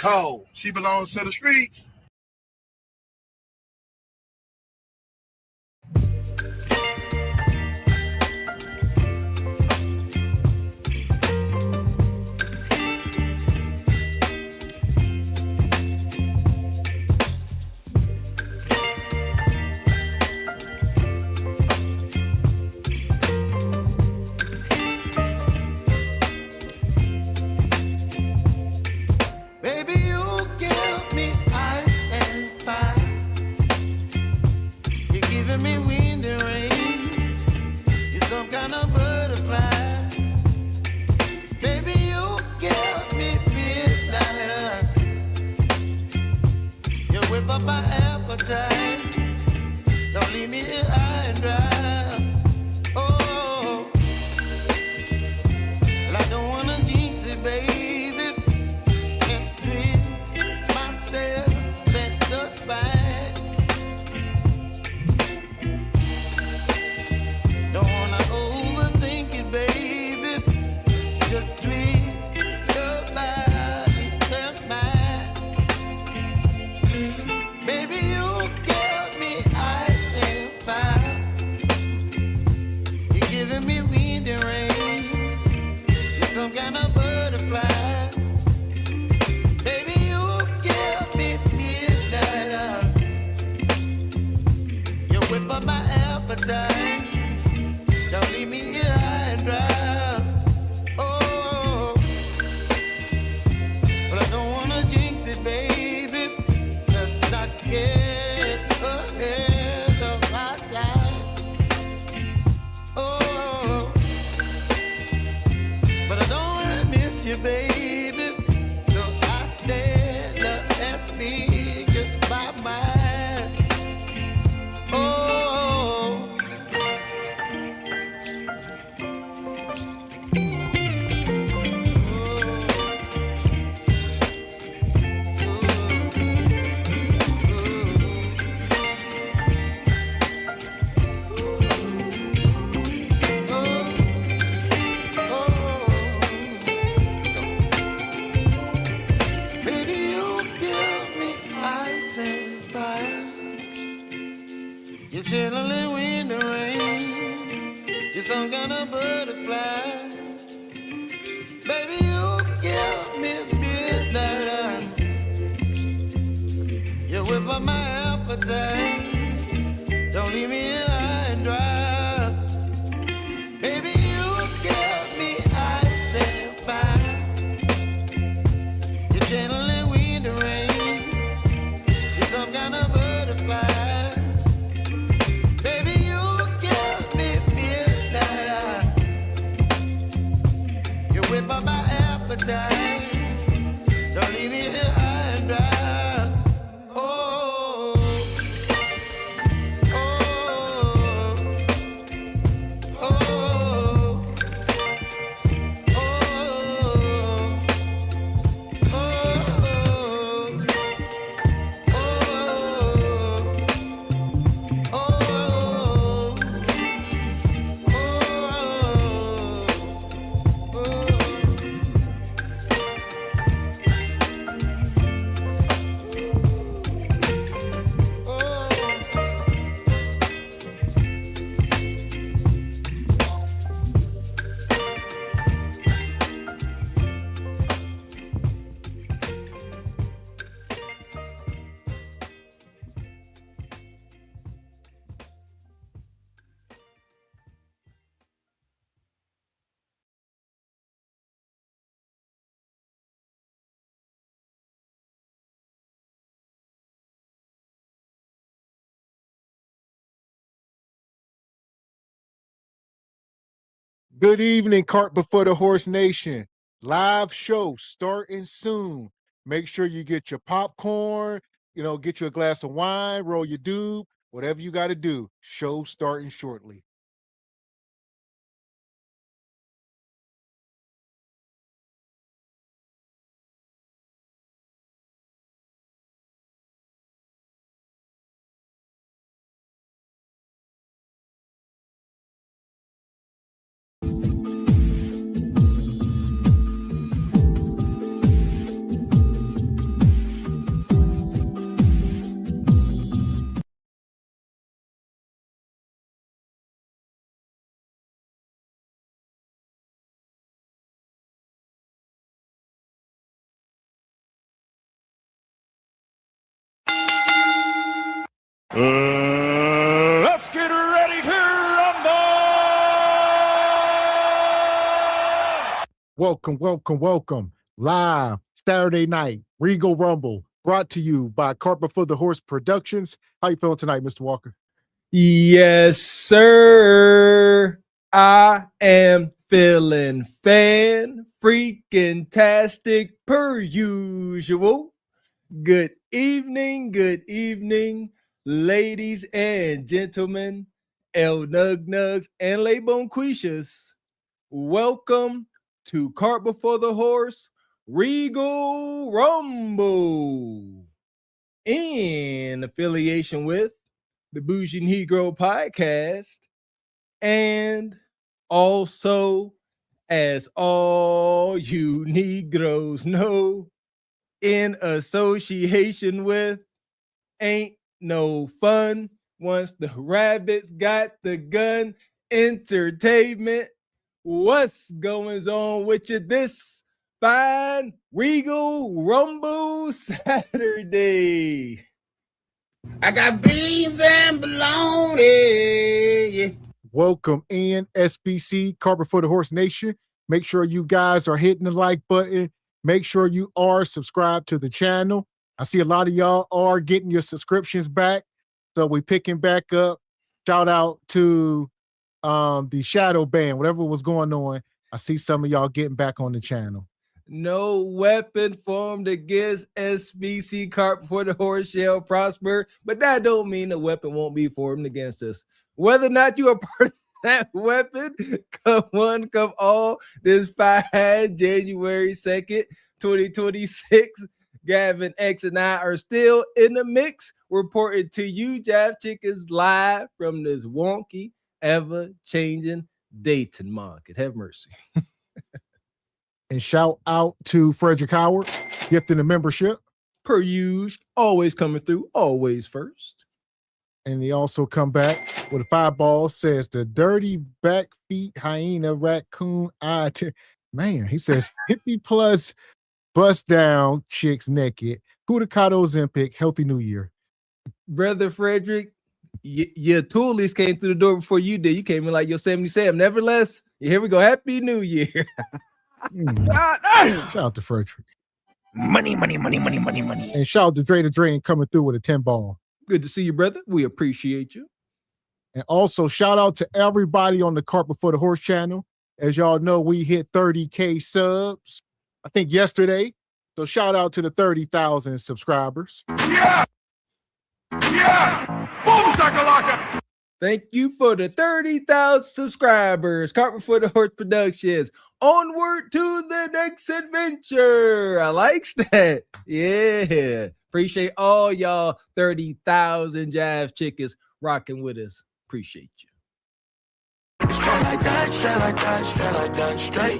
cold. She belongs to the streets. Don't leave me here high and dry. Oh, well, I don't wanna jinx it, baby, and twist myself at the spine. Don't wanna overthink it, baby. It's just twist your body and mine. Baby, you give me ice and fire. You're giving me wind and rain. You're some kind of butterfly. Baby, you give me midnight. You whip up my appetite. Don't leave me here high and dry. Oh, but I don't wanna jinx it, baby. Let's not get ahead of my time. Oh, but I don't wanna miss you, baby. So I stand up and speak my mind. Oh. You're chilling in the rain. You're some kind of butterfly. Baby, you give me midnight. You whip up my appetite. Don't leave me here high and dry. Baby, you give me ice and fire. You're channeling wind and rain. You're some kind of butterfly. Whip up my appetite. Don't leave me here high and dry. Oh, oh, oh, oh, Good evening, Cart Before the Horse Nation. Live show starting soon. Make sure you get your popcorn, get you a glass of wine, roll your doob, whatever you got to do. Show starting shortly. Let's get ready to rumble! Welcome. Live Saturday night, Regal Rumble, brought to you by Carpet for the Horse Productions. How you feeling tonight, Mr. Walker? Yes, sir. I am feeling freaking-tastic per usual. Good evening, ladies and gentlemen, El Nug Nugs and Lay Bonquishas. Welcome to Cart Before the Horse Regal Rumble, in affiliation with the Bougie Negro Podcast, and also, as all you Negroes know, in association with Ain't No Fun Once the Rabbits Got the Gun Entertainment. What's going on with you this fine Regal Rumble Saturday? I got beans and bologna. Welcome in, SBC, Carpet for the Horse Nation. Make sure you guys are hitting the like button. Make sure you are subscribed to the channel. I see a lot of y'all are getting your subscriptions back, so we picking back up. Shout out to the shadow ban, whatever was going on. I see some of y'all getting back on the channel. No weapon formed against SBC Cart Before the Horse shall prosper, but that don't mean the weapon won't be formed against us. Whether or not you are part of that weapon, come one, come all, this fine January 2nd, 2026, Gavin X and I are still in the mix, reporting to you, Jav Chickens, live from this wonky, ever-changing Dayton market. Have mercy. And shout out to Frederick Howard, gifting the membership. Per usual, always coming through, always first. And he also come back with a 5 ball, says the dirty back feet hyena raccoon eye. Man, he says 50 plus bust down chicks naked. Kudakato Ozempic, healthy new year. Brother Frederick, your toolies came through the door before you did. You came in like Yosemite Sam. Nevertheless, here we go. Happy New Year. Shout out to Frederick. Money. And shout out to Dre the Drain coming through with a 10 ball. Good to see you, brother. We appreciate you. And also shout out to everybody on the Cart Before the Horse channel. As y'all know, we hit 30K subs, I think yesterday. So shout out to the 30,000 subscribers. Yeah! Boom, shakalaka! Thank you for the 30,000 subscribers. Cart Before the Horse Productions. Onward to the next adventure. I likes that. Yeah. Appreciate all y'all 30,000 Jive Chickens rocking with us. Appreciate you. Straight like that, straight.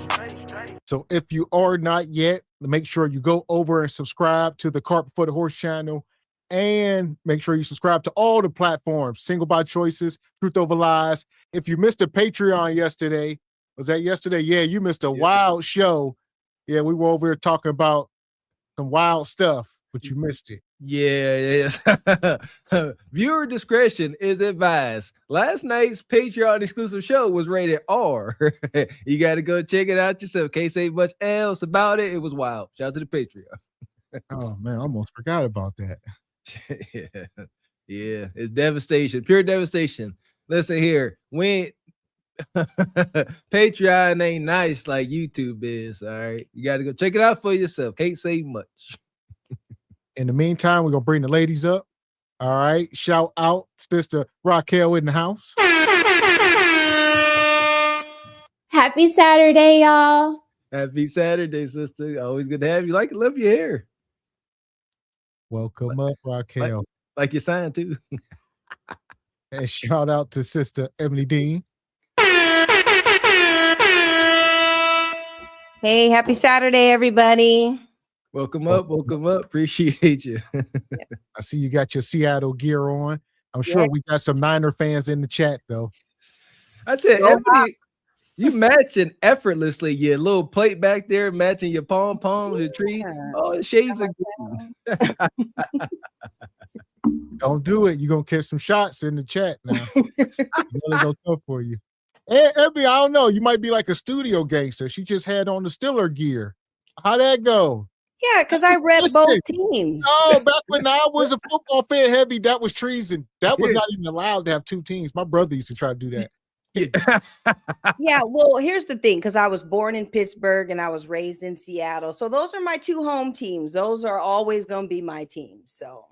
So if you are not yet, make sure you go over and subscribe to the Cart Before the Horse channel. And make sure you subscribe to all the platforms, Single by Choices, Truth Over Lies. If you missed a Patreon yesterday, was that yesterday? Yeah, you missed a wild show. Yeah, we were over there talking about some wild stuff, but you missed it. Yeah. Viewer discretion is advised. Last night's Patreon exclusive show was rated R. You got to go check it out yourself. Can't say much else about it. It was wild. Shout out to the Patreon. Oh, man, I almost forgot about that. Yeah, it's devastation, pure devastation. Listen here, Patreon ain't nice like YouTube is. All right, you got to go check it out for yourself. Can't say much. In the meantime, we're gonna bring the ladies up. All right, shout out Sister Raquel in the house. Happy Saturday, y'all. Happy Saturday, sister. Always good to have you. Love your hair. Welcome up, Raquel. Like your sign too. And shout out to Sister Emily Dean. Hey, happy Saturday, everybody. Welcome up. Appreciate you. I see you got your Seattle gear on. I'm sure we got some Niner fans in the chat, though. I tell you, Emily, you matching effortlessly. Your little plate back there matching your pom-poms, your tree. Oh, shades of green. Don't do it. You're gonna catch some shots in the chat now. Really gonna come for you. And Ebby, I don't know. You might be like a studio gangster. She just had on the Stiller gear. How'd that go? Yeah, because I read Listen. both teams. Oh, back when I was a football fan heavy, that was treason. That was not even allowed to have two teams. My brother used to try to do that. Yeah, well, here's the thing, because I was born in Pittsburgh and I was raised in Seattle. So those are my two home teams. Those are always going to be my teams. So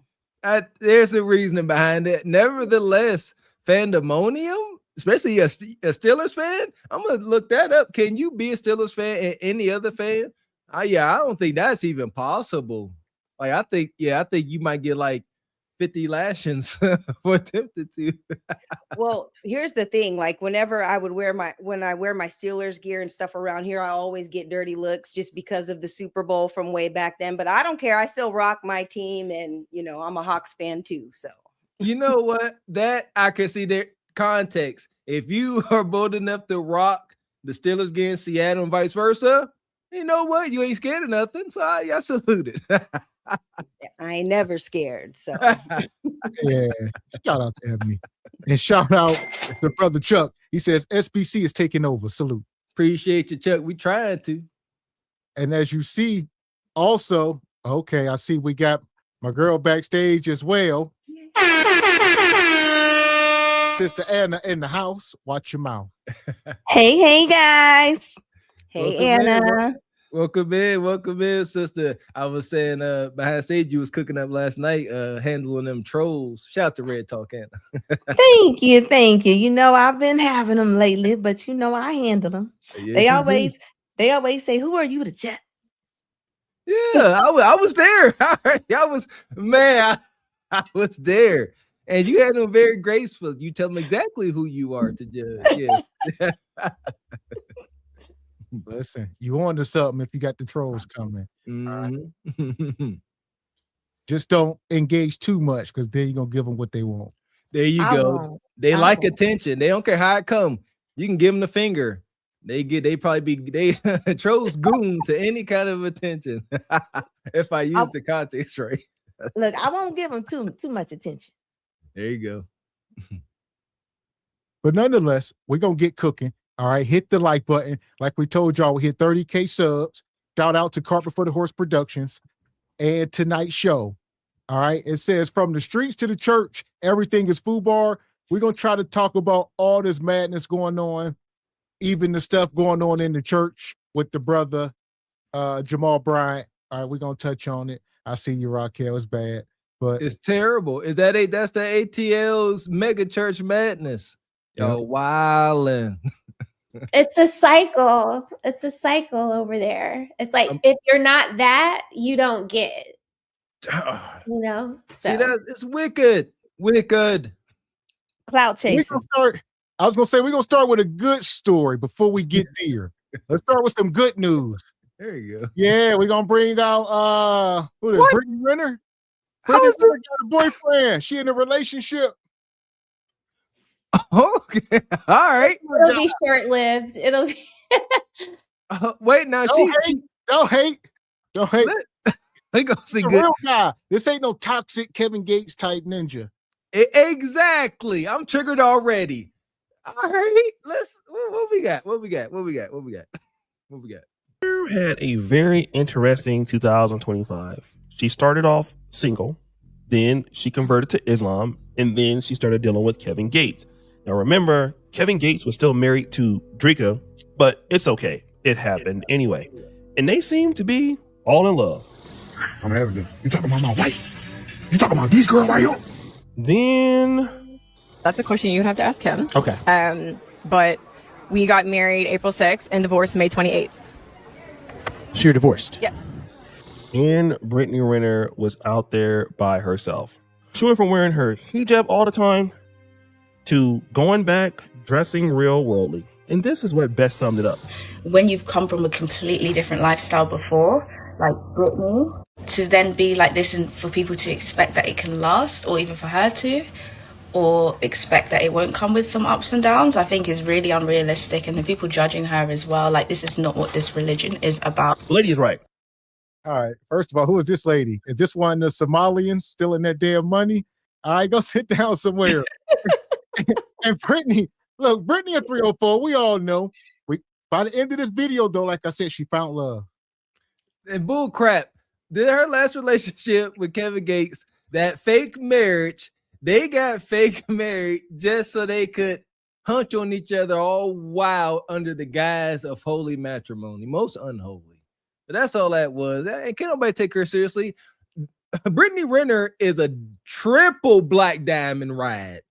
there's a reasoning behind it. Nevertheless, fandemonium, especially a Steelers fan, I'm going to look that up. Can you be a Steelers fan and any other fan? I don't think that's even possible. Like, I think you might get like 50 lashings for attempted to. Well, here's the thing. Like, whenever I would wear my Steelers gear and stuff around here, I always get dirty looks just because of the Super Bowl from way back then. But I don't care. I still rock my team, and I'm a Hawks fan too. So you know what? That I can see their context. If you are bold enough to rock the Steelers gear in Seattle and vice versa, you know what? You ain't scared of nothing. So I salute it. I ain't never scared. So yeah, shout out to Ebony. And shout out to brother Chuck. He says SBC is taking over. Salute. Appreciate you, Chuck. We trying to. And as you see, also, okay, I see we got my girl backstage as well. Sister Anna in the house. Watch your mouth. Hey guys. Hey Welcome Anna. In. Welcome in, sister. I was saying behind stage you was cooking up last night, handling them trolls. Shout out to Red Talk Anna. Thank you. I've been having them lately, but I handle them. Yes, they always say, "Who are you to jet?" Yeah, I was there. I was there. And you had them very graceful. You tell them exactly who you are to judge. Yeah. Listen, you on to something if you got the trolls coming. Mm-hmm. Just don't engage too much, because then you're gonna give them what they want. There you go. They like attention. They don't care how it come. You can give them the finger. Trolls goon to any kind of attention. If I use the context right. Look, I won't give them too much attention. There you go. But nonetheless, we're gonna get cooking. All right, hit the like button. Like we told y'all, we hit 30K subs. Shout out to Carpet for the Horse Productions and tonight's show. All right, it says from the streets to the church, everything is FUBAR. We're going to try to talk about all this madness going on, even the stuff going on in the church with the brother Jamal Bryant. All right, we're going to touch on it. I see you, Raquel. It's bad, but it's terrible. That's the ATL's mega church madness. Yo, wildin'. It's a cycle. It's a cycle over there. It's like if you're not that, you don't get it. So see that? It's wicked. Cloud chasing. I was gonna say we're gonna start with a good story before we get there. Let's start with some good news. There you go. Yeah, we're gonna bring out Brittany Renner. Brittany Renner got a boyfriend. She in a relationship. Okay, all right. It'll be short-lived. It'll be. Wait, now don't hate. They go see good real guy. This ain't no toxic Kevin Gates type ninja. Exactly. I'm triggered already. All right, what we got? Had a very interesting 2025. She started off single, then she converted to Islam, and then she started dealing with Kevin Gates. Now remember, Kevin Gates was still married to Drika, but it's okay. It happened anyway. And they seem to be all in love. I'm having you talking about my wife? You talking about these girls right here? Then that's a question you would have to ask him. Okay. But we got married April 6th and divorced May 28th. So you're divorced? Yes. And Brittany Renner was out there by herself. She went from wearing her hijab all the time to going back, dressing real worldly. And this is what best summed it up. When you've come from a completely different lifestyle before, like Brittany, to then be like this and for people to expect that it can last, or even for her to, or expect that it won't come with some ups and downs, I think is really unrealistic. And the people judging her as well, like this is not what this religion is about. The lady is right. All right. First of all, who is this lady? Is this one of the Somalians stealing that damn money? All right, go sit down somewhere. And Brittany, look, Brittany at 304, we all know. By the end of this video, though, like I said, she found love. And bull crap. Her last relationship with Kevin Gates, that fake marriage, they got fake married just so they could hunch on each other all wild under the guise of holy matrimony. Most unholy. But that's all that was. And can't nobody take her seriously. Brittany Renner is a triple black diamond ride.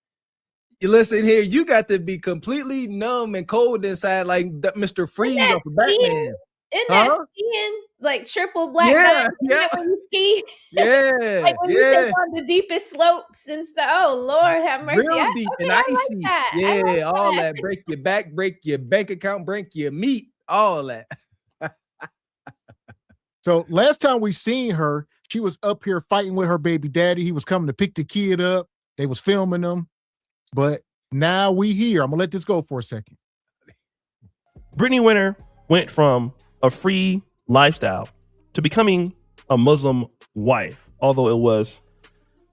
You listen here, you got to be completely numb and cold inside, like Mr. Freeze off of Batman. Isn't that skiing? Like triple black diamond? Yeah. When you ski? Yeah. Like when you take on the deepest slopes and stuff. Oh, Lord, have mercy. Real deep and I icy. like that. Yeah, all that. Break your back, break your bank account, break your meat, all that. So last time we seen her, she was up here fighting with her baby daddy. He was coming to pick the kid up. They was filming them. But now we here. I'm going to let this go for a second. Brittany Renner went from a free lifestyle to becoming a Muslim wife, although it was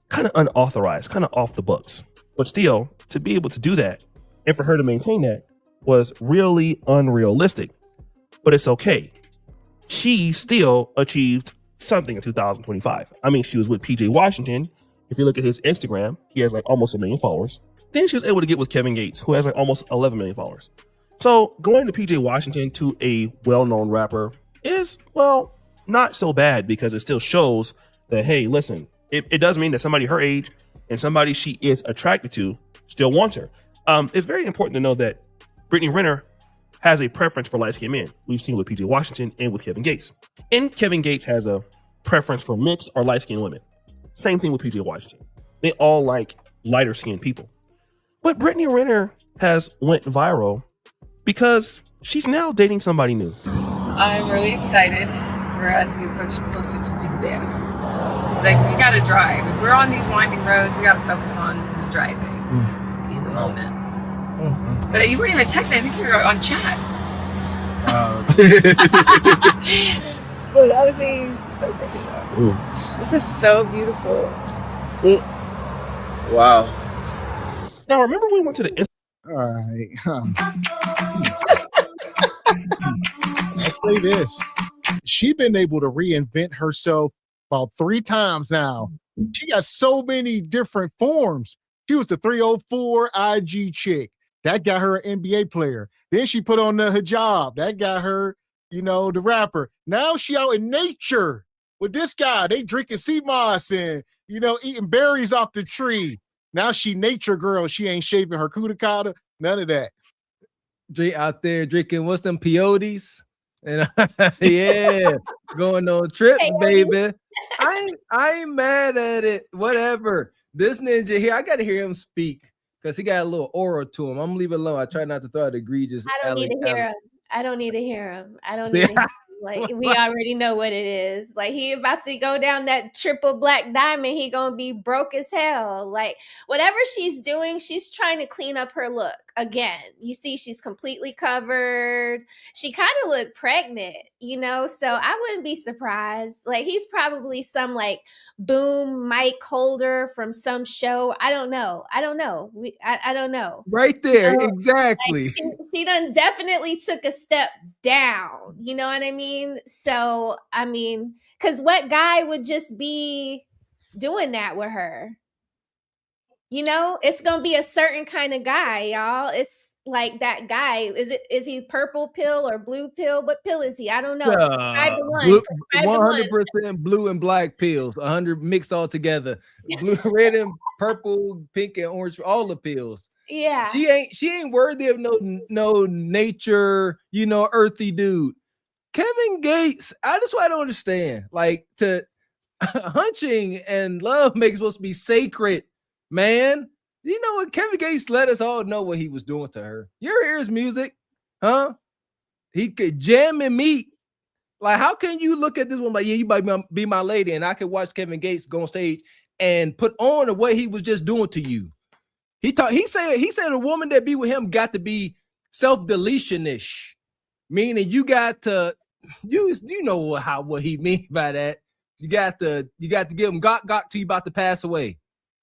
kind of unauthorized, kind of off the books. But still, to be able to do that and for her to maintain that was really unrealistic. But it's okay. She still achieved something in 2025. I mean, she was with PJ Washington. If you look at his Instagram, he has like almost 1 million followers. Then she was able to get with Kevin Gates, who has like almost 11 million followers. So going to PJ Washington, to a well-known rapper, is, well, not so bad, because it still shows that, hey, listen, it does mean that somebody her age and somebody she is attracted to still wants her. It's very important to know that Brittany Renner has a preference for light-skinned men. We've seen with PJ Washington and with Kevin Gates. And Kevin Gates has a preference for mixed or light-skinned women. Same thing with PJ Washington. They all like lighter-skinned people. But Brittany Renner has went viral because she's now dating somebody new. I'm really excited for as we approach closer to Big Bear. Like, we gotta drive. If we're on these winding roads, we gotta focus on just driving in the moment. But you weren't even texting. I think you were on chat. But other things, so this is so beautiful. Wow. Now, remember we went to the... All right. Let's say this. She's been able to reinvent herself about 3 times now. She got so many different forms. She was the 304 IG chick. That got her an NBA player. Then she put on the hijab. That got her, the rapper. Now she out in nature with this guy. They drinking sea moss and, eating berries off the tree. Now she nature girl. She ain't shaving her cuticle. None of that. Out there drinking, what's them peyotes? And yeah, going on trips, baby. I ain't mad at it. Whatever. This ninja here, I got to hear him speak because he got a little aura to him. I'm gonna leave it alone. I try not to throw out egregious. I don't need to hear him. I don't need to hear him. Like, we already know what it is. Like, he about to go down that triple black diamond. He gonna be broke as hell. Like, whatever she's doing, she's trying to clean up her look. Again, you see she's completely covered. She kind of looked pregnant, so I wouldn't be surprised. Like, he's probably some like boom mic holder from some show. I don't know. I don't know. Right there, exactly. Like, she done definitely took a step down. You know what I mean? So, because what guy would just be doing that with her? It's gonna be a certain kind of guy, y'all. It's like that guy. Is he purple pill or blue pill? What pill is he? I don't know. 100% blue and black pills. 100 mixed all together. Blue, red and purple, pink and orange. All the pills. Yeah. She ain't worthy of no nature, earthy dude. Kevin Gates, that's what I don't understand. Like, to hunching and love makes supposed to be sacred. Man, you know what? Kevin Gates let us all know what he was doing to her. You ever hear his music? Huh? He could jam and meet. Like, how can you look at this one like, yeah, you might be my lady, and I could watch Kevin Gates go on stage and put on what he was just doing to you? He said a woman that be with him got to be self-deletion-ish, meaning you got to what he means by that. You got to give him gok till you about to pass away.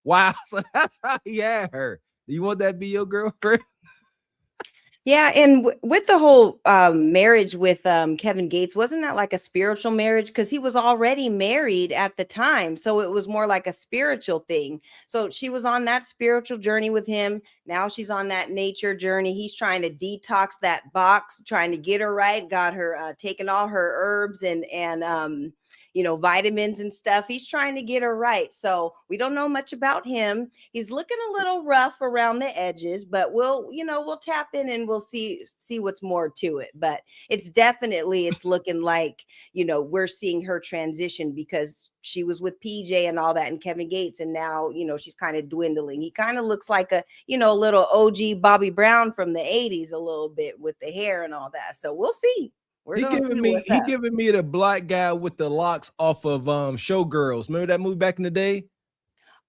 Wow. So that's how he had her. Do you want that to be your girlfriend? Yeah, and with the whole marriage with Kevin Gates, wasn't that like a spiritual marriage? Because he was already married at the time, so it was more like a spiritual thing. So she was on that spiritual journey with him. Now she's on that nature journey. He's trying to detox that box, trying to get her right. Got her taking all her herbs and vitamins and stuff. He's trying to get her right. So we don't know much about him. He's looking a little rough around the edges, but we'll tap in and we'll see what's more to it. But it's looking like, we're seeing her transition, because she was with PJ and all that and Kevin Gates. And now, she's kind of dwindling. He kind of looks like a little OG Bobby Brown from the 80s, a little bit with the hair and all that. So we'll see. He giving me the black guy with the locks off of Showgirls. Remember that movie back in the day?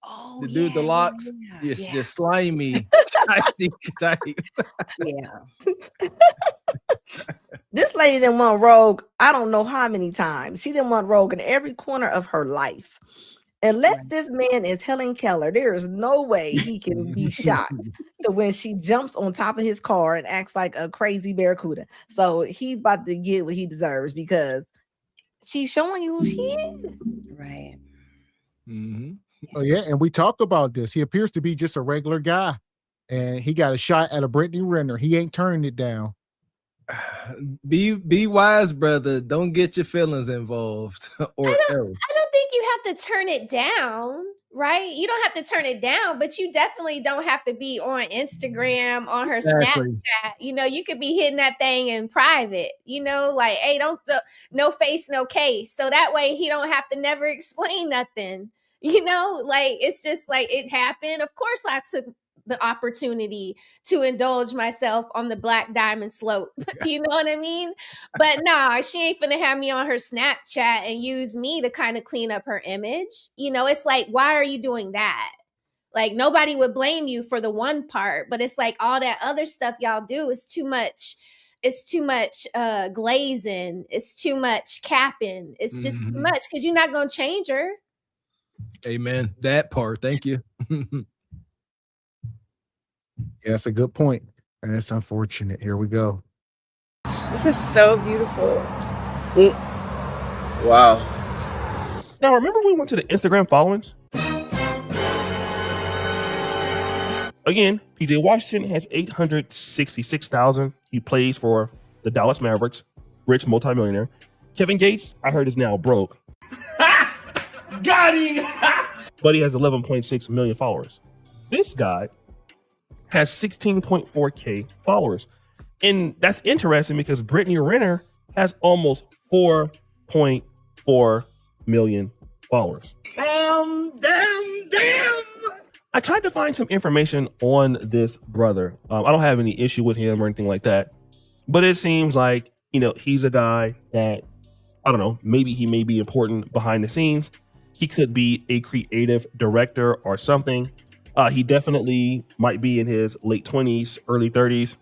Oh, the dude, the locks, just slimy. Yeah. This lady done went rogue. I don't know how many times. She done went rogue in every corner of her life. Unless this man is Helen Keller, there is no way he can be shocked to when she jumps on top of his car and acts like a crazy barracuda. So he's about to get what he deserves, because she's showing you who she is. Right. Mm-hmm. Oh yeah, and we talk about this. He appears to be just a regular guy, and he got a shot at a Brittany Renner. He ain't turning it down. Be wise, brother. Don't get your feelings involved, or else. I don't think you have to turn it down, right? You don't have to turn it down, but you definitely don't have to be on Instagram, on her Snapchat. You could be hitting that thing in private. Like, hey, no face, no case. So that way he don't have to never explain nothing. Like, it's just like it happened. Of course, I took the opportunity to indulge myself on the black diamond slope. You know what I mean? But nah, she ain't finna have me on her Snapchat and use me to kind of clean up her image. It's like, why are you doing that? Like, nobody would blame you for the one part, but it's like all that other stuff y'all do is too much. It's too much glazing. It's too much capping. It's just too much, because you're not going to change her. Amen. That part. Thank you. Yeah, that's a good point. And it's unfortunate. Here we go. This is so beautiful. Wow. Now, remember we went to the Instagram followings? Again, PJ Washington has 866,000. He plays for the Dallas Mavericks, rich multimillionaire. Kevin Gates, I heard, is now broke. Got him! But he has 11.6 million followers. This guy has 16.4K followers. And that's interesting because Brittany Renner has almost 4.4 million followers. Damn! I tried to find some information on this brother. I don't have any issue with him or anything like that. But it seems like, he's a guy that, I don't know, maybe he may be important behind the scenes. He could be a creative director or something. He definitely might be in his late 20s, early 30s.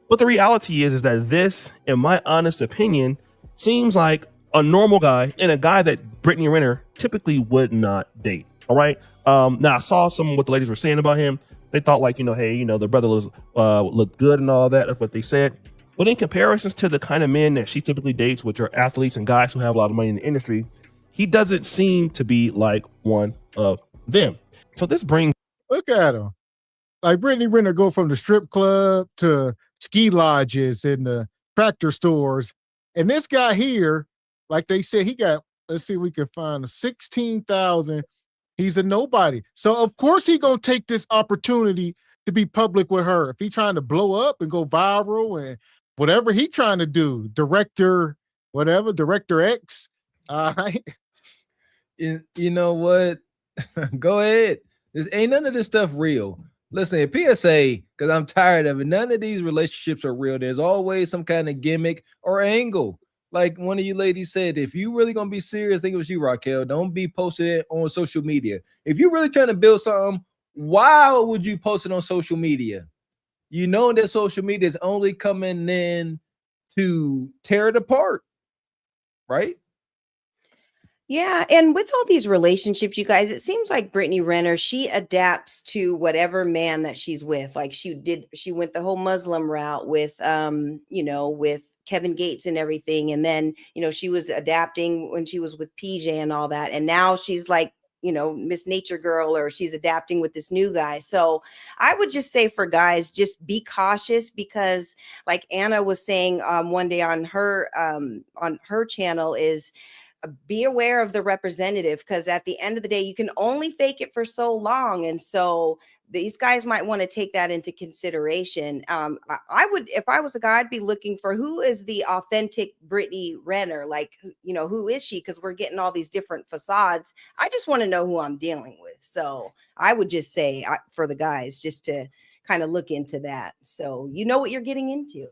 But the reality is that this, in my honest opinion, seems like a normal guy and a guy that Brittany Renner typically would not date. All right. Now I saw some of what the ladies were saying about him. They thought like, hey, the brother looked good and all that. That's what they said. But in comparisons to the kind of men that she typically dates, which are athletes and guys who have a lot of money in the industry, he doesn't seem to be like one of them. So this brings. Look at him. Like Brittany Renner go from the strip club to ski lodges and the tractor stores. And this guy here, like they said, he got, let's see if we can find 16,000. He's a nobody. So of course he gonna take this opportunity to be public with her. If he trying to blow up and go viral and whatever he trying to do, director X. All right. You know what? Go ahead. This ain't none of this stuff real. Listen, PSA, because I'm tired of it. None of these relationships are real. There's always some kind of gimmick or angle. Like one of you ladies said, if you really gonna be serious, I think it was you, Raquel. Don't be posting it on social media. If you're really trying to build something, why would you post it on social media? You know that social media is only coming in to tear it apart, right? Yeah, and with all these relationships, you guys, it seems like Brittany Renner, she adapts to whatever man that she's with. Like she went the whole Muslim route with with Kevin Gates and everything. And then, she was adapting when she was with PJ and all that. And now she's like, Miss Nature Girl, or she's adapting with this new guy. So I would just say for guys, just be cautious, because like Anna was saying one day on her channel is, be aware of the representative, because at the end of the day, you can only fake it for so long. And so these guys might want to take that into consideration. I would, if I was a guy, I'd be looking for who is the authentic Brittany Renner, like, who is she? Because we're getting all these different facades. I just want to know who I'm dealing with. So I would just say for the guys, just to kind of look into that, so you know what you're getting into.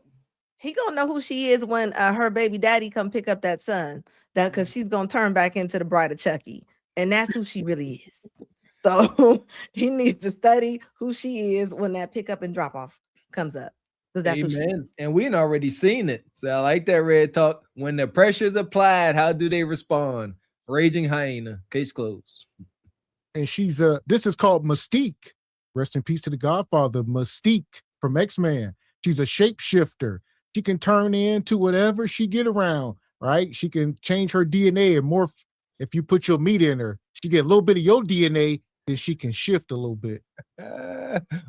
He gonna know who she is when her baby daddy come pick up that son. That because she's gonna turn back into the bride of Chucky, and that's who she really is. So he needs to study who she is when that pick up and drop off comes up, because that's who she is. And we've already seen it. So I like that red talk. When the pressure is applied, how do they respond? Raging hyena. Case closed. And she's this is called Mystique. Rest in peace to the Godfather, Mystique from X-Men. She's a shapeshifter. She can turn into whatever she get around, right? She can change her DNA and morph. If you put your meat in her, she get a little bit of your DNA, then she can shift a little bit.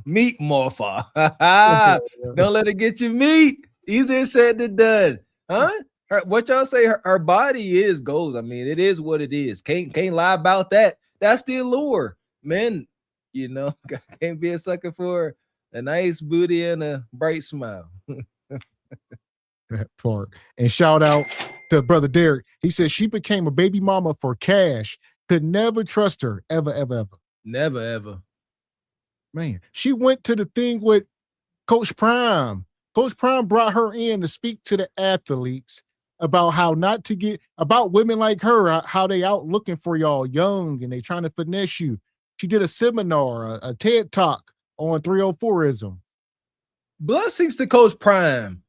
Meat morpher. Don't let her get your meat. Easier said than done. Huh? What y'all say? Her body is goals. I mean, it is what it is. Can't lie about that. That's the allure. Men, can't be a sucker for a nice booty and a bright smile. That part. And shout out to brother Derek. He says she became a baby mama for cash. Could never trust her ever, ever, ever. Never, ever. Man, she went to the thing with Coach Prime. Coach Prime brought her in to speak to the athletes about how not to get, about women like her, how they out looking for y'all young and they trying to finesse you. She did a seminar, a TED Talk on 304ism. Blessings to Coach Prime.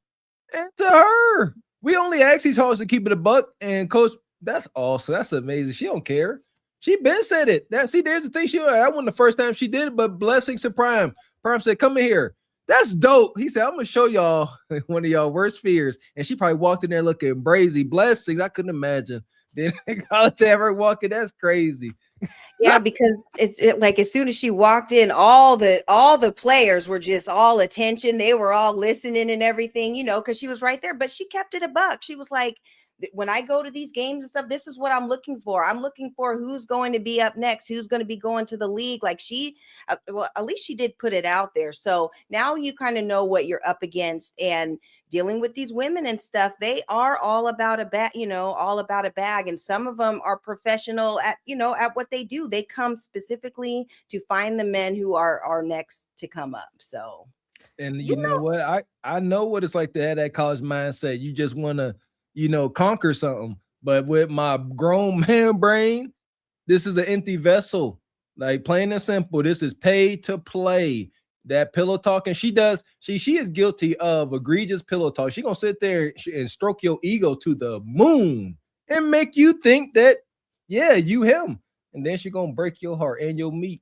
And to her. We only ask these hoes to keep it a buck. And Coach, that's awesome. That's amazing. She don't care. She been said it. There's the thing. That wasn't the first time she did it, but blessings to Prime. Prime said, come in here. That's dope. He said, I'm going to show y'all one of y'all worst fears. And she probably walked in there looking brazy. Blessings. I couldn't imagine being in college ever walking. That's crazy. Yeah, because it's like as soon as she walked in, all the players were just all attention. They were all listening and everything, because she was right there. But she kept it a buck. She was like, when I go to these games and stuff, this is what I'm looking for. I'm looking for who's going to be up next, who's going to be going to the league. Like at least she did put it out there. So now you kind of know what you're up against, and dealing with these women and stuff. They are all about a bag, all about a bag. And some of them are professional at what they do. They come specifically to find the men who are next to come up. So, and you know what? I know what it's like to have that college mindset. You just want to, conquer something. But with my grown man brain, this is an empty vessel. Like plain and simple. This is pay to play. That pillow talking she does. She is guilty of egregious pillow talk. She gonna sit there and stroke your ego to the moon and make you think that, yeah, you him. And then she gonna break your heart and your meat.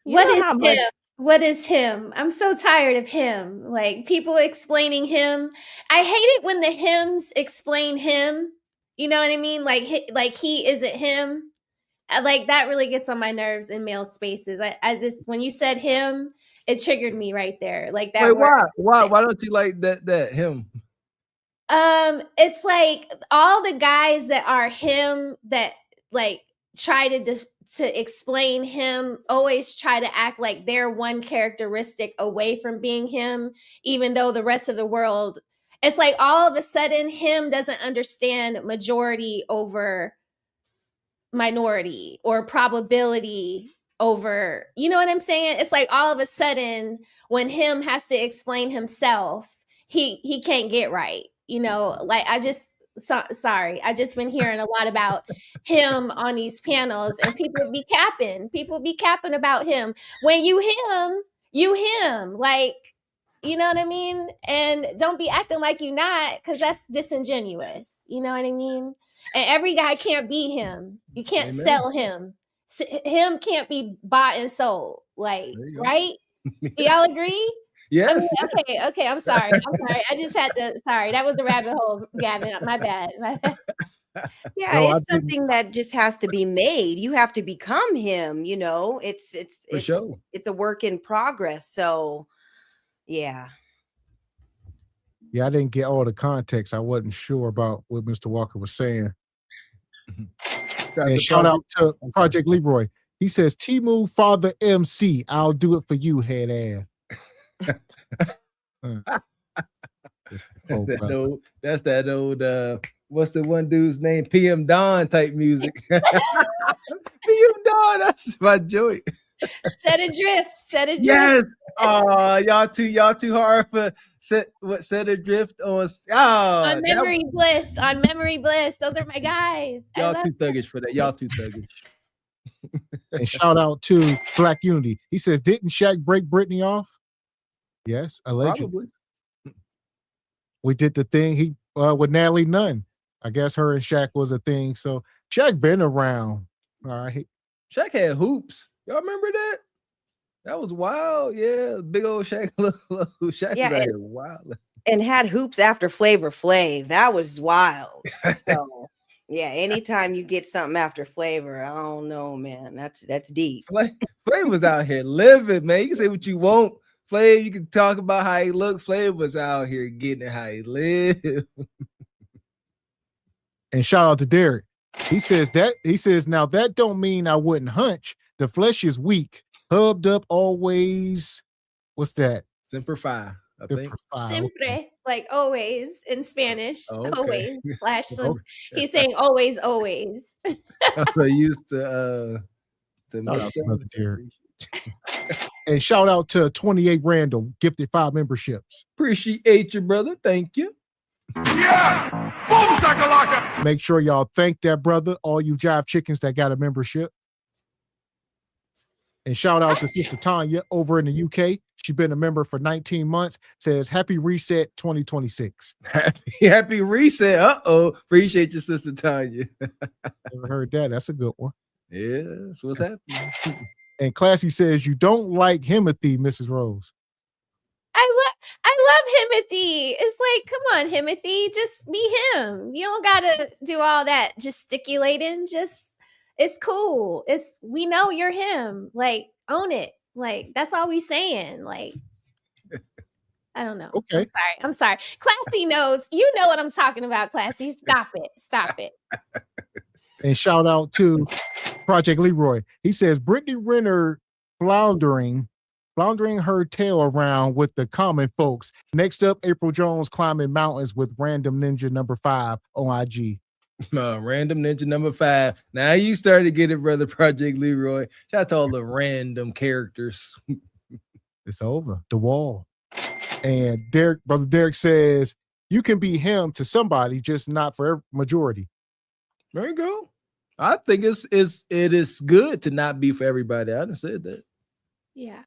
What is him? I'm so tired of him. Like people explaining him. I hate it when the hymns explain him. You know what I mean? Like he isn't him. Like that really gets on my nerves in male spaces. I just, when you said him, it triggered me right there. Like that. Wait, why don't you like that him? It's like all the guys that are him that like try to explain him always try to act like they're one characteristic away from being him, even though the rest of the world, it's like all of a sudden him doesn't understand majority over minority or probability over, you know what I'm saying? It's like all of a sudden when him has to explain himself, he can't get right. Like sorry. I just been hearing a lot about him on these panels, and people be capping about him. When you him. Like You know what I mean? And don't be acting like you not, because that's disingenuous. You know what I mean? And every guy can't be him. You can't sell him. Him can't be bought and sold. Like, right? Do y'all agree? Yes. I mean, okay. I'm sorry. I just had to. Sorry, that was a rabbit hole, Gavin. My bad. Yeah, No, it's something that just has to be made. You have to become him. You know, it's sure. It's a work in progress. So, yeah. Yeah, I didn't get all the context. I wasn't sure about what Mr. Walker was saying. And shout out to Project Leroy. He says, Timu Father MC, I'll do it for you, head ass. That's that old what's the one dude's name? PM Dawn type music. PM Dawn, that's my joint. Set adrift. Yes. Y'all too hard for set adrift on Memory Bliss. On Memory Bliss. Those are my guys. Y'all too thuggish for that. Y'all too thuggish. And shout out to Black Unity. He says, didn't Shaq break Britney off? Yes, allegedly. Probably. We did the thing with Natalie Nunn. I guess her and Shaq was a thing. So Shaq been around. All right. Shaq had hoops. Y'all remember that? That was wild. Yeah, big old Shaq. Shaq was out here wild. And had hoops after Flavor Flav. That was wild. So yeah, anytime you get something after Flavor, I don't know, man. That's deep. Flav was out here living, man. You can say what you want. Flav, you can talk about how he looked. Flav was out here getting it how he lived. And shout out to Derek. He says, now that don't mean I wouldn't hunch. The flesh is weak. Hubbed up always. What's that? Semper Fi, I think. Siempre, like always in Spanish. Oh, okay. Always. Slash he's saying always. I'm so used to And shout out to 28 Random, gifted 5 memberships. Appreciate you, brother. Thank you. Yeah! Boom, shakalaka! Make sure y'all thank that brother, all you Jive Chickens that got a membership. And shout out to Sister Tanya over in the UK. She's been a member for 19 months. Says, happy reset 2026. Happy reset. Appreciate you, Sister Tanya. Never heard that. That's a good one. Yeah, that's what's happening. And Classy says, you don't like Himothy, Mrs. Rose. I love Himothy. It's like, come on, Himothy, just be him. You don't gotta do all that gesticulating. Just, it's cool. We know you're him. Like, own it. Like, that's all we saying. Like, I don't know. Okay. I'm sorry. Classy knows. You know what I'm talking about, Classy. Stop it. And shout out to Project Leroy. He says, Brittany Renner floundering her tail around with the common folks. Next up, April Jones climbing mountains with Random Ninja number 5 on IG. Random Ninja number 5. Now you started to get it, brother. Project Leroy. Shout out to all the random characters. It's over. The wall. And Brother Derek says, you can be him to somebody, just not for majority. There you go. I think it is good to not be for everybody. I done said that. Yeah.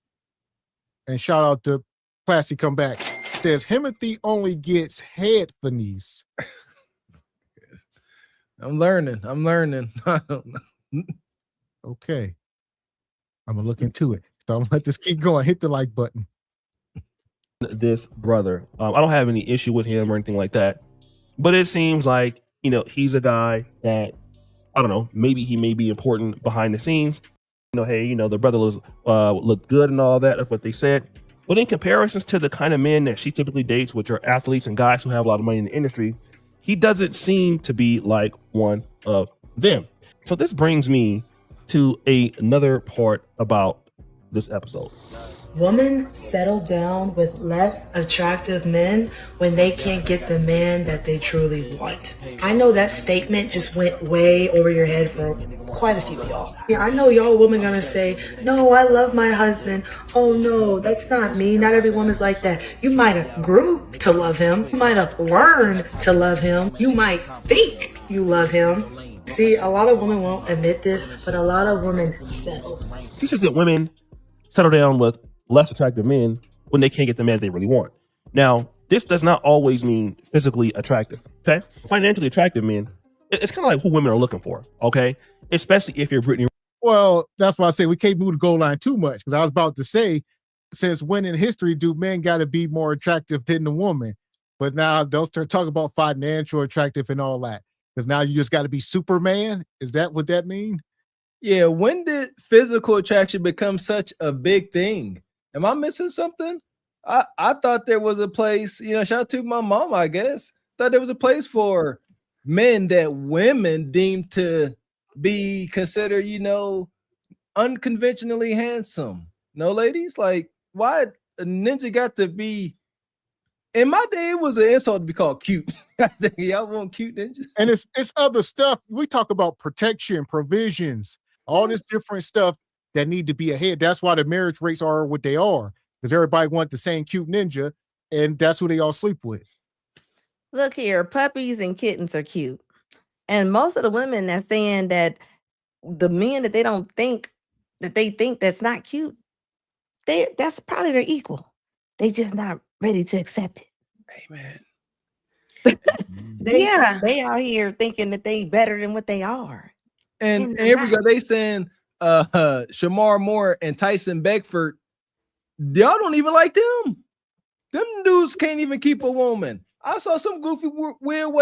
And shout out to Classy Comeback. Says Himothy only gets head beneath. I'm learning. I don't know. Okay. I'm gonna look into it. So I'm gonna let this keep going. Hit the like button. This brother, I don't have any issue with him or anything like that, but it seems like, he's a guy that, I don't know, maybe he may be important behind the scenes. Hey, the brother looked good and all that. That's what they said. But in comparisons to the kind of men that she typically dates, which are athletes and guys who have a lot of money in the industry, he doesn't seem to be like one of them. So this brings me to another part about this episode. Women settle down with less attractive men when they can't get the man that they truly want. I know that statement just went way over your head for quite a few of y'all. Yeah, I know y'all women gonna say, no, I love my husband. Oh no, that's not me. Not every woman's like that. You might have grew to love him. You might have learned to love him. You might think you love him. See, a lot of women won't admit this, but a lot of women settle. She says that women settle down with less attractive men when they can't get the man they really want. Now, this does not always mean physically attractive. Okay, financially attractive men, it's kind of like who women are looking for. Okay, especially if you're Brittany. Well, that's why I say we can't move the goal line too much, because I was about to say, since when in history do men got to be more attractive than the woman? But now don't start talking about financial attractive and all that, because now you just got to be Superman. Is that what that mean? Yeah. When did physical attraction become such a big thing? Am I missing something? I thought there was a place, shout out to my mom, I guess. Thought there was a place for men that women deemed to be considered, unconventionally handsome. No, ladies? Like, why a ninja got to be? In my day, it was an insult to be called cute. Y'all want cute ninjas? And it's other stuff. We talk about protection, provisions, all this different stuff that need to be ahead. That's why the marriage rates are what they are, because everybody wants the same cute ninja, and that's who they all sleep with. Look here, puppies and kittens are cute. And most of the women that's saying that the men that they think that's not cute, that's probably their equal. They just not ready to accept it. Amen. They out here thinking that they better than what they are. And here we go. They saying Shamar Moore and Tyson Beckford, y'all don't even like them. Them dudes can't even keep a woman. I saw some goofy weird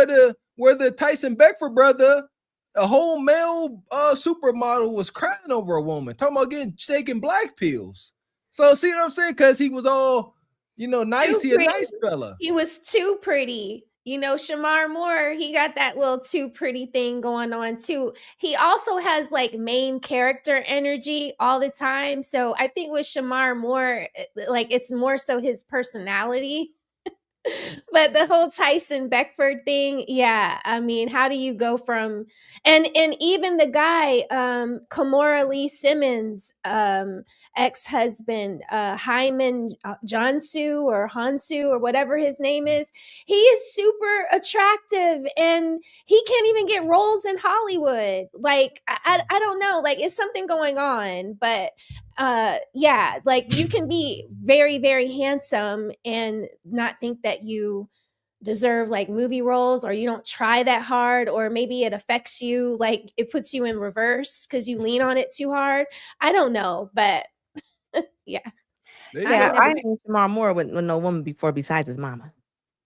where the Tyson Beckford brother, a whole male supermodel, was crying over a woman, talking about taking black pills. So see what I'm saying? Because he was all, nice. He a nice fella. He was too pretty. Shamar Moore, he got that little too pretty thing going on too. He also has like main character energy all the time. So I think with Shamar Moore, like it's more so his personality. But the whole Tyson Beckford thing, yeah. I mean, how do you go from and even the guy, Kamora Lee Simmons, ex-husband, Hyman Jansu or Hansu or whatever his name is, he is super attractive and he can't even get roles in Hollywood. Like, I don't know, like it's something going on, but yeah, like you can be very, very handsome and not think that you deserve like movie roles, or you don't try that hard, or maybe it affects you, like it puts you in reverse because you lean on it too hard. I don't know, but yeah. I never seen Shamar Moore with no woman before besides his mama.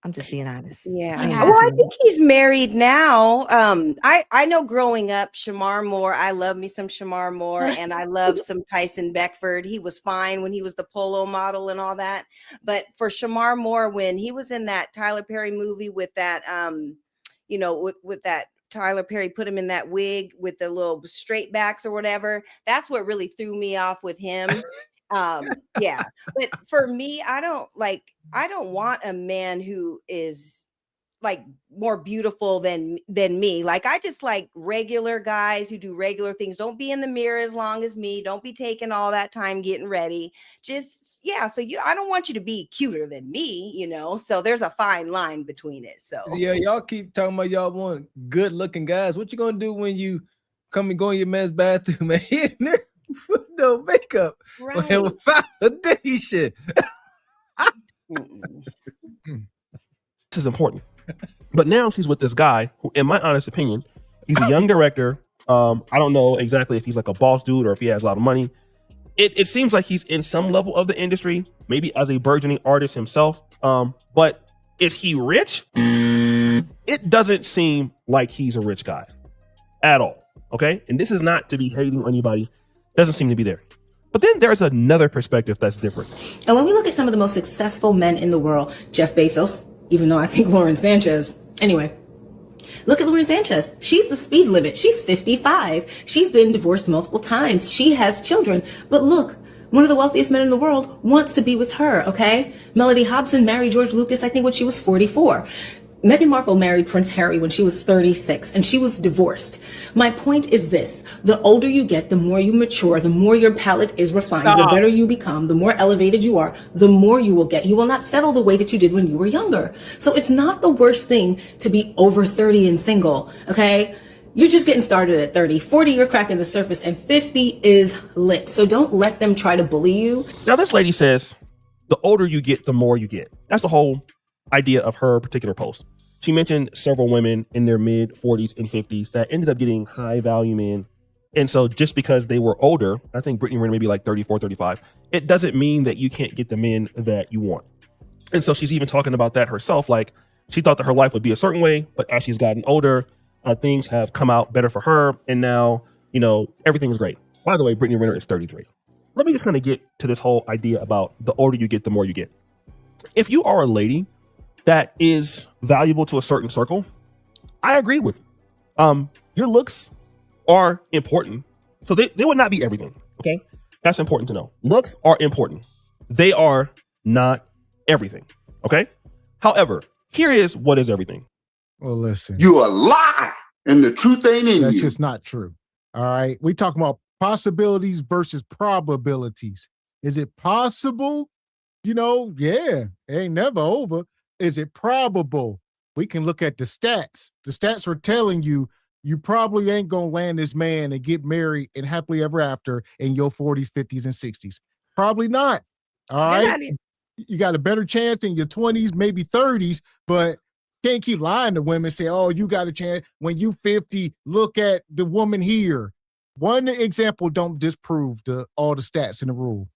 I'm just being honest. Yeah. Well, I think he's married now. I know growing up, Shamar Moore, I love me some Shamar Moore, and I love some Tyson Beckford. He was fine when he was the polo model and all that. But for Shamar Moore, when he was in that Tyler Perry movie with that, with that Tyler Perry put him in that wig with the little straight backs or whatever, that's what really threw me off with him. Yeah, but for me, I don't want a man who is like more beautiful than me. Like, I just like regular guys who do regular things. Don't be in the mirror as long as me. Don't be taking all that time getting ready. Just, yeah. So I don't want you to be cuter than me, so there's a fine line between it. So yeah, y'all keep talking about y'all want good looking guys. What you gonna do when you come and go in your man's bathroom and hit in there? No makeup, right? Foundation. This is important. But now she's with this guy who, in my honest opinion, he's a young director. I don't know exactly if he's like a boss dude or if he has a lot of money. It seems like he's in some level of the industry, maybe as a burgeoning artist himself. But is he rich? It doesn't seem like he's a rich guy at all. Okay, and this is not to be hating on anybody. Doesn't seem to be there. But then there's another perspective that's different. And when we look at some of the most successful men in the world, Jeff Bezos, even though I think Lauren Sanchez, anyway, look at Lauren Sanchez. She's the speed limit. She's 55. She's been divorced multiple times. She has children. But look, one of the wealthiest men in the world wants to be with her, okay? Melody Hobson married George Lucas, I think, when she was 44. Meghan Markle married Prince Harry when she was 36, and she was divorced. My point is this: the older you get, the more you mature, the more your palate is refined, the better you become, the more elevated you are, the more you will get. You will not settle the way that you did when you were younger. So it's not the worst thing to be over 30 and single, okay? You're just getting started at 30. 40, you're cracking the surface, and 50 is lit. So don't let them try to bully you. Now, this lady says the older you get, the more you get. That's the whole idea of her particular post. She mentioned several women in their mid 40s and 50s that ended up getting high value men. And so just because they were older, I think Brittany Renner may be like 34, 35, it doesn't mean that you can't get the men that you want. And so she's even talking about that herself. Like, she thought that her life would be a certain way, but as she's gotten older, things have come out better for her. And now, you know, everything is great. By the way, Brittany Renner is 33. Let me just kind of get to this whole idea about the older you get, the more you get. If you are a lady that is valuable to a certain circle, I agree with you. Your looks are important. So they would not be everything. Okay. That's important to know. Looks are important. They are not everything. Okay. However, here is what is everything. Well, listen. You a lie, and the truth ain't in That's you. just not true. All right. We talking about possibilities versus probabilities. Is it possible? You know, yeah, it ain't never over. Is it probable? We can look at the stats. The stats are telling you probably ain't going to land this man and get married and happily ever after in your 40s, 50s, and 60s. Probably not. All right. You got a better chance in your 20s, maybe 30s, but can't keep lying to women, say, oh, you got a chance when you 50, look at the woman here. One example don't disprove all the stats in the rule.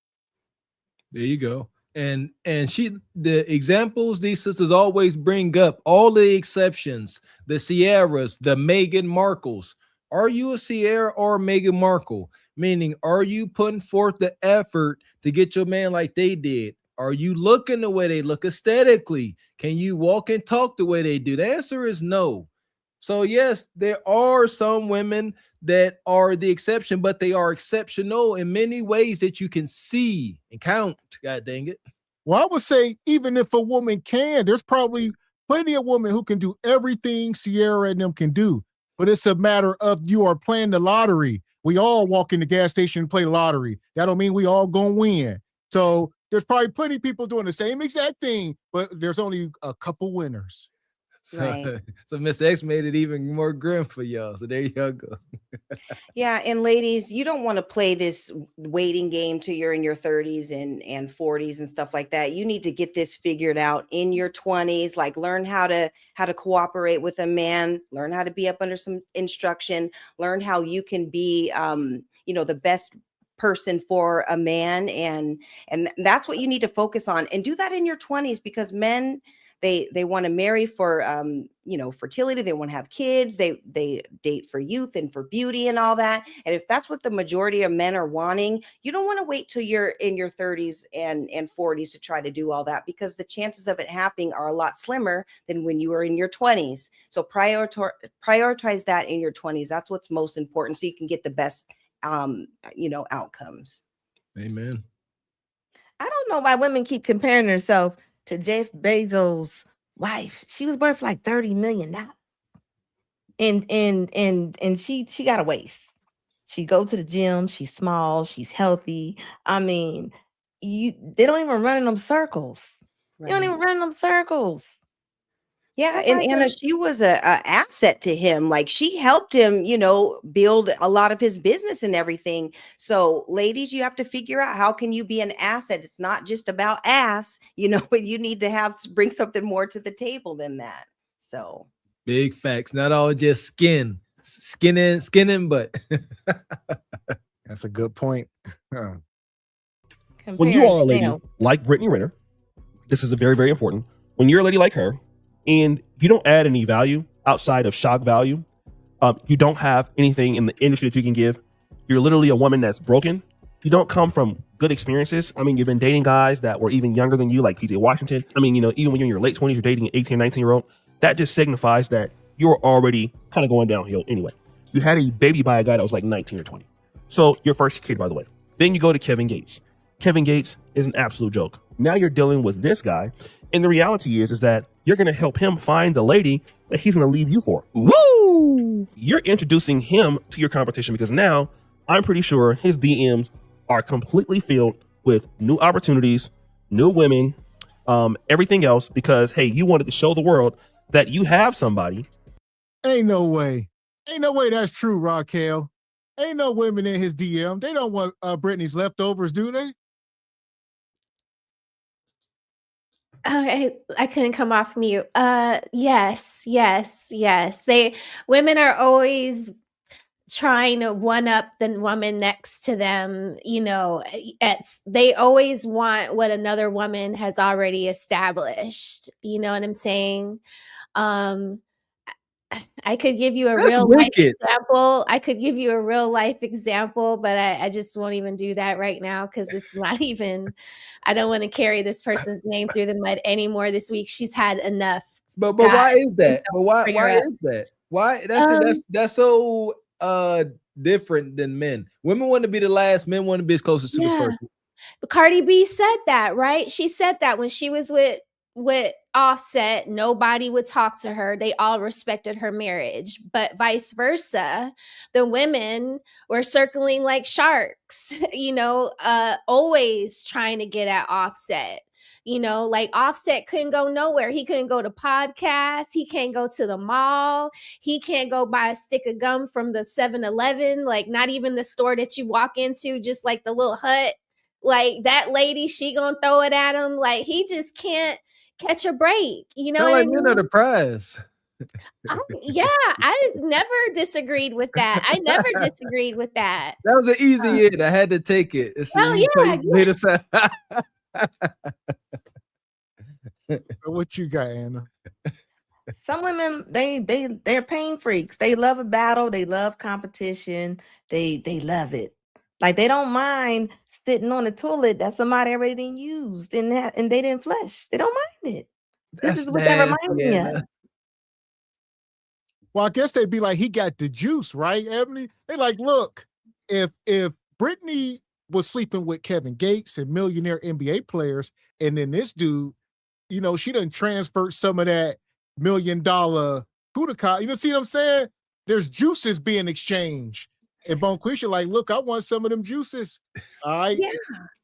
There you go. And the examples these sisters always bring up, all the exceptions, the Sierras, the Meghan Markles. Are you a Sierra or a Meghan Markle? Meaning, are you putting forth the effort to get your man like they did? Are you looking the way they look aesthetically? Can you walk and talk the way they do? The answer is no. So yes, there are some women that are the exception, but they are exceptional in many ways that you can see and count. God dang it. Well, I would say even if a woman can, there's probably plenty of women who can do everything Sierra and them can do. But it's a matter of you are playing the lottery. We all walk in the gas station and play the lottery. That don't mean we all gonna win. So there's probably plenty of people doing the same exact thing, but there's only a couple winners. So, Right. so Mr. X made it even more grim for y'all. So there you go. Yeah, and ladies, you don't want to play this waiting game till you're in your 30s and 40s and stuff like that. You need to get this figured out in your 20s. Like, learn how to cooperate with a man, learn how to be up under some instruction, learn how you can be the best person for a man, and that's what you need to focus on, and do that in your 20s, because men, they want to marry for fertility. They want to have kids. They date for youth and for beauty and all that. And if that's what the majority of men are wanting, you don't want to wait till you're in your 30s and 40s to try to do all that, because the chances of it happening are a lot slimmer than when you were in your 20s. So prioritize that in your 20s. That's what's most important, so you can get the best outcomes. Amen. I don't know why women keep comparing themselves to Jeff Bezos' wife. She was worth like $30 million. And she got a waist. She go to the gym, she's small, she's healthy. I mean, they don't even run in them circles. They don't even run in them circles. Yeah, and Anna, she was a asset to him. Like, she helped him, build a lot of his business and everything. So, ladies, you have to figure out, how can you be an asset? It's not just about ass, but you need to bring something more to the table than that. So, big facts. Not all just skin but That's a good point. When you are a lady like Brittany Renner, this is a very, very important. When you're a lady like her, and you don't add any value outside of shock value, you don't have anything in the industry that you can give. You're literally a woman that's broken. You don't come from good experiences. I mean, you've been dating guys that were even younger than you, like PJ Washington. I mean, even when you're in your late 20s, you're dating an 18, 19-year-old. That just signifies that you're already kind of going downhill anyway. You had a baby by a guy that was like 19 or 20. So your first kid, by the way. Then you go to Kevin Gates. Kevin Gates is an absolute joke. Now you're dealing with this guy. And the reality is that you're going to help him find the lady that he's going to leave you for. Woo! You're introducing him to your competition, because now I'm pretty sure his DMs are completely filled with new opportunities, new women, everything else, because, hey, you wanted to show the world that you have somebody. Ain't no way that's true, Raquel. Ain't no women in his DM. They don't want Brittany's leftovers, do they? I couldn't come off mute. Yes, yes, yes. Women are always trying to one up the woman next to them. They always want what another woman has already established. You know what I'm saying? Um, I could give you a That's real life wicked. example. I could give you a real life example, but I just won't even do that right now because it's not even. I don't want to carry this person's name through the mud anymore this week. She's had enough. But God, why is please that? don't bring her Why up. is that? Why Um, that's so different than men. Women want to be the last, men want to be as closest to the Yeah. first. But Cardi B said that, right? She said that when she was with Offset, nobody would talk to her. They all respected her marriage. But vice versa, the women were circling like sharks, always trying to get at Offset. Like Offset couldn't go nowhere. He couldn't go to podcasts. He can't go to the mall. He can't go buy a stick of gum from the 7-Eleven, like not even the store that you walk into, just like the little hut. Like that lady, she gonna throw it at him. Like he just can't catch a break. You know Sound what I like men are the mean? prize. I never disagreed with that. I never disagreed with that. That was an easy hit. I had to take it. So Hell you yeah. made him sound. What you got, Anna? Some women, they're pain freaks. They love a battle. They love competition. They love it. Like they don't mind sitting on the toilet that somebody already didn't use and they didn't flush. They don't mind it. This That's is what that nasty, reminds me Anna. of. Well, I guess they'd be like, he got the juice, right, Ebony? They like, look, if Britney was sleeping with Kevin Gates and millionaire NBA players, and then this dude, she done transferred some of that $1 million Kudaka. See what I'm saying? There's juices being exchanged. And Bonquisha like, look, I want some of them juices. All right. Yeah.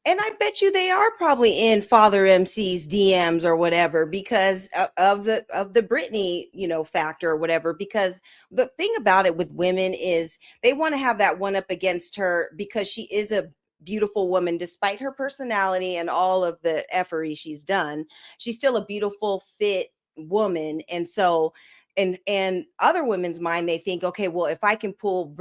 And I bet you they are probably in Father MC's DMs or whatever because of the Britney, factor or whatever. Because the thing about it with women is they want to have that one up against her because she is a beautiful woman, despite her personality and all of the effery she's done. She's still a beautiful, fit woman. And so and other women's mind, they think, okay, well, if I can pull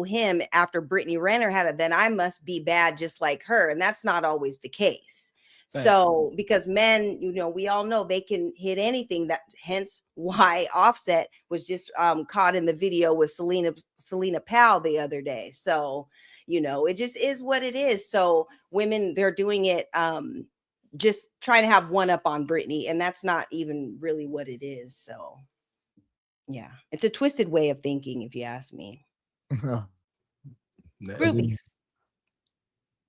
him after Brittany Renner had it, then I must be bad just like her. And that's not always the case. Right. So because men, we all know they can hit anything, hence why Offset was just caught in the video with Selena Powell the other day. So, it just is what it is. So women, they're doing it just trying to have one up on Brittany, and that's not even really what it is. So yeah, it's a twisted way of thinking, if you ask me. Rubies.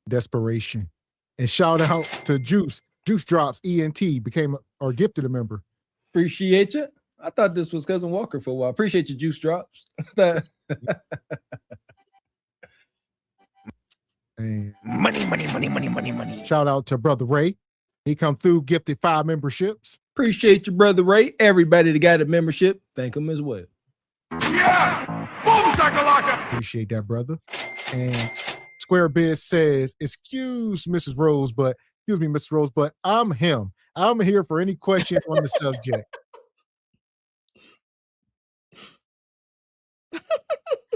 Desperation. And shout out to Juice. Juice Drops ENT became or gifted a member. Appreciate you. I thought this was Cousin Walker for a while. Appreciate you, Juice Drops. Money. Shout out to Brother Ray. He come through, gifted 5 memberships. Appreciate you, Brother Ray. Everybody that got a membership, thank him as well. Yeah! Boom, shakalaka! Appreciate that, brother. And Square Biz says, excuse me, Mrs. Rose, but I'm him. I'm here for any questions on the subject.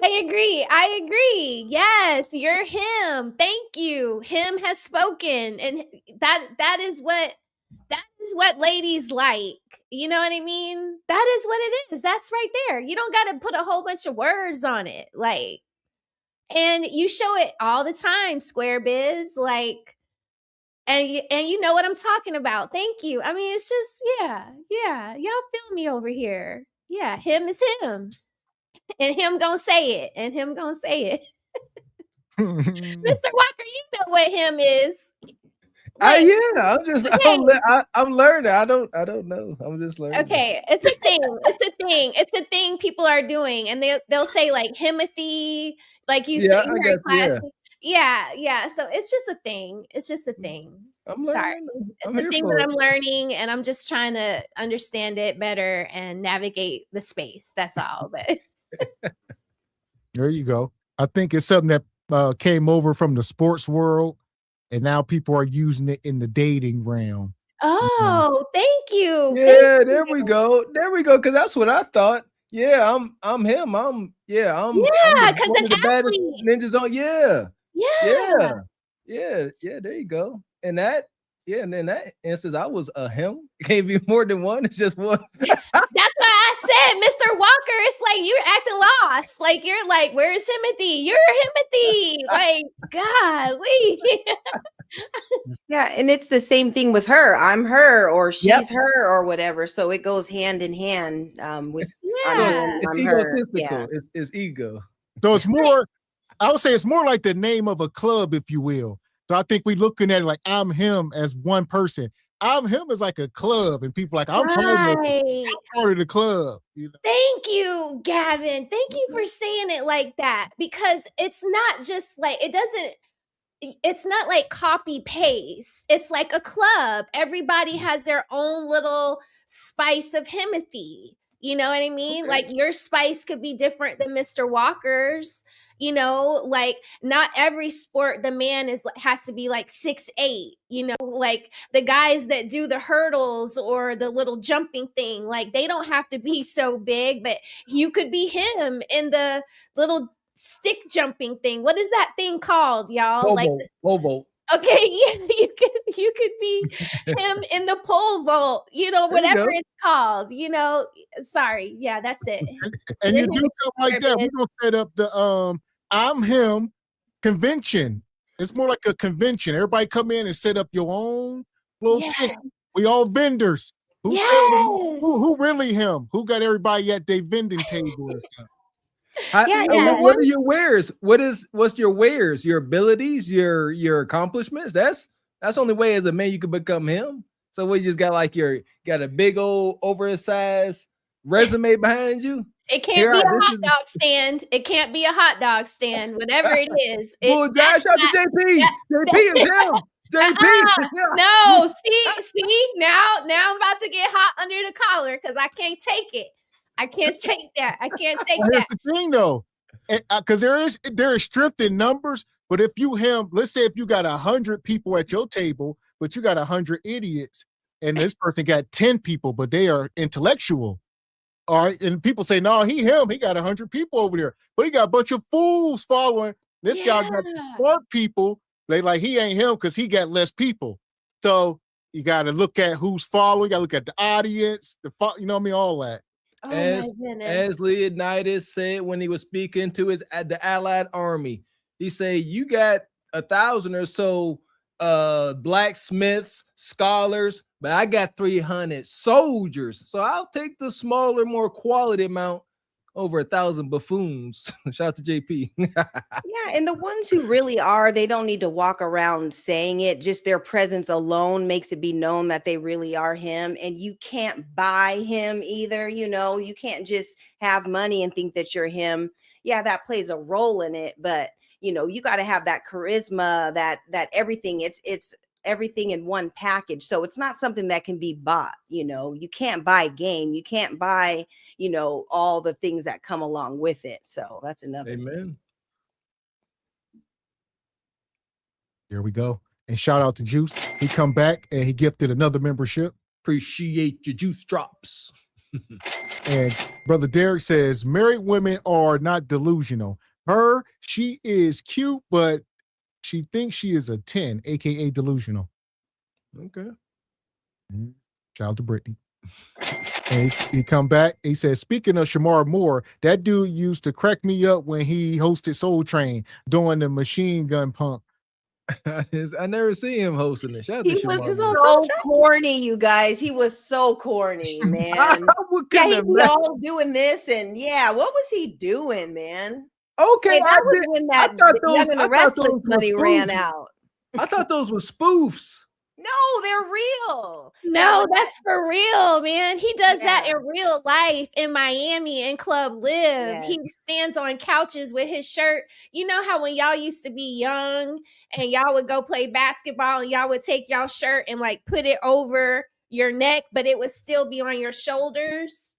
I agree. Yes, you're him. Thank you. Him has spoken. And that is what ladies like. You know what I mean? That is what it is. That's right there. You don't got to put a whole bunch of words on it. Like, and you show it all the time, Square Biz. Like, and you know what I'm talking about. Thank you. I mean, it's just, yeah. Y'all feel me over here. Yeah, him is him. And him gonna say it. Mr. Walker, you know what him is. I'm learning. I don't know. I'm just learning. Okay, it's a thing people are doing, and they'll say like Himothy, like you say in her class. Yeah. So it's just a thing. I'm sorry. learning. It's a thing that I'm learning, and I'm just trying to understand it better and navigate the space. That's all. But there you go. I think it's something that came over from the sports world, and now people are using it in the dating realm. Oh, thank you. Yeah, Thank there we you. go. There we go. Because that's what I thought. Yeah, I'm him. I'm Yeah, because one an of the baddest athlete. ninjas on. Yeah, Yeah. yeah. There you go. And that, and in that instance, I was a him. It can't be more than one. It's just one. That's why I said, Mr. Walker, it's like you're acting lost. Like you're like, where's Himothy? You're Himothy. Like, golly. Yeah, and it's the same thing with her. I'm her, or she's Yep. her, or whatever. So it goes hand in hand with I'm Yeah. him, It's I'm her. egotistical. Yeah. It's ego. So it's more, I would say it's more like the name of a club, if you will. So I think we're looking at it like I'm him as one person. I'm him as like a club, and people like I'm Right. part of the club. You know? Thank you, Gavin. Thank you for saying it like that, because it's not just like it's not like copy paste. It's like a club. Everybody has their own little spice of Himothy. You know what I mean? Okay. Like your spice could be different than Mr. Walker's. You know, like not every sport the man has to be like 6'8". You know, like the guys that do the hurdles or the little jumping thing, like they don't have to be so big, but you could be him in the little stick jumping thing. What is that thing called, y'all? Like Pole. okay, yeah, you could be him in the pole vault, you know, There you whatever go. it's called, you know. Sorry, yeah, that's it. And You're you do him, stuff like that. Mr. We're gonna set up the I'm him convention. It's more like a convention. Everybody come in and set up your own little Yes. tent. We all vendors. Who said Yes. who really him? Who got everybody at their vending table and stuff? Yeah, What are your wares? What's your wares? Your abilities, your accomplishments. That's the only way as a man you can become him. So we just got like got a big old oversized resume behind you. It can't Here, be a this hot is- dog stand. It can't be a hot dog stand. Whatever it is. Well, That's shout out to not- JP. that- JP is him. JP is him. No, see, now I'm about to get hot under the collar because I can't take it. I can't take that. I can't take Well, here's that. the thing though, because there is strength in numbers. But if you let's say if you got 100 people at your table, but you got 100 idiots, and this person got 10 people, but they are intellectual. All right, and people say, no, he got 100 people over there, but he got a bunch of fools following. This guy got smart people. They like he ain't him because he got less people. So you got to look at who's following. You got to look at the audience, you know what I mean, all that. Oh as, my goodness. as Leonidas said when he was speaking to the Allied army, he said, you got 1,000 or so blacksmiths, scholars, but I got 300 soldiers. So I'll take the smaller, more quality amount over 1,000 buffoons. Shout out to JP. Yeah, and the ones who really are, they don't need to walk around saying it. Just their presence alone makes it be known that they really are him. And you can't buy him either. You know, you can't just have money and think that you're him. Yeah, that plays a role in it, but you know, you got to have that charisma, that everything. It's everything in one package. So it's not something that can be bought. You know, you can't buy game. You can't buy, you know, all the things that come along with it. So that's another thing. Amen. There we go. And shout out to Juice. He come back and he gifted another membership. Appreciate your juice drops. And Brother Derek says, married women are not delusional. She is cute, but she thinks she is a 10, aka delusional. Okay. Shout out to Brittany. And he come back. He says, speaking of Shamar Moore, that dude used to crack me up when he hosted Soul Train doing the machine gun pump. I never see him hosting it. Shout out He to was Shamar so corny, you guys. He was so corny, man. Yeah, he was all doing this, and yeah, what was he doing, man? Okay, Hey, that was when that Young and the Restless money ran spoofs. out. I thought those were spoofs. No, they're real. No, that's for real, man. He does that in real life in Miami in Club Live. He stands on couches with his shirt. You know how when y'all used to be young and y'all would go play basketball and y'all would take y'all shirt and like put it over your neck, but it would still be on your shoulders?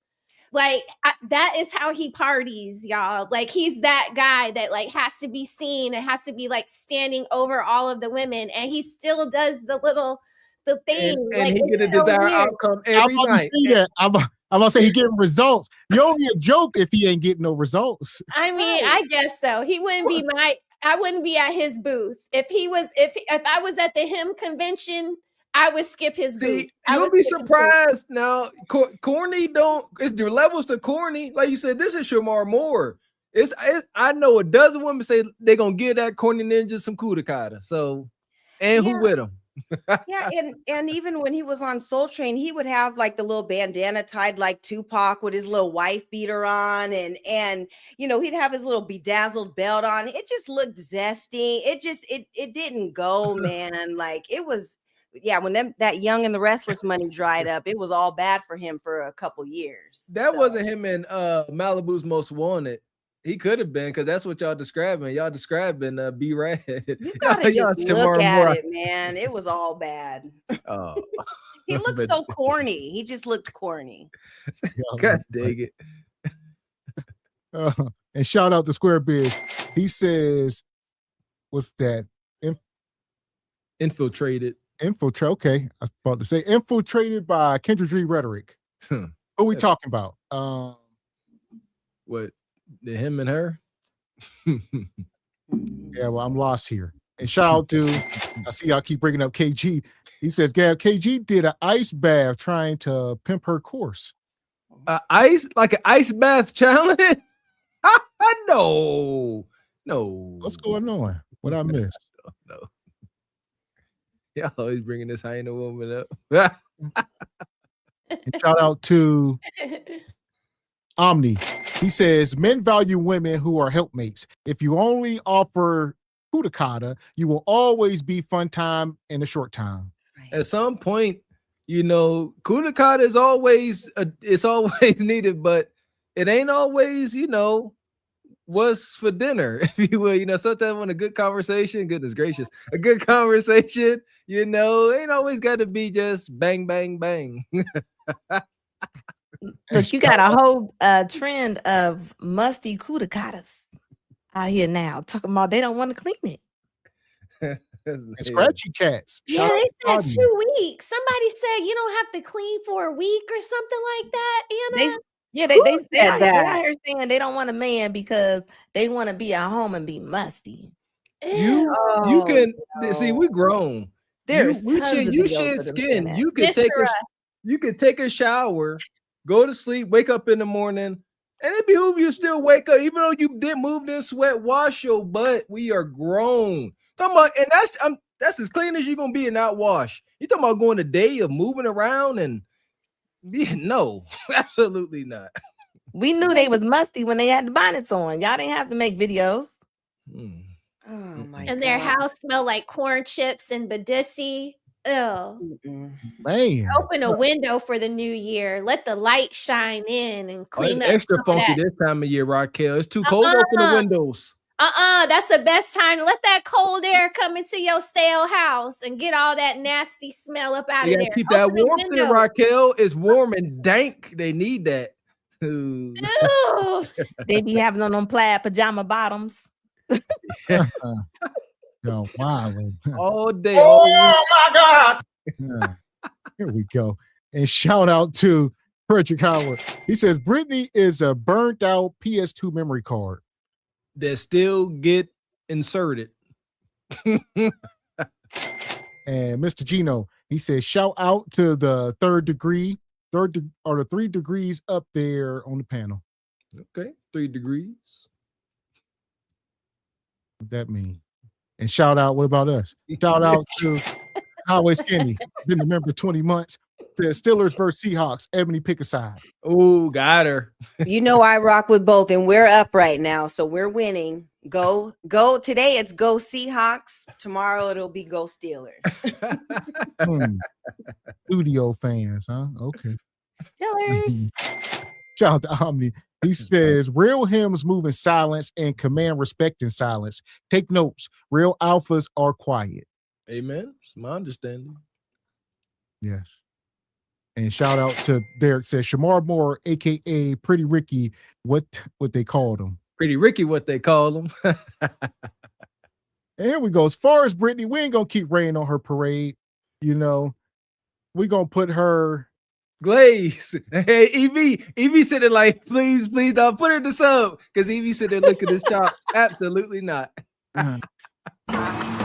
Like that is how he parties, y'all. Like he's that guy that like has to be seen and has to be like standing over all of the women, and he still does the little the thing. And Like, he get a it's so desired weird. outcome I'm every about to night. say that. I'm about to say he getting results. You only a joke if he ain't getting no results. I mean, I guess so. He wouldn't be I wouldn't be at his booth. If I was at the him convention, I would skip his booth. See, I you'll would be skip his booth. surprised now. Corny don't. It's the levels to corny. Like you said, this is Shamar Moore. I know a dozen women say they're gonna give that corny ninja some kudakata. So, and who with him? Yeah, and even when he was on Soul Train, he would have like the little bandana tied like Tupac with his little wife beater on, and you know, he'd have his little bedazzled belt on. It just looked zesty. It didn't go, man. Like it was, yeah, when that Young and the Restless money dried up, it was all bad for him for a couple years. That wasn't him in Malibu's Most Wanted. He could have been, because that's what y'all describing. Y'all describing B-Rad. You gotta just look at it, man. It was all bad. Oh. He looked so corny. He just looked corny. God dang it. And shout out to Square Biz. He says, what's that? Infiltrated. Okay. I was about to say infiltrated by Kendra G Rhetoric. Who are we talking about? What? Him and her? Yeah, well, I'm lost here. And shout out to, I see y'all keep bringing up KG. He says, Gab, KG did an ice bath trying to pimp her course. Like an ice bath challenge? No. What's going on? What I missed? No. Y'all always bringing this hyena woman up. And shout out to Omni. He says, men value women who are helpmates. If you only offer kudakata, you will always be fun time in a short time. At some point, you know, kudakata is always it's always needed, but it ain't always, you know, what's for dinner, if you will. You know, sometimes when a good conversation, goodness gracious, a good conversation, you know, ain't always got to be just bang, bang, bang. Look, you got a whole trend of musty kudakatas out here now, talking about they don't want to clean it. And scratchy cats. Yeah, they said 2 weeks. Somebody said you don't have to clean for a week or something like that. Anna? They said that? They out here saying they don't want a man because they want to be at home and be musty. You can see we grown. You should shed skin. You could take a shower, go to sleep, wake up in the morning, and it behooves you still wake up, even though you did move in sweat, wash your butt. We are grown. Talking about, and that's as clean as you're gonna be and not wash. You talking about going a day of moving around and no, absolutely not. We knew they was musty when they had the bonnets on. Y'all didn't have to make videos. Oh my and their house smelled like corn chips and badissi. Ew. Man. Open a window for the new year. Let the light shine in and clean it's up. Extra funky this time of year, Raquel. It's too cold. Open the windows. That's the best time to let that cold air come into your stale house and get all that nasty smell up out of there. Keep that warmth in, Raquel. It's warm and dank. They need that. Ew. They be having on them plaid pajama bottoms. Yo, wow. All day. Oh my God. Here we go. And shout out to Frederick Howard. He says Brittany is a burnt out PS2 memory card that still get inserted. And Mr. Gino, he says, shout out to the third degree, or the 3 degrees up there on the panel. Okay, 3 degrees. What that mean? And shout out, what about us? Shout out to Highway Skinny. Been a member 20 months. Says Steelers versus Seahawks. Ebony, pick a side. Oh, got her. You know I rock with both, and we're up right now, so we're winning. Go. Today it's go Seahawks. Tomorrow it'll be go Steelers. Studio fans, huh? Okay. Steelers. Shout out to Omni. He says, real hymns move in silence and command respect in silence. Take notes. Real alphas are quiet. Amen. It's my understanding. Yes. And shout out to Derek says, Shamar Moore, a.k.a. Pretty Ricky, what they called him. Pretty Ricky, what they call him. And here we go. As far as Brittany, we ain't going to keep raining on her parade. You know, we gonna put her Glaze. Hey, Evie sitting like, please don't put her to sub. Because Evie sitting there looking at his chop. Absolutely not.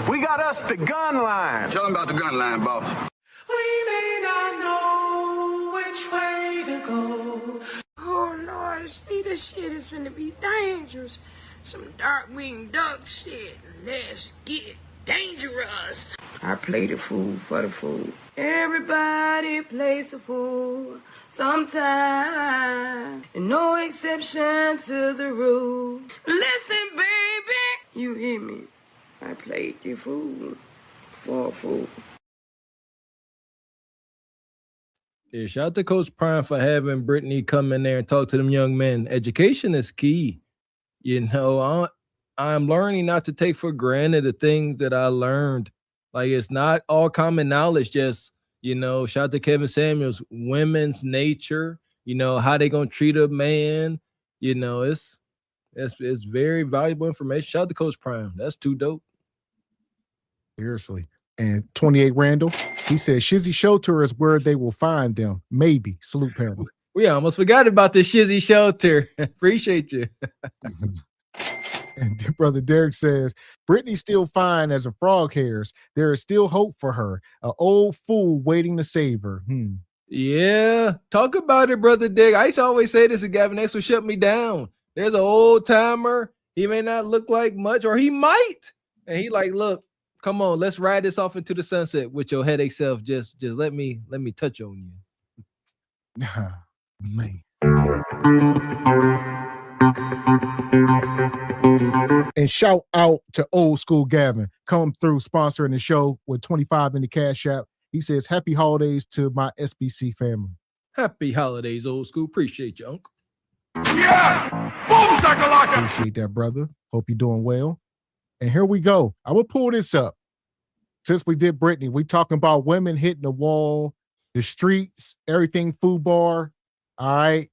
We got us the gun line. Tell them about the gun line, boss. We may not know which way to go. Oh Lord, see, this shit is gonna be dangerous. Some dark-winged duck shit. Let's get dangerous. I play the fool for the fool. Everybody plays the fool sometime, and no exception to the rule. Listen, baby, you hear me? I played the fool for a fool. Yeah, shout out to Coach Prime for having Brittany come in there and talk to them young men. Education is key. You know, I'm learning not to take for granted the things that I learned. Like, it's not all common knowledge. Just, you know, shout out to Kevin Samuels, women's nature, you know, how they gonna treat a man. You know, it's very valuable information. Shout out to Coach Prime. That's too dope. Seriously. And 28 Randall, he said Shizzy Shelter is where they will find them. Maybe. Salute, parents. We almost forgot about the Shizzy Shelter. Appreciate you. And Brother Derek says, Brittany's still fine as a frog hairs. There is still hope for her. An old fool waiting to save her. Yeah. Talk about it, Brother Derek. I used to always say this, and Gavin X will shut me down. There's an old timer. He may not look like much, or he might. And he like, look, come on, let's ride this off into the sunset with your headache self. Just let me touch on you. Man. And shout out to Old School Gavin. Come through sponsoring the show with 25 in the Cash App. He says, happy holidays to my SBC family. Happy holidays, Old School. Appreciate you, Uncle. Yeah! Boom, shakalaka! Appreciate that, brother. Hope you're doing well. And here we go. I will pull this up. Since we did Brittany, we talking about women hitting the wall, the streets, everything FUBAR. All right.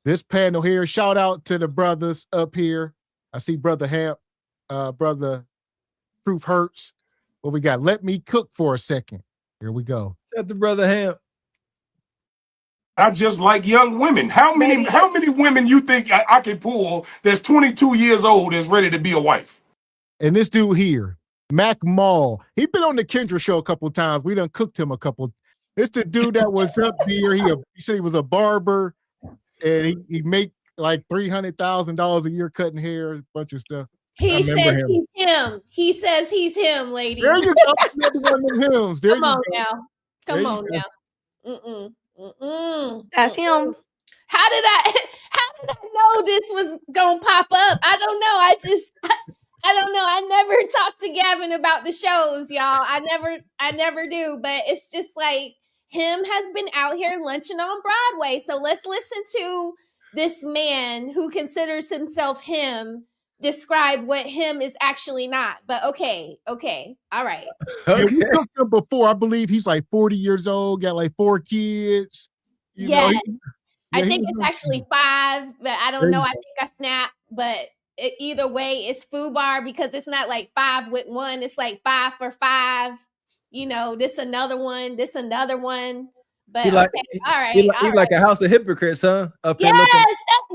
This panel here, shout out to the brothers up here. I see Brother Hamp, Brother Proof Hurts. What we got? Let me cook for a second. Here we go. Shout out to Brother Hamp. I just like young women. How many women you think I can pull that's 22 years old that's ready to be a wife? And this dude here, Mac Mall, he been on the Kendra show a couple times. We done cooked him a couple. It's the dude that was up here. He said he was a barber, and he make like $300,000 a year cutting hair, a bunch of stuff. He says he's him. He says he's him, ladies. There you go. One of them hymns. There Come you on go. now. Come There on you now. That's him. How did I know this was gonna pop up? I don't know. I don't know. I never talk to Gavin about the shows, y'all. I never do. But it's just like him has been out here lunching on Broadway. So let's listen to this man who considers himself him describe what him is actually not. But okay. All right. Yeah, we cooked him before. I believe he's like 40 years old, got like 4 kids. Yes. I think it's actually 5, but I don't know. I think I snapped, but either way, it's FUBAR because it's not like 5 with 1. It's like 5 for 5. You know, this another one. But He like, okay, all right. He like a house of hypocrites, huh? Up here looking.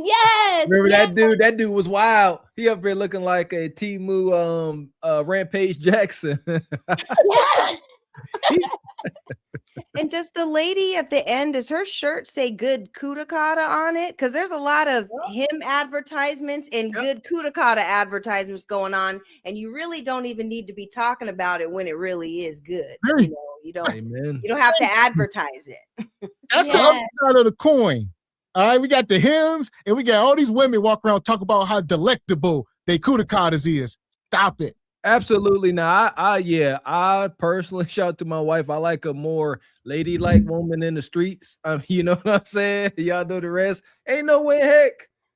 Yes. Remember that dude? That dude was wild. He up here looking like a Timu Rampage Jackson. Yeah. And does the lady at the end, does her shirt say good Kudakata on it? Because there's a lot of him advertisements and good Kudakata advertisements going on, and you really don't even need to be talking about it when it really is good. You don't have to advertise it. That's the other side of the coin. All right, we got the hymns, and we got all these women walk around talk about how delectable they Kudakatas is. Stop it. Absolutely not. I personally shout out to my wife. I like a more ladylike woman in the streets. You know what I'm saying? Y'all know the rest. Ain't no way heck.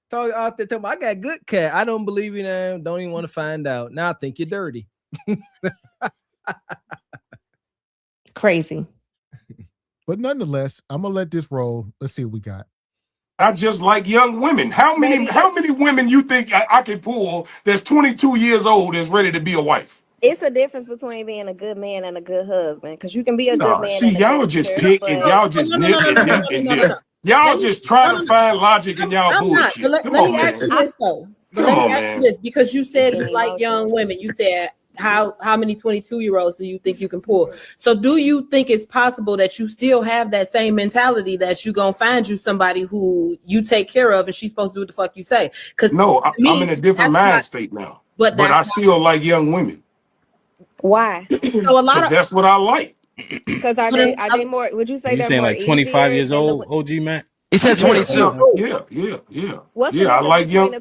Talk out there, tell me I got good cat. I don't believe you now. Don't even want to find out. Now I think you're dirty. Crazy. But nonetheless, I'm gonna let this roll. Let's see what we got. I just like young women. How many women you think I can pull that's 22 years old that's ready to be a wife? It's a difference between being a good man and a good husband, because you can be a good No, man see, and a y'all good just leader, pick and but y'all just nip and nip and nip. Y'all just try to find logic in y'all I'm not. bullshit. But Come let on, me ask you man. this though. But Come let me on, ask you man. this, because you said Making you like emotions. young women. You said how many 22-year-olds do you think you can pull? So do you think it's possible that you still have that same mentality that you gonna find you somebody who you take care of and she's supposed to do what the fuck you say? Because No, I'm in a different that's mind why. state now. But But I that's still like young women why? so a lot because of. that's what I like. Because are they more? Would you say You they're saying more like 25 easier years than the? old, OG Matt? He said Yeah, 22. What's the yeah. I difference like young.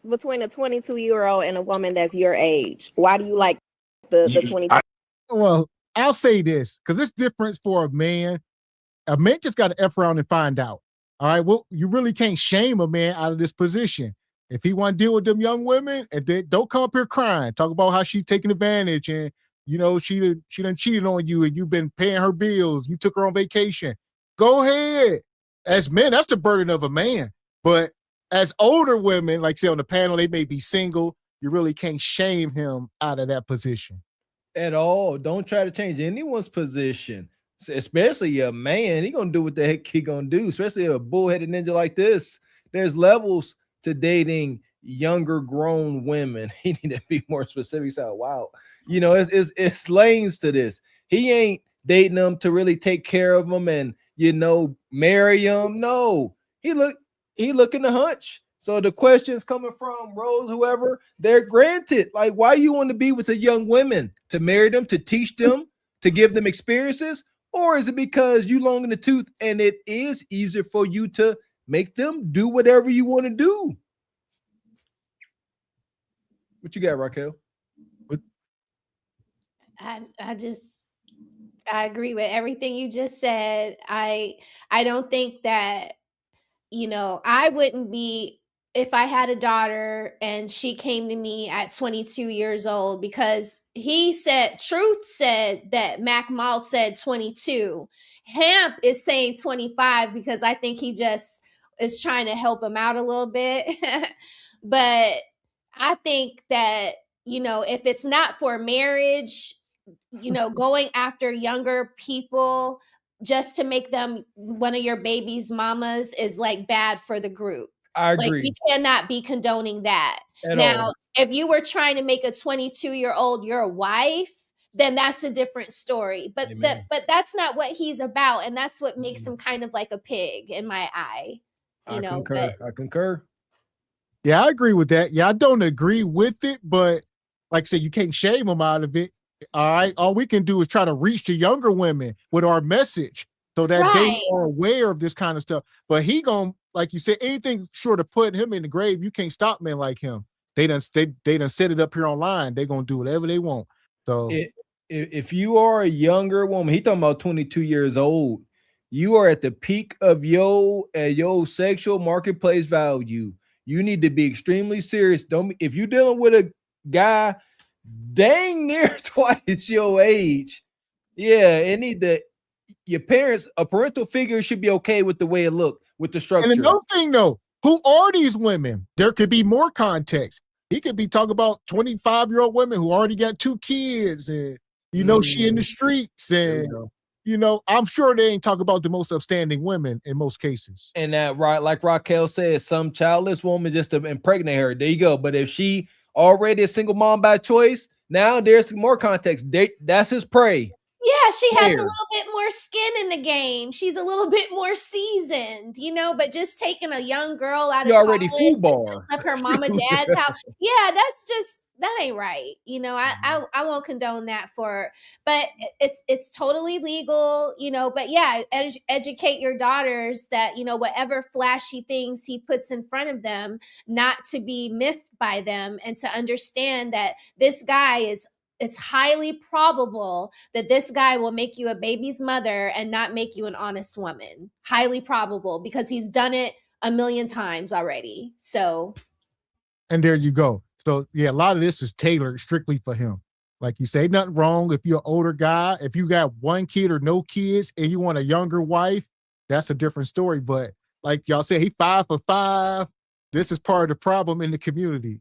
between a 22-year-old and a woman that's your age? Why do you like the 22? Well, I'll say this because it's different for a man. A man just got to F around and find out. All right. Well, you really can't shame a man out of this position. If he want to deal with them young women, and then don't come up here crying, talk about how she taking advantage and she done cheated on you and you've been paying her bills. You took her on vacation. Go ahead. As men, that's the burden of a man. But as older women, like say on the panel, they may be single. You really can't shame him out of that position. At all. Don't try to change anyone's position, especially a man. He gonna do what the heck he gonna do, especially a bullheaded ninja like this. There's levels to dating younger grown women. He need to be more specific. So wow, it's lanes to this. He ain't dating them to really take care of them and marry them. No, he looking to hunch. So the questions coming from Rose, whoever, they're granted. Like, why you want to be with the young women? To marry them, to teach them, to give them experiences? Or is it because you long in the tooth and it is easier for you to make them do whatever you want to do? What you got, Raquel? I agree with everything you just said. I don't think that, I wouldn't be if I had a daughter and she came to me at 22 years old, because Truth said that Mac Malt said 22. Hamp is saying 25 because I think he just is trying to help him out a little bit. But I think that, if it's not for marriage, going after younger people just to make them one of your baby's mamas is like bad for the group. I Like, agree. we cannot be condoning that. At Now, all. if you were trying to make a 22-year-old your wife, then that's a different story. But but that's not what he's about, and that's what makes him kind of like a pig in my eye. I concur. Yeah, I agree with that. Yeah, I don't agree with it, but like I said, you can't shame them out of it. All right. All we can do is try to reach the younger women with our message so that they are aware of this kind of stuff. But he gonna, like you said, anything short of putting him in the grave, you can't stop men like him. They done set it up here online. They're gonna do whatever they want. So if you are a younger woman, he talking about 22 years old, you are at the peak of your sexual marketplace value. You need to be extremely serious. If you're dealing with a guy dang near twice your age, your parents, a parental figure should be okay with the way it looked, with the structure. And another thing though, who are these women? There could be more context. He could be talking about 25-year-old women who already got 2 kids and she in the streets and I'm sure they ain't talking about the most upstanding women in most cases. And that, right, like Raquel said, some childless woman just to impregnate her. There you go. But if she already a single mom by choice, now there's more context. That's his prey. Yeah, she has a little bit more skin in the game. She's a little bit more seasoned, but just taking a young girl out of already college FUBAR. of her mom and dad's house. Yeah, that ain't right. I won't condone that but it's totally legal, but yeah, educate your daughters that, whatever flashy things he puts in front of them, not to be miffed by them, and to understand that this guy it's highly probable that this guy will make you a baby's mother and not make you an honest woman. Highly probable, because he's done it a million times already. So. And there you go. So yeah, a lot of this is tailored strictly for him. Like you say, nothing wrong if you're an older guy. If you got 1 kid or no kids and you want a younger wife, that's a different story. But like y'all say, he 5 for 5. This is part of the problem in the community.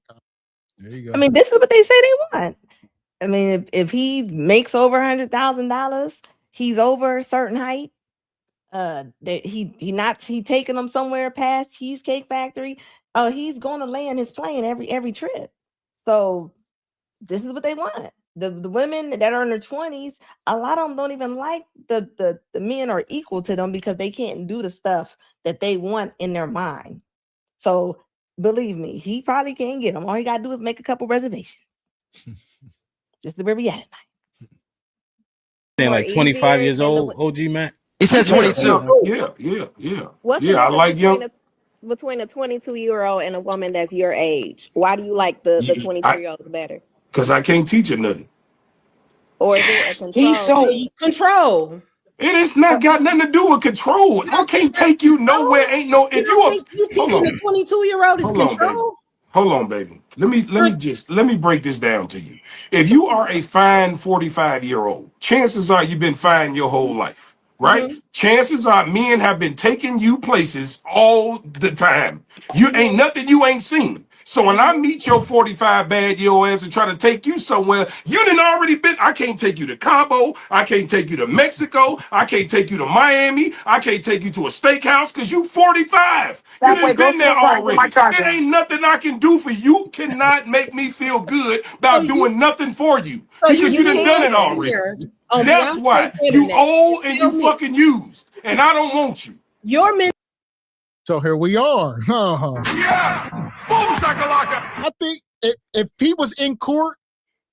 There you go. I mean, this is what they say they want. I mean, if he makes over $100,000, he's over a certain height. That he taking them somewhere past Cheesecake Factory. He's gonna land his plane every trip. So this is what they want. The women that are in their 20s, a lot of them don't even like the men are equal to them because they can't do the stuff that they want in their mind. So believe me, he probably can't get them. All he gotta do is make a couple reservations. Just where we at tonight. Saying like 25 years old, OG Matt. He said 22. Yeah. What's the I difference like young. between a 22-year-old and a woman that's your age? Why do you like the 22-year-olds better? Because I can't teach her nothing. Or is it a control? He's so control. It is not got nothing to do with control. I can't take you nowhere. Ain't no. If you think you teaching a 22-year-old is control? Hold on, baby. Let me break this down to you. If you are a fine 45-year-old, chances are you've been fine your whole life, right? Mm-hmm. Chances are men have been taking you places all the time. You ain't nothing you ain't seen. So when I meet your 45 bad your ass and try to take you somewhere, you done already been. I can't take you to Cabo. I can't take you to Mexico. I can't take you to Miami. I can't take you to a steakhouse because you 45. You done been there already. It ain't nothing I can do for you. You cannot make me feel good about doing nothing for you because you done done it already. That's why you old and you fucking used, and I don't want you. Your men. So here we are. I think if he was in court,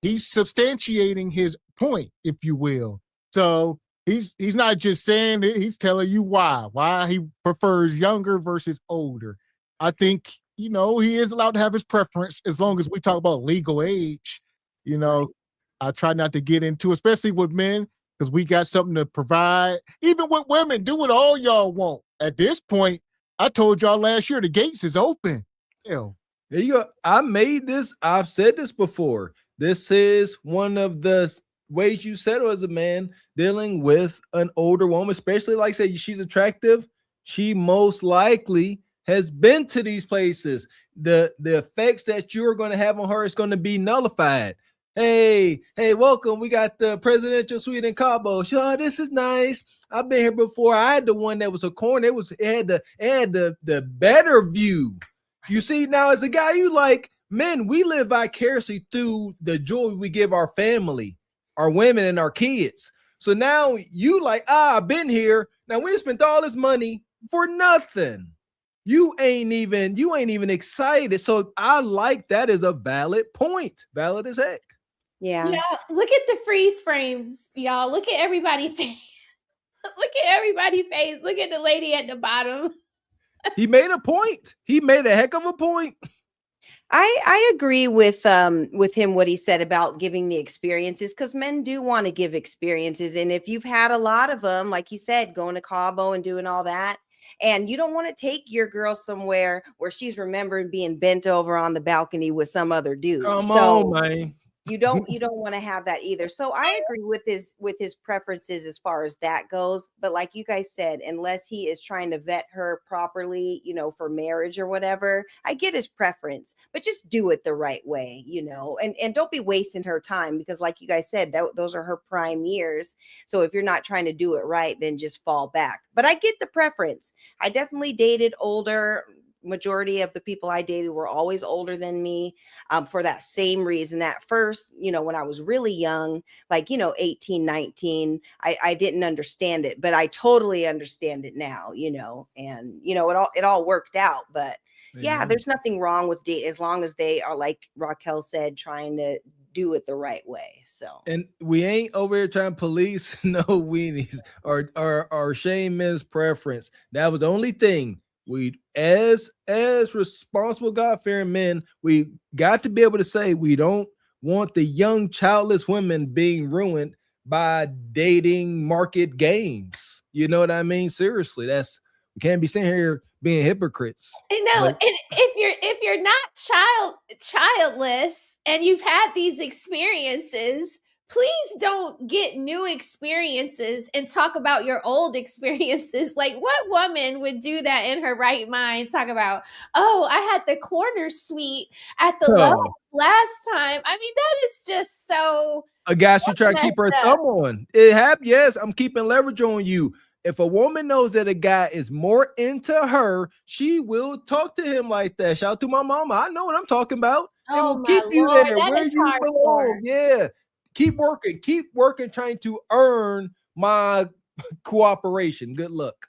he's substantiating his point, if you will. So he's not just saying it, he's telling you why he prefers younger versus older. I think, he is allowed to have his preference as long as we talk about legal age. I try not to get into, especially with men, because we got something to provide. Even with women, do what all y'all want. At this point, I told y'all last year the gates is open. Hell. There you go. I've said this before. This is one of the ways you settle as a man dealing with an older woman, especially like say she's attractive. She most likely has been to these places. The effects that you're going to have on her is going to be nullified. Hey, welcome. We got the presidential suite in Cabo. Sure, this is nice. I've been here before. I had the one that was a corner. It had the better view. You see, now as a guy, you like, men, we live vicariously through the joy we give our family, our women, and our kids. So now you like, I've been here. Now we spent all this money for nothing. You ain't even excited. So I like that as a valid point. Valid as heck. Yeah. Look at the freeze frames, y'all. Look at everybody's face. Look at everybody's face. Look at the lady at the bottom. He made a point. He made a heck of a point. I agree with him what he said about giving the experiences, because men do want to give experiences. And if you've had a lot of them, like he said, going to Cabo and doing all that, and you don't want to take your girl somewhere where she's remembering being bent over on the balcony with some other dude. Come on, man. You don't want to have that either. So I agree with his preferences as far as that goes. But like you guys said, unless he is trying to vet her properly, for marriage or whatever, I get his preference, but just do it the right way, and don't be wasting her time, because like you guys said, those are her prime years. So if you're not trying to do it right, then just fall back. But I get the preference. I definitely dated older. Majority of the people I dated were always older than me, for that same reason. At first, when I was really young, like, 18, 19, I didn't understand it, but I totally understand it now, and, it all worked out. But yeah, there's nothing wrong with date as long as they are, like Raquel said, trying to do it the right way. So, and we ain't over here trying to police no weenies or shame men's preference. That was the only thing. We, as responsible God-fearing men, we got to be able to say we don't want the young childless women being ruined by dating market games. You know what I mean? Seriously, we can't be sitting here being hypocrites. I know, and if you're not childless and you've had these experiences, please don't get new experiences and talk about your old experiences. Like, what woman would do that in her right mind? Talk about, oh, I had the corner suite at the last time. I mean, that is just so. A guy should try to keep her thumb on. It happened. Yes, I'm keeping leverage on you. If a woman knows that a guy is more into her, she will talk to him like that. Shout out to my mama. I know what I'm talking about. It will keep you there where you belong. Yeah. Keep working, trying to earn my cooperation. Good luck.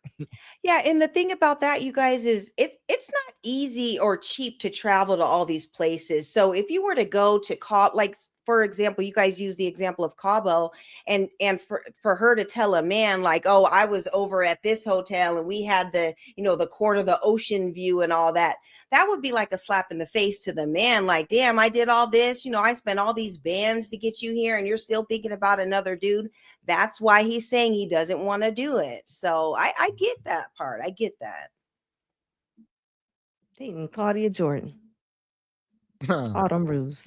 Yeah, and the thing about that, you guys, is it's not easy or cheap to travel to all these places. So if you were to go to like, for example, you guys use the example of Cabo, and for her to tell a man like, oh, I was over at this hotel and we had the, the corner, the ocean view and all that. That would be like a slap in the face to the man. Like, damn, I did all this, I spent all these bands to get you here and you're still thinking about another dude. That's why he's saying he doesn't want to do it. So I get that part. I get that. Dating Claudia Jordan. Autumn Ruse.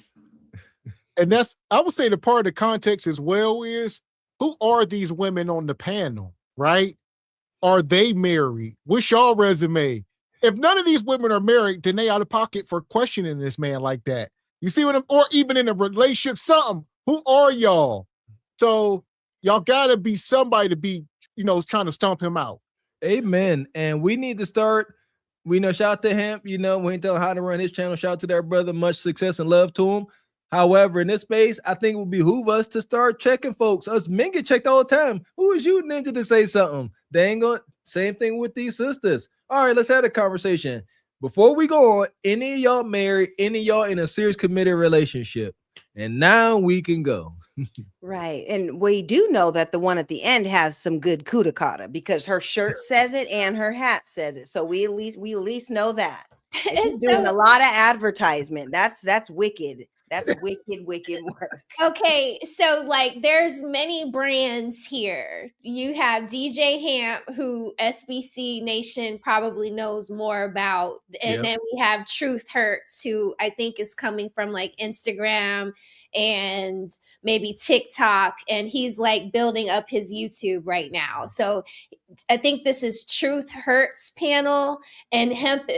And I would say the part of the context as well is, who are these women on the panel, right? Are they married? What's y'all resume? If none of these women are married, then they out of pocket for questioning this man like that. You see what or even in a relationship, something. Who are y'all? So y'all gotta be somebody to be, trying to stomp him out. Amen. And we need to start. Shout out to him. We ain't telling how to run his channel. Shout out to that brother. Much success and love to him. However, in this space, I think it would behoove us to start checking folks. Us men get checked all the time. Who is you, Ninja, to say something? They ain't going. Same thing with these sisters. All right, let's have a conversation. Before we go on, any of y'all married, any of y'all in a serious committed relationship? And now we can go. Right. And we do know that the one at the end has some good kudakata because her shirt says it and her hat says it. So we at least know that. And she's doing a lot of advertisement. That's wicked. That's wicked work. Okay, so like there's many brands here. You have DJ Hamp, who SBC Nation probably knows more about. And then we have Truth Hurts, who I think is coming from like Instagram and maybe TikTok. And he's like building up his YouTube right now. So I think this is Truth Hurts panel, and Hamp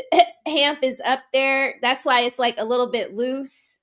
is up there. That's why it's like a little bit loose.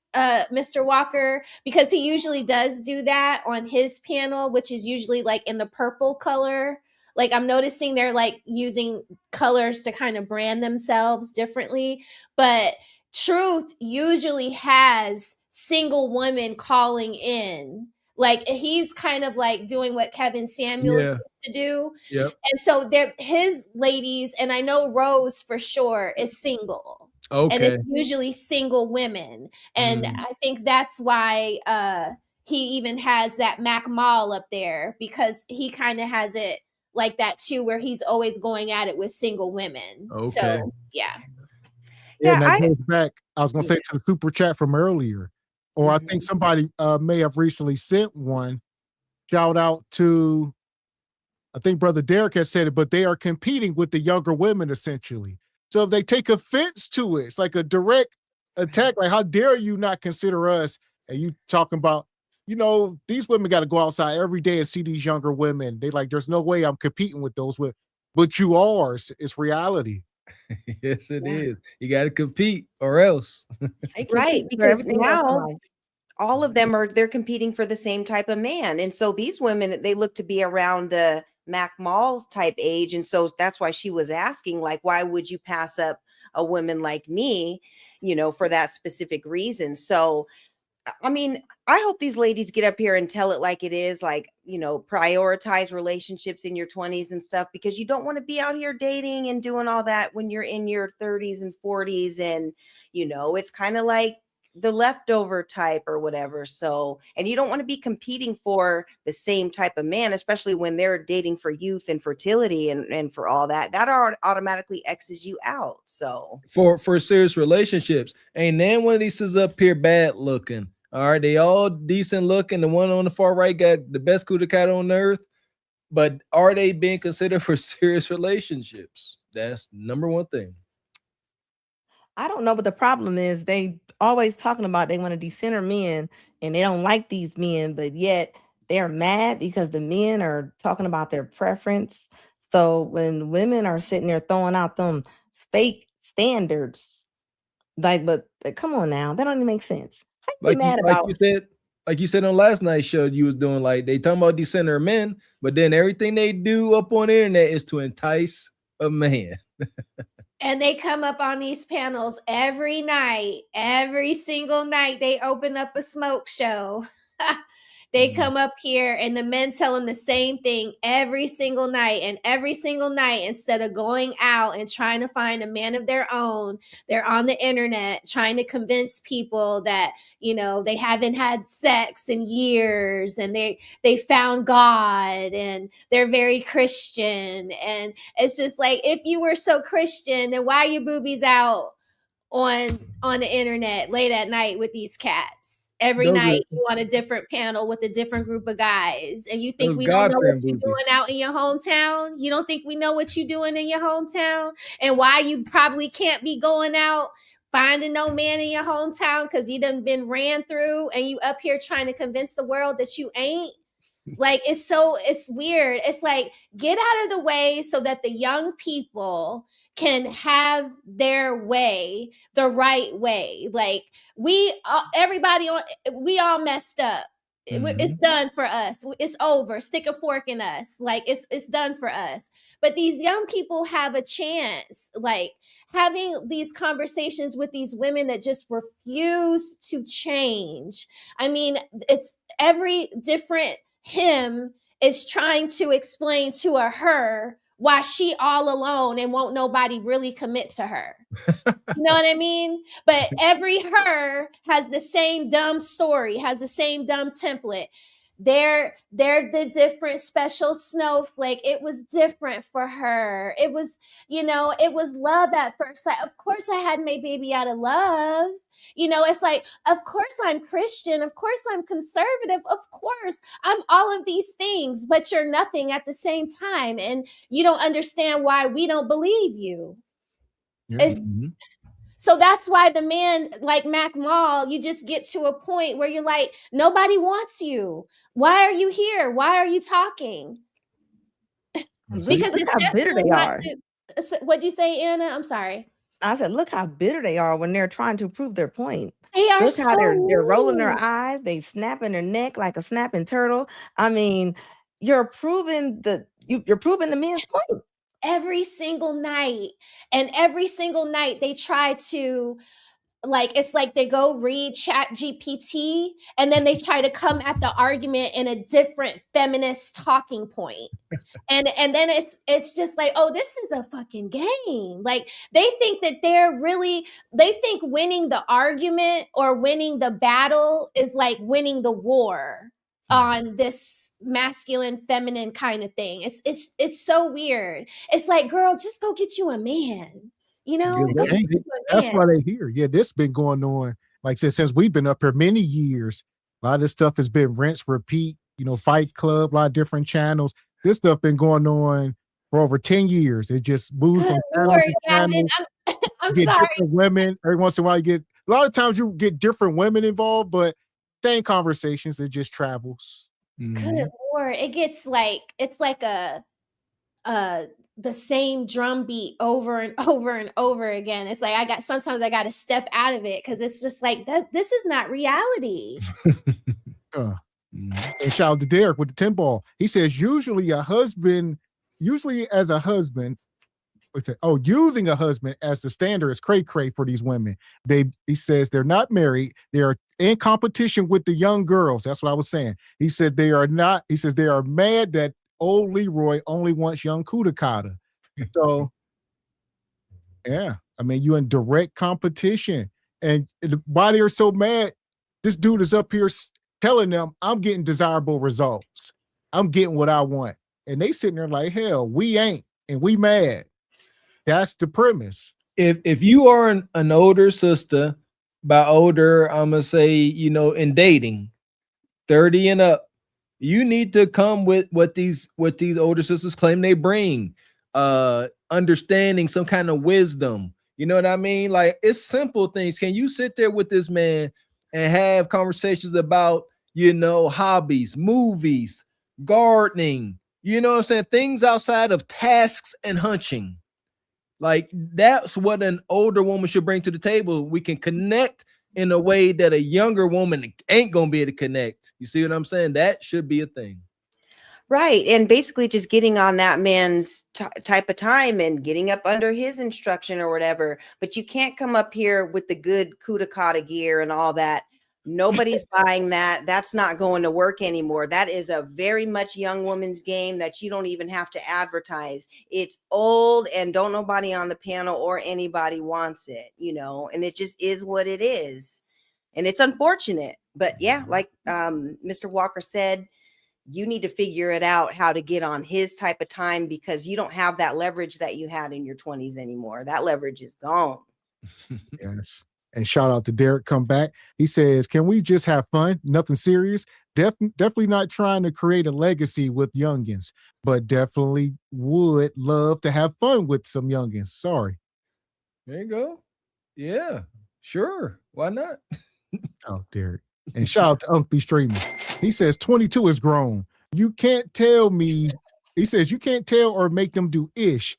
Mr. Walker, because he usually does do that on his panel, which is usually like in the purple color. Like I'm noticing they're like using colors to kind of brand themselves differently. But Truth usually has single women calling in. Like he's kind of like doing what Kevin Samuels used to do. Yep. And so his ladies, and I know Rose for sure is single. Okay. And it's usually single women. And I think that's why he even has that Mac Mall up there, because he kind of has it like that too, where he's always going at it with single women. Okay. So yeah. Yeah, and that goes back, I was gonna say, to the super chat from earlier. Or I think somebody may have recently sent one. Shout out to, I think Brother Derek has said it, but they are competing with the younger women essentially. So if they take offense to it, it's like a direct attack. Like, how dare you not consider us? And you talking about, these women got to go outside every day and see these younger women. They like, there's no way I'm competing with those women. But you are. It's reality. Yes, it is. You got to compete or else. Right, because now all of them they're competing for the same type of man. And so these women, they look to be around the Mac Malls type age. And so that's why she was asking, like, why would you pass up a woman like me, for that specific reason? So, I mean, I hope these ladies get up here and tell it like it is, like, prioritize relationships in your 20s and stuff, because you don't want to be out here dating and doing all that when you're in your 30s and 40s. And, it's kind of like the leftover type or whatever. So, and you don't want to be competing for the same type of man, especially when they're dating for youth and fertility and for all that automatically X's you out. So for serious relationships, ain't none one of these is up here bad looking. All right, they all decent looking. The one on the far right got the best cootie on earth, but are they being considered for serious relationships? That's number one thing. I don't know, but the problem is they always talking about they want to decenter men and they don't like these men, but yet they're mad because the men are talking about their preference. So when women are sitting there throwing out them fake standards, but come on now, that don't even make sense. How you Like mad you, about? like you said on last night's show, you was doing like they talking about decenter men, but then everything they do up on the internet is to entice a man. And they come up on these panels every night, every single night. They open up a smoke show. They come up here and the men tell them the same thing every single night. And every single night, instead of going out and trying to find a man of their own, they're on the internet trying to convince people that, you know, they haven't had sex in years and they found God and they're very Christian. And it's just like, if you were so Christian, then why are your boobies out on the internet late at night with these cats? Every night you on a different panel with a different group of guys, and you think we don't know what you're doing out in your hometown? You don't think we know what you're doing in your hometown, and why you probably can't be going out finding no man in your hometown because you done been ran through, and you up here trying to convince the world that you ain't? Like, it's weird. It's like, get out of the way so that the young people can have their way, the right way. Like, we all messed up. It's done for us. It's over. Stick a fork in us. Like, it's done for us. But these young people have a chance, like having these conversations with these women that just refuse to change. I mean, it's every different him is trying to explain to a her why she all alone and won't nobody really commit to her. You know what I mean? But every her has the same dumb story, has the same dumb template. They're the different special snowflake. It was different for her. It was, it was love at first sight. Of course I had my baby out of love. It's like, of course I'm Christian. Of course I'm conservative. Of course I'm all of these things, but you're nothing at the same time. And you don't understand why we don't believe you. Yeah. So that's why the man like Mac Mall, you just get to a point where you're like, nobody wants you. Why are you here? Why are you talking? Because look how bitter they are. What'd you say, Anna? I'm sorry. I said, look how bitter they are when they're trying to prove their point. They are look how they're rolling their eyes, they snapping their neck like a snapping turtle. I mean, you're proving the men's point. Every single night. And every single night they try to, it's like they go read Chat GPT and then they try to come at the argument in a different feminist talking point. And then it's just like, oh, this is a fucking game. Like, they think that they think winning the argument or winning the battle is like winning the war on this masculine feminine kind of thing. It's so weird. It's like, girl, just go get you a man. That's why they're here. Yeah, this been going on, like I said, since we've been up here many years. A lot of this stuff has been rinse, repeat, Fight Club, a lot of different channels. This stuff been going on for over 10 years. It just moves from channel to channel. I'm sorry. Women, every once in a while a lot of times you get different women involved, but same conversations, it just travels. Good Lord. It gets like, it's like the same drum beat over and over and over again. It's like sometimes I got to step out of it because it's just like that. This is not reality. And shout out to Derek with the 10 ball. He says usually as a husband, using a husband as the standard is cray for these women. He says they're not married. They are in competition with the young girls. That's what I was saying. He said they are not. He says they are mad that old Leroy only wants young Kudakata. So, yeah, I mean, you're in direct competition. And why they're so mad, this dude is up here telling them, I'm getting desirable results. I'm getting what I want. And they sitting there like, hell, we ain't, and we mad. That's the premise. If you are an older sister, by older, I'm going to say, in dating, 30 and up, you need to come with what these older sisters claim they bring, understanding, some kind of wisdom. You know what I mean? Like, it's simple things. Can you sit there with this man and have conversations about, hobbies, movies, gardening, you know what I'm saying? Things outside of tasks and hunching. Like, that's what an older woman should bring to the table. We can connect in a way that a younger woman ain't going to be able to connect. You see what I'm saying? That should be a thing. Right. And basically just getting on that man's type of time and getting up under his instruction or whatever. But you can't come up here with the good Kudakata gear and all that. Nobody's buying that. That's not going to work anymore. That is a very much young woman's game that you don't even have to advertise. It's old and don't nobody on the panel or anybody wants it, and it just is what it is. And it's unfortunate. But yeah, like Mr. Walker said, you need to figure it out how to get on his type of time, because you don't have that leverage that you had in your 20s anymore. That leverage is gone. Yes. And shout out to Derek, come back. He says, can we just have fun? Nothing serious. Definitely not trying to create a legacy with youngins, but definitely would love to have fun with some youngins. Sorry. There you go. Yeah, sure. Why not? Oh, Derek. And shout out to Uncle Streamer. He says 22 is grown. You can't tell me. He says you can't tell or make them do ish.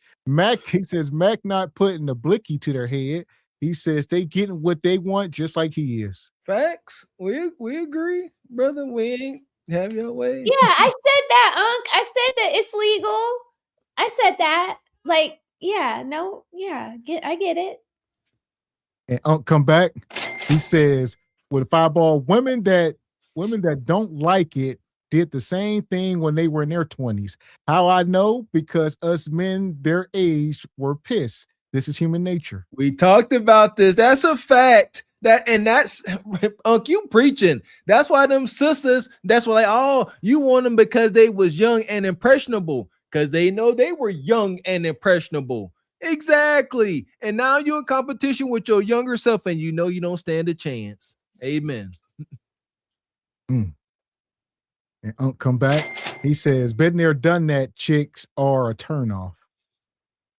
He says Mac not putting a blicky to their head. He says they getting what they want just like he is. Facts. We agree, brother. We ain't have your way. Yeah, I said that, Unc. I said that it's legal. I said that. Like, yeah, no, yeah, I get it. And Unc come back. He says with fireball, women that don't like it did the same thing when they were in their 20s. How I know? Because us men their age were pissed. This is human nature. We talked about this. That's a fact. That's Unc, you preaching. That's why them sisters, that's why you want them because they was young and impressionable, because they know they were young and impressionable. Exactly. And now you're in competition with your younger self and you don't stand a chance. Amen. And Unc come back. He says, been there, done that, chicks are a turnoff.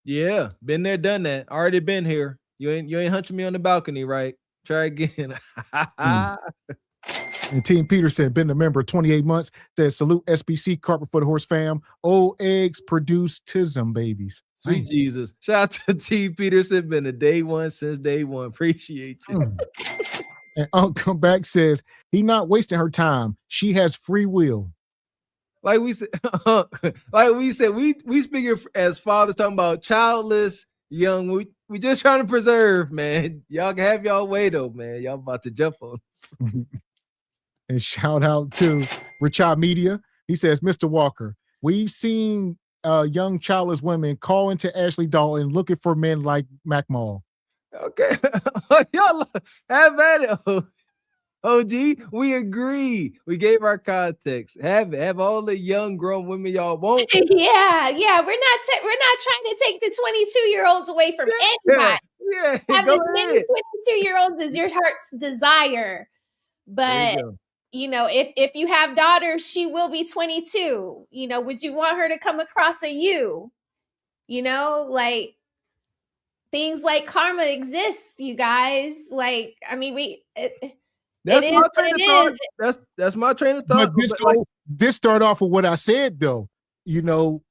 Yeah, been there, done that. Already been here. You ain't hunching me on the balcony, right? Try again. And Team Peterson, been a member 28 months. Says, salute SBC, Carpet for the Horse fam. Old eggs produce tism babies. Sweet Jesus. Shout out to Team Peterson. Been a day one since day one. Appreciate you. And Unc come back, says, he not wasting her time. She has free will. Like we said, we speaking as fathers talking about childless, young. We just trying to preserve, man. Y'all can have y'all way though, man. Y'all about to jump on us. And shout out to Richard Media. He says, Mr. Walker, we've seen young childless women calling to Ashley Dalton looking for men like Mac Mall. Okay, y'all have at it. OG, we agree. We gave our context. Have all the young grown women y'all want. Yeah. We're not trying to take the 22-year-olds away from anybody. Yeah. Having 22-year-olds is your heart's desire, but if you have daughters, she will be 22. Would you want her to come across a you? Like things like karma exists, you guys. Like, I mean, That's my train of thought. That's my train of thought. But this start off with what I said, though. You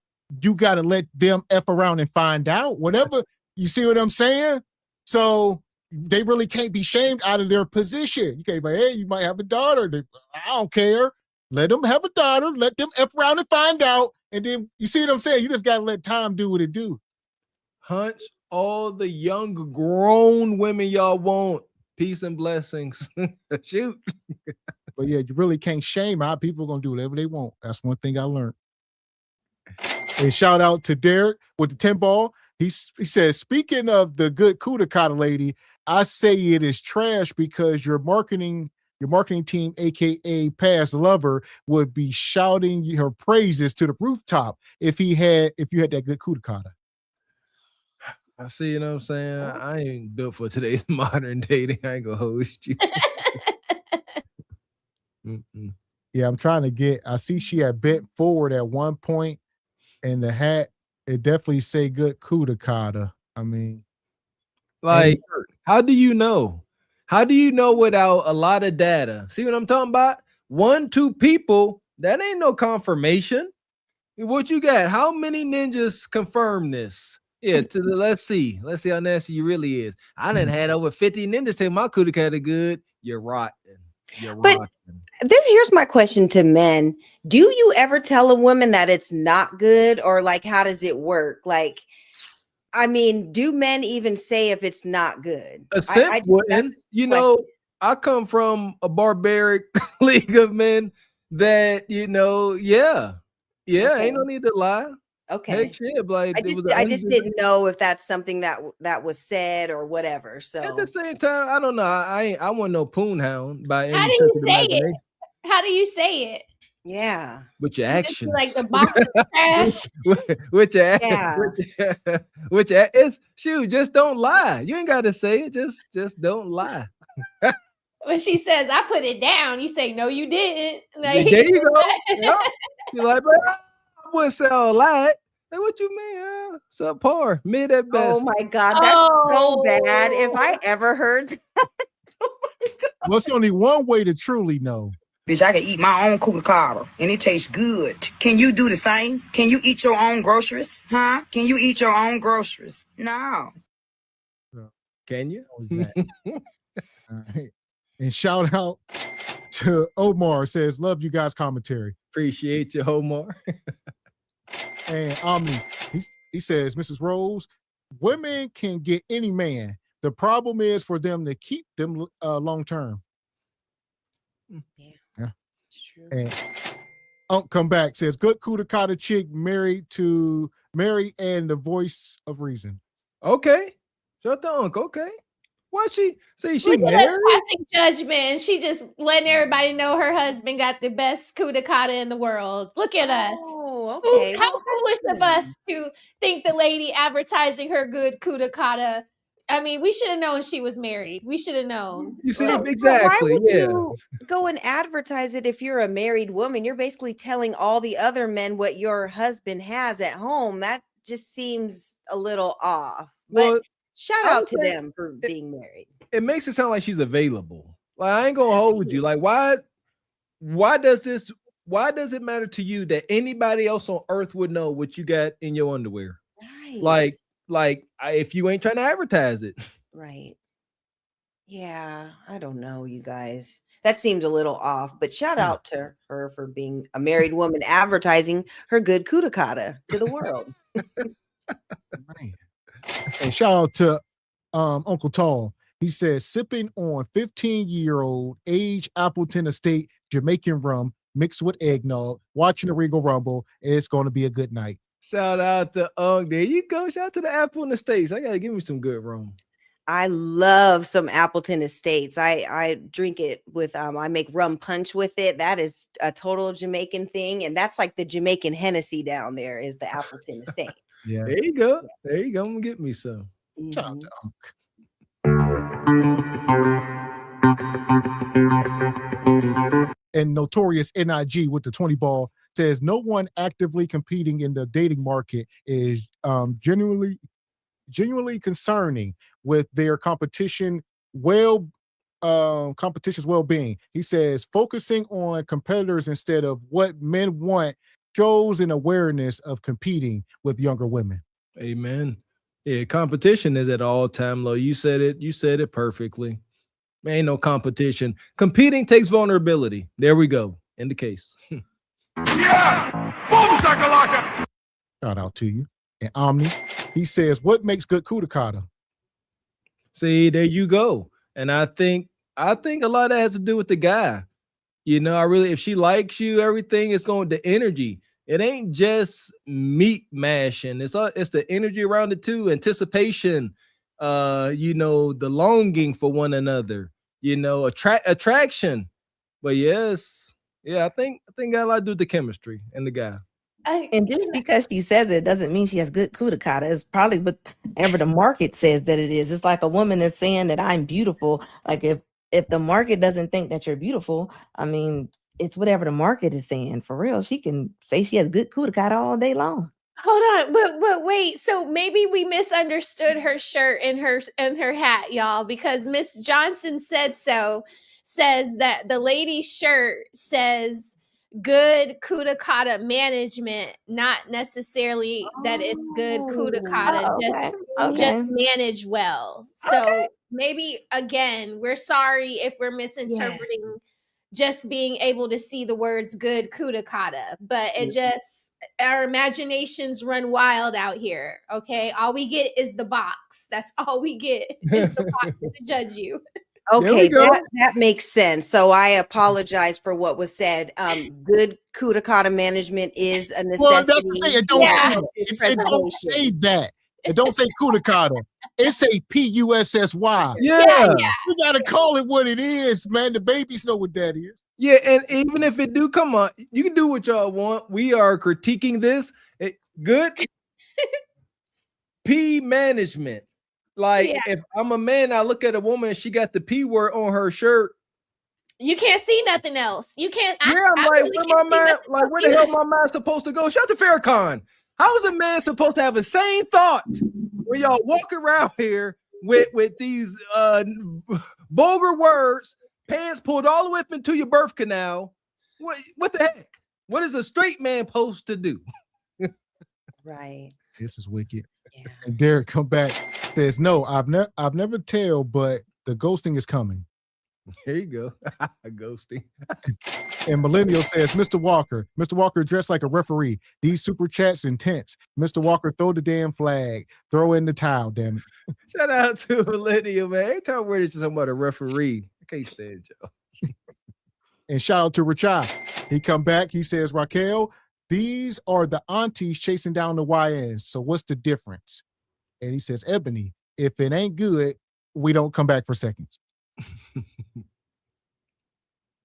got to let them F around and find out. Whatever. You see what I'm saying? So they really can't be shamed out of their position. You can't be like, hey, you might have a daughter. I don't care. Let them have a daughter. Let them F around and find out. And then, you see what I'm saying? You just got to let time do what it do. Hunch all the young grown women y'all want. Peace and blessings. Shoot. But yeah, you really can't shame how people are going to do whatever they want. That's one thing I learned. And shout out to Derek with the 10 ball. He says, speaking of the good Kudakata lady, I say it is trash because your marketing team, aka past lover, would be shouting her praises to the rooftop if you had that good Kudakata. I see, you know what I'm saying? I ain't built for today's modern dating. I ain't gonna host you. Yeah, I'm trying to get. I see she had bent forward at one point, and the hat it definitely say good Kudakata. I mean, like, how do you know? How do you know without a lot of data? See what I'm talking about? 1, 2 people, that ain't no confirmation. What you got? How many ninjas confirm this? Yeah, let's see how nasty you really is. I done had over 50 ninjas say my cootie cat is good. You're rotten. But here's my question to men. Do you ever tell a woman that it's not good, or like how does it work? Like, I mean, do men even say if it's not good? A simp wouldn't. You know, I come from a barbaric league of men that, you know, yeah, ain't no need to lie. Okay. Heck, shit, like, I just didn't know if that's something that was said or whatever. So at the same time, I don't know. I want no poon hound by How any do stretch you of the say imagination. it? How do you say it? Yeah. With your You just actions. be like the box of trash. with your Yeah. with your it's shoot, just don't lie. You ain't gotta say it, just don't lie. When she says, I put it down, you say, no, you didn't. Like, There you go. Yep. You're like, but I wouldn't say all that. Like, what you mean? Subpar, mid at best. Oh my God, that's so bad. If I ever heard that. Well, it's only one way to truly know. Bitch, I can eat my own cucaracha and it tastes good. Can you do the same? Can you eat your own groceries? Huh? Can you eat your own groceries? No. Can you? All right. And shout out to Omar, says, love you guys' commentary. Appreciate you, Omar. And Omni, he says, Mrs. Rose, women can get any man. The problem is for them to keep them long term. Yeah. And come back, says, good Kudakata chick married and the voice of reason. Okay. Shut the unk. Okay. Why she say she look married? at us passing judgment, and she just letting everybody know her husband got the best kudakata in the world. Look at us. Oh, okay. How foolish of us to think the lady advertising her good kudakata. I mean, we should have known she was married. We should have known. You see, But exactly. why would Yeah. you go and advertise it if you're a married woman? You're basically telling all the other men what your husband has at home. That just seems a little off. But Well, shout I out would to say them for being married. It makes it sound like she's available. Like, I ain't gonna hold you. Like, why does it matter to you that anybody else on earth would know what you got in your underwear? Right. Like if you ain't trying to advertise it. Right. Yeah, I don't know, you guys. That seems a little off, but shout out to her for being a married woman advertising her good kudakata to the world. And shout out to Uncle Tall. He says, sipping on 15-year-old age Appleton Estate Jamaican rum mixed with eggnog, watching the Regal Rumble. It's going to be a good night. Shout out to there you go. Shout out to the Apple in the States. I gotta give me some good rum. I love some Appleton Estates. I drink it with I make rum punch with it. That is a total Jamaican thing, and that's like the Jamaican Hennessy down there is the Appleton Estates. Yeah. There you go. Yes. There you go. I'm gonna get me some. Shout out to Unc. And Notorious NIG with the 20 ball says, no one actively competing in the dating market is genuinely concerning with their competition's well-being. He says, focusing on competitors instead of what men want shows an awareness of competing with younger women. Amen. Yeah, competition is at all-time low. You said it perfectly. Ain't no competition. Competing takes vulnerability. There we go. In the case. Yeah! Boom, shakalaka! Shout out to you. And Omni, he says, what makes good kudakata? See, there you go. And I think a lot of that has to do with the guy. You know, if she likes you, everything is going to energy. It ain't just meat mashing. It's the energy around it too. Anticipation, the longing for one another, attraction. But yes, yeah, I think got a lot to do with the chemistry and the guy. And just because she says it doesn't mean she has good kudakata. It's probably whatever the market says that it is. It's like a woman that's saying that I'm beautiful. Like if the market doesn't think that you're beautiful, I mean, it's whatever the market is saying. For real, she can say she has good kudakata all day long. Hold on, but wait. So maybe we misunderstood her shirt and her hat, y'all, because Miss Johnson says that the lady's shirt says good Kudakata management, not necessarily that it's good Kudakata, just manage well. So maybe again, we're sorry if we're misinterpreting just being able to see the words good Kudakata, but it just our imaginations run wild out here. Okay, all we get is the box. That's all we get is the box to judge you. Okay, that makes sense. So I apologize for what was said. Good Kudakata management is a necessity. Well, that's the thing. It don't say that. It don't say that. It don't say Kudakata. It say Pussy. Yeah. You gotta call it what it is, man. The babies know what that is. Yeah, and even if it do, come on, you can do what y'all want. We are critiquing this. Good P management. Like if I'm a man, I look at a woman, she got the P word on her shirt. You can't see nothing else. You can't. Yeah, I'm like, where the hell my mind supposed to go? Shout to Farrakhan. How is a man supposed to have the same thought when y'all walk around here with these vulgar words, pants pulled all the way up into your birth canal? What the heck? What is a straight man supposed to do? Right. This is wicked. Yeah. And Derek come back, says, no, I've never tell, but the ghosting is coming. There you go. Ghosting. And Millennial says, Mr. Walker dressed like a referee. These super chats intense. Mr. Walker, throw the damn flag. Throw in the towel, damn it. Shout out to Millennial, man. Every time we're talking about a referee, I can't stand y'all. And shout out to Rachad. He come back. He says, Raquel, these are the aunties chasing down the YNs. So what's the difference? And he says, Ebony, if it ain't good, we don't come back for seconds.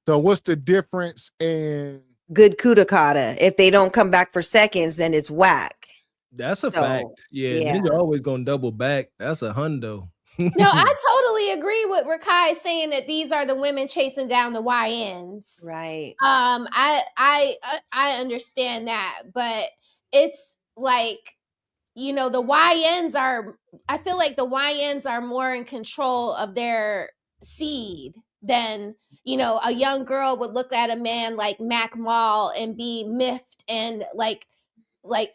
So what's the difference in good Kudakata? If they don't come back for seconds, then it's whack. That's a fact. Yeah. You're always gonna double back. That's a hundo. No, I totally agree with Rakai saying that these are the women chasing down the YNs. Right. I understand that, but it's like, you know, the YNs are, I feel like the YNs are more in control of their seed than, you know, a young girl would look at a man like Mac Mall and be miffed and like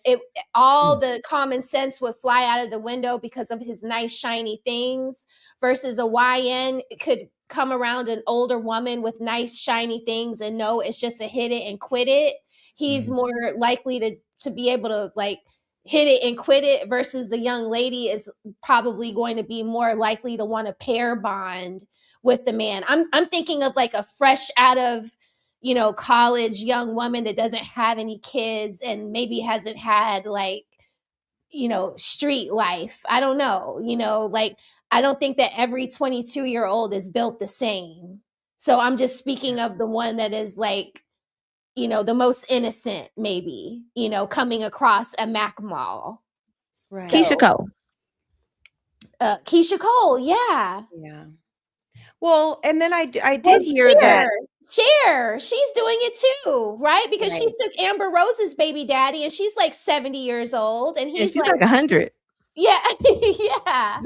it, all the common sense would fly out of the window because of his nice shiny things, versus a YN could come around an older woman with nice shiny things and know it's just a hit it and quit it. He's more likely to be able to like hit it and quit it, versus the young lady is probably going to be more likely to want to pair bond with the man. I'm thinking of like a fresh out of, you know, college young woman that doesn't have any kids and maybe hasn't had like, you know, street life. I don't know, you know, like I don't think that every 22-year-old is built the same. So I'm just speaking of the one that is like, you know, the most innocent, maybe, you know, coming across a Mac Mall. Right. Keisha Cole. Keisha Cole, yeah. Yeah. Well, and then I did hear that Cher, she's doing it too, right? Because she took Amber Rose's baby daddy, and she's like 70 years old, and he's she's like 100. Yeah, yeah.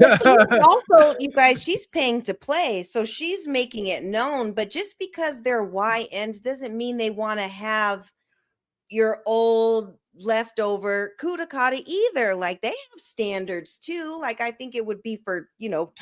Also, you guys, she's paying to play, so she's making it known. But just because they're YNs doesn't mean they want to have your old leftover Kudakata either. Like they have standards too. Like I think it would be for, you know,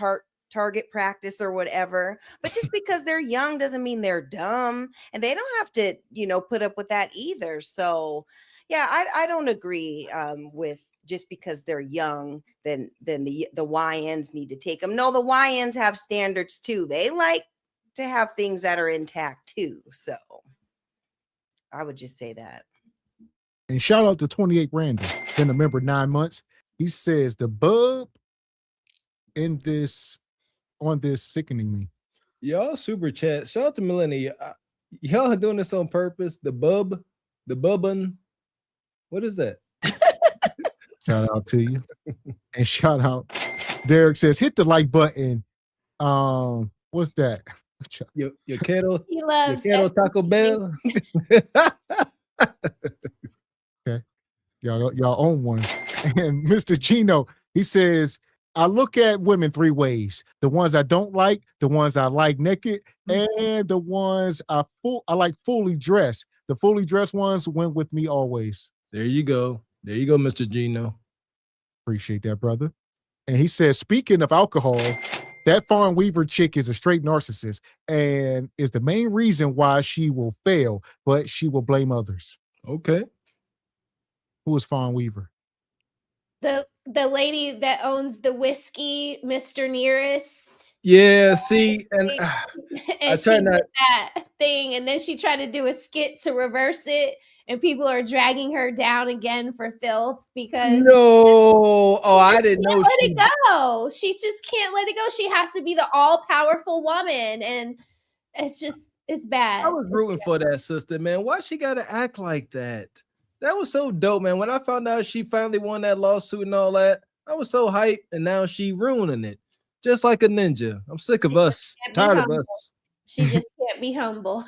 target practice or whatever, but just because they're young doesn't mean they're dumb, and they don't have to, you know, put up with that either. So yeah, I don't agree with just because they're young, then the YNs need to take them. No, the YNs have standards too. They like to have things that are intact too. So I would just say that. And shout out to 28 Randall, been a member 9 months. He says the bub in this on this sickening me. Y'all super chat. Shout out to Millennial. Y'all are doing this on purpose. The bubbin. What is that? Shout out to you. And shout out. Derek says, hit the like button. What's that? Your kettle. He loves your kettle Taco Bell. Okay. Y'all own one. And Mr. Gino, he says, I look at women three ways: the ones I don't like, the ones I like naked, and the ones I like fully dressed. The fully dressed ones went with me always. There you go. There you go, Mr. Gino. Appreciate that, brother. And he says, speaking of alcohol, that Fawn Weaver chick is a straight narcissist and is the main reason why she will fail, but she will blame others. Okay. Who is Fawn Weaver? The lady that owns the whiskey, Mr. Nearest. Yeah, see, and and she did that thing, and then she tried to do a skit to reverse it, and people are dragging her down again for filth because I didn't know. Let it go. She just can't let it go. She has to be the all-powerful woman, and it's bad. I was rooting for that sister, man. Why she gotta act like that? That was so dope, man. When I found out she finally won that lawsuit and all that, I was so hyped, and now she ruining it. Just like a ninja. I'm sick of us. Tired of us. She just can't be humble.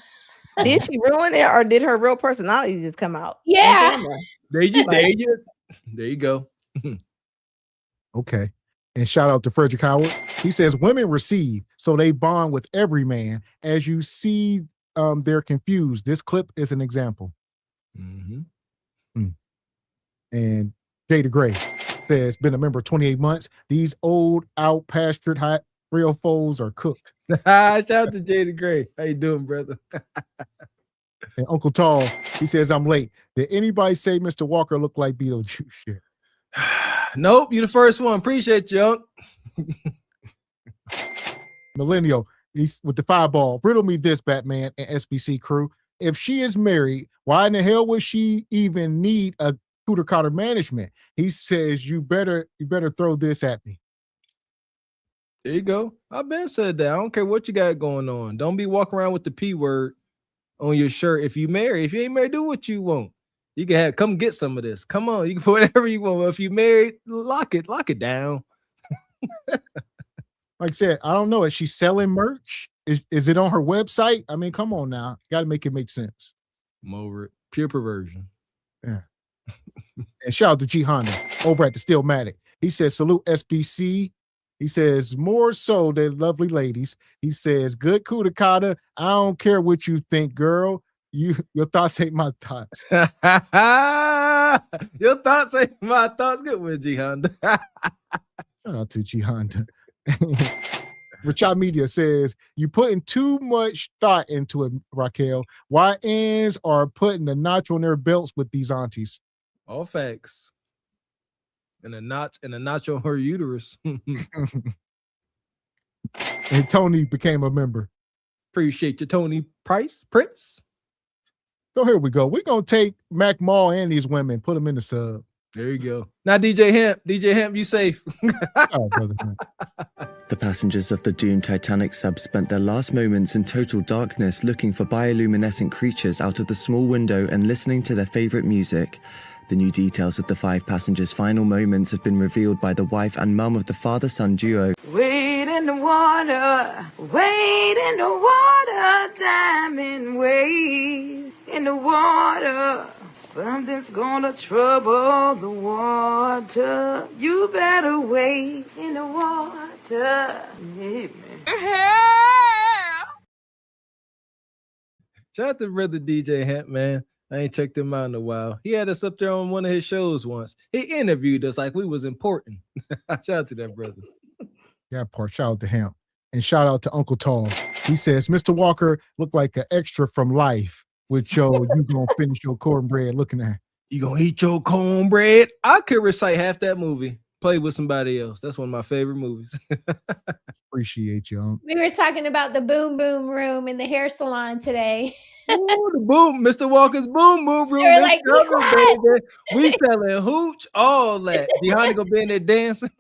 Did she ruin it, or did her real personality just come out? Yeah. There you go. Okay. And shout out to Frederick Howard. He says, women receive, so they bond with every man. As you see, they're confused. This clip is an example. Mm-hmm. And Jada Gray says, been a member 28 months. These old, out pastured, hot real foes are cooked. Shout out to Jada Gray. How you doing, brother? And Uncle Tall, he says, I'm late. Did anybody say Mr. Walker looked like Beetlejuice? Shit. Nope, you the first one. Appreciate you, Unc. Millennial, he's with the fireball. Riddle me this, Batman and SBC crew. If she is married, why in the hell would she even need a Cooter Cotter management? He says, you better throw this at me. There you go. I've been said that. I don't care what you got going on. Don't be walking around with the P word on your shirt. If you married, if you ain't married, do what you want. You can come get some of this. Come on, you can put whatever you want. But if you married, lock it down. Like I said, I don't know. Is she selling merch? Is it on her website? I mean, come on now. Got to make it make sense. More pure perversion. Yeah. And shout out to G Honda over at the Stillmatic. He says, salute SBC. He says, more so than lovely ladies. He says, good Cooter Cotter. I don't care what you think, girl. Your thoughts ain't my thoughts. Your thoughts ain't my thoughts. Good with G Honda. Shout out to G Honda. Richard Media says, you putting too much thought into it, Raquel. YNs are putting the notch on their belts with these aunties. All facts. And a notch on her uterus. And Tony became a member. Appreciate you, Tony Prince. So here we go. We're going to take Mac Mall and these women, put them in the sub. There you go. Now, DJ Hemp, you safe. Oh, brother. The passengers of the doomed Titanic sub spent their last moments in total darkness looking for bioluminescent creatures out of the small window and listening to their favorite music. The new details of the 5 passengers' final moments have been revealed by the wife and mum of the father-son duo. Wade in the water, diamond, wade in the water. Something's gonna trouble the water. You better wade in the water. Shout out to brother DJ Hemp, man. I ain't checked him out in a while. He had us up there on one of his shows once. He interviewed us like we was important. Shout out to that brother. Yeah, part. Shout out to him. And shout out to Uncle Tall. He says, Mr. Walker looked like an extra from Life with you gonna finish your cornbread looking at. You gonna eat your cornbread? I could recite half that movie. Play with somebody else. That's one of my favorite movies. Appreciate you. We were talking about the boom boom room in the hair salon today. Oh, the boom, Mr. Walker's boom boom room. They're like, baby. We selling hooch, all that. Behind gonna be in there dancing.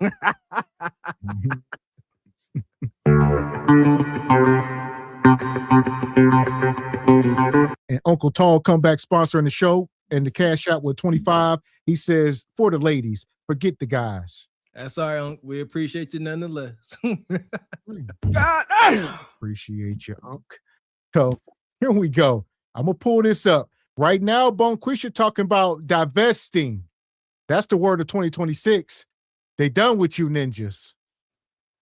And Uncle Tall comeback sponsoring the show and the cash out with 25. He says, for the ladies, forget the guys. That's all right, Unc. We appreciate you nonetheless. God, appreciate you, Unc. So here we go. I'm gonna pull this up right now. Bonquisha talking about divesting That's the word of 2026. They done with you ninjas.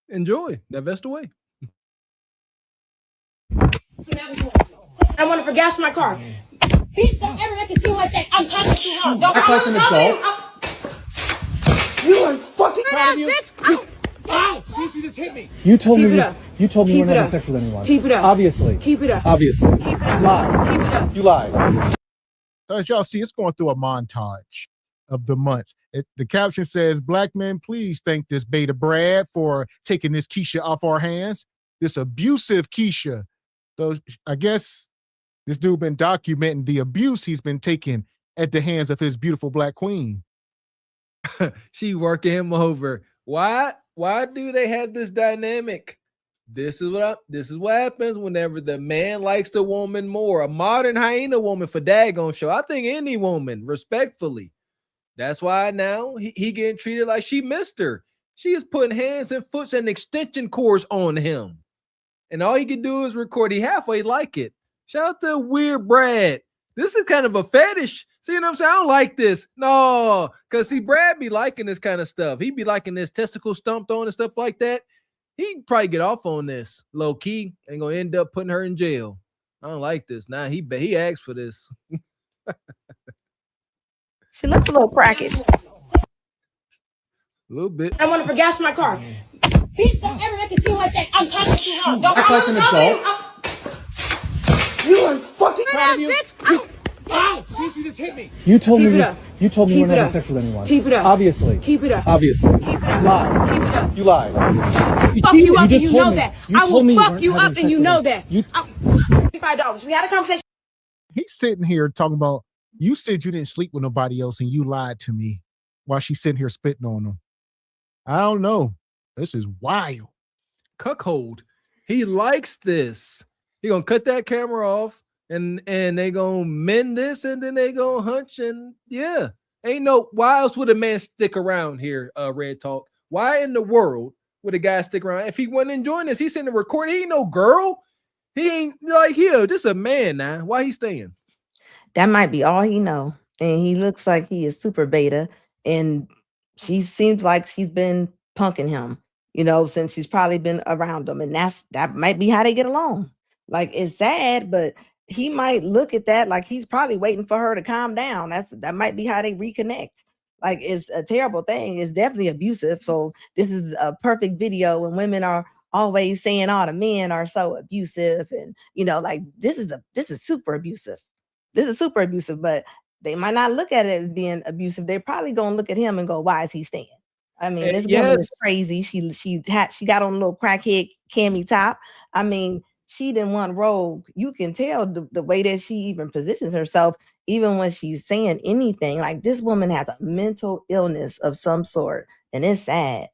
Enjoy. Divest away. I want to forgas my car. Bitch, don't ever make it feel like that. I'm talking too hard. Don't Act like an adult. You are fucking bitch. Ow! See, she just hit me. You told Keep me it up. you told me Keep you weren't it having up. sex with anyone. Keep it up. Obviously. Keep it up. Obviously. Keep it up. You lied. Keep it up. You lied. So as y'all see, it's going through a montage of the months. The caption says, "Black men, please thank this beta Brad for taking this Keisha off our hands. This abusive Keisha." So I guess this dude been documenting the abuse he's been taking at the hands of his beautiful black queen. She working him over. Why do they have this dynamic? This is what happens whenever the man likes the woman more. A modern hyena woman for daggone show. I think any woman, respectfully. That's why now he getting treated like she Mr. She is putting hands and foots and extension cords on him. And all he can do is record. He halfway like it. Shout out to Weird Brad. This is kind of a fetish. See what I'm saying? I don't like this. No, because see, Brad be liking this kind of stuff. He be liking this testicle stomped on and stuff like that. He'd probably get off on this low key and gonna end up putting her in jail. I don't like this. Nah, he asked for this. She looks a little cracked. A little bit. I want to forgas my car. Bitch, don't ever make it feel like that. I'm talking too hard. Don't Act like an adult. You are fucking bitch. Ow! See, she just hit me. You told Keep me it up. you told me Keep you weren't it having up. sex with anyone. Keep it up. Obviously. Keep it up. Obviously. Keep it up. You lied. Keep it up. You lied. Fuck you up and just you told know me. that. You I told will me fuck weren't you having up sex and you with know him. that. You $55. We had a conversation. He's sitting here talking about, you said you didn't sleep with nobody else and you lied to me, while she's sitting here spitting on him. I don't know. This is wild. Cuckold. He likes this. He gonna cut that camera off and they gonna mend this and then they gonna hunch and yeah. Ain't no, why else would a man stick around here, Red Talk? Why in the world would a guy stick around? If he wasn't enjoying this, he's sitting there recording. He ain't no girl. He ain't like, here, this a man now. Why he staying? That might be all he know. And he looks like he is super beta. And she seems like she's been punking him, since she's probably been around him. And that might be how they get along. Like, it's sad, but he might look at that like he's probably waiting for her to calm down. That might be how they reconnect. Like, it's a terrible thing. It's definitely abusive. So this is a perfect video when women are always saying all the men are so abusive. And, like, this is super abusive. This is super abusive, but they might not look at it as being abusive. They're probably going to look at him and go, why is he staying? I mean, this woman is crazy. She got on a little crackhead cami top. I mean, she didn't want Rogue. You can tell the way that she even positions herself, even when she's saying anything. Like, this woman has a mental illness of some sort, and it's sad.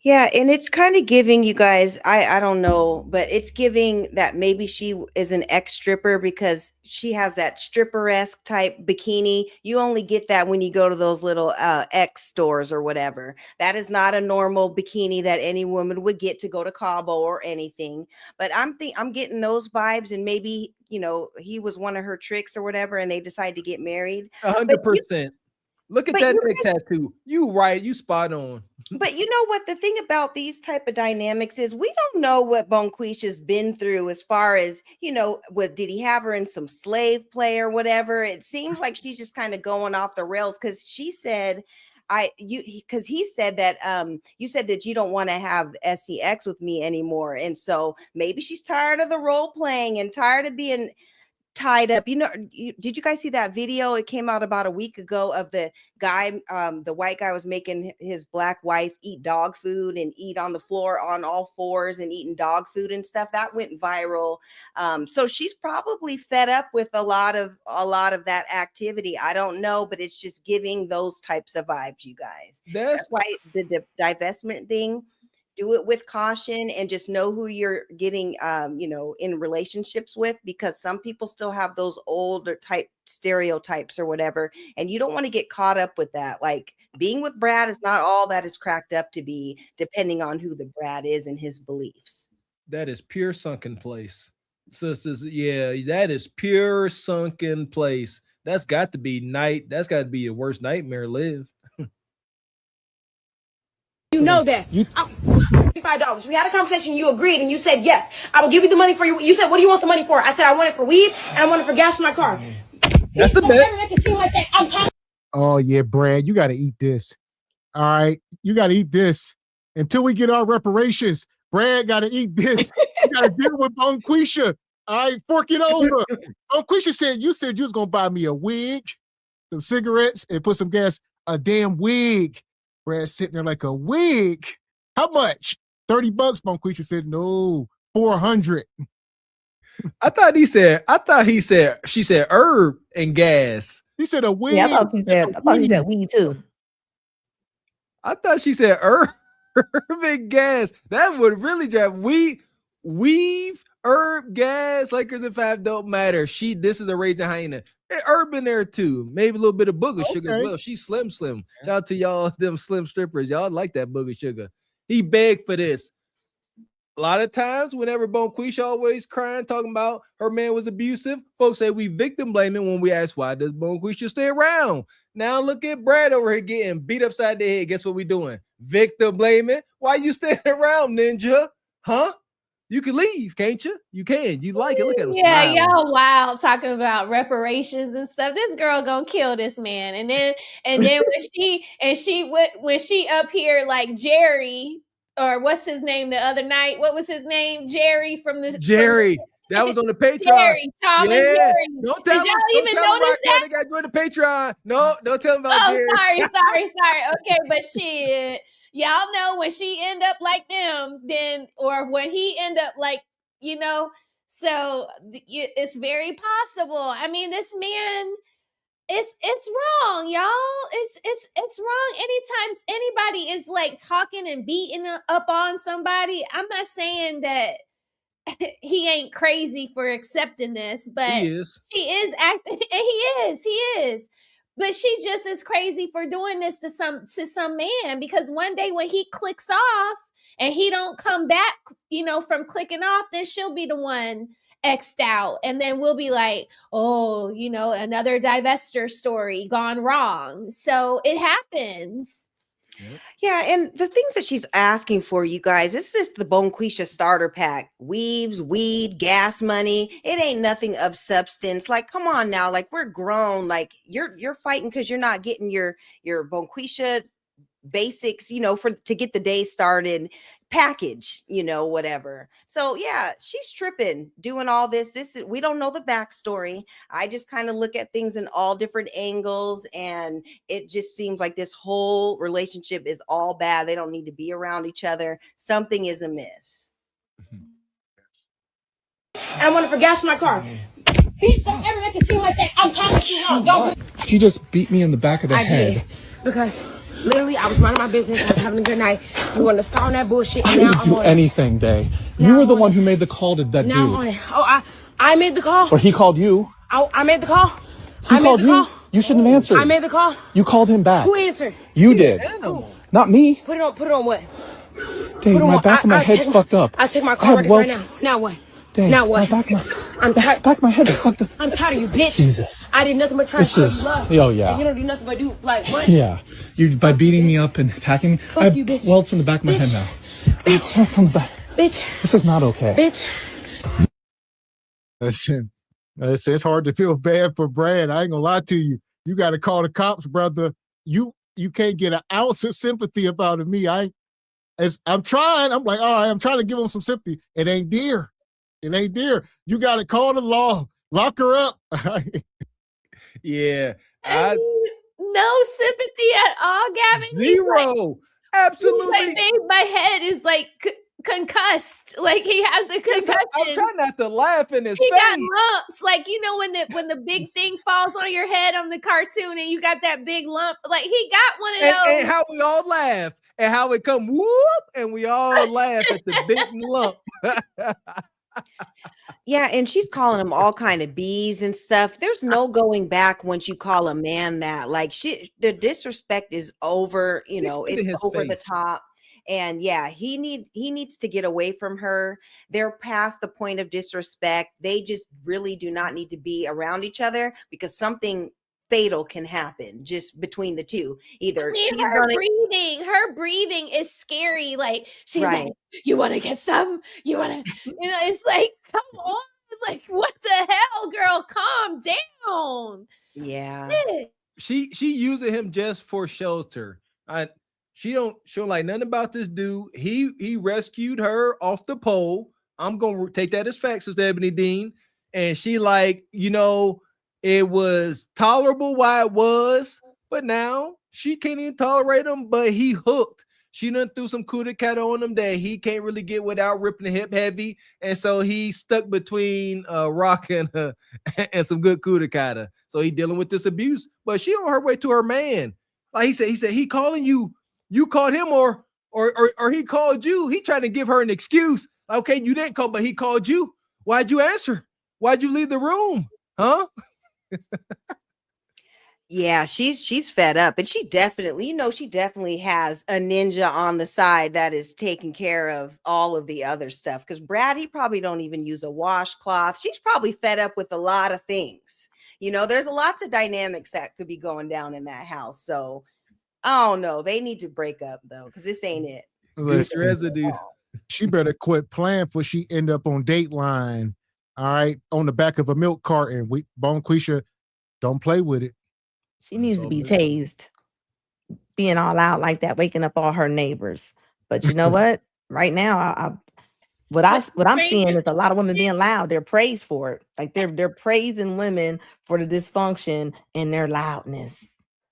Yeah, and it's kind of giving you guys, I don't know, but it's giving that maybe she is an ex-stripper because she has that stripper-esque type bikini. You only get that when you go to those little X stores or whatever. That is not a normal bikini that any woman would get to go to Cabo or anything. But I'm getting those vibes, and maybe, he was one of her tricks or whatever, and they decide to get married. 100%. Look at that neck tattoo. You right. You spot on. But you know what? The thing about these type of dynamics is we don't know what Bonquisha's been through as far as, did he have her in some slave play or whatever? It seems like she's just kind of going off the rails because she said, because he said that you said that you don't want to have sex with me anymore. And so maybe she's tired of the role playing and tired of being tied up. Did you guys see that video? It came out about a week ago of the guy, the white guy was making his black wife eat dog food and eat on the floor on all fours and eating dog food and stuff. That went viral. So she's probably fed up with a lot of that activity. I don't know, but it's just giving those types of vibes, you guys. That's why the divestment thing, do it with caution and just know who you're getting, in relationships with, because some people still have those older type stereotypes or whatever. And you don't want to get caught up with that. Like, being with Brad is not all that is cracked up to be, depending on who the Brad is and his beliefs. That is pure sunken place. Sisters, yeah, that is pure sunken place. That's got to be your worst nightmare lived. You know that. $5. We had a conversation. You agreed, and you said yes. I will give you the money for you. You said, "What do you want the money for?" I said, "I want it for weed and I want it for gas for my car." That's a bet. Make it seem like that. I'm talking. Oh yeah, Brad, you got to eat this. All right, you got to eat this until we get our reparations. Brad got to eat this. You got to deal with Bonquisha. All right, fork it over. Bonquisha said you was gonna buy me a wig, some cigarettes, and put some gas. A damn wig. Brad's sitting there like, a wig. How much? $30. Bonquisha said no, 400. I thought she said herb and gas. He said a wig. Yeah, I thought she said weed too. I thought she said herb and gas. That would really drive weave, herb, gas, Lakers and 5 don't matter. This is a raging hyena. Herb in there too. Maybe a little bit of booger sugar as well. She's slim. Shout out to y'all, them slim strippers. Y'all like that booger sugar. He begged for this. A lot of times, whenever Bonquisha always crying, talking about her man was abusive, folks say we victim blaming when we ask why does Bonquisha stay around. Now look at Brad over here getting beat upside the head. Guess what we doing? Victim blaming. Why you staying around, Ninja? Huh? You can leave, can't you? You can. You like it. Look at him. Yeah, smiling. y'all wild talking about reparations and stuff. This girl gonna kill this man. And then when she up here like Jerry, or what's his name the other night? What was his name? Jerry from the Jerry. That was on the Patreon. Jerry, Tom and Jerry. Don't tell Did y'all even notice that? They got join the Patreon. No, don't tell them about Jerry. Sorry. Okay, but shit. Y'all know when she end up like them, then, or when he end up like, so it's very possible. I mean, this man, it's wrong, y'all. It's wrong. Anytime anybody is like talking and beating up on somebody, I'm not saying that he ain't crazy for accepting this, but she is acting, and he is. But she just is crazy for doing this to some man, because one day when he clicks off and he don't come back, from clicking off, then she'll be the one X'd out. And then we'll be like, oh, another divester story gone wrong. So it happens. Yeah, and the things that she's asking for, you guys, it's just the Bonquisha starter pack. Weaves, weed, gas money. It ain't nothing of substance. Like, come on now. Like, we're grown. Like, you're fighting because you're not getting your Bonquisha basics, to get the day started, package, whatever. So yeah, she's tripping doing all this. We don't know the backstory. I just kind of look at things in all different angles, and it just seems like this whole relationship is all bad. They don't need to be around each other. Something is amiss. And I want it for gas for my car. Bitch, don't ever make it seem like that. I'm talking to you. Don't. She just beat me in the back of the head. Did, because literally, I was minding my business. I was having a good night. You wanted to start on that bullshit. And I didn't do anything, Day. You were the one who made the call to that now dude. On it. Oh, I made the call. Or he called you. I made the call. He called you. You shouldn't have answered. I made the call. You called him back. Who answered? You did. Not me. Put it on what? Dave, my back of my head's fucked up. I check my car records right now. Now what? Dave, now what? I'm tired. Back of my head is fucked up. I'm tired of you, bitch. Jesus. I did nothing but try to show you love. Oh, yeah. And you don't do nothing but do, like, what? Yeah. You by beating me up and attacking me. Fuck you, bitch. Welts in the back of my head now. Bitch. Welts on the back. Bitch. This is not okay. Bitch. Listen, it's hard to feel bad for Brad. I ain't gonna lie to you. You got to call the cops, brother. You can't get an ounce of sympathy about me. I'm trying. I'm like, all right, I'm trying to give him some sympathy. It ain't there. You got to call the law. Lock her up. Yeah. No sympathy at all, Gavin. Zero. Absolutely. My head is like concussed. Like he has a concussion. I'm trying not to laugh in his face. He got lumps. Like, when the big thing falls on your head on the cartoon and you got that big lump. Like he got one of those. And how we all laugh. And how it come whoop, and we all laugh at the big lump. Yeah, and she's calling them all kind of bees and stuff. There's no going back once you call a man that. Like the disrespect is over. It's over the top. And yeah, he needs to get away from her. They're past the point of disrespect. They just really do not need to be around each other, because something fatal can happen just between the two. Either I mean, her breathing is scary. Like she's like, you want to get some? You want to, it's like, come on. Like, what the hell, girl? Calm down. Yeah. Shit. She using him just for shelter. She don't like nothing about this dude. He rescued her off the pole. I'm gonna take that as facts, as Ebony Dean. And she like, it was tolerable while it was, but now she can't even tolerate him. But he hooked. She done threw some coup de cat on him that he can't really get without ripping the hip heavy, and so he stuck between rock and some good coup de cat. So he dealing with this abuse, but she on her way to her man. Like he said he calling you. You called him, or he called you. He trying to give her an excuse. Okay, you didn't call, but he called you. Why'd you answer? Why'd you leave the room? Huh? Yeah, she's fed up, and she definitely has a ninja on the side that is taking care of all of the other stuff. Because Brad, he probably don't even use a washcloth. She's probably fed up with a lot of things. There's lots of dynamics that could be going down in that house. So I don't know. They need to break up though, because this ain't it. Listen, residue. She better quit playing before she end up on Dateline. All right, on the back of a milk carton. Bonquisha, don't play with it. She needs to be tased, being all out like that, waking up all her neighbors. But you know what? Right now, what I'm seeing is a lot of women being loud. They're praised for it. Like they're praising women for the dysfunction and their loudness.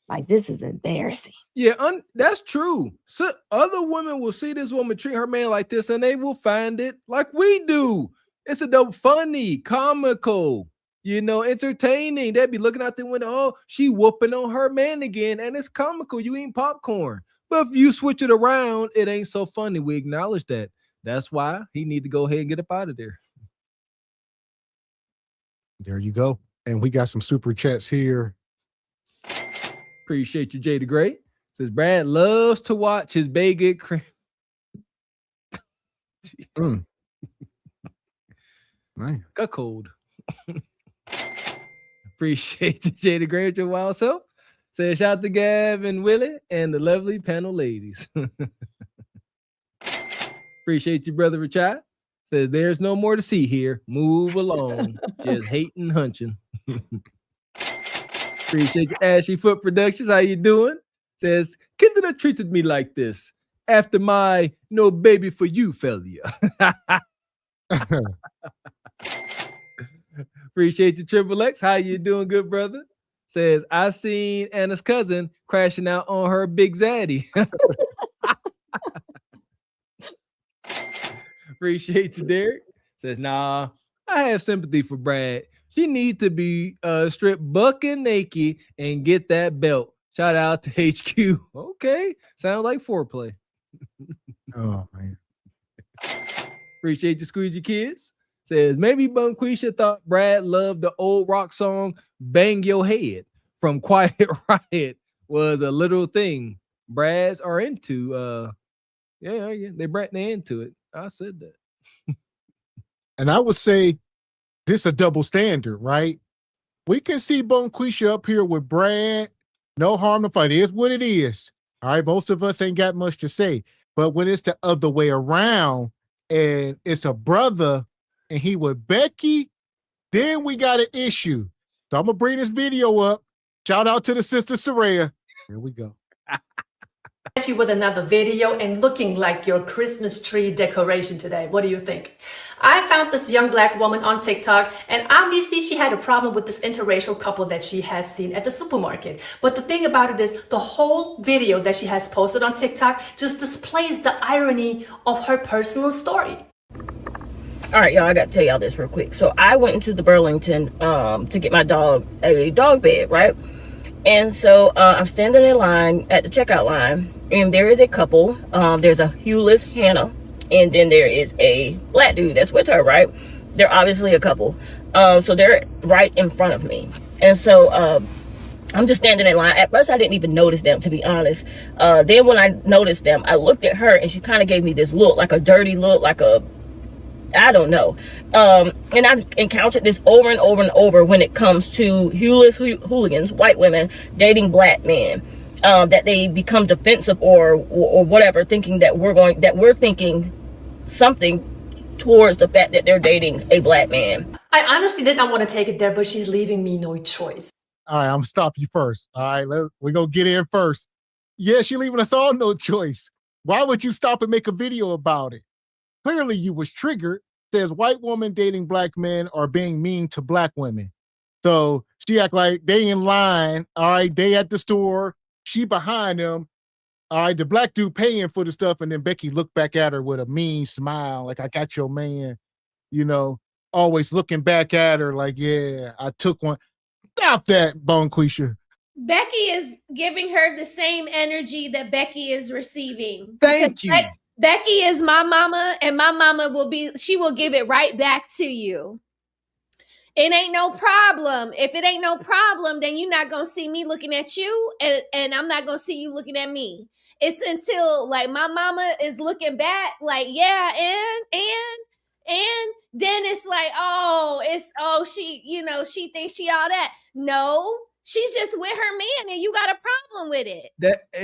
Like, this is embarrassing. Yeah, that's true. So other women will see this woman treat her man like this, and they will find it like we do. It's a dope, funny, comical, entertaining. They'd be looking out the window. Oh, she whooping on her man again, and it's comical. You eating popcorn. But if you switch it around, it ain't so funny. We acknowledge that. That's why he need to go ahead and get up out of there. There you go. And we got some super chats here. Appreciate you, Jay the Great. Says Brad loves to watch his bae get cream. Nice. Got cold. Appreciate you, Jay the Great, your wild self. Says shout out to Gavin, Willie, and the lovely panel ladies. Appreciate you, brother Richard. Says there's no more to see here. Move along. Just hating, hunching. Appreciate you, Ashy Foot Productions. How you doing? Says, Kendra treated me like this after my no baby for you failure. Appreciate you, Triple X. How you doing, good brother? Says, I seen Anna's cousin crashing out on her big zaddy. Appreciate you, Derek. Says, nah, I have sympathy for Brad. She needs to be stripped buck and naked and get that belt. Shout out to HQ. Okay. Sounds like foreplay. Oh, man. Appreciate you, Squeeze Your Kids. Says, maybe Bonquisha thought Brad loved the old rock song Bang Your Head from Quiet Riot was a little thing Brads are into. Yeah, they're into it. I said that. And I would say this a double standard, right? We can see Bonquisha up here with Brad. No harm to fight. It is what it is. All right. Most of us ain't got much to say. But when it's the other way around and it's a brother and he with Becky, then we got an issue. So I'm going to bring this video up. Shout out to the sister Saraya. Here we go. At you with another video and looking like your Christmas tree decoration today. What do you think? I found this young black woman on TikTok, and obviously she had a problem with this interracial couple that she has seen at the supermarket. But the thing about it is the whole video that she has posted on TikTok just displays the irony of her personal story. All right, y'all, I got to tell y'all this real quick. So I went into the Burlington to get my dog a dog bed, right? And so I'm standing in line at the checkout line, and there is a couple. There's a hueless Hannah, and then there is a black dude that's with her, right? They're obviously a couple. So they're right in front of me. And so I'm just standing in line. At first, I didn't even notice them, to be honest. Then when I noticed them, I looked at her, and she kind of gave me this look, like a dirty look, like a, I don't know. And I've encountered this over and over and over when it comes to hooligans, white women dating black men, that they become defensive or whatever, thinking that we're thinking something towards the fact that they're dating a black man. I honestly did not want to take it there, but she's leaving me no choice. All right, I'm gonna stop you first. All right, we're gonna get in first. Yeah, she's leaving us all no choice. Why would you stop and make a video about it? Clearly you was triggered. Says white woman dating black men are being mean to black women. So she act like they in line. All right, they at the store. She behind them. All right, the black dude paying for the stuff. And then Becky looked back at her with a mean smile. Like, I got your man, you know, always looking back at her like, yeah, I took one. Stop that, Bonquisha. Becky is giving her the same energy that Becky is receiving. Thank you. Becky is my mama, and my mama she will give it right back to you. It ain't no problem. If it ain't no problem, then you're not going to see me looking at you, and I'm not going to see you looking at me. It's until, like, my mama is looking back, like, yeah, and then it's like, she, she thinks she all that. No, she's just with her man, and you got a problem with it.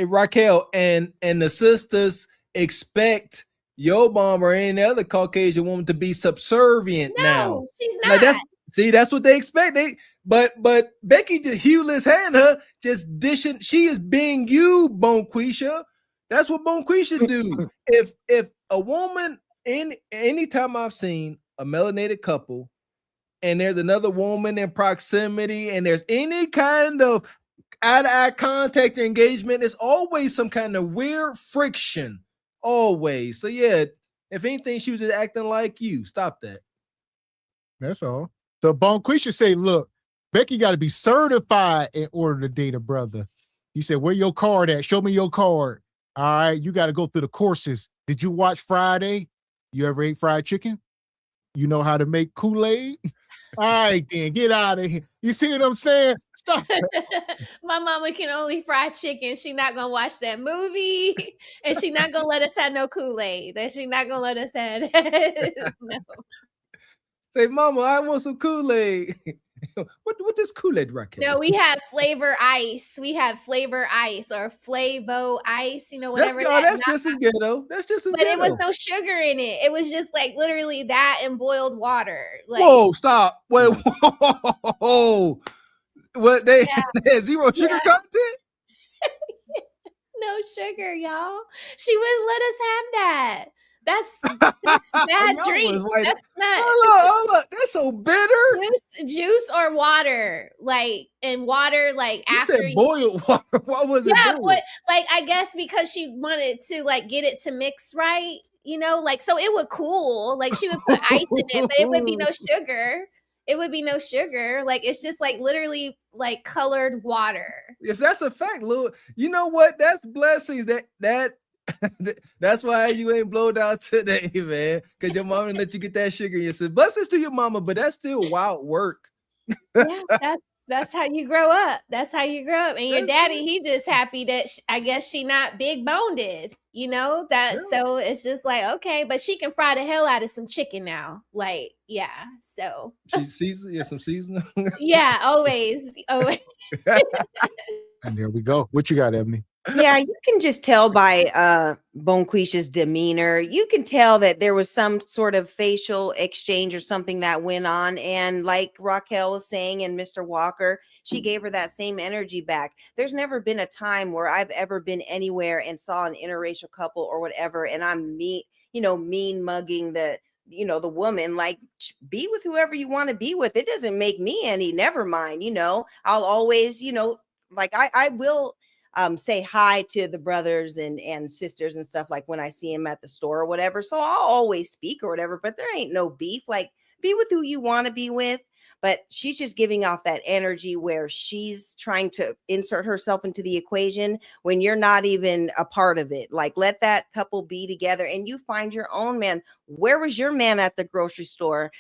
Raquel, and the sisters expect your mom or any other Caucasian woman to be subservient now. No, she's not. That's what they expect. But Becky just Hewless had her just dishing. She is being you, Bonquisha. That's what Bonquisha do. If a woman, anytime I've seen a melanated couple and there's another woman in proximity and there's any kind of eye-to-eye contact or engagement, it's always some kind of weird friction. Always. So yeah, if anything, she was just acting like you. Stop that. That's all. So Bonquisha say, look, Becky got to be certified in order to date a brother. You said, where your card at? Show me your card. All right, you got to go through the courses. Did you watch Friday? You ever ate fried chicken? You know how to make Kool-Aid? All right, then get out of here. You see what I'm saying? Stop. My mama can only fry chicken. She not gonna watch that movie, and she not gonna let us have no Kool-Aid. And she not gonna let us have that. No. Say, Mama, I want some Kool-Aid. What does Kool-Aid, Raquel? No, we have flavor ice. We have flavor ice or Flavo ice. Whatever. That's just as ghetto. That's just as But ghetto. it was no sugar in it. It was just like literally that and boiled water. Like, whoa, stop. Wait, whoa. What they had zero sugar content? No sugar, y'all. She wouldn't let us have that. That's bad drink. That's not. Hold up. That's so bitter. Juice or water, water, You after said boiled water. Why was it boiled? But I guess because she wanted to get it to mix right, so it would cool. Like she would put ice in it, but it would be no sugar. It would be no sugar. Like it's just literally colored water. If that's a fact, Lou, you know what? That's blessings. That's why you ain't blowed out today, man. Because your mama let you get that sugar. You said blessings to your mama, but that's still wild work. Yeah, that's how you grow up. That's how you grow up. And your daddy, he just happy that I guess she not big boned. So it's just like, okay, but she can fry the hell out of some chicken now. So she season, some seasoning. Yeah, always. And there we go. What you got, Ebony? Yeah, you can just tell by Bonquisha's demeanor. You can tell that there was some sort of facial exchange or something that went on. And like Raquel was saying and Mr. Walker, she gave her that same energy back. There's never been a time where I've ever been anywhere and saw an interracial couple or whatever, and I'm mean mugging the woman. Be with whoever you want to be with. It doesn't make me any, never mind. I'll always, I will say hi to the brothers and sisters and stuff, like when I see them at the store or whatever. So I'll always speak or whatever, but there ain't no beef. Be with who you want to be with. But she's just giving off that energy where she's trying to insert herself into the equation when you're not even a part of it. Let that couple be together and you find your own man. Where was your man at the grocery store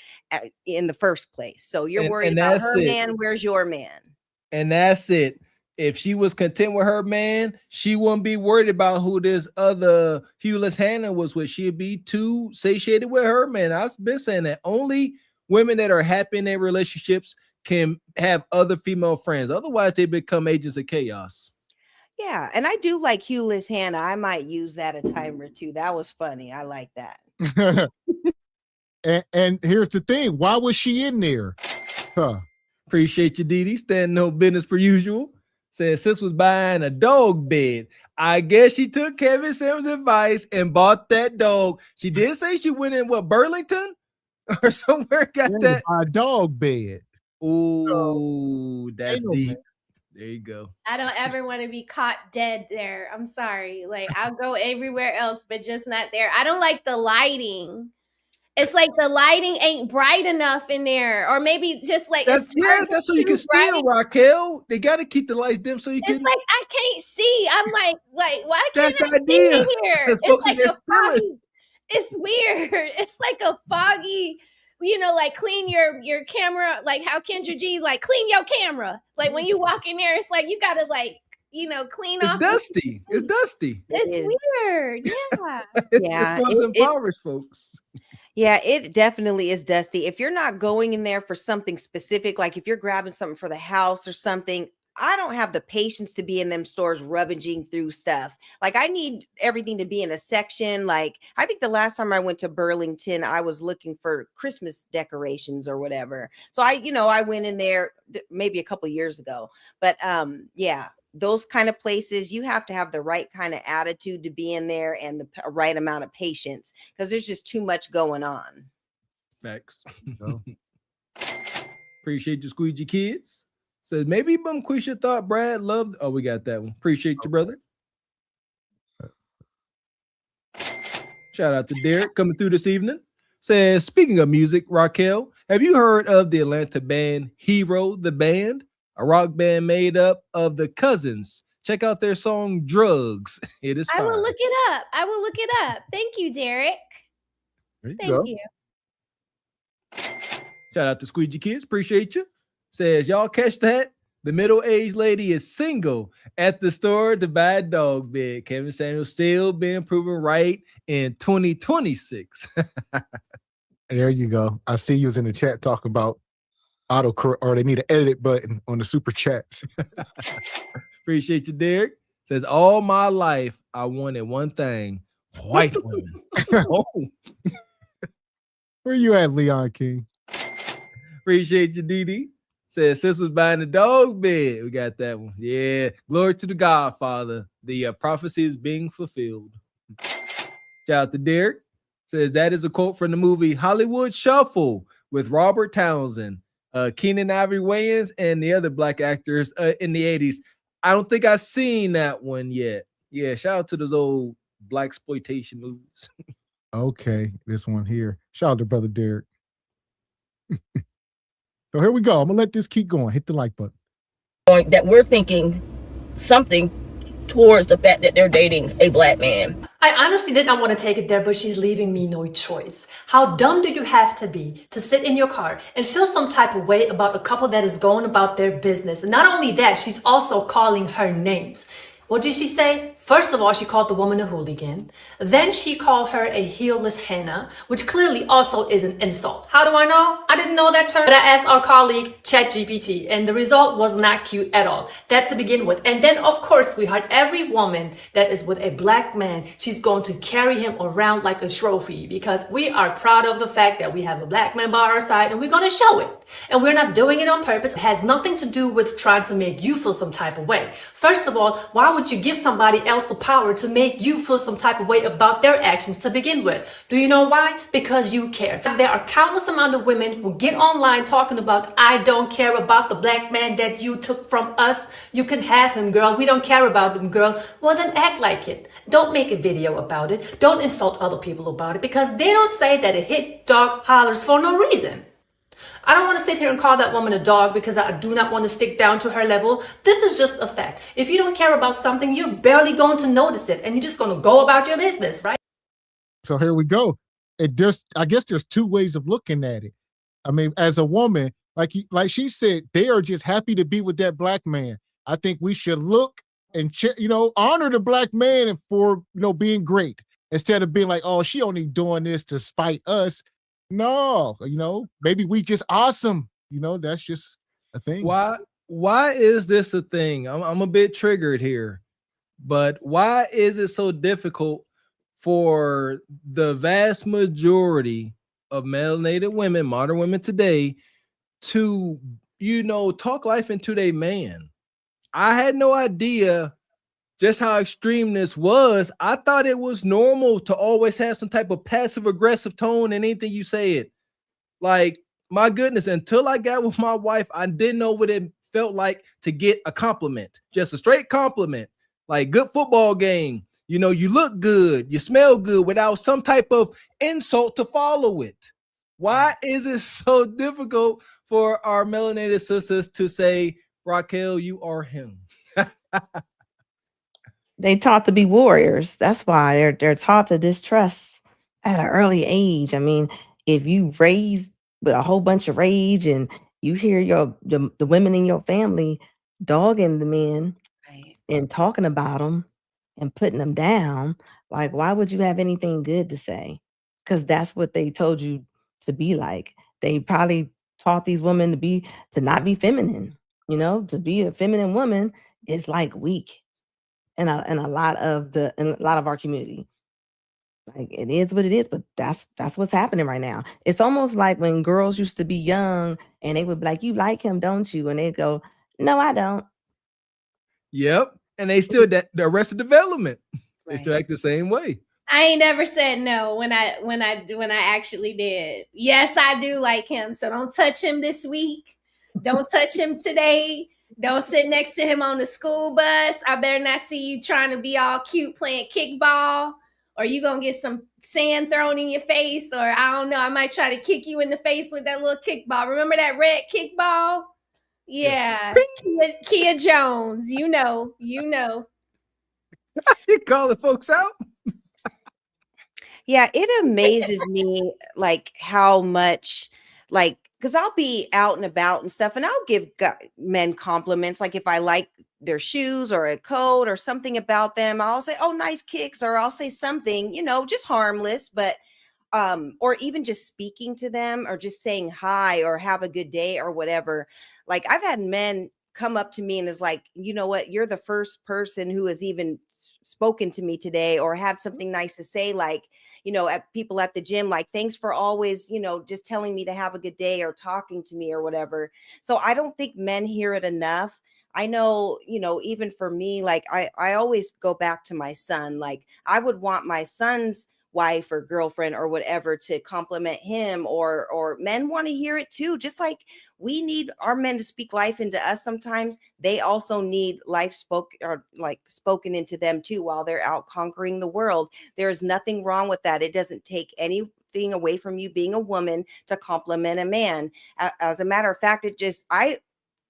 in the first place? So you're worried about her man. Where's your man? And that's it. if she was content with her man, she wouldn't be worried about who this other hueless Hannah was with. She'd be too satiated with her man. I've been saying that only women that are happy in their relationships can have other female friends. Otherwise, they become agents of chaos. Yeah, and I do like hueless Hannah. I might use that a time or two. That was funny. I like that. and here's the thing. Why was she in there? Appreciate you, Dee Dee. Standing no business per usual. Says sis was buying a dog bed. I guess she took Kevin Samuels' advice and bought that dog. She did say she went in Burlington or somewhere. Got that a dog bed. Ooh, that's deep. There you go. I don't ever want to be caught dead there. I'm sorry. Like, I'll go everywhere else, but just not there. I don't like the lighting. It's like the lighting ain't bright enough in there, or maybe just like that's so you can steal, Raquel. They got to keep the lights dim so you can. It's like I can't see. I'm like why that's can't the I idea. see here? It's like a foggy. It's weird. It's like a foggy. Like clean your camera, like how Kendra G, like clean your camera. Like when you walk in there, it's like you gotta clean off. Dusty. It's dusty. It's weird. Yeah. It empowers folks. Yeah, it definitely is dusty. If you're not going in there for something specific, like if you're grabbing something for the house or something, I don't have the patience to be in them stores rummaging through stuff. Like I need everything to be in a section. Like I think the last time I went to Burlington, I was looking for Christmas decorations or whatever. So I went in there maybe a couple years ago, but yeah, those kind of places, you have to have the right kind of attitude to be in there and the right amount of patience because there's just too much going on. Facts. Appreciate you, Squeegee Kids. Says maybe Bumquisha thought Brad loved. Oh, we got that one. Appreciate you, brother. Shout out to Derek coming through this evening. Says, speaking of music, Raquel, have you heard of the Atlanta band Hero the Band? A rock band made up of the Cousins. Check out their song Drugs. It is fine. I will look it up. Thank you, Derek. Thank you. Shout out to Squeegee Kids. Appreciate you. Says, y'all catch that? The middle-aged lady is single at the store to buy a dog bed. Kevin Samuels still being proven right in 2026. There you go. I see you was in the chat talking about autocorrect, or they need an edit button on the super chats. Appreciate you, Derek. Says, all my life, I wanted one thing, white women. Oh. Where you at, Leon King? Appreciate you, Dee Dee. Says, sis was buying a dog bed. We got that one. Yeah. Glory to the Godfather. The prophecy is being fulfilled. Shout out to Derek. Says, that is a quote from the movie Hollywood Shuffle with Robert Townsend, Keenan Ivory Wayans, and the other black actors in the 80s. I don't think I've seen that one yet. Yeah. Shout out to those old black exploitation movies. Okay. This one here. Shout out to Brother Derek. So here we go. I'm gonna let this keep going. Hit the like button. That we're thinking something towards the fact that they're dating a black man. I honestly did not want to take it there, but she's leaving me no choice. How dumb do you have to be to sit in your car and feel some type of way about a couple that is going about their business? And not only that, she's also calling her names. What did she say? First of all, she called the woman a hooligan. Then she called her a heelless Hannah, which clearly also is an insult. How do I know? I didn't know that term. But I asked our colleague ChatGPT, and the result was not cute at all. That to begin with. And then, of course, we heard every woman that is with a black man, she's going to carry him around like a trophy because we are proud of the fact that we have a black man by our side and we're going to show it. And we're not doing it on purpose. It has nothing to do with trying to make you feel some type of way. First of all, why would you give somebody else the power to make you feel some type of way about their actions to begin with? Do you know why? Because you care. There are countless amount of women who get online talking about, I don't care about the black man that you took from us. You can have him, girl. We don't care about him, girl. Well, then act like it. Don't make a video about it. Don't insult other people about it because they don't say that a hit dog hollers for no reason. I don't want to sit here and call that woman a dog because I do not want to stick down to her level. This is just a fact. If you don't care about something, you're barely going to notice it and you're just going to go about your business, right? So here we go. I guess there's two ways of looking at it. I mean, as a woman, like she said, they are just happy to be with that black man. I think we should look and honor the black man for being great instead of being like, oh, she only doing this to spite us. No, maybe we just awesome. That's just a thing. Why is this a thing? I'm a bit triggered here, but why is it so difficult for the vast majority of melanated women, modern women today, to talk life into their man? I had no idea just how extreme this was. I thought it was normal to always have some type of passive aggressive tone in anything you said. Like, my goodness, until I got with my wife, I didn't know what it felt like to get a compliment, just a straight compliment, like good football game. You look good, you smell good, without some type of insult to follow it. Why is it so difficult for our melanated sisters to say, Raquel, you are him? They taught to be warriors. That's why they're taught to distrust at an early age. I mean, if you raised with a whole bunch of rage and you hear the women in your family dogging the men and talking about them and putting them down, like, why would you have anything good to say? Because that's what they told you to be like. They probably taught these women to not be feminine. To be a feminine woman is like weak in a lot of our community. Like, it is what it is, but that's what's happening right now. It's almost like when girls used to be young and they would be like, you like him, don't you? And they go, no, I don't. Yep. And they still the Arrested Development. They still act the same way. I ain't never said no when I actually did. Yes, I do like him. So don't touch him this week. Don't touch him today. Don't sit next to him on the school bus. I better not see you trying to be all cute playing kickball, or you gonna get some sand thrown in your face, or I don't know, I might try to kick you in the face with that little kickball. Remember that red kickball? Yeah. Kia Jones, you know. You calling folks out? Yeah, it amazes me like how much, like, because I'll be out and about and stuff, and I'll give men compliments. Like if I like their shoes or a coat or something about them, I'll say, oh, nice kicks, or I'll say something, just harmless, but or even just speaking to them or just saying hi or have a good day or whatever. Like I've had men come up to me and is like, you know what, you're the first person who has even spoken to me today or had something nice to say, like, at people at the gym, like, thanks for always, just telling me to have a good day or talking to me or whatever. So I don't think men hear it enough. I know, even for me, like I always go back to my son. Like I would want my son's wife or girlfriend or whatever to compliment him, or men want to hear it too. Just like we need our men to speak life into us sometimes, they also need life spoken into them too while they're out conquering the world. There's nothing wrong with that. It doesn't take anything away from you being a woman to compliment a man. As a matter of fact, I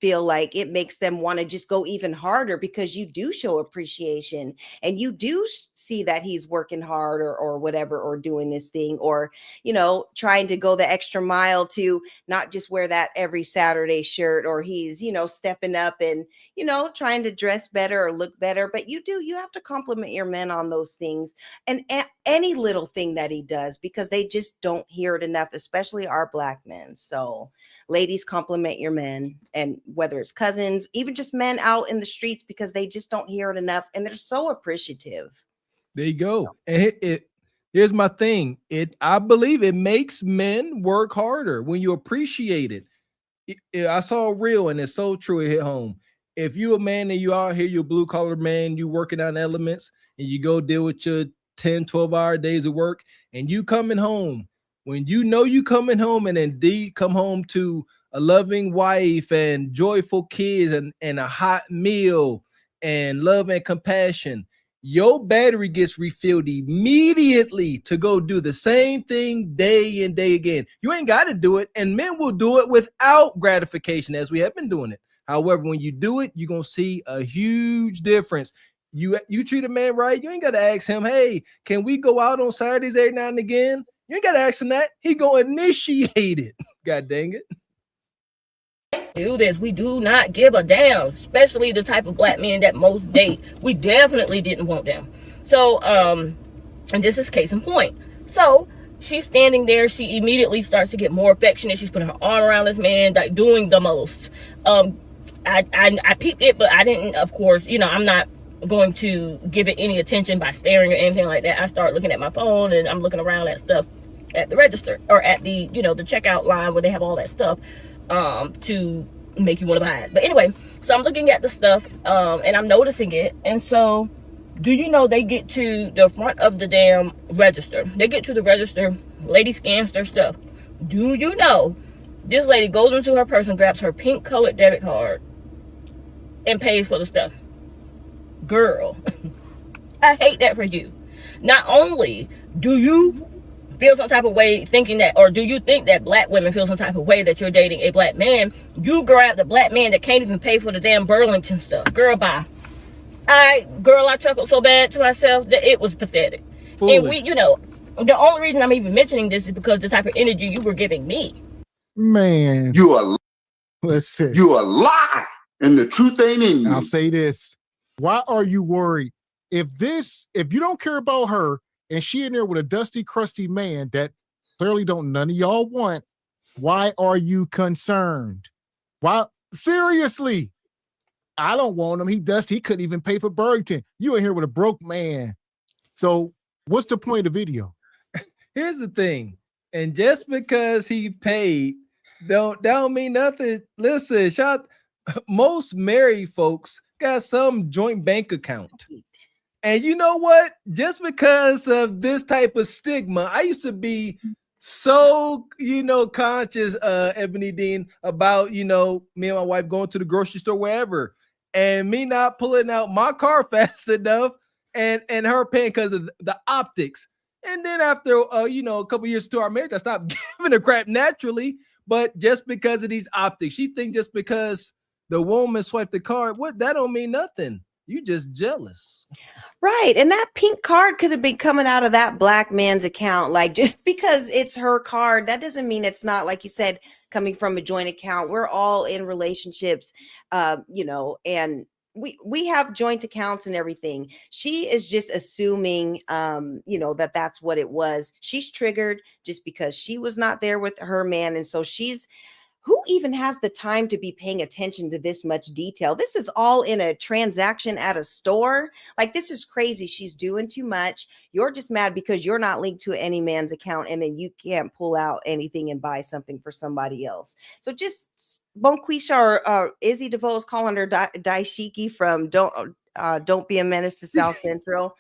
feel like it makes them want to just go even harder, because you do show appreciation and you do see that he's working hard or whatever, or doing this thing, or, trying to go the extra mile to not just wear that every Saturday shirt, or he's, stepping up and, trying to dress better or look better. But you have to compliment your men on those things and any little thing that he does, because they just don't hear it enough, especially our Black men. So ladies, compliment your men, and whether it's cousins, even just men out in the streets, because they just don't hear it enough and they're so appreciative. There you go. And here's my thing. I believe it makes men work harder when you appreciate it. I saw a reel, and it's so true. It hit home. If you a man and you out here, you're a blue collar man, you working on elements, and you go deal with your 10, 12-hour days of work, and you coming home, when you coming home and indeed come home to a loving wife and joyful kids and a hot meal and love and compassion, your battery gets refilled immediately to go do the same thing day and day again. You ain't got to do it, and men will do it without gratification, as we have been doing it. However, when you do it, you're going to see a huge difference. You treat a man right, you ain't got to ask him, hey, can we go out on Saturdays every now and again? You ain't got to ask him that. He going to initiate it. God dang it. do this. We do not give a damn, especially the type of black men that most date. We definitely didn't want them. So, and this is case in point. So she's standing there. She immediately starts to get more affectionate. She's putting her arm around this man, like doing the most. I peeped it, but I didn't, of course, you know, I'm not going to give it any attention by staring or anything like that. I start looking at my phone and I'm looking around at stuff at the register or at the, you know, the checkout line where they have all that stuff to make you want to buy it. But anyway, so I'm looking at the stuff and I'm noticing it. And so, do you know they get to the front of the damn register? They get to the register, lady scans their stuff. Do you know this lady goes into her purse and grabs her pink colored debit card and pays for the stuff? Girl, I hate that for you. Not only do you feel some type of way thinking that, or do you think that black women feel some type of way that you're dating a black man, you grab the black man that can't even pay for the damn Burlington stuff. Girl, bye. I chuckled so bad to myself that it was pathetic. Foolish. And we, you know, the only reason I'm even mentioning this is because the type of energy you were giving me. Man. Listen. You a lie, and the truth ain't in you. I'll say this. Why are you worried? If you don't care about her and she in there with a dusty, crusty man that clearly none of y'all want, why are you concerned? Why? Seriously. I don't want him. He couldn't even pay for Burlington. You in here with a broke man. So what's the point of the video? Here's the thing. And just because he paid, don't mean nothing. Listen, most married folks got some joint bank account. And you know what? Just because of this type of stigma, I used to be so, conscious, Ebony Dean, about, me and my wife going to the grocery store, wherever, and me not pulling out my car fast enough and her paying because of the optics. And then after, a couple years to our marriage, I stopped giving a crap naturally, but just because of these optics, she think just because the woman swiped the card, that don't mean nothing. You just jealous. Right. And that pink card could have been coming out of that black man's account. Like, just because it's her card, that doesn't mean it's not, like you said, coming from a joint account. We're all in relationships, and we have joint accounts and everything. She is just assuming, that's what it was. She's triggered just because she was not there with her man. And so who even has the time to be paying attention to this much detail? This is all in a transaction at a store. Like, this is crazy. She's doing too much. You're just mad because you're not linked to any man's account, and then you can't pull out anything and buy something for somebody else. So just Bonquisha or Izzy DeVoe is calling her Daishiki from Don't Be a Menace to South Central.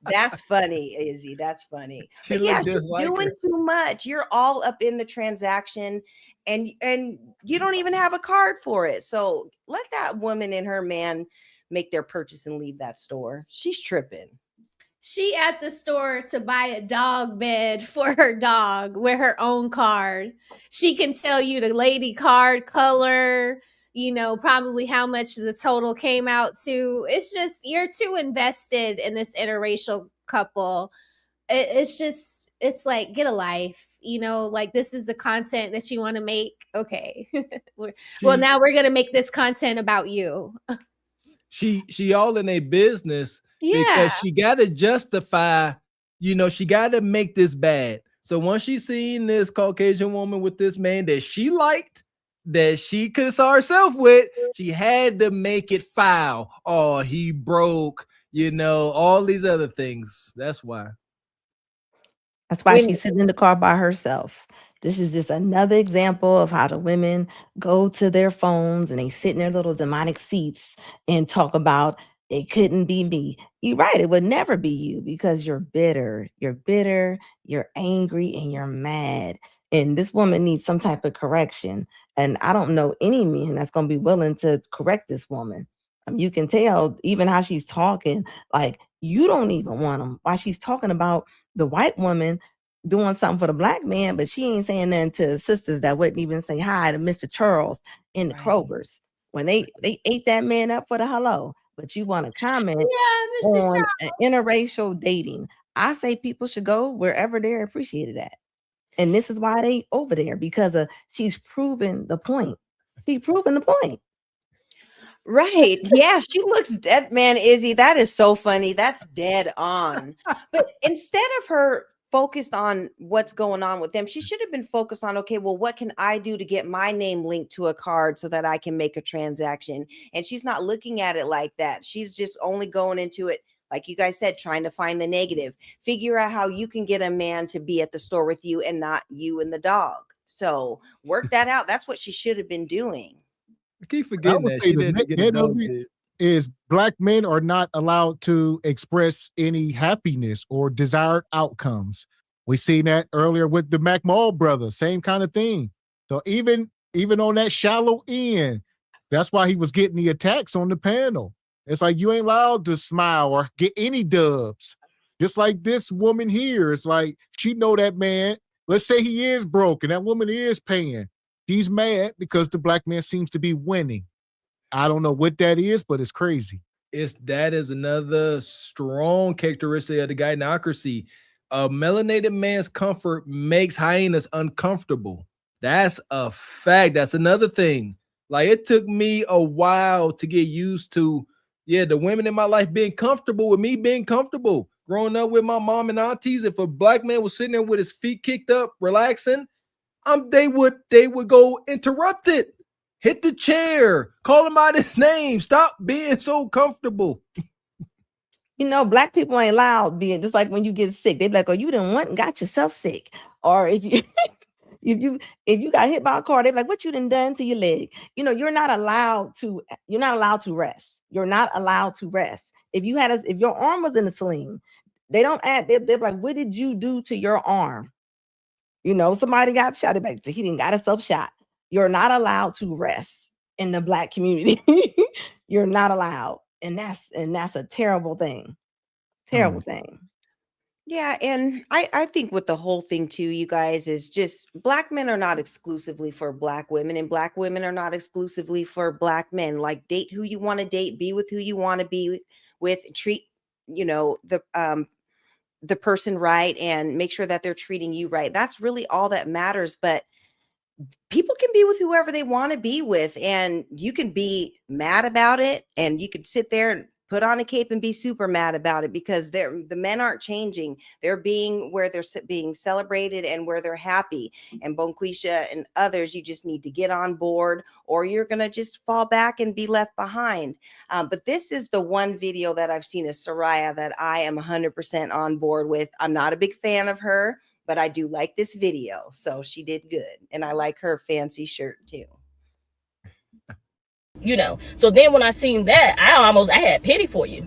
That's funny, Izzy. That's funny. But yeah, she's doing too much. You're all up in the transaction. And you don't even have a card for it. So let that woman and her man make their purchase and leave that store. She's tripping. She at the store to buy a dog bed for her dog with her own card. She can tell you the lady card color, probably how much the total came out to. It's just, you're too invested in this interracial couple. It's like, get a life, like, this is the content that you want to make. Okay. Now we're going to make this content about you. She all in a business because she got to justify, she got to make this bad. So once she seen this Caucasian woman with this man that she liked, that she could saw herself with, she had to make it foul. Oh, he broke, all these other things. That's why. That's why she's sitting in the car by herself. This is just another example of how the women go to their phones and they sit in their little demonic seats and talk about, it couldn't be me. You're right. It would never be you because you're bitter. You're bitter, you're angry, and you're mad. And this woman needs some type of correction. And I don't know any man that's going to be willing to correct this woman. You can tell even how she's talking, like, you don't even want him. Why she's talking about the white woman doing something for the black man, but she ain't saying nothing to sisters that wouldn't even say hi to Mr. Charles in the Kroger's when they ate that man up for the hello. But you want to comment on interracial dating. I say people should go wherever they're appreciated at. And this is why they over there, because she's proven the point. She proving the point. Right. Yeah, she looks dead, man. Izzy, that is so funny. That's dead on. But instead of her focused on what's going on with them, she should have been focused on, okay, well, what can I do to get my name linked to a card so that I can make a transaction? And she's not looking at it like that. She's just only going into it, like you guys said, trying to find the negative. Figure out how you can get a man to be at the store with you and not you and the dog. So work that out. That's what she should have been doing. I keep I forgetting would that say she the didn't get a net dog of it bed. is black men are not allowed to express any happiness or desired outcomes. We seen that earlier with the McMall brothers, same kind of thing. So even on that shallow end, that's why he was getting the attacks on the panel. It's like you ain't allowed to smile or get any dubs. Just like this woman here, it's like she know that man. Let's say he is broke and that woman is paying. She's mad because the black man seems to be winning. I don't know what that is, but it's crazy. That is another strong characteristic of the gynocracy. A melanated man's comfort makes hyenas uncomfortable. That's a fact. That's another thing. Like, it took me a while to get used to, the women in my life being comfortable with me being comfortable. Growing up with my mom and aunties, if a black man was sitting there with his feet kicked up, relaxing, they would go interrupt it, hit the chair, call him out his name, stop being so comfortable. You know, black people ain't allowed being, just like when you get sick, they be like, oh, you done went and got yourself sick. Or if you if you got hit by a car, they be like, what you done to your leg? You know, you're not allowed to rest. You're not allowed to rest. If your arm was in a sling, they don't add, they're like, what did you do to your arm? You know, somebody got shot. He didn't got himself shot. You're not allowed to rest in the black community. You're not allowed. And that's a terrible thing. Terrible thing. Yeah, and I think with the whole thing too, you guys, is just black men are not exclusively for black women, and black women are not exclusively for black men. Like, date who you want to date, be with who you want to be with, treat, the person right, and make sure that they're treating you right. That's really all that matters. But people can be with whoever they want to be with, and you can be mad about it, and you could sit there and put on a cape and be super mad about it, because the men aren't changing. They're being where they're being celebrated and where they're happy. And Bonquisha and others, you just need to get on board, or you're going to just fall back and be left behind. But this is the one video that I've seen of Soraya that I am 100% on board with. I'm not a big fan of her, but I do like this video. So she did good. And I like her fancy shirt too. So then when I seen that, I had pity for you.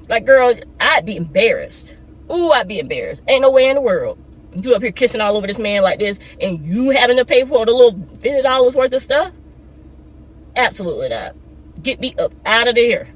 Like, girl, I'd be embarrassed. Ooh, I'd be embarrassed. Ain't no way in the world you up here kissing all over this man like this, and you having to pay for the little $50 worth of stuff. Absolutely not. Get me up out of there.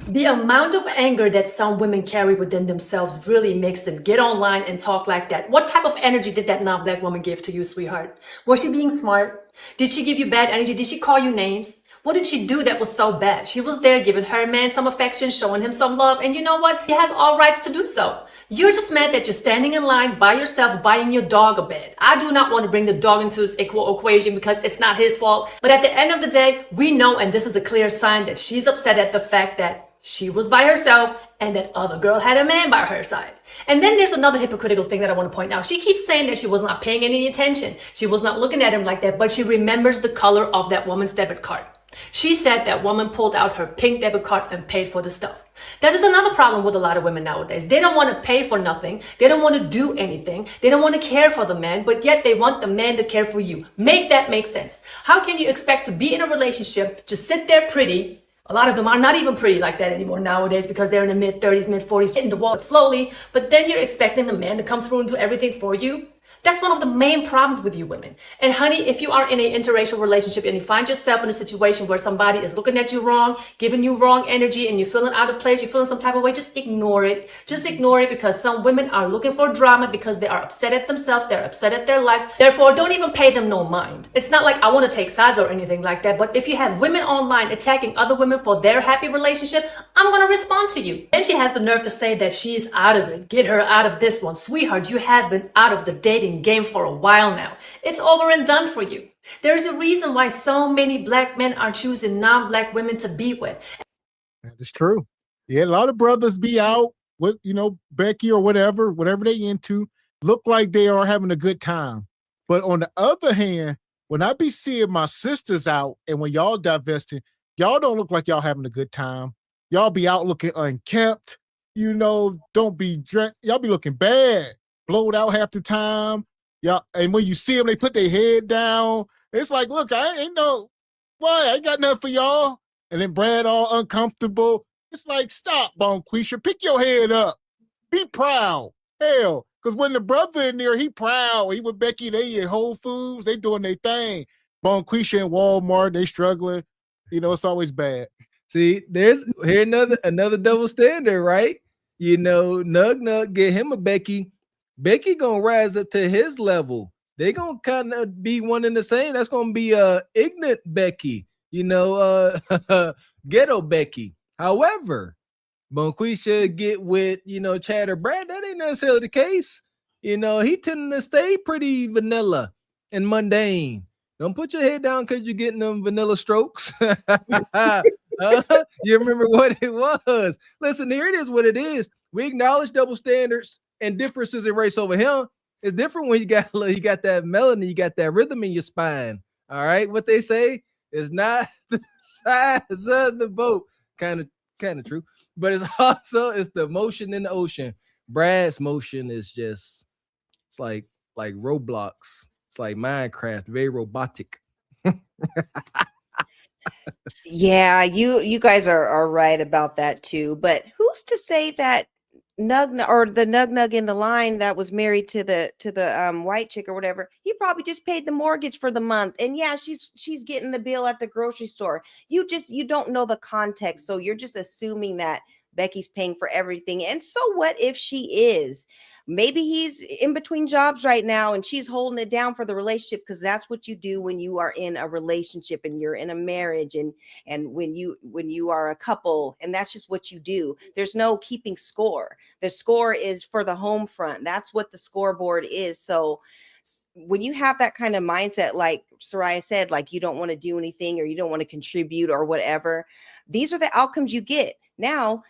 The amount of anger that some women carry within themselves really makes them get online and talk like that. What type of energy did that non-black woman give to you, sweetheart? Was she being smart? Did she give you bad energy? Did she call you names? What did she do that was so bad? She was there giving her man some affection, showing him some love, and you know what? He has all rights to do so. You're just mad that you're standing in line by yourself buying your dog a bed. I do not want to bring the dog into this equation because it's not his fault. But at the end of the day, we know, and this is a clear sign, that she's upset at the fact that she was by herself and that other girl had a man by her side. And then there's another hypocritical thing that I want to point out. She keeps saying that she was not paying any attention. She was not looking at him like that, but she remembers the color of that woman's debit card. She said that woman pulled out her pink debit card and paid for the stuff. That is another problem with a lot of women nowadays. They don't want to pay for nothing. They don't want to do anything. They don't want to care for the man, but yet they want the man to care for you. Make that make sense. How can you expect to be in a relationship, just sit there pretty? A lot of them are not even pretty like that anymore nowadays because they're in the mid-30s, mid-40s, hitting the wall slowly, but then you're expecting the man to come through and do everything for you? That's one of the main problems with you women. And honey, if you are in an interracial relationship and you find yourself in a situation where somebody is looking at you wrong, giving you wrong energy, and you're feeling out of place, you're feeling some type of way, just ignore it. Just ignore it, because some women are looking for drama because they are upset at themselves, they're upset at their lives. Therefore, don't even pay them no mind. It's not like I want to take sides or anything like that, but if you have women online attacking other women for their happy relationship, I'm going to respond to you. Then she has the nerve to say that she's out of it. Get her out of this one. Sweetheart, you have been out of the dating dating game for a while now. It's over and done for you. There's a reason why so many black men are choosing non-black women to be with. That is true. Yeah, a lot of brothers be out with, Becky or whatever they into, look like they are having a good time. But on the other hand, when I be seeing my sisters out and when y'all divesting, y'all don't look like y'all having a good time. Y'all be out looking unkept, don't be dressed. Y'all be looking bad, blowed out half the time. Y'all, and when you see them, they put their head down. It's like, look, I ain't got nothing for y'all. And then Brad all uncomfortable. It's like, stop, Bonquisha, pick your head up. Be proud. Hell, because when the brother in there, he proud. He with Becky, they at Whole Foods, they doing their thing. Bonquisha in Walmart, they struggling. It's always bad. See, here another double standard, right? Nug get him a Becky. Becky gonna rise up to his level. They gonna kind of be one and the same. That's gonna be ignorant Becky, ghetto Becky. However, Bonquisha get with Chad or Brad. That ain't necessarily the case. He tending to stay pretty vanilla and mundane. Don't put your head down because you're getting them vanilla strokes. You remember what it was. Listen, here it is what it is. We acknowledge double standards and differences in race over him. It's different when you got that melody, you got that rhythm in your spine. All right. What they say is not the size of the boat. Kind of true. But it's the motion in the ocean. Brad's motion is it's like Roblox. It's like Minecraft, very robotic. Yeah, you guys are right about that too. But who's to say that Nug or the Nug in the line that was married to the white chick or whatever, he probably just paid the mortgage for the month. And yeah, she's getting the bill at the grocery store. You don't know the context. So you're just assuming that Becky's paying for everything. And so what if she is? Maybe he's in between jobs right now and she's holding it down for the relationship, because that's what you do when you are in a relationship and you're in a marriage and when you are a couple, and that's just what you do. There's no keeping score. The score is for the home front. That's what the scoreboard is. So when you have that kind of mindset, like Soraya said, like you don't want to do anything or you don't want to contribute or whatever, these are the outcomes you get. Now,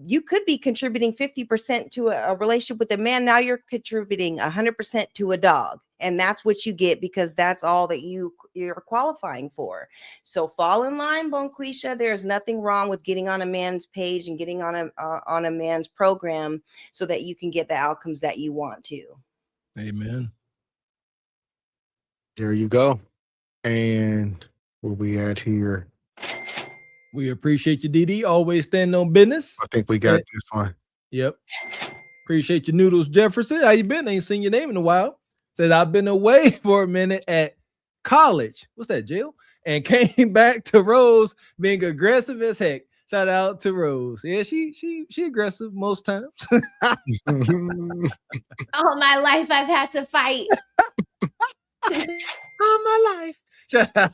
you could be contributing 50% to a relationship with a man. Now you're contributing 100% to a dog. And that's what you get, because that's all that you're qualifying for. So fall in line, Bonquisha. There's nothing wrong with getting on a man's page and getting on a man's program so that you can get the outcomes that you want to. Amen. There you go. And where we at here? We appreciate you, DD. Always standing on business. I think we got this one. Yep. Appreciate your Noodles Jefferson. How you been? Ain't seen your name in a while. Says I've been away for a minute at college. What's that, jail? And came back to Rose being aggressive as heck. Shout out to Rose. Yeah, she aggressive most times. All my life I've had to fight. All my life. Shout out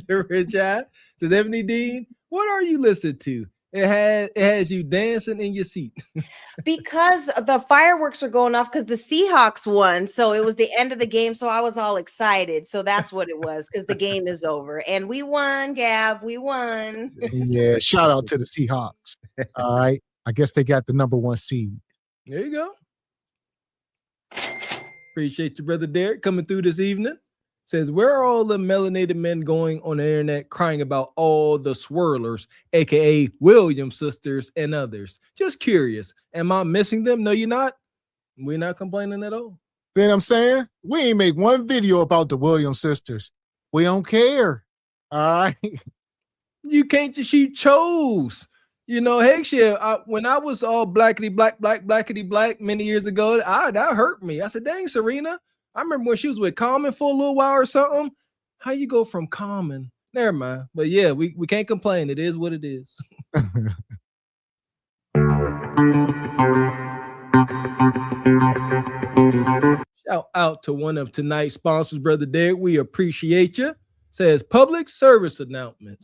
to Richard. Says Ebony Dean, what are you listening to? It has you dancing in your seat. Because the fireworks are going off because the Seahawks won. So it was the end of the game. So I was all excited. So that's what it was, because the game is over. And we won, Gav. We won. Yeah, shout out to the Seahawks. All right. I guess they got the number 1 seed. There you go. Appreciate your brother Derek coming through this evening. Says, where are all the melanated men going on the internet crying about all the swirlers, aka Williams sisters and others? Just curious. Am I missing them? No, you're not. We're not complaining at all. See what I'm saying? We ain't make one video about the Williams sisters. We don't care. All right. You can't just, she chose. Heck shit. When I was all blackety black many years ago, that hurt me. I said, dang, Serena. I remember when she was with Common for a little while or something. How you go from Common? Never mind. But yeah, we can't complain. It is what it is. Shout out to one of tonight's sponsors, Brother Derek. We appreciate you. Says public service announcement.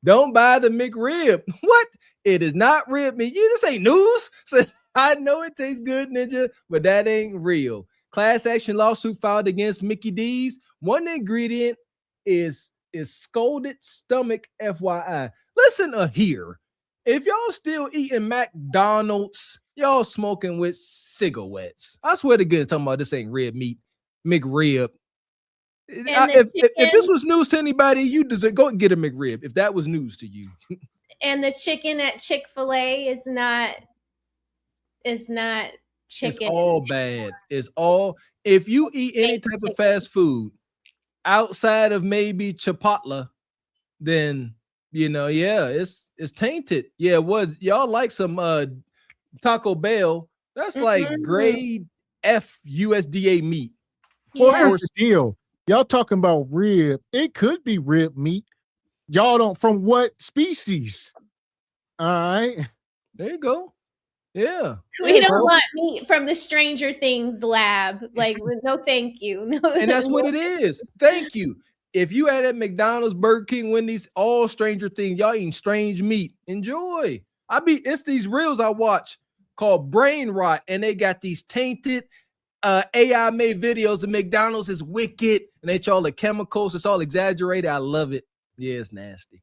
Don't buy the McRib. What? It is not rib meat. This ain't news. Says I know it tastes good, Ninja, but that ain't real. class action lawsuit filed against Mickey D's. One ingredient is scalded stomach, FYI. Listen here. If y'all still eating McDonald's, y'all smoking with cigarettes. I swear to goodness, talking about this ain't red meat, McRib. If this was news to anybody, you deserve go and get a McRib. If that was news to you. And the chicken at Chick-fil-A is not chicken. It's all bad. It's all, if you eat any type of fast food outside of maybe Chipotle, then it's tainted. Yeah, it was. Y'all like some Taco Bell? That's like grade F USDA meat. Well, here's the deal. Y'all talking about rib? It could be rib meat. Y'all don't. From what species? All right. There you go. Yeah. We don't want meat from the Stranger Things lab. Like, no, thank you. No, and that's what it is. Thank you. If you had at McDonald's, Burger King, Wendy's, all Stranger Things, y'all eating strange meat. Enjoy. It's these reels I watch called Brain Rot, and they got these tainted AI made videos of McDonald's is wicked, and it's all the chemicals. It's all exaggerated. I love it. Yeah, it's nasty.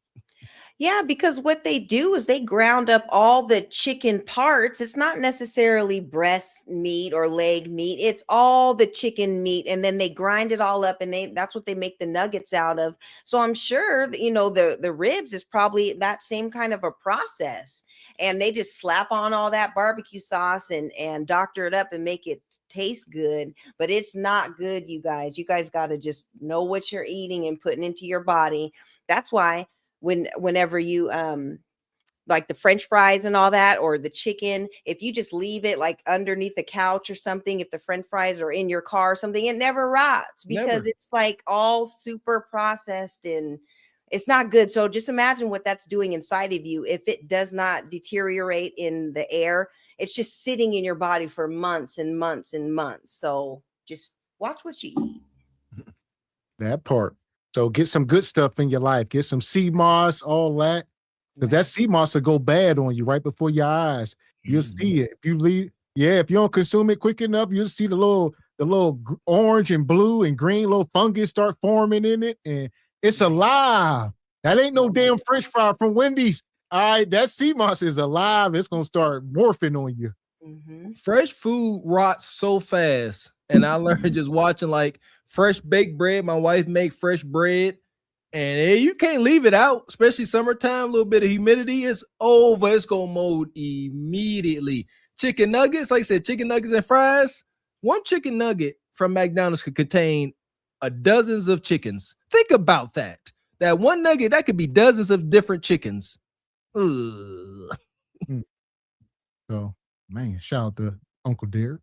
Yeah, because what they do is they ground up all the chicken parts. It's not necessarily breast meat or leg meat. It's all the chicken meat, and then they grind it all up, and that's what they make the nuggets out of. So I'm sure that, the ribs is probably that same kind of a process. And they just slap on all that barbecue sauce and doctor it up and make it taste good, but it's not good, you guys. You guys got to just know what you're eating and putting into your body. That's why whenever you like the French fries and all that, or the chicken, if you just leave it like underneath the couch or something, if the French fries are in your car or something, it never rots because it's like all super processed and it's not good. So just imagine what that's doing inside of you. If it does not deteriorate in the air, it's just sitting in your body for months and months and months. So just watch what you eat. That part. So get some good stuff in your life. Get some sea moss, all that. Because that sea moss will go bad on you right before your eyes. You'll see it. If you don't consume it quick enough, you'll see the little orange and blue and green little fungus start forming in it. And it's alive. That ain't no damn French fry from Wendy's. All right, that sea moss is alive. It's going to start morphing on you. Fresh food rots so fast. And I learned just watching like fresh baked bread. My wife make fresh bread. And you can't leave it out, especially summertime. A little bit of humidity, it's over. It's going to mold immediately. Chicken nuggets, like I said, chicken nuggets and fries. One chicken nugget from McDonald's could contain dozens of chickens. Think about that. That one nugget, that could be dozens of different chickens. So, man, shout out to Uncle Derek.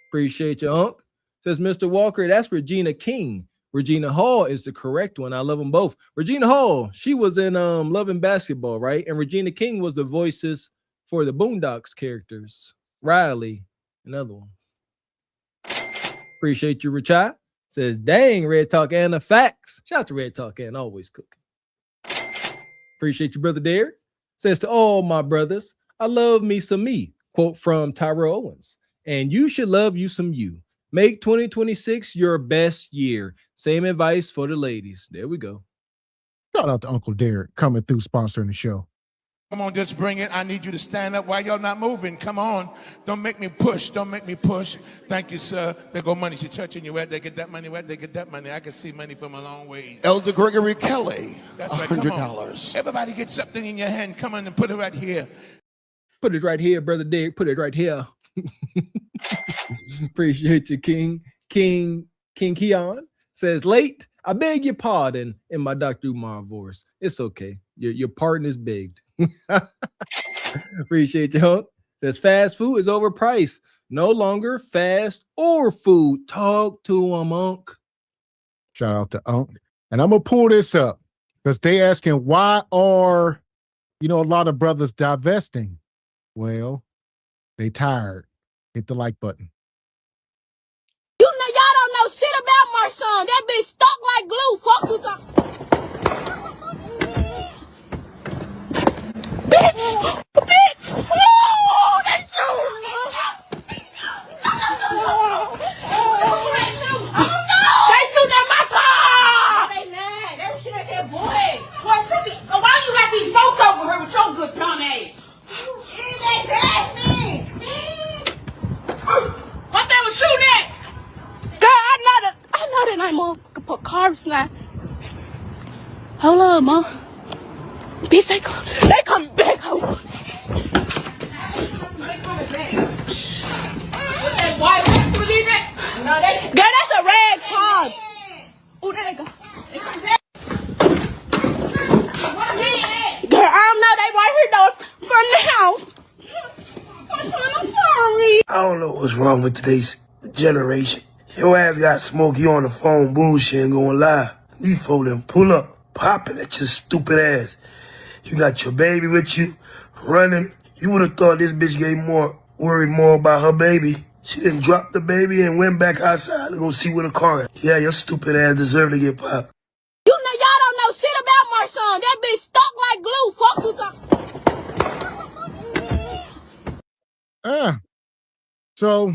Appreciate you, Unc. Says Mr. Walker, that's Regina King. Regina Hall is the correct one. I love them both. Regina Hall, she was in Love and Basketball, right? And Regina King was the voices for the Boondocks characters. Riley, another one. Appreciate you, Richard. Says, dang, Red Talk and the facts. Shout out to Red Talk and always cooking. Appreciate you, Brother Derek. Says to all my brothers, I love me some me. Quote from Tyrell Owens. And you should love you some you. Make 2026 your best year. Same advice for the ladies. There we go. Shout out to Uncle Derek coming through sponsoring the show. Come on, just bring it. I need you to stand up. Why y'all not moving? Come on. Don't make me push. Don't make me push. Thank you, sir. There go money. She touching you. Where they get that money? Where they get that money? I can see money from a long way. Elder Gregory Kelly, That's right. Come on. $100. Everybody get something in your hand. Come on and put it right here. Put it right here, Brother Derek. Put it right here. Appreciate you, King Keon. Says, late. I beg your pardon in my Dr. Umar voice. It's okay. Your pardon is begged. Appreciate you, Hunk. Says fast food is overpriced. No longer fast or food. Talk to him, Unc. Shout out to Unc. And I'm gonna pull this up because they asking why are a lot of brothers divesting. Well, they tired. Hit the like button. Y'all don't know shit about my son. That bitch stuck like glue. Fuck you talking. Bitch! Oh, that's you! nervous now. Hold up, Mom. Bitch, they come back. Hold up. They coming back. With that white hat put in it? No, girl, that's a red charge. Oh, there they go. They come back. Girl, I don't know. They right here though from the house. I'm sorry. I don't know what's wrong with today's generation. Your ass got smoke, you on the phone bullshit and going live. These folks them pull up, popping at your stupid ass. You got your baby with you, running. You would have thought this bitch worried more about her baby. She didn't drop the baby and went back outside to go see where the car is. Yeah, your stupid ass deserve to get popped. You know, y'all don't know shit about my son. That bitch stuck like glue. Fuck you talking. So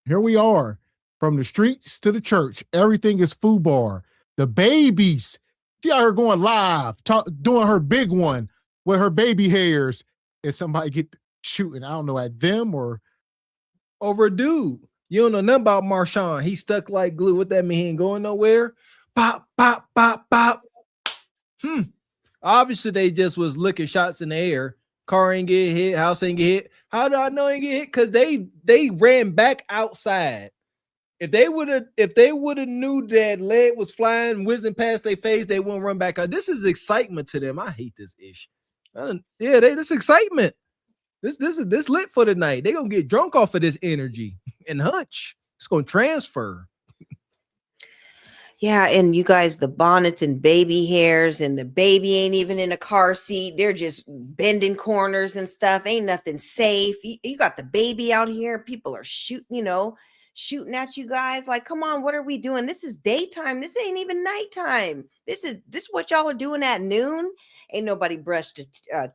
here we are. From the streets to the church, everything is FUBAR. The babies, she out here going live, doing her big one with her baby hairs, and somebody get shooting. I don't know, at them or over a dude. You don't know nothing about Marshawn. He stuck like glue. What that mean? He ain't going nowhere. Pop, pop, pop, pop. Obviously, they just was looking shots in the air. Car ain't get hit. House ain't get hit. How do I know ain't get hit? Because they ran back outside. If they would have knew that lead was flying, whizzing past their face, they wouldn't run back out. This is excitement to them. I hate this ish. This excitement. This lit for the night. They gonna get drunk off of this energy and hunch. It's gonna transfer. Yeah, and you guys, the bonnets and baby hairs, and the baby ain't even in a car seat. They're just bending corners and stuff. Ain't nothing safe. You got the baby out here. People are shooting at you guys. Like, come on, what are we doing? This is daytime. This ain't even nighttime. This is what y'all are doing at noon. Ain't nobody brushed a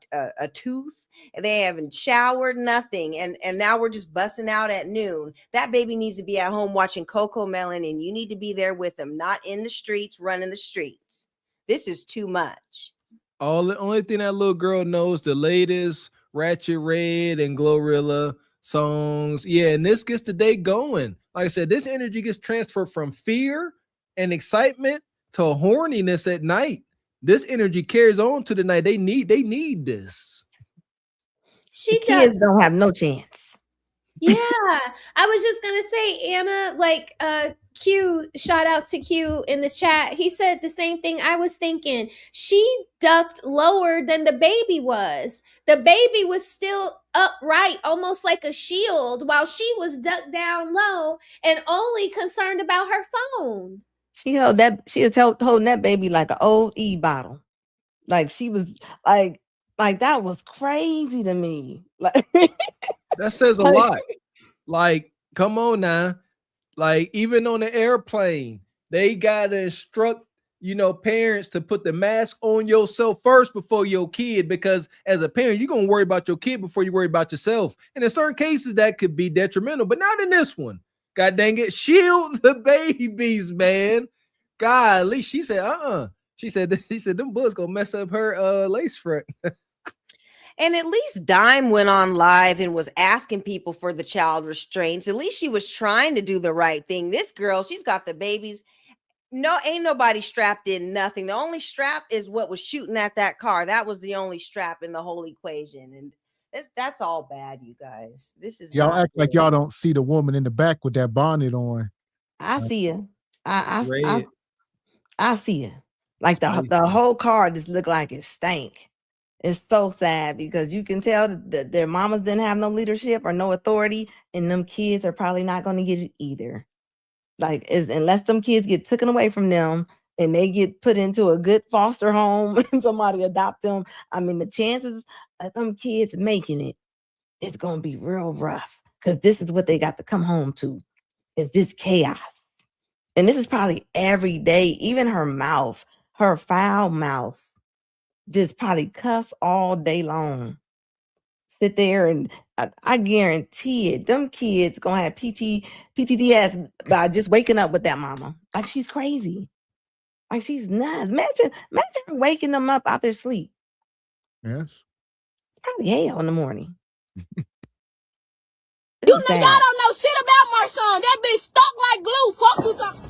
tooth. They haven't showered, nothing. And now we're just busting out at noon. That baby needs to be at home watching Coco Melon, and you need to be there with them, not in the streets, running the streets. This is too much. The only thing that little girl knows, the latest Ratchet Red and Glorilla songs. Yeah, and this gets the day going. Like I said, this energy gets transferred from fear and excitement to horniness at night. This energy carries on to the night. They need this. The kids don't have no chance. Yeah, I was just gonna say, Anna, like Q, shout out to Q in the chat. He said the same thing I was thinking. She ducked lower than the baby was. The baby was still upright, almost like a shield, while she was ducked down low and only concerned about her phone. She was holding that baby like an old bottle. Like she was like that was crazy to me. Like that says a lot. Like, come on now. Like, even on the airplane, they gotta instruct, parents to put the mask on yourself first before your kid, because as a parent, you're gonna worry about your kid before you worry about yourself. And in certain cases, that could be detrimental, but not in this one. God dang it, shield the babies, man. Golly, she said, She said them bullets gonna mess up her lace front. And at least Dime went on live and was asking people for the child restraints. At least she was trying to do the right thing. This girl, she's got the babies. No, ain't nobody strapped in nothing. The only strap is what was shooting at that car. That was the only strap in the whole equation. And that's all bad, you guys. This is y'all act like y'all don't see the woman in the back with that bonnet on. I see her. I see her. Like the whole car just looked like it stank. It's so sad because you can tell that their mamas didn't have no leadership or no authority, and them kids are probably not going to get it either. Like, unless them kids get taken away from them and they get put into a good foster home and somebody adopt them, I mean, the chances of them kids making it's going to be real rough, because this is what they got to come home to, is this chaos. And this is probably every day. Even her mouth, her foul mouth, just probably cuss all day long. Sit there and I guarantee it, them kids gonna have PTSD by just waking up with that mama. Like, she's crazy. Like, she's nuts. Imagine her waking them up out their sleep. Yes. Probably hell in the morning. You know, y'all don't know shit about my son. That bitch stuck like glue. Fuck you talking.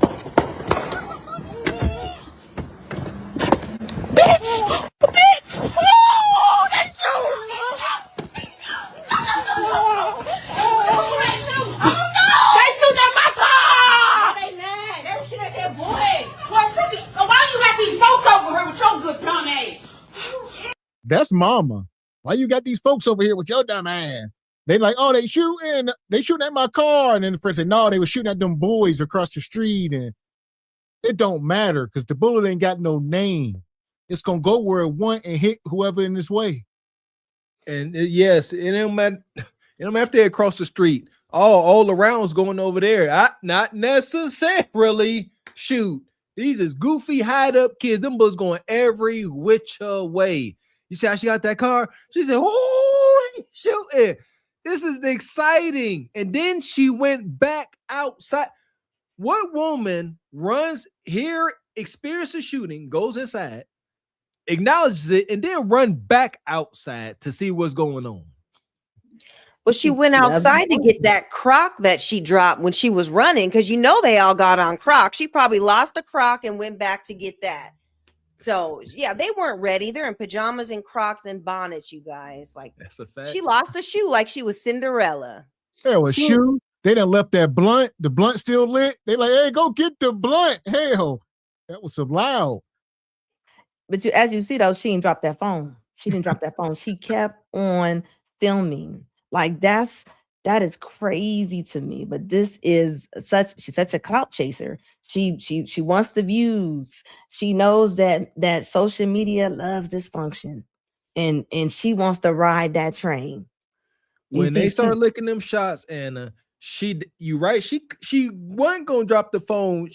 Bitch! Bitch! Oh, that's you! They shoot at my car! They mad. They was shooting at that boy. Why you got these folks over here with your good dumb ass? That's mama. Why you got these folks over here with your dumb ass? They like, oh, they shooting at my car. And then the friend said, no, they were shooting at them boys across the street. And it don't matter because the bullet ain't got no name. It's going to go where it want and hit whoever in this way. And yes, it don't matter if they're across the street. All around's going over there. Not necessarily. Shoot. These is goofy, hide up kids. Them boys going every which way. You see how she got that car? She said, oh, shooting. This is exciting. And then she went back outside. What woman runs here, experiences shooting, goes inside, acknowledges it, and then run back outside to see what's going on? Well, she went outside to get that crock that she dropped when she was running, because you know they all got on Crocs. She probably lost a Croc and went back to get that. So yeah, they weren't ready. They're in pajamas and Crocs and bonnets, you guys. Like, that's a fact. She lost a shoe like she was Cinderella. Hell, a shoe. They done left that blunt. The blunt still lit. They like, hey, go get the blunt. Hell, that was some loud. But as you see, though, she didn't drop that phone. She didn't drop that phone. She kept on filming. Like that is crazy to me. But this is she's such a clout chaser. She wants the views. She knows that social media loves dysfunction, and she wants to ride that train. When they start licking them shots, Anna, you right. She wasn't gonna drop the phone.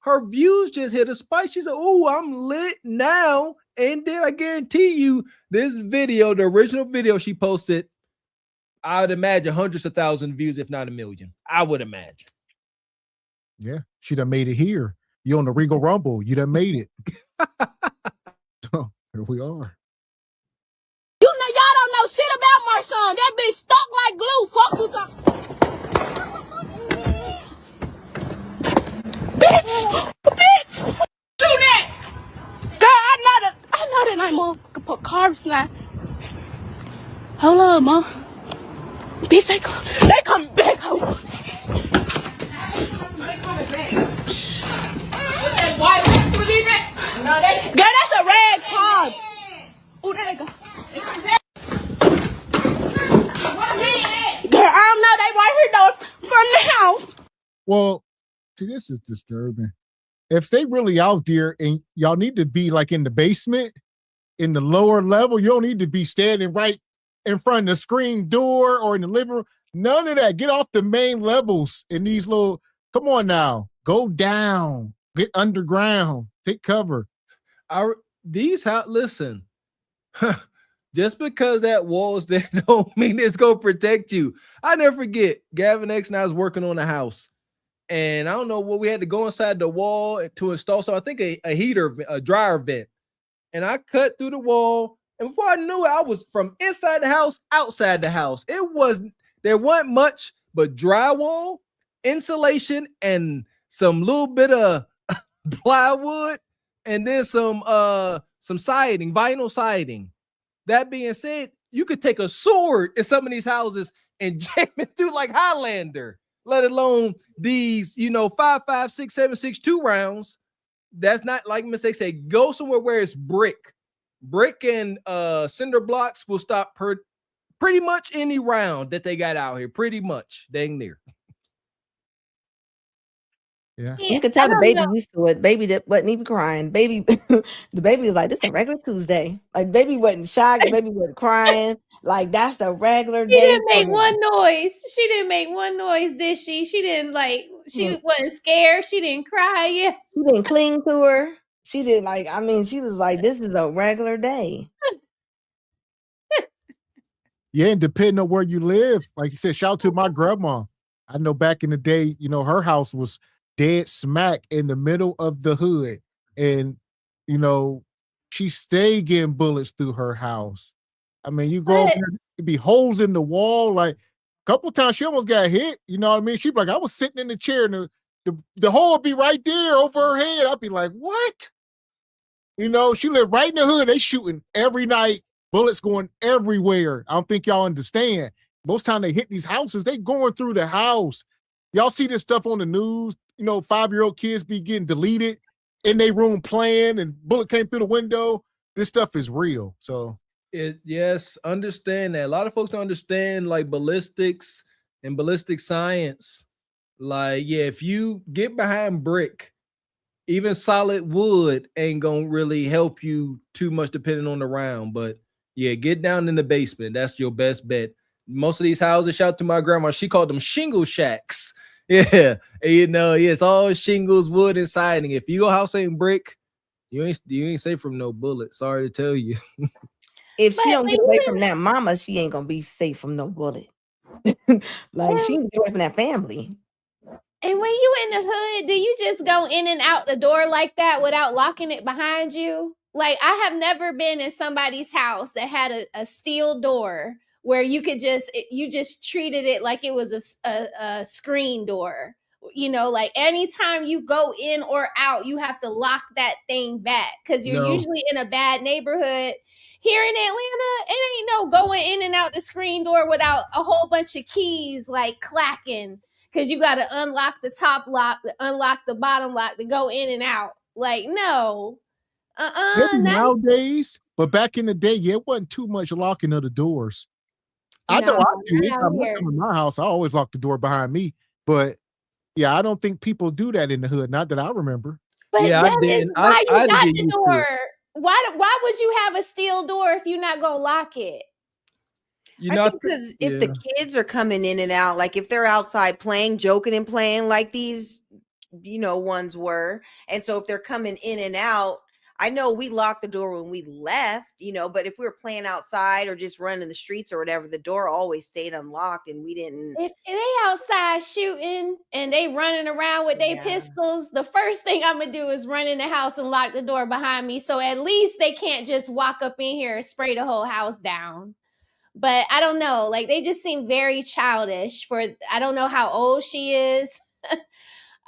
Her views just hit a spike. She said, "Oh, I'm lit now." And then I guarantee you, this video, the original video she posted, I would imagine hundreds of thousands of views, if not a million. I would imagine. Yeah, she done made it here. You on the Regal Rumble. You done made it. So, here we are. You know, y'all don't know shit about my son. That bitch stuck like glue. Fuck you talking. Bitch! Bitch! Shoot that! Girl, I know that ain't motherfucker put carbs now. Hold up, ma. Bitch, they come back. What's that white one? You leave that? No, girl, that's a red charge. Oh, there they go. They come back. Girl, I don't know. They right here, though, from the house. Well, see, this is disturbing. If they really out there and y'all need to be like in the basement, in the lower level, you don't need to be standing right in front of the screen door or in the living room. None of that. Get off the main levels in these little, come on now, go down, get underground, take cover. Listen, just because that wall's there don't mean it's going to protect you. I never forget, Gavin X and I was working on a house, and I don't know what we had to go inside the wall to install. So I think a heater, a dryer vent, and I cut through the wall. And before I knew it, I was from inside the house, outside the house. There wasn't much but drywall, insulation, and some little bit of plywood, and then some siding, vinyl siding. That being said, you could take a sword in some of these houses and jam it through like Highlander, let alone these, 5.56, 7.62 rounds. That's not, like Miss X said, go somewhere where it's brick. Brick and cinder blocks will stop pretty much any round that they got out here. Pretty much, dang near. Yeah, you could tell the baby used to it. Baby that wasn't even crying. Baby, the baby was like, "This is a regular Tuesday." Like, baby wasn't shocked. The baby wasn't crying. Like, that's the regular day. She didn't make one noise. She didn't make one noise, did she? She didn't she wasn't scared. She didn't cry. Yeah. She didn't cling to her. She didn't she was like, this is a regular day. Yeah, and depending on where you live, like you said, shout out to my grandma. I know back in the day, her house was dead smack in the middle of the hood. And, she stayed getting bullets through her house. I mean, you go over there, it'd be holes in the wall. Like, a couple times she almost got hit. You know what I mean? She'd be like, I was sitting in the chair and the hole would be right there over her head. I'd be like, what? You know, she lived right in the hood. They shooting every night, bullets going everywhere. I don't think y'all understand. Most time they hit these houses, they going through the house. Y'all see this stuff on the news. You know, 5-year-old kids be getting deleted in their room playing, and bullet came through the window. This stuff is real. So yes, understand that. A lot of folks don't understand like ballistics and ballistic science. Like, yeah, if you get behind brick, even solid wood ain't gonna really help you too much depending on the round. But yeah, get down in the basement. That's your best bet. Most of these houses, shout out to my grandma, she called them shingle shacks. Yeah, and, you know, it's all shingles, wood, and siding. If your house ain't brick, you ain't safe from no bullet. Sorry to tell you. If she don't get away from that mama, she ain't gonna be safe from no bullet. Like she can get away from that family. And when you in the hood, do you just go in and out the door like that without locking it behind you? Like, I have never been in somebody's house that had a steel door where you just treated it like it was a screen door. You know, like anytime you go in or out, you have to lock that thing back because you're usually in a bad neighborhood. Here in Atlanta, it ain't no going in and out the screen door without a whole bunch of keys like clacking. Because you got to unlock the top lock, unlock the bottom lock to go in and out. Like, no. Nowadays, but back in the day, yeah, it wasn't too much locking of the doors. I know I do. Anytime I come in my house, I always lock the door behind me. But yeah, I don't think people do that in the hood. Not that I remember. But yeah, I did. Why you got the door? Why would you have a steel door if you're not gonna lock it? You know, I think because if the kids are coming in and out, like if they're outside playing, joking and playing like these, you know, ones were. And so if they're coming in and out, I know we locked the door when we left, you know, but if we were playing outside or just running the streets or whatever, the door always stayed unlocked and we didn't. If they outside shooting and they running around with their pistols, the first thing I'm going to do is run in the house and lock the door behind me. So at least they can't just walk up in here and spray the whole house down. But I don't know, like they just seem very childish I don't know how old she is.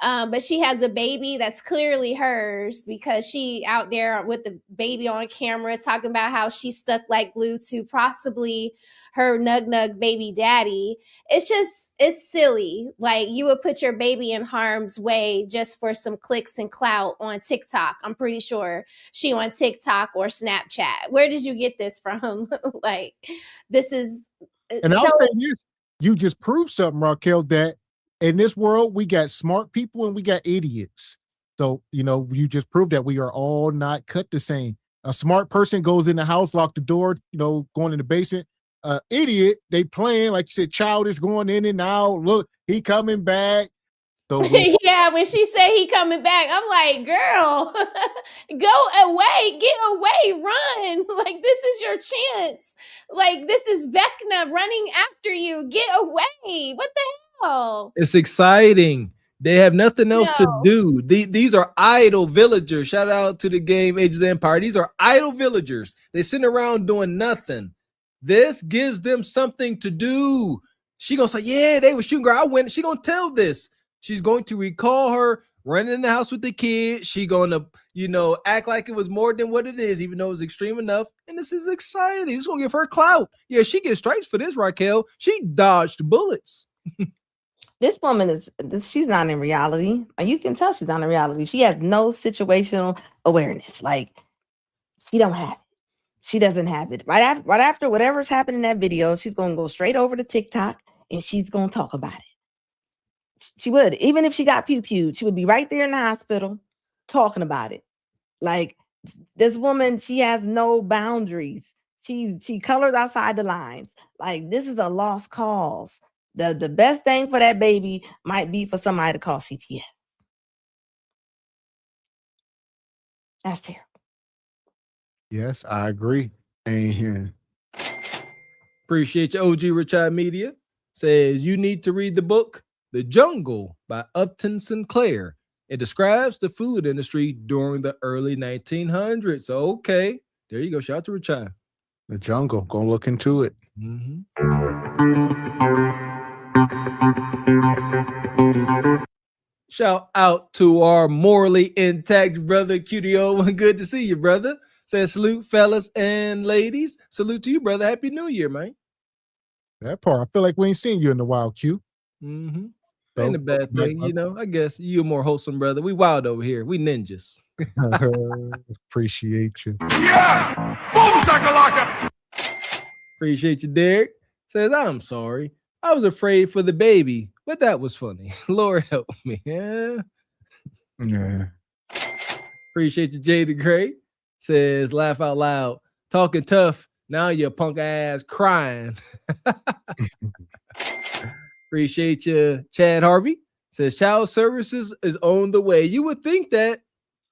But she has a baby that's clearly hers because she out there with the baby on camera talking about how she stuck like glue to possibly her nug baby daddy. It's silly. Like you would put your baby in harm's way just for some clicks and clout on TikTok. I'm pretty sure she on TikTok or Snapchat. Where did you get this from? Like this is. And I'll say this, you just proved something, Raquel, that in this world, we got smart people and we got idiots. So, you know, you just proved that we are all not cut the same. A smart person goes in the house, lock the door, you know, going in the basement. Idiot, they playing, like you said, childish, going in and out. Look, he coming back. So yeah, when she said he coming back, I'm like, girl, go away, get away, run. Like, this is your chance. Like, this is Vecna running after you. Get away. What the hell? It's exciting. They have nothing else to do. These are idle villagers. Shout out to the game Ages of Empire. These are idle villagers. They sitting around doing nothing. This gives them something to do. She gonna say, yeah, they were shooting girl. I went. She gonna tell this. She's going to recall her running in the house with the kids. She gonna, you know, act like it was more than what it is, even though it was extreme enough. And this is exciting. It's gonna give her clout. Yeah, she gets stripes for this, Raquel. She dodged bullets. This woman she's not in reality. You can tell she's not in reality. She has no situational awareness. Like she don't have it. She doesn't have it. Right after whatever's happened in that video, she's gonna go straight over to TikTok and she's gonna talk about it. She would, even if she got pew-pewed, she would be right there in the hospital talking about it. Like this woman, she has no boundaries. She colors outside the lines. Like this is a lost cause. The best thing for that baby might be for somebody to call CPS. That's terrible. Yes, I agree. Ain't here. Appreciate you, OG Richard Media. Says you need to read the book The Jungle by Upton Sinclair. It describes the food industry during the early 1900s. Okay, there you go. Shout out to Richard. The Jungle. Go look into it. Shout out to our morally intact brother QDO. Good to see you, brother. Says salute, fellas and ladies. Salute to you, brother. Happy New Year, man. That part. I feel like we ain't seen you in a while, Q. Mm-hmm. So, Ain't a bad thing, you know. I guess you a more wholesome brother. We wild over here. We ninjas. Appreciate you. Appreciate you, Derek. Says, I'm sorry. I was afraid for the baby, but that was funny. Lord help me. Yeah. Appreciate you, Jada Gray. Says, laugh out loud. Talking tough. Now you're punk ass crying. Appreciate you, Chad Harvey. Says, child services is on the way. You would think that.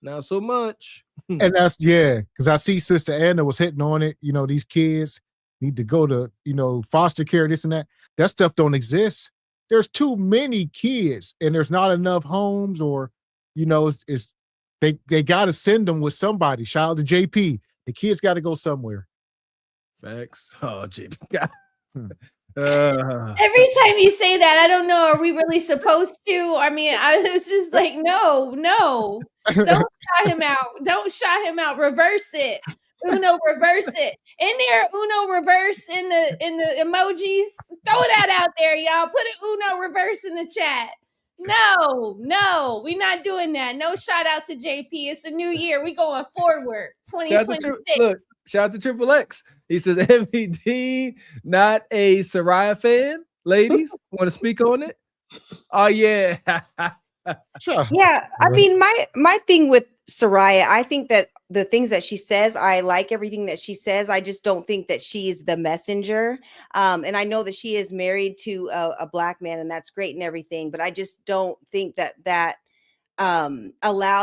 Not so much. And that's, because I see Sister Anna was hitting on it. You know, these kids need to go to, foster care, this and that. That stuff don't exist. There's too many kids and there's not enough homes or, they got to send them with somebody. Shout out to JP. The kids got to go somewhere. Facts. Oh, JP. Every time you say that, I don't know. Are we really supposed to? I mean, it's just like, no. Don't shout him out. Don't shout him out. Reverse it. Uno, reverse it. In there, Uno reverse in the emojis. Throw that out there, y'all. Put an Uno reverse in the chat. No, we're not doing that. No shout out to JP. It's a new year. We going forward. 2026. Shout out to Triple X. He says, MVD, not a Soraya fan. Ladies, want to speak on it? Oh, yeah. Sure. Yeah, I mean, my thing with Soraya, I think that the things that she says, I like everything that she says. I just don't think that she's the messenger. And I know that she is married to a black man, and that's great and everything. But I just don't think that allows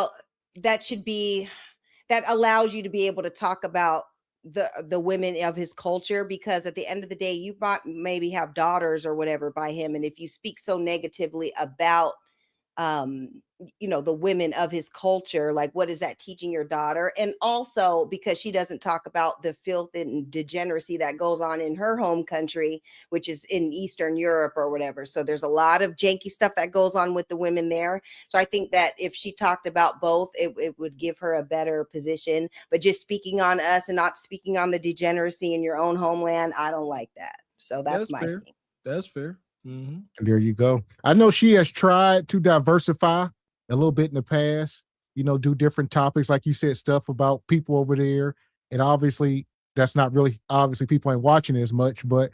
you to be able to talk about the women of his culture, because at the end of the day, you might maybe have daughters or whatever by him, and if you speak so negatively about the women of his culture, like, what is that teaching your daughter? And also because she doesn't talk about the filth and degeneracy that goes on in her home country, which is in Eastern Europe or whatever. So there's a lot of janky stuff that goes on with the women there. So I think that if she talked about both, it would give her a better position. But just speaking on us and not speaking on the degeneracy in your own homeland, I don't like that. So that's my fair. thing. That's fair. Mm-hmm. There you go. I know she has tried to diversify a little bit in the past, do different topics, like you said, stuff about people over there. And obviously that's not really, people ain't watching it as much, but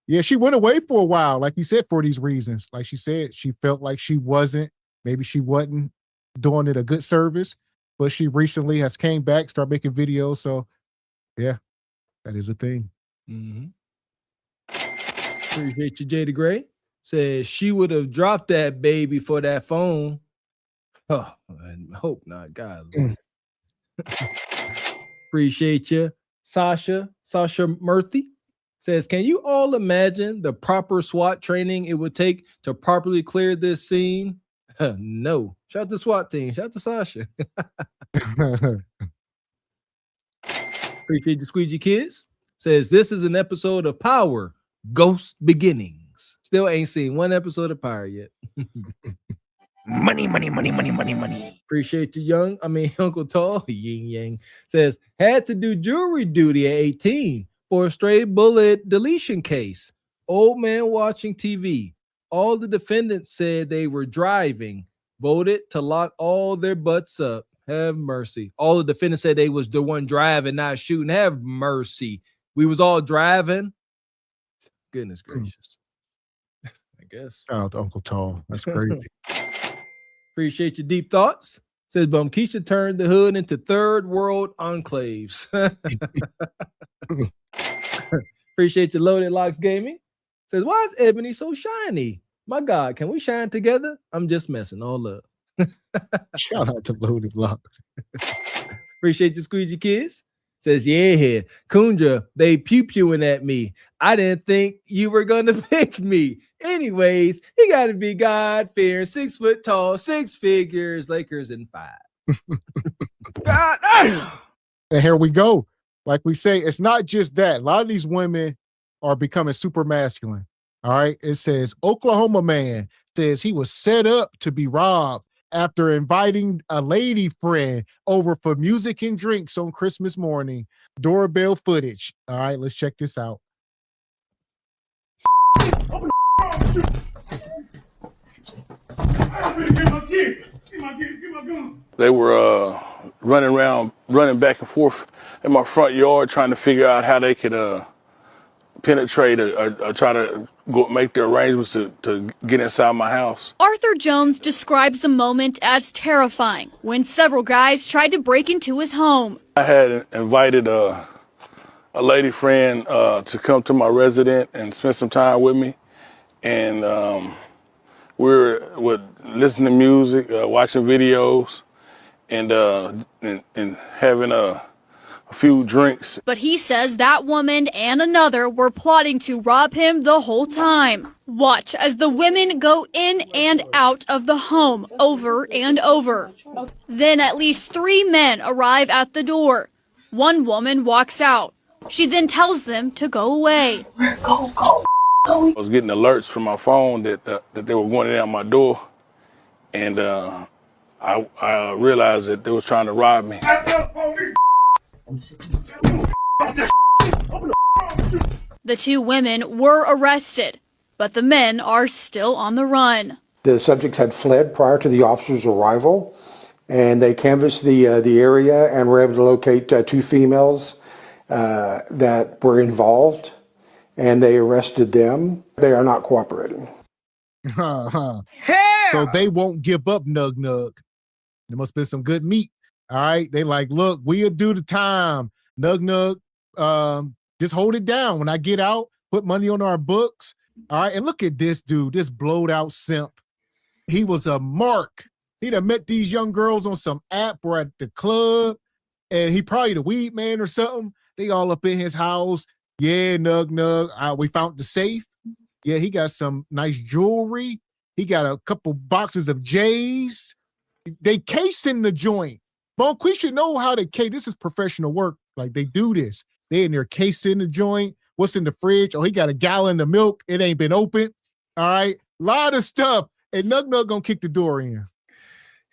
yeah, she went away for a while, like you said, for these reasons. Like she said, she felt like she wasn't doing it a good service, but she recently has came back, started making videos. So yeah, that is a thing. Mm-hmm. Appreciate you, Jada Gray. Says she would have dropped that baby for that phone. Oh, I hope not. God. Appreciate you. Sasha Murthy says, can you all imagine the proper SWAT training it would take to properly clear this scene? No. Shout out to SWAT team. Shout out to Sasha. Appreciate the Squeegee Kids. Says, this is an episode of Power, Ghost Beginnings. Still ain't seen one episode of Power yet. Money. Appreciate you, Uncle Tall. Yin Yang says, had to do jury duty at 18 for a stray bullet deletion case. Old man watching TV. All the defendants said they were driving. Voted to lock all their butts up. Have mercy. All the defendants said they was the one driving, not shooting. Have mercy. We was all driving. Goodness gracious. I guess. Shout out to Uncle Tall. That's crazy. Appreciate your deep thoughts. Says Keisha turned the hood into third world enclaves. Appreciate your Loaded Locks Gaming. Says, why is Ebony so shiny? My God, can we shine together? I'm just messing all up. Shout out to Loaded Locks. Appreciate your Squeegee Kids. Says, yeah, Kundra, they pew-pewing at me. I didn't think you were going to pick me. Anyways, he got to be God-fearing, 6 foot tall, 6 figures, Lakers in 5. God. And here we go. Like we say, it's not just that. A lot of these women are becoming super masculine. All right. It says Oklahoma man says he was set up to be robbed after inviting a lady friend over for music and drinks on Christmas morning. Doorbell footage. All right, let's check this out. They were running back and forth in my front yard trying to figure out how they could penetrate or try to make the arrangements to get inside my house. Arthur Jones describes the moment as terrifying when several guys tried to break into his home. I had invited a lady friend to come to my residence and spend some time with me, and we would listen to music, watching videos, and having a few drinks. But he says that woman and another were plotting to rob him the whole time. Watch as the women go in and out of the home over and over. Then at least 3 men arrive at the door. One woman walks out. She then tells them to go away. I was getting alerts from my phone that they were going in out my door, and I realized that they were trying to rob me. The 2 women were arrested, but the men are still on the run. The subjects had fled prior to the officers' arrival, and they canvassed the area and were able to locate 2 females that were involved, and they arrested them. They are not cooperating. So they won't give up, Nug Nug. There must be some good meat. All right. They like, look, we'll do the time. Nug Nug, just hold it down. When I get out, put money on our books. All right. And look at this dude, this blowed out simp. He was a mark. He'd have met these young girls on some app or at the club, and he probably the weed man or something. They all up in his house. Yeah, Nug Nug. We found the safe. Yeah, he got some nice jewelry. He got a couple boxes of J's. They casing the joint. Bonquisha know how to case. This is professional work. Like, they do this. They in there casing the joint. What's in the fridge? Oh, he got a gallon of milk. It ain't been opened. All right. Lot of stuff. And Nug Nug gonna kick the door in.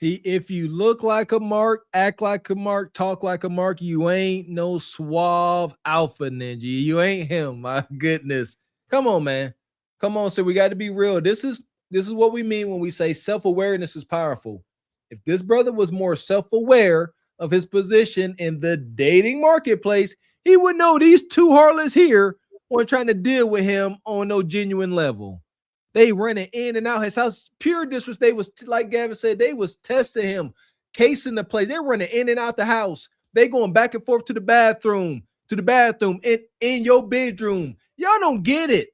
If you look like a mark, act like a mark, talk like a mark, you ain't no suave alpha ninja. You ain't him. My goodness. Come on, man. Come on. So we got to be real. This is what we mean when we say self-awareness is powerful. If this brother was more self-aware of his position in the dating marketplace, he would know these 2 harlots here weren't trying to deal with him on no genuine level. They running in and out his house. Pure disrespect. They was, like Gavin said, they was testing him, casing the place. They're running in and out the house. They going back and forth to the bathroom, in your bedroom. Y'all don't get it.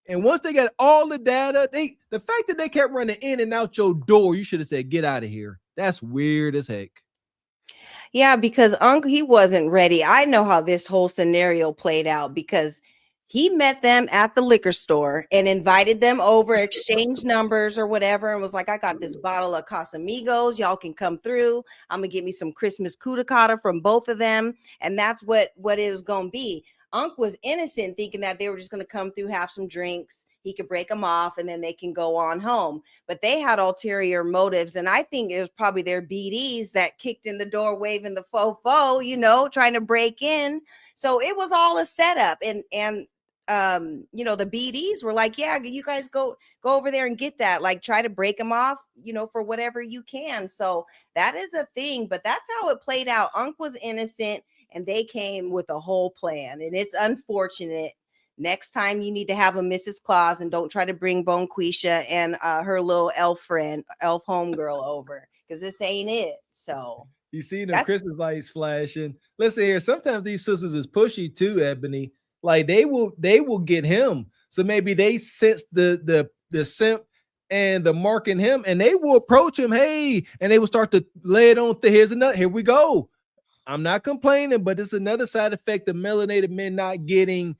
And once they got all the data, the fact that they kept running in and out your door, you should have said, get out of here. That's weird as heck. Yeah, because Uncle, he wasn't ready. I know how this whole scenario played out because he met them at the liquor store and invited them over, exchanged numbers or whatever, and was like, I got this bottle of Casamigos. Y'all can come through. I'm going to get me some Christmas cuticata from both of them. And that's what it was going to be. Unc was innocent, thinking that they were just going to come through, have some drinks. He could break them off and then they can go on home. But they had ulterior motives. And I think it was probably their BDs that kicked in the door, waving the fofo, trying to break in. So it was all a setup. And the BDs were like, yeah, you guys go over there and get that, like try to break them off, for whatever you can. So that is a thing, but that's how it played out. Unc was innocent and they came with a whole plan, and it's unfortunate. Next time you need to have a Mrs. Claus and don't try to bring Bonquisha and her little elf homegirl over, because this ain't it. So you see them Christmas lights flashing. Listen here, sometimes these sisters is pushy too, Ebony. Like they will get him. So maybe they sense the simp and the mark in him, and they will approach him. Hey, and they will start to lay it on. Here's a nut. Here we go. I'm not complaining, but it's another side effect of melanated men not getting,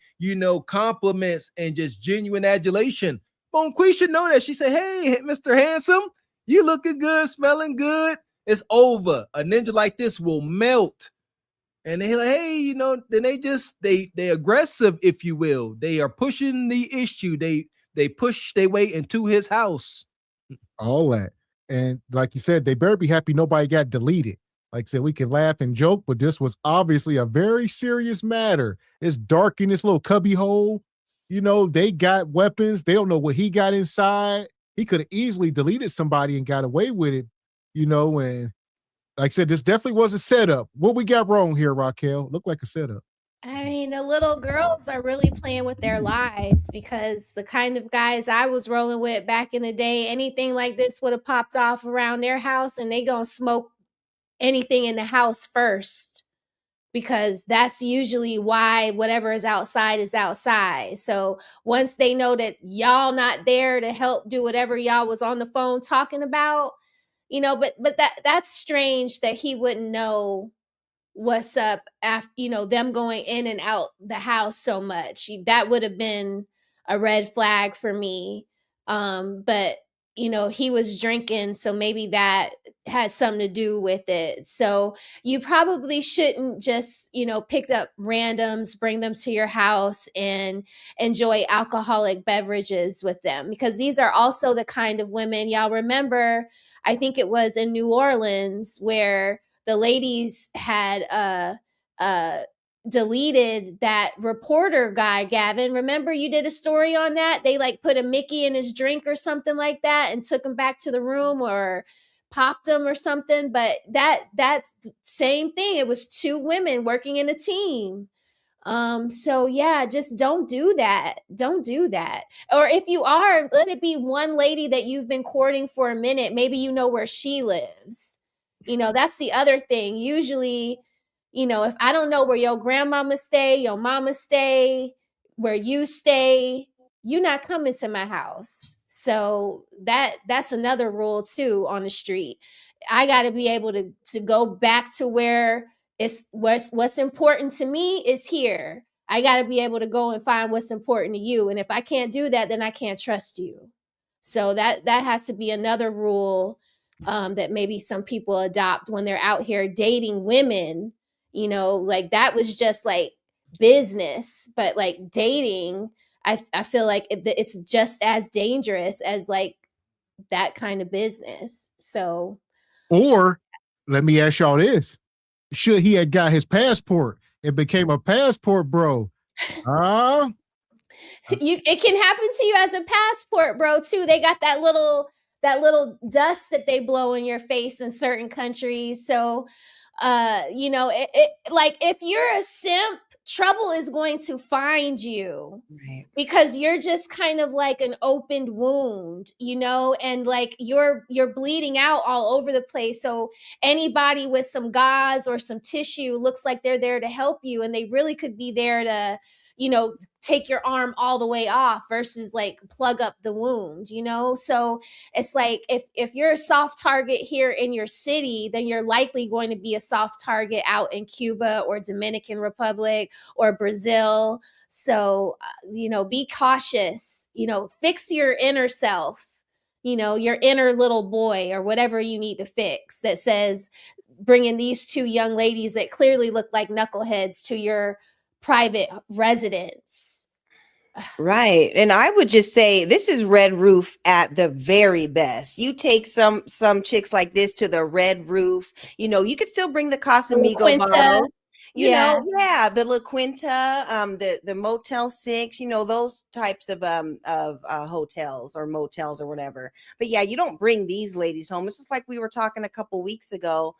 compliments and just genuine adulation. Bonquisha know that. She said, hey, Mr. Handsome, you looking good, smelling good. It's over. A ninja like this will melt. And they're like, hey, then they aggressive, if you will. They are pushing the issue. They they push their way into his house. All that. And like you said, they better be happy nobody got deleted. Like I said, we can laugh and joke, but this was obviously a very serious matter. It's dark in this little cubby hole. You know, they got weapons. They don't know what he got inside. He could have easily deleted somebody and got away with it, you know, and like I said, this definitely was a setup. What we got wrong here, Raquel? Looked like a setup. I mean, the little girls are really playing with their lives because the kind of guys I was rolling with back in the day, anything like this would have popped off around their house and they gonna smoke anything in the house first because that's usually why whatever is outside is outside. So once they know that y'all not there to help do whatever y'all was on the phone talking about, you know, but that's strange that he wouldn't know what's up after, you know, them going in and out the house so much. That would have been a red flag for me. But you know, he was drinking, so maybe that had something to do with it. So you probably shouldn't just, you know, pick up randoms, bring them to your house and enjoy alcoholic beverages with them, because these are also the kind of women, y'all remember, I think it was in New Orleans where the ladies had deleted that reporter guy, Gavin. Remember you did a story on that? They like put a Mickey in his drink or something like that and took him back to the room or popped him or something. But that's same thing. It was two women working in a team. So yeah, just don't do that. Don't do that. Or if you are, let it be one lady that you've been courting for a minute. Maybe you know where she lives. You know, that's the other thing. Usually, you know, if I don't know where your grandmama stay, your mama stay, where you stay, you're not coming to my house. So that's another rule too on the street. I got to be able to go back to where it's what's important to me is here. I got to be able to go and find what's important to you. And if I can't do that, then I can't trust you. So that has to be another rule that maybe some people adopt when they're out here dating women. You know, like that was just like business, but like dating, I feel like it's just as dangerous as like that kind of business. So, or let me ask y'all this: should he have got his passport and became a passport bro? It can happen to you as a passport bro too. They got that little dust that they blow in your face in certain countries. So you know, it like if you're a simp, trouble is going to find you, right? Because you're just kind of like an opened wound, you know, and like you're bleeding out all over the place. So anybody with some gauze or some tissue looks like they're there to help you, and they really could be there to, you know, take your arm all the way off versus like plug up the wound, you know? So it's like, if you're a soft target here in your city, then you're likely going to be a soft target out in Cuba or Dominican Republic or Brazil. So, you know, be cautious, you know, fix your inner self, you know, your inner little boy or whatever you need to fix that says bringing these two young ladies that clearly look like knuckleheads to your private residence. Right. And I would just say this is Red Roof at the very best. You take some chicks like this to the Red Roof, you know, you could still bring the Casamigo bottle. You know, the La Quinta, the Motel 6, you know, those types of hotels or motels or whatever. But yeah, you don't bring these ladies home. It's just like we were talking a couple weeks ago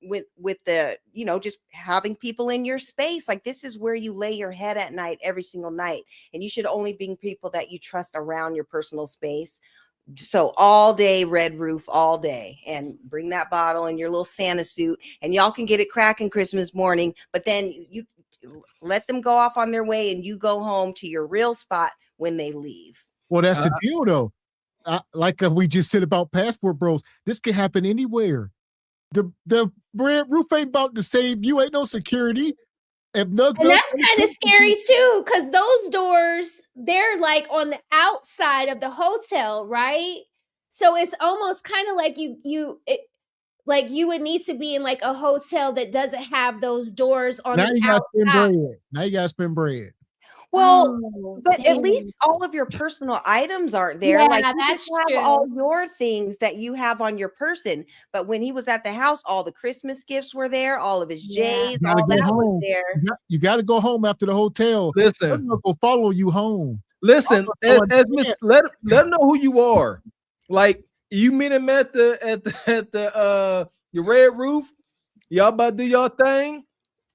with the, you know, just having people in your space. Like this is where you lay your head at night every single night. And you should only bring people that you trust around your personal space. So all day Red Roof, all day, and bring that bottle in your little Santa suit, and y'all can get it cracking Christmas morning. But then you let them go off on their way, and you go home to your real spot when they leave. Well, that's the deal, though. Like we just said about passport bros, this can happen anywhere. The Red Roof ain't about to save you. Ain't no security. And that's kind of scary too, because those doors, they're like on the outside of the hotel, right? So it's almost kind of like you would need to be in like a hotel that doesn't have those doors on the outside. Now you gotta spend bread. Well, Oh, but at dang. least all of your personal items aren't there. Yeah, Like you that's just have all true. your things that you have on your person. But when he was at the house, all the Christmas gifts were there, all of his Yeah. J's, You gotta all go that was home. there. You gotta go home after the hotel. They're Listen, not gonna follow you home. listen. Also, As Miss, let them know who you are. Like you meet him at the your red roof. Y'all about to do your thing.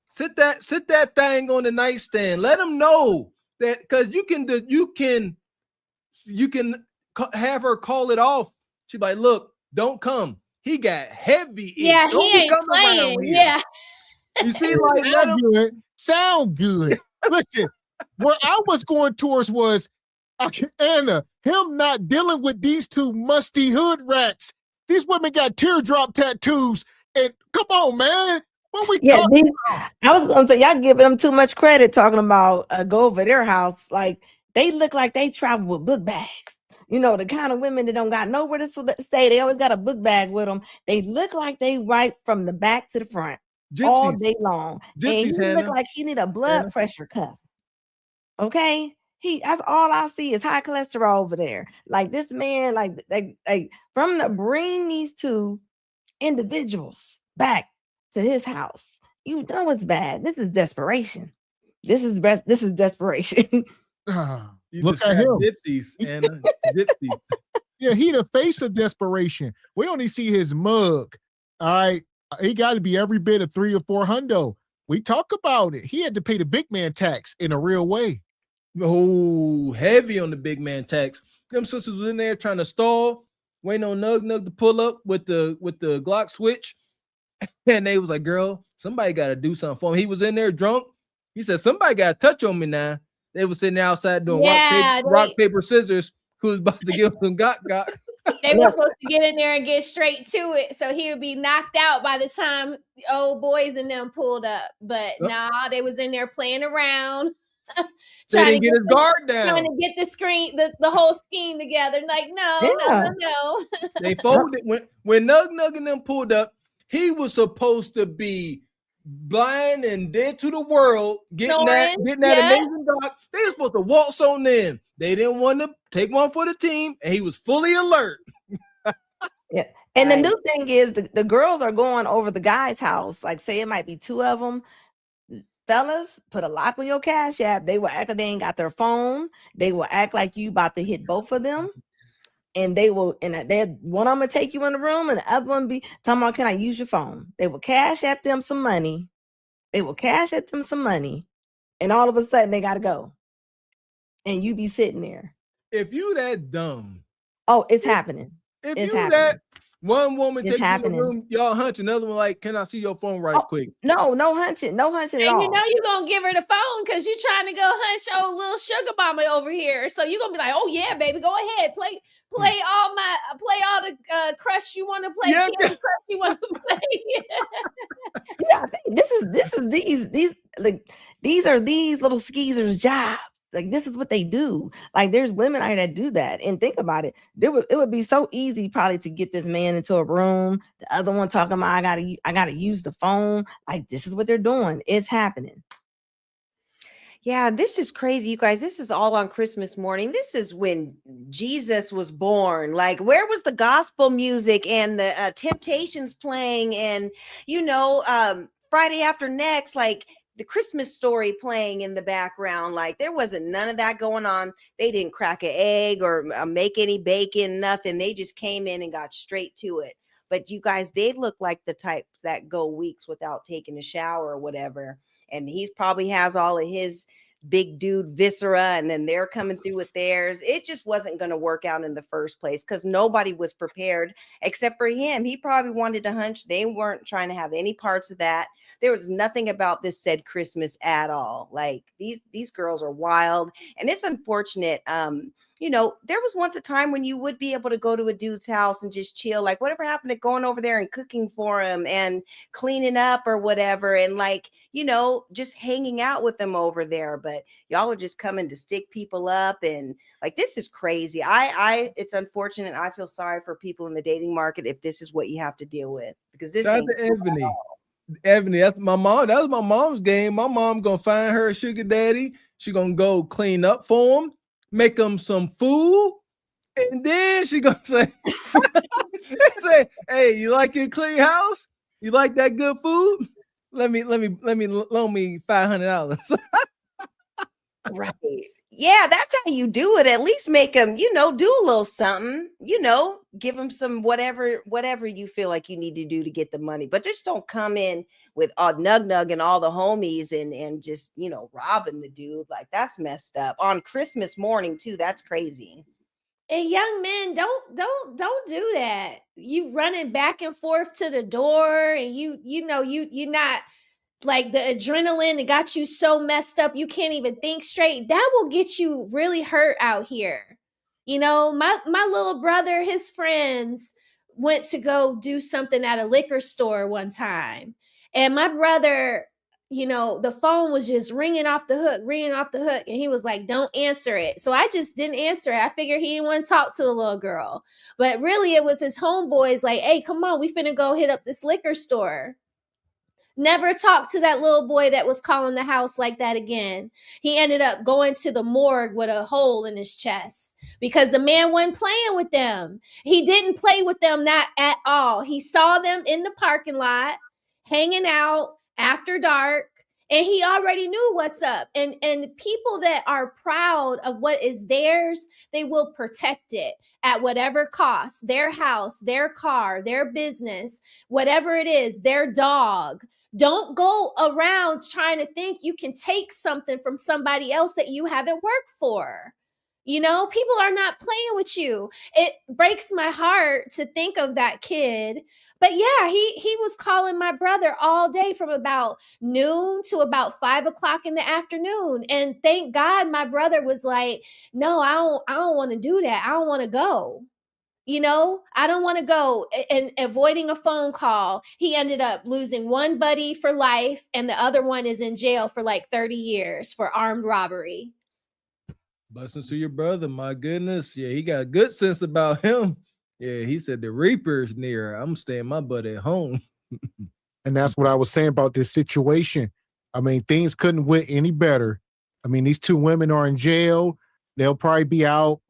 Sit that thing on the nightstand. Let them know that because you can have her call it off. She's like, look, don't come. He got heavy. Yeah, Don't he be ain't coming playing. around here. Yeah. You see, like let sound him. good. Sound good. Listen, where I was going towards was Anna, him not dealing with these two musty hood rats. These women got teardrop tattoos. And come on, man. What we Yeah, talking these, about? I was gonna say y'all giving them too much credit talking about go over their house. Like they look like they travel with book bags. You know, the kind of women that don't got nowhere to stay. They always got a book bag with them. They look like they right from the back to the front all Gypsies. day long. And he Gypsies, look Hannah. like he need a blood Hannah. pressure cuff. Okay. That's all I see is high cholesterol over there. Like this man, like from the bring these two individuals back to his house. You know it's bad. This is desperation. This is desperation. You Look at describe him. gypsies, Anna. Gypsies. Yeah, he the face of desperation. We only see his mug. All right. He got to be every bit of 3 or 4 hundo. We talk about it. He had to pay the big man tax in a real way. Oh, heavy on the big man tax. Them sisters was in there trying to stall, waiting on Nug to pull up with the Glock switch. And they was like, girl, somebody got to do something for him. He was in there drunk. He said, somebody got to touch on me now. They was sitting outside doing rock, paper, scissors. Who was about to give him some got. They were supposed to get in there and get straight to it, so he would be knocked out by the time the old boys and them pulled up. But nah, they was in there playing around, trying to get his guard down, trying to get the whole scheme together. Like, no. They folded when Nug and them pulled up. He was supposed to be blind and dead to the world, getting that amazing dog. They were supposed to waltz on in. They didn't want to take one for the team, and he was fully alert. Yeah. And the new thing is the girls are going over the guy's house. Like, say it might be 2 of them. Fellas, put a lock on your Cash App. They will act like they ain't got their phone. They will act like you about to hit both of them. And they will, and one of them will take you in the room, and the other one be talking about, can I use your phone? They will Cash App them some money. And all of a sudden they gotta go. And you be sitting there. If you that dumb, it's happening. If it's you happening. that one woman It's takes you in the room, y'all hunch. Another one like, can I see your phone right quick? No hunching at all. And you know you gonna give her the phone because you trying to go hunch old little sugar mama over here. So you gonna be like, oh yeah, baby, go ahead, play all the crush you want to play, Candy Crush you want to play. Yeah, these are these little skeezers' jobs. Like, this is what they do. Like, there's women out here that do that. And think about it. It would be so easy probably to get this man into a room. The other one talking about, I gotta use the phone. Like, this is what they're doing. It's happening. Yeah, this is crazy, you guys. This is all on Christmas morning. This is when Jesus was born. Like, where was the gospel music and the Temptations playing? And, Friday after next, like, the Christmas story playing in the background. Like, there wasn't none of that going on. They didn't crack an egg or make any bacon, nothing. They just came in and got straight to it. But you guys, they look like the types that go weeks without taking a shower or whatever. And he's probably has all of his big dude viscera, and then they're coming through with theirs. It just wasn't going to work out in the first place because nobody was prepared except for him. He probably wanted to hunch. They weren't trying to have any parts of that. There was nothing about this said Christmas at all. Like, these girls are wild, and it's unfortunate. There was once a time when you would be able to go to a dude's house and just chill. Like, whatever happened to going over there and cooking for him and cleaning up or whatever, and just hanging out with them over there. But y'all are just coming to stick people up, and like, this is crazy. It's unfortunate. I feel sorry for people in the dating market if this is what you have to deal with, because this Shout out ain't to Ebony, that's my mom. That was my mom's game. My mom gonna find her a sugar daddy. She gonna go clean up for him, make him some food, and then she gonna say, say, "Hey, you like your clean house? You like that good food? Let me loan me $500." Right. Yeah, that's how you do it. At least make them, do a little something, give them some whatever you feel like you need to do to get the money. But just don't come in with Nug and all the homies and just, robbing the dude. Like, that's messed up. On Christmas morning, too. That's crazy. And young men, don't do that. You running back and forth to the door, and you're not, like, the adrenaline that got you so messed up you can't even think straight. That will get you really hurt out here. My little brother, his friends went to go do something at a liquor store one time, and my brother, the phone was just ringing off the hook, and he was like, "Don't answer it." So I just didn't answer it. I figured he didn't want to talk to the little girl, but really it was his homeboys like, "Hey, come on, we finna go hit up this liquor store." Never talked to that little boy that was calling the house like that again. He ended up going to the morgue with a hole in his chest because the man wasn't playing with them. He didn't play with them, not at all. He saw them in the parking lot, hanging out after dark, and he already knew what's up. And people that are proud of what is theirs, they will protect it at whatever cost. Their house, their car, their business, whatever it is, their dog. Don't go around trying to think you can take something from somebody else that you haven't worked for. People are not playing with you. It breaks my heart to think of that kid. But yeah, he was calling my brother all day from about noon to about 5:00 in the afternoon. And thank God my brother was like, "No, I don't want to do that. I don't want to go. I don't want to go," and avoiding a phone call. He ended up losing one buddy for life, and the other one is in jail for like 30 years for armed robbery. Blessings to your brother. My goodness. Yeah, he got good sense about him. Yeah, he said the Reaper's near. I'm staying my butt at home. And that's what I was saying about this situation. I mean, things couldn't went any better. I mean, these two women are in jail. They'll probably be out,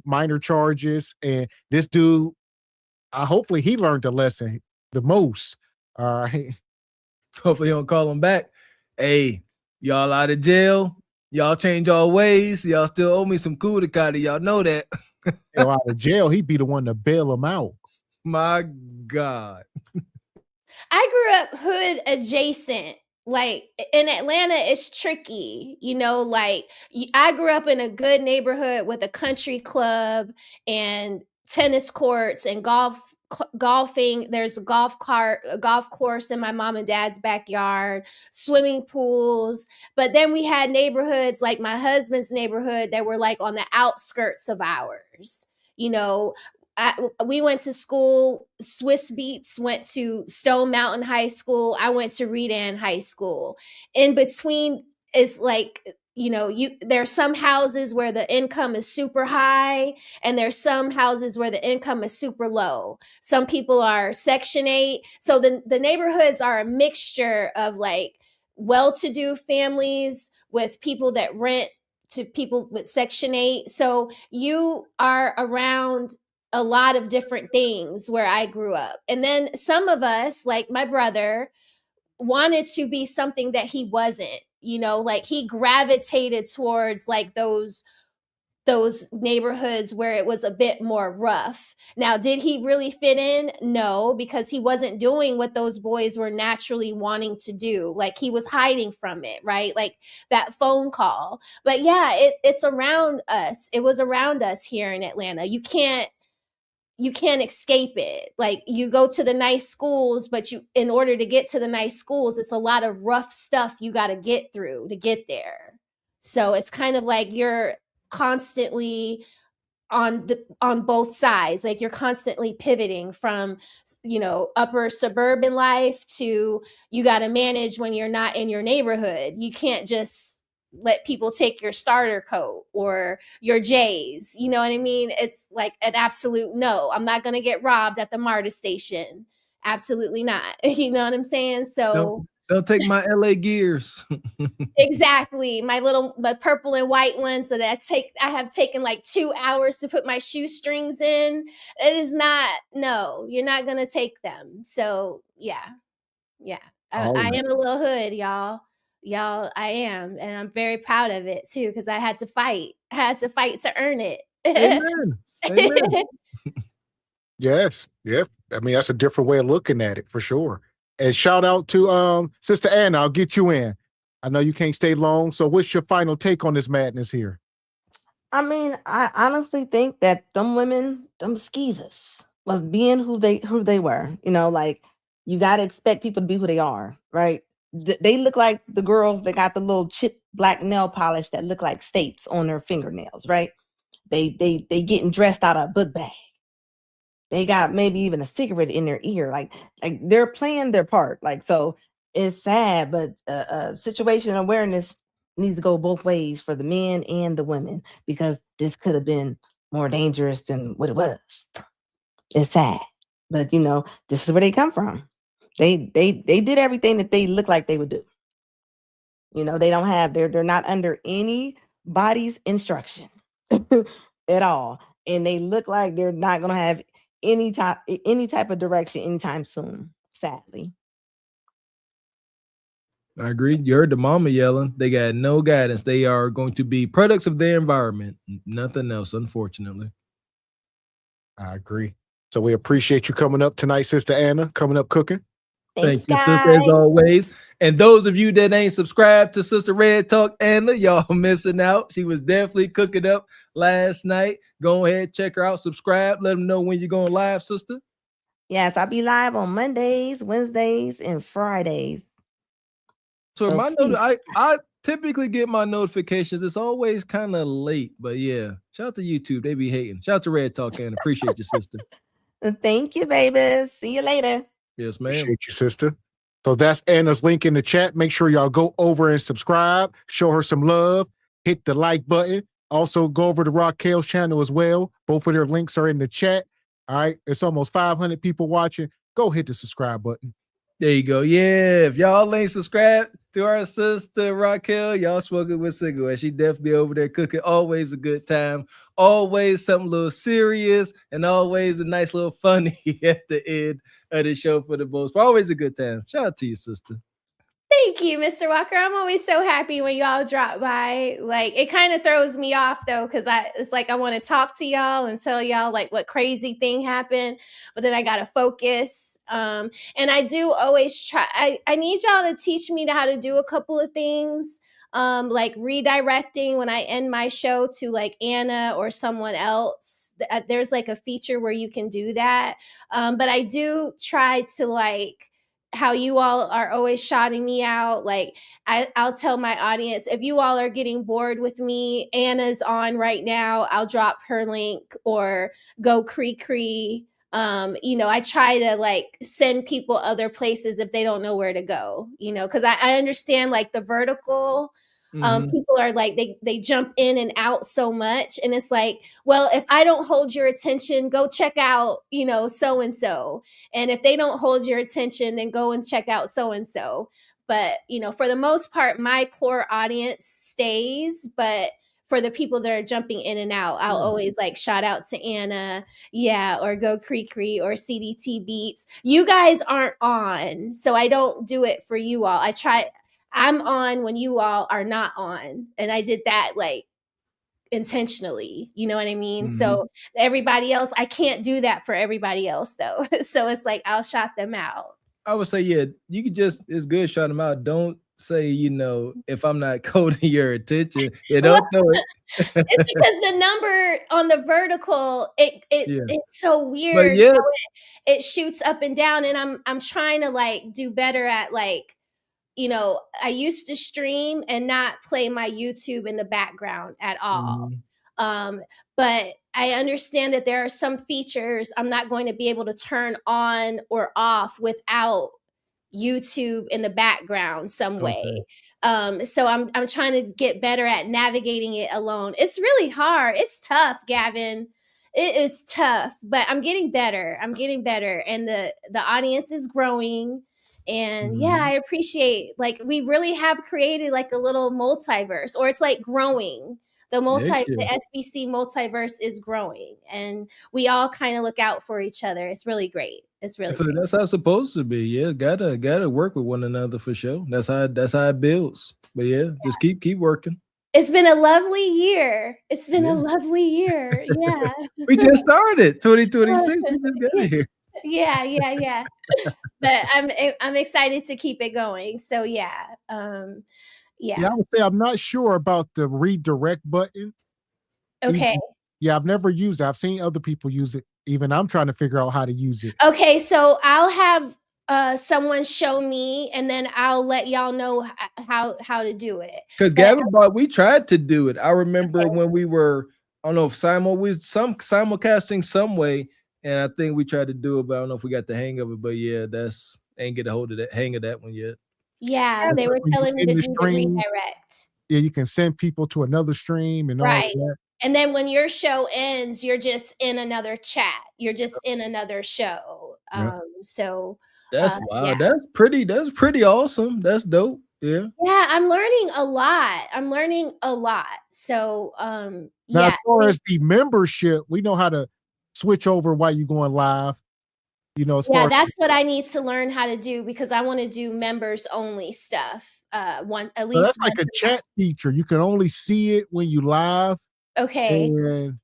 minor charges. And this dude, hopefully he learned the lesson the most. All right. Hopefully he don't call him back. "Hey, y'all out of jail. Y'all change your ways. Y'all still owe me some kudakata. Y'all know that." Out of jail, he'd be the one to bail him out. My God. I grew up hood adjacent. Like, in Atlanta, it's tricky, I grew up in a good neighborhood with a country club and tennis courts and golfing. There's a golf course in my mom and dad's backyard, swimming pools. But then we had neighborhoods like my husband's neighborhood that were like on the outskirts of ours. We went to school. Swiss Beats went to Stone Mountain High School. I went to Redan High School. In between is like, there's some houses where the income is super high, and there's some houses where the income is super low. Some people are Section 8. So the neighborhoods are a mixture of like well-to-do families with people that rent to people with Section 8. So you are around a lot of different things where I grew up. And then some of us, like my brother, wanted to be something that he wasn't, like he gravitated towards like those neighborhoods where it was a bit more rough. Now, did he really fit in? No, because he wasn't doing what those boys were naturally wanting to do. Like he was hiding from it, right? Like that phone call. But yeah, it's around us. It was around us here in Atlanta. You can't escape it. Like you go to the nice schools, but in order to get to the nice schools, it's a lot of rough stuff you got to get through to get there. So it's kind of like you're constantly on both sides. Like you're constantly pivoting from, upper suburban life to you got to manage when you're not in your neighborhood. You can't just let people take your starter coat or your J's. You know what I mean? It's like an absolute no. I'm not going to get robbed at the MARTA station. Absolutely not. You know what I'm saying? So Don't take my LA gears. Exactly. My purple and white ones that I have taken like 2 hours to put my shoestrings in. It is not, no, you're not gonna take them. So yeah. I am a little hood, y'all. I am, and I'm very proud of it too, because I had to fight. I had to fight to earn it. Amen. Amen. Yes. Yep. I mean, that's a different way of looking at it for sure. And shout out to Sister Anna. I'll get you in. I know you can't stay long. So what's your final take on this madness here? I mean, I honestly think that them women, them skeezers, was being who they were. You know, like you gotta expect people to be who they are, right? They look like the girls that got the little chip black nail polish that look like states on their fingernails, right? They getting dressed out of a book bag. They got maybe even a cigarette in their ear. Like they're playing their part. Like, so it's sad, but situation awareness needs to go both ways for the men and the women, because this could have been more dangerous than what it was. It's sad, but you know, this is where they come from. They did everything that they look like they would do. You know, they're not under anybody's instruction at all. And they look like they're not gonna have any type of direction anytime soon, sadly. I agree. You heard the mama yelling. They got no guidance. They are going to be products of their environment. Nothing else, unfortunately. I agree. So we appreciate you coming up tonight, Sister Anna, coming up cooking. Thank you, sister, as always. And those of you that ain't subscribed to Sister Red Talk Anna, y'all missing out. She was definitely cooking up last night. Go ahead, check her out, subscribe. Let them know when you're going live, sister. Yes, I'll be live on Mondays, Wednesdays, and Fridays. So I typically get my notifications. It's always kind of late, but yeah. Shout out to YouTube. They be hating. Shout out to Red Talk Anna. Appreciate you, sister. Thank you, babies. See you later. Yes, ma'am. Appreciate you, sister. So that's Anna's link in the chat. Make sure y'all go over and subscribe. Show her some love. Hit the like button. Also, go over to Raquel's channel as well. Both of their links are in the chat. All right. It's almost 500 people watching. Go hit the subscribe button. There you go. Yeah. If y'all ain't subscribed to our sister Raquel, y'all smoking with cigarettes. She definitely over there cooking. Always a good time. Always something a little serious, and always a nice little funny at the end of the show for the most part. Always a good time. Shout out to you, sister. Thank you, Mr. Walker. I'm always so happy when y'all drop by. Like, it kind of throws me off though, because it's like I want to talk to y'all and tell y'all like what crazy thing happened, but then I gotta focus. And I do always try. I need y'all to teach me how to do a couple of things, like redirecting when I end my show to like Anna or someone else. There's like a feature where you can do that, but I do try to like. How you all are always shouting me out. Like I'll tell my audience, if you all are getting bored with me, Anna's on right now. I'll drop her link, or go Cree. You know, I try to like send people other places if they don't know where to go, you know, because I understand like the vertical. People are like they jump in and out so much, and it's like, well, if I don't hold your attention, go check out, you know, so and so, and if they don't hold your attention, then go and check out so and so. But you know, for the most part, my core audience stays. But for the people that are jumping in and out, I'll always like shout out to Anna, yeah, or go Cree or CDT Beats. You guys aren't on, so I don't do it for you all. I try. I'm on when you all are not on. And I did that like intentionally, you know what I mean? So everybody else, I can't do that for everybody else though. So it's like, I'll shout them out. I would say, yeah, you could just, it's good shout them out. Don't say, you know, if I'm not holding your attention, don't throw it. It's because the number on the vertical, it's so weird. Yeah. It shoots up and down, and I'm trying to like do better at like, you know, I used to stream and not play my YouTube in the background at all. But I understand that there are some features I'm not going to be able to turn on or off without YouTube in the background some way. So I'm trying to get better at navigating it alone. It's really hard. It's tough, Gavin. It is tough, but I'm getting better. And the audience is growing. And yeah, I appreciate, like, we really have created like a little multiverse, or it's like growing. The SBC multiverse is growing, and we all kind of look out for each other. It's really great. It's really great. That's how it's supposed to be. Yeah, gotta work with one another for sure. That's how it builds. But yeah, just keep working. It's been a lovely year. It's been a lovely year. Yeah. We just started 2026. We just got here. Yeah. But I'm excited to keep it going. So yeah. Yeah, I would say I'm not sure about the redirect button. Okay. Yeah, I've never used it. I've seen other people use it. Even I'm trying to figure out how to use it. Okay, so I'll have someone show me, and then I'll let y'all know how to do it. Because Gavin, we tried to do it. I remember when we were, I don't know if simulcasting some way, and I think we tried to do it, but I don't know if we got the hang of it. But yeah, ain't get a hold of that hang of that one yet. Yeah, they were telling me to do the redirect. Yeah, you can send people to another stream and all that. And then when your show ends, you're just in another chat. You're just in another show. So that's wow. Yeah. That's pretty awesome. That's dope. Yeah. Yeah, I'm learning a lot. So now, as far as the membership, we know how to switch over while you're going live. You know, that's what I need to learn how to do, because I want to do members only stuff. At least that's like a chat feature. You can only see it when you live. Okay. And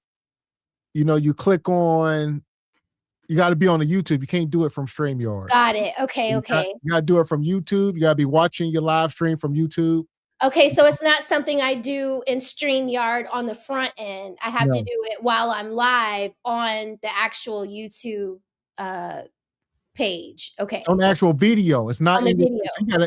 you click on. You got to be on the YouTube. You can't do it from StreamYard. Got it. Okay. You got to do it from YouTube. You got to be watching your live stream from YouTube. Okay, so it's not something I do in StreamYard on the front end. I have to do it while I'm live on the actual YouTube page. Okay. On the actual video. It's not on the video. You're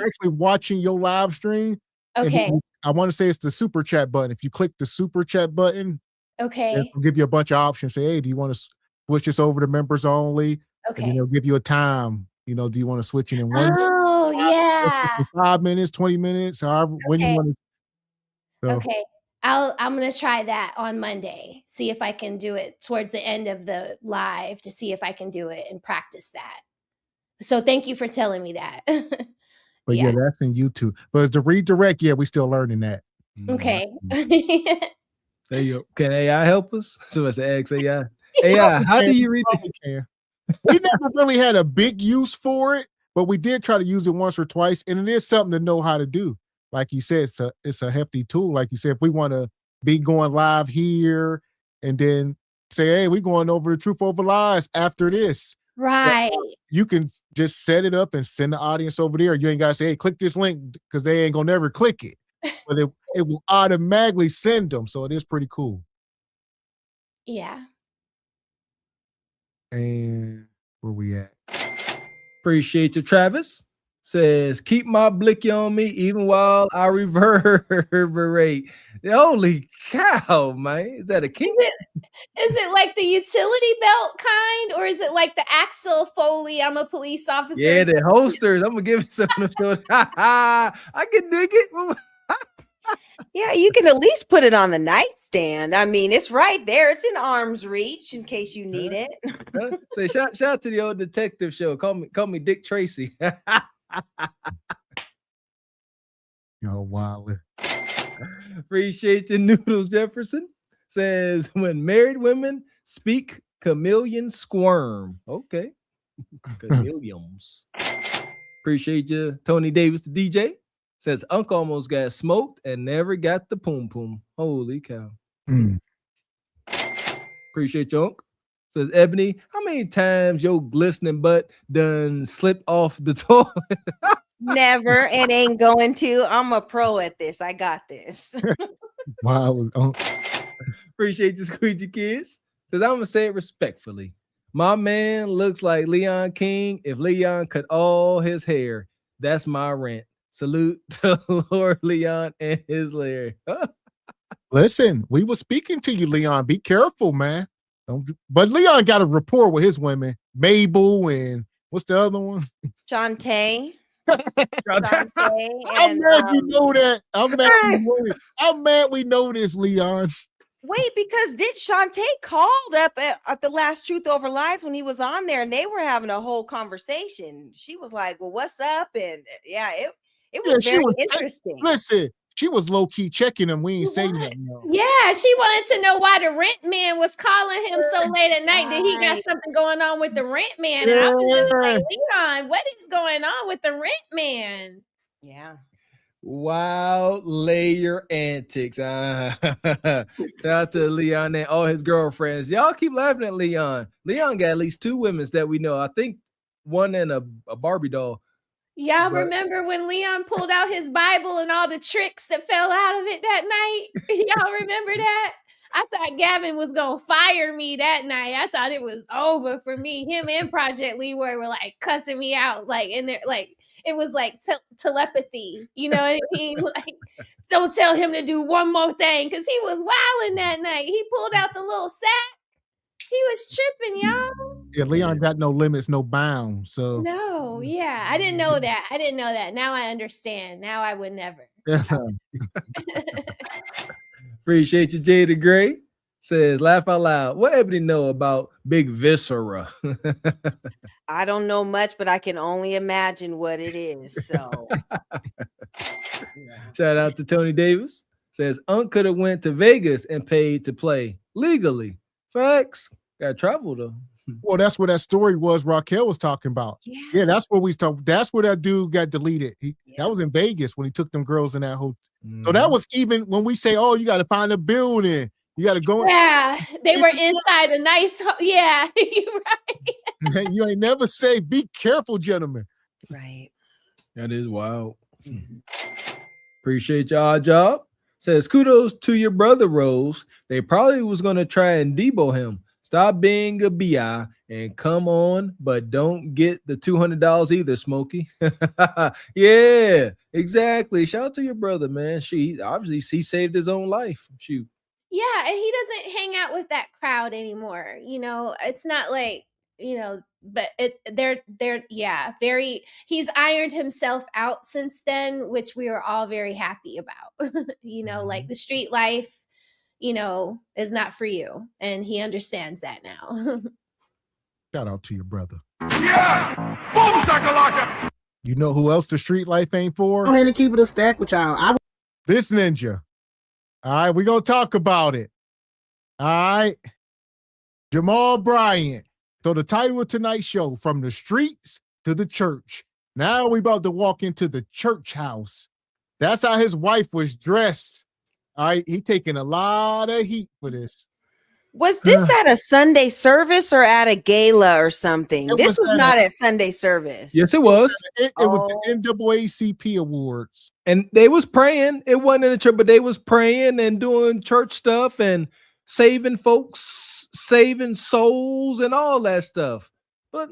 actually watching your live stream. Okay. I want to say it's the super chat button. If you click the super chat button, it'll give you a bunch of options. Say, hey, do you want to switch this over to members only? Okay. And it'll give you a time. Do you want to switch it in 1 minute? Oh, yeah. 5 minutes, 20 minutes, however, when you want to. So. Okay. I'm going to try that on Monday. See if I can do it towards the end of the live, to see if I can do it and practice that. So thank you for telling me that. But yeah, that's in YouTube. But as the redirect, we're still learning that. Okay. There you go. Can AI help us? So it's ask AI. AI, how do you read it? We never really had a big use for it, but we did try to use it once or twice, and it is something to know how to do. Like you said, it's a hefty tool. Like you said, if we want to be going live here and then say, hey, we're going over the Truth Over Lies after this. Right. You can just set it up and send the audience over there. You ain't got to say, hey, click this link, because they ain't going to never click it. But it will automatically send them. So it is pretty cool. Yeah. And where we at? Appreciate you, Travis. Says, keep my blicky on me even while I reverberate. Holy cow, man. Is that a king? Is it like the utility belt kind, or is it like the Axel Foley, I'm a police officer? Yeah, the holsters. I'm going to give it something to show. I can dig it. Yeah, you can at least put it on the nightstand. I mean, it's right there. It's in arm's reach in case you need it. Say, shout out to the old detective show. Call me Dick Tracy. Yo, wow. Appreciate your noodles, Jefferson. Says, when married women speak, chameleons squirm. Okay. Chameleons. Appreciate you, Tony Davis, the DJ. Says, Uncle almost got smoked and never got the poom poom. Holy cow. Appreciate you, Uncle. Says, Ebony, how many times your glistening butt done slipped off the toilet? Never, and ain't going to. I'm a pro at this. I got this. Wow. Appreciate you, Squeegee Kids. Says, I'm going to say it respectfully. My man looks like Leon King if Leon cut all his hair. That's my rant. Salute to Lord Leon and his Larry. Listen, we were speaking to you, Leon. Be careful, man. But Leon got a rapport with his women, Mabel, and what's the other one? Shantae. I'm mad you know that. I'm mad we know this, Leon. Wait, because did Shantae called up at the last Truth Over Lies when he was on there, and they were having a whole conversation. She was like, "Well, what's up?" And yeah, it was very interesting. Listen, she was low key checking him. We ain't saying nothing. Yeah, she wanted to know why the rent man was calling him so late at night. That he got something going on with the rent man, and I was just like, Leon, what is going on with the rent man? Yeah. Wild layer antics. Shout out to Leon and all his girlfriends. Y'all keep laughing at Leon. Leon got at least 2 women that we know. I think one and a Barbie doll. Y'all remember when Leon pulled out his Bible and all the tricks that fell out of it that night? Y'all remember that? I thought Gavin was gonna fire me that night. I thought it was over for me. Him and Project Leroy were like cussing me out, like in there, like it was like telepathy. You know what I mean? Like, don't tell him to do one more thing, because he was wilding that night. He pulled out the little sack. He was tripping, y'all. Yeah, Leon got no limits, no bounds. So No, yeah, I didn't know that. Now I understand. Now I would never. Appreciate you, Jada Gray. Says, laugh out loud. What Ebony know about Big Viscera? I don't know much, but I can only imagine what it is. So Shout out to Tony Davis. Says, Unc could have went to Vegas and paid to play legally. Facts. Got travel though. Well, that's where that story was Raquel was talking about. Yeah, that's where we talked. That's where that dude got deleted. That was in Vegas when he took them girls in that hotel. So that was even when we say, oh, you got to find a building. You got to go. Yeah, they were inside a nice. Yeah, you're right. You ain't never say, be careful, gentlemen. Right. That is wild. Appreciate y'all job. Says, kudos to your brother, Rose. They probably was going to try and debo him. Stop being a BI and come on, but don't get the $200 either, Smokey. Yeah, exactly. Shout out to your brother, man. Obviously he saved his own life. Shoot. Yeah, and he doesn't hang out with that crowd anymore. You know, it's not like, you know, but he's ironed himself out since then, which we were all very happy about. You know, like the street life, you know, is not for you. And he understands that now. Shout out to your brother. Yeah! Boom, shakalaka! You know who else the street life ain't for? Go ahead and keep it a stack with y'all. This ninja. All right, we're going to talk about it. All right. Jamal Bryant. So the title of tonight's show, From the Streets to the Church. Now we about to walk into the church house. That's how his wife was dressed. All right, he taking a lot of heat for this. Was this at a Sunday service or at a gala or something? This was not at Sunday service. Yes, it was. It was the NAACP Awards. And they was praying. It wasn't in the church, but they was praying and doing church stuff and saving folks, saving souls and all that stuff. But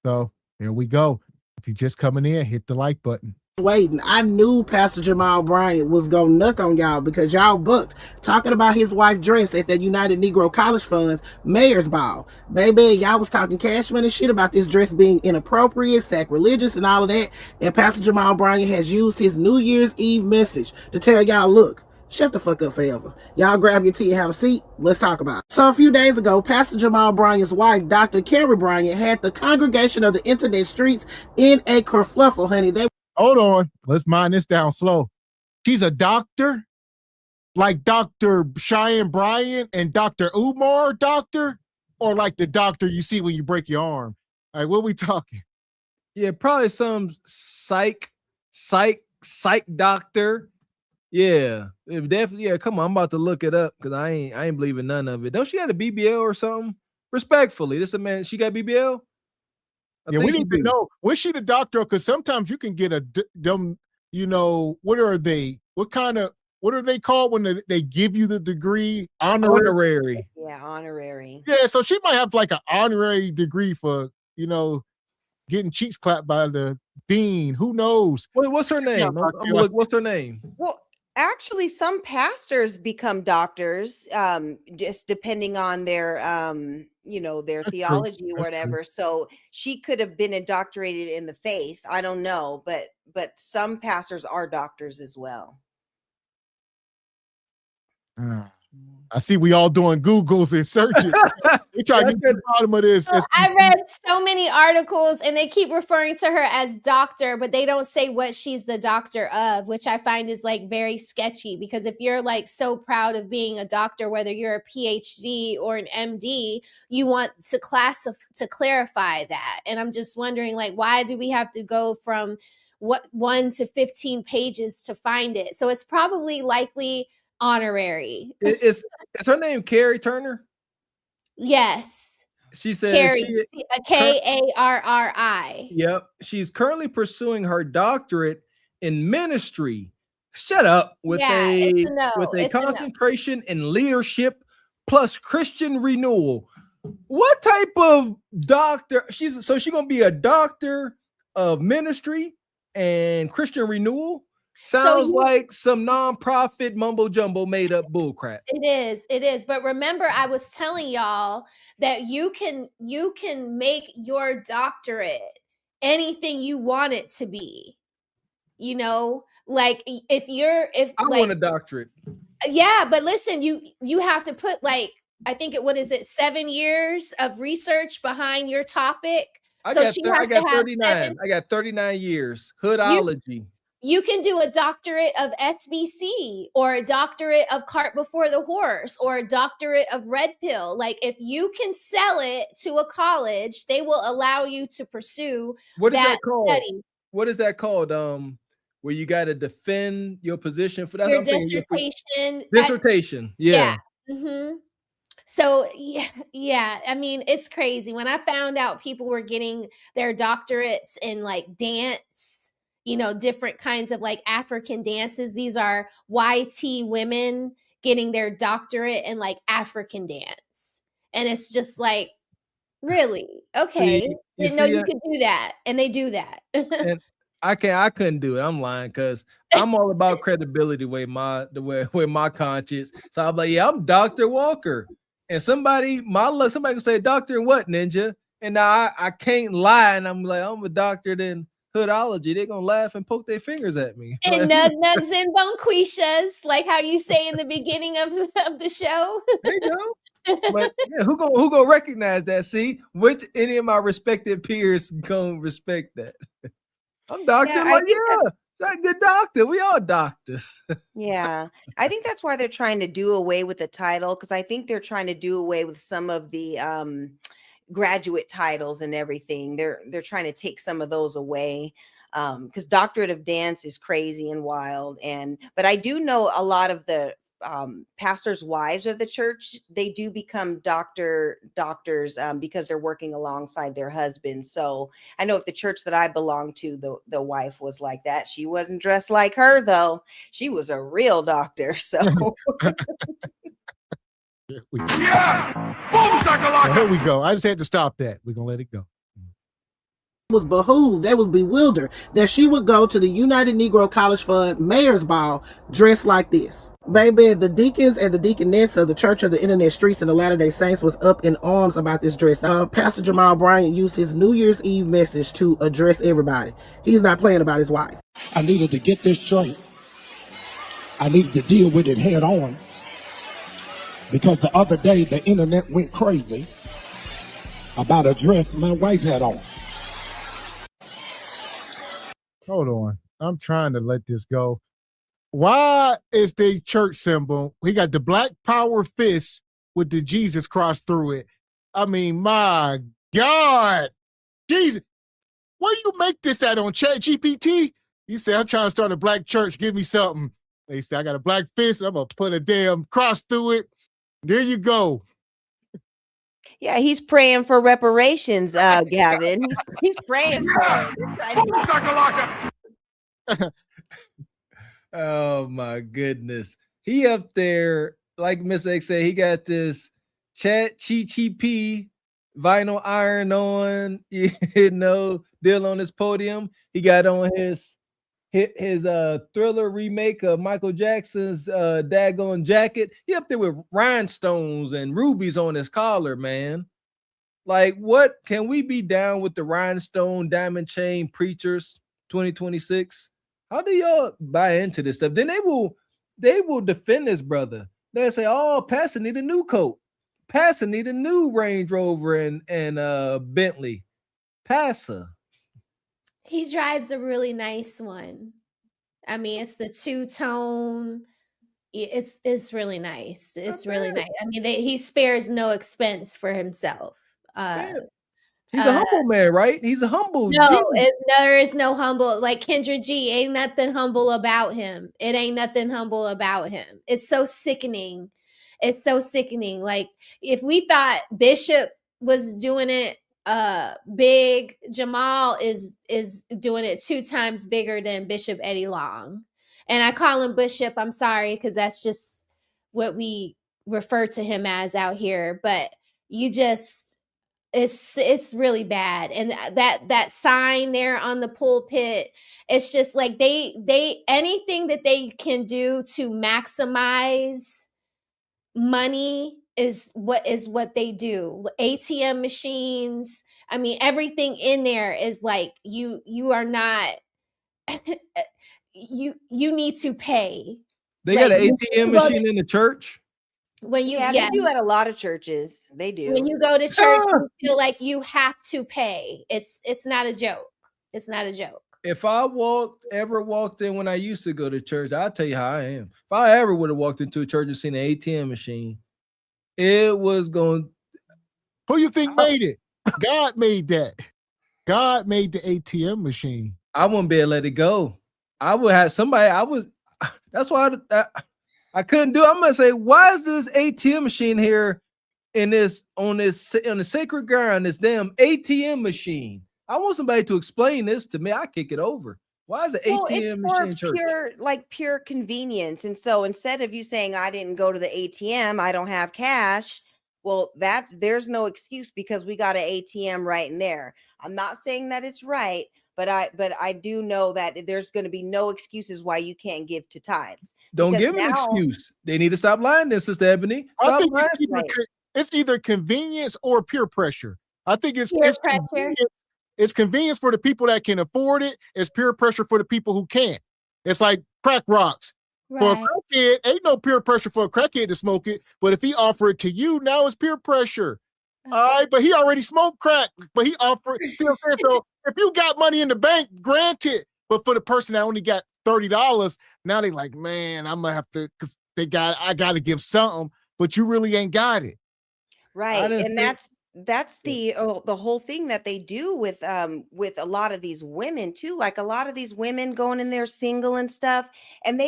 So here we go. If you're just coming in, hit the like button. Waiting. I knew Pastor Jamal Bryant was gonna knock on y'all because y'all booked talking about his wife dress at the United Negro College Fund's Mayor's Ball. Baby, y'all was talking cash money shit about this dress being inappropriate, sacrilegious, and all of that. And Pastor Jamal Bryant has used his New Year's Eve message to tell y'all, look, shut the fuck up forever. Y'all grab your tea and have a seat. Let's talk about it. So a few days ago, Pastor Jamal Bryant's wife, Dr. Carrie Bryant, had the congregation of the internet streets in a kerfluffle, honey. Hold on. Let's mind this down slow. She's a doctor, like Dr. Cheyenne Bryant and Dr. Umar doctor, or like the doctor you see when you break your arm. All right, what are we talking? Yeah, probably some psych doctor. Yeah, definitely. Yeah, come on, I'm about to look it up because I ain't believing none of it. Don't she have a BBL or something? Respectfully, this a man. She got BBL. Yeah, we need to know. Was she the doctor? Because sometimes you can get them. You know, what are they? What are they called when they give you the degree? Honorary. Yeah, honorary. Yeah, so she might have like an honorary degree for, you know, getting cheeks clapped by the dean. Who knows? What's her name? What's her name? Well, actually, some pastors become doctors, just depending on their, you know, their theology or whatever. So she could have been indoctrinated in the faith. I don't know, but some pastors are doctors as well. I see we all doing Googles and searches. We try to get to the bottom of this. So I read so many articles and they keep referring to her as doctor, but they don't say what she's the doctor of, which I find is like very sketchy, because if you're like so proud of being a doctor, whether you're a PhD or an MD, you want to clarify that. And I'm just wondering, like, why do we have to go from 1 to 15 pages to find it? So it's probably likely honorary. Is her name Carrie Turner? Yes. She said Carrie, Karri. Yep. She's currently pursuing her doctorate in ministry. Shut up. With a concentration in leadership plus Christian renewal. What type of doctor? She's gonna be a doctor of ministry and Christian renewal. Sounds like some nonprofit mumbo jumbo made up bullcrap. It is. But remember, I was telling y'all that you can make your doctorate anything you want it to be. You know, like I want a doctorate. Yeah, but listen, you have to put like, I think 7 years of research behind your topic. I got 39. I got 39 years. Hoodology. You can do a doctorate of SBC or a doctorate of cart before the horse or a doctorate of red pill. Like, if you can sell it to a college, they will allow you to pursue that study. What is that called? Where you got to defend your position for that? Your dissertation. Dissertation. Yeah. Mm-hmm. So, yeah, I mean, it's crazy. When I found out people were getting their doctorates in like dance, you know, different kinds of like African dances. These are YT women getting their doctorate in like African dance. And it's just like, really? Okay. Didn't know you could do that. And they do that. And I couldn't do it. I'm lying, because I'm all about credibility with my conscience. So I'm like, yeah, I'm Dr. Walker. And somebody can say, doctor what, ninja? And now I can't lie. And I'm like, I'm a doctor in hoodology. They're gonna laugh and poke their fingers at me. And nugs and bonquishas, like how you say in the beginning of the show. There you go. But yeah, who gonna recognize that? See, which any of my respected peers gonna respect that? I'm doctor. That's a good doctor. We all doctors. Yeah, I think that's why they're trying to do away with the title, because I think they're trying to do away with some of the graduate titles and everything. They're trying to take some of those away, because doctorate of dance is crazy and wild. But I do know a lot of the pastors' wives of the church, they do become doctors because they're working alongside their husbands. So I know if the church that I belong to, the wife was like that. She wasn't dressed like her though. She was a real doctor. So here we go. I just had to stop that. We're gonna let it go. Was behooved, they was bewildered that she would go to the United Negro College Fund Mayor's Ball dressed like this. Baby, the deacons and the deaconess of the Church of the Internet Streets and the Latter-day Saints was up in arms about this dress. Pastor Jamal Bryant used his New Year's Eve message to address everybody. He's not playing about his wife. I needed to get this straight. I needed to deal with it head on, because the other day the internet went crazy about a dress my wife had on. Hold on. I'm trying to let this go. Why is the church symbol? He got the black power fist with the Jesus cross through it. I mean, my God. Jesus. Where you make this at on ChatGPT? You say, I'm trying to start a black church. Give me something. They say, I got a black fist. I'm going to put a damn cross through it. There you go. Yeah, he's praying for reparations, Gavin. He's praying for it. Oh my goodness. He up there, like Miss X said, he got this ChatGPT vinyl iron on, you know, deal on his podium. He got on his Thriller remake of Michael Jackson's daggone jacket. He up there with rhinestones and rubies on his collar, man. Like, what can we be down with the rhinestone diamond chain preachers 2026? How do y'all buy into this stuff? Then they will defend this brother. They say, "Oh, Pastor need a new coat. Pastor need a new Range Rover and Bentley. Pastor." He drives a really nice one. I mean, it's the two-tone. It's really nice. It's really nice. I mean, he spares no expense for himself. He's a humble man, right? He's a humble. No, there is no humble. Like Kendra G, ain't nothing humble about him. It ain't nothing humble about him. It's so sickening. It's so sickening. Like if we thought Bishop was doing it big, Jamal is doing it 2 times bigger than Bishop Eddie Long. And I call him Bishop. I'm sorry, because that's just what we refer to him as out here. But you just it's really bad. And that sign there on the pulpit, it's just like they anything that they can do to maximize money is what they do. ATM machines, I mean, everything in there is like you are not you need to pay. They Like, got an ATM machine in the church. When you they do at a lot of churches. They do. When you go to church, you feel like you have to pay. It's not a joke. It's not a joke. If I ever walked in when I used to go to church, I'll tell you how I am. If I ever would have walked into a church and seen an ATM machine, it was going. Who you think made it? God made that. God made the ATM machine. I wouldn't be able to let it go. I would have somebody. That's why I couldn't do it. I'm gonna say, why is this ATM machine here on the sacred ground? This damn ATM machine. I want somebody to explain this to me. I kick it over. Why is the ATM machine in church? Pure convenience. And so instead of you saying I didn't go to the ATM, I don't have cash. Well, there's no excuse because we got an ATM right in there. I'm not saying that it's right, but I do know that there's going to be no excuses why you can't give to tithes. Don't give an excuse. They need to stop lying, this Sister Ebony. Stop lying. It's either convenience or peer pressure. I think it's pressure. Convenience. It's convenience for the people that can afford it. It's peer pressure for the people who can't. It's like crack rocks. Right. For a crackhead, ain't no peer pressure for a crackhead to smoke it. But if he offer it to you, now it's peer pressure. All right, but he already smoked crack. But he offered. See what I'm saying? So if you got money in the bank, granted. But for the person that only got $30, now they like, man, I'm gonna have to, because I gotta give something. But you really ain't got it. Right, and that's the whole thing that they do with a lot of these women too. Like a lot of these women going in there single and stuff, and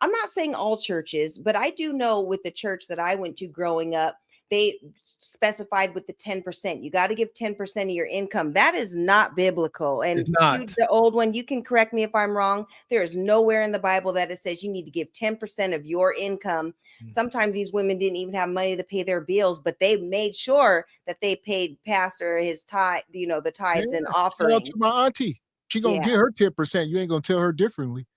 I'm not saying all churches, but I do know with the church that I went to growing up, they specified with the 10%. You got to give 10% of your income. That is not biblical. And it's not. The old one, you can correct me if I'm wrong. There is nowhere in the Bible that it says you need to give 10% of your income. Sometimes these women didn't even have money to pay their bills, but they made sure that they paid pastor his tithe, the tithes and offerings. Shout out to my auntie. She gonna get her 10%. You ain't gonna tell her differently.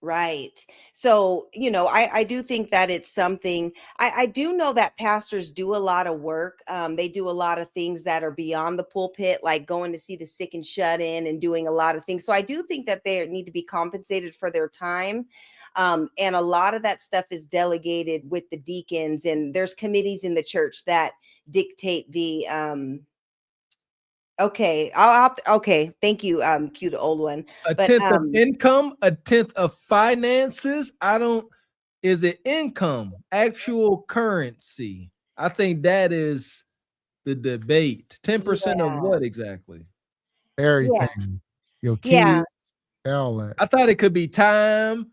Right. So, I do think that it's something. I do know that pastors do a lot of work. They do a lot of things that are beyond the pulpit, like going to see the sick and shut in and doing a lot of things. So I do think that they need to be compensated for their time. And a lot of that stuff is delegated with the deacons, and there's committees in the church that dictate the Okay, okay. Thank you, cute old one. A tenth of income, a tenth of finances. Is it income, actual currency? I think that is the debate. 10% of what exactly? Everything. Your kids, all that. I thought it could be time,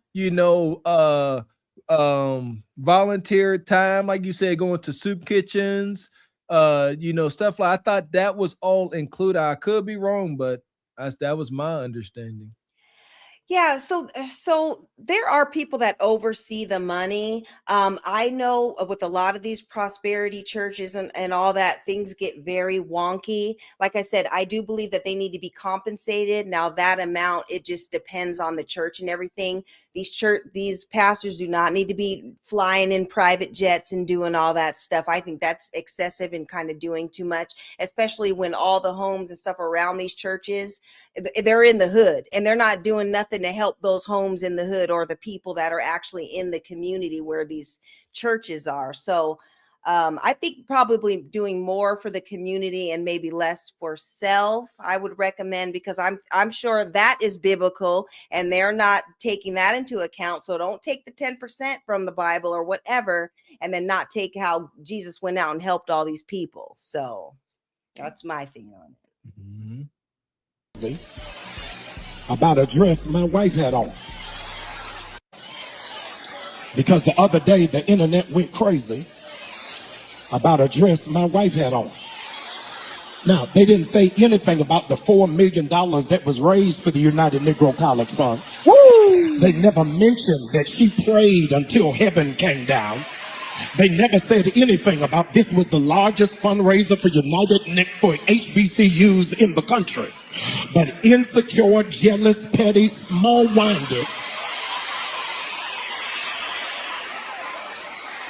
volunteer time, like you said, going to soup kitchens. Stuff like I thought that was all included. I could be wrong, but that was my understanding. Yeah, so there are people that oversee the money. I know with a lot of these prosperity churches and all that, things get very wonky. Like I said, I do believe that they need to be compensated. Now that amount, it just depends on the church and everything. these pastors do not need to be flying in private jets and doing all that stuff. I think that's excessive and kind of doing too much, especially when all the homes and stuff around these churches, they're in the hood and they're not doing nothing to help those homes in the hood or the people that are actually in the community where these churches are. So I think probably doing more for the community and maybe less for self, I would recommend, because I'm sure that is biblical and they're not taking that into account. So don't take the 10% from the Bible or whatever, and then not take how Jesus went out and helped all these people. So that's my thing on it. About a dress my wife had on. Because the other day the internet went crazy about a dress my wife had on. Now, they didn't say anything about the $4 million that was raised for the United Negro College Fund. Woo! They never mentioned that she prayed until heaven came down. They never said anything about this was the largest fundraiser for for HBCUs in the country. But insecure, jealous, petty, small-minded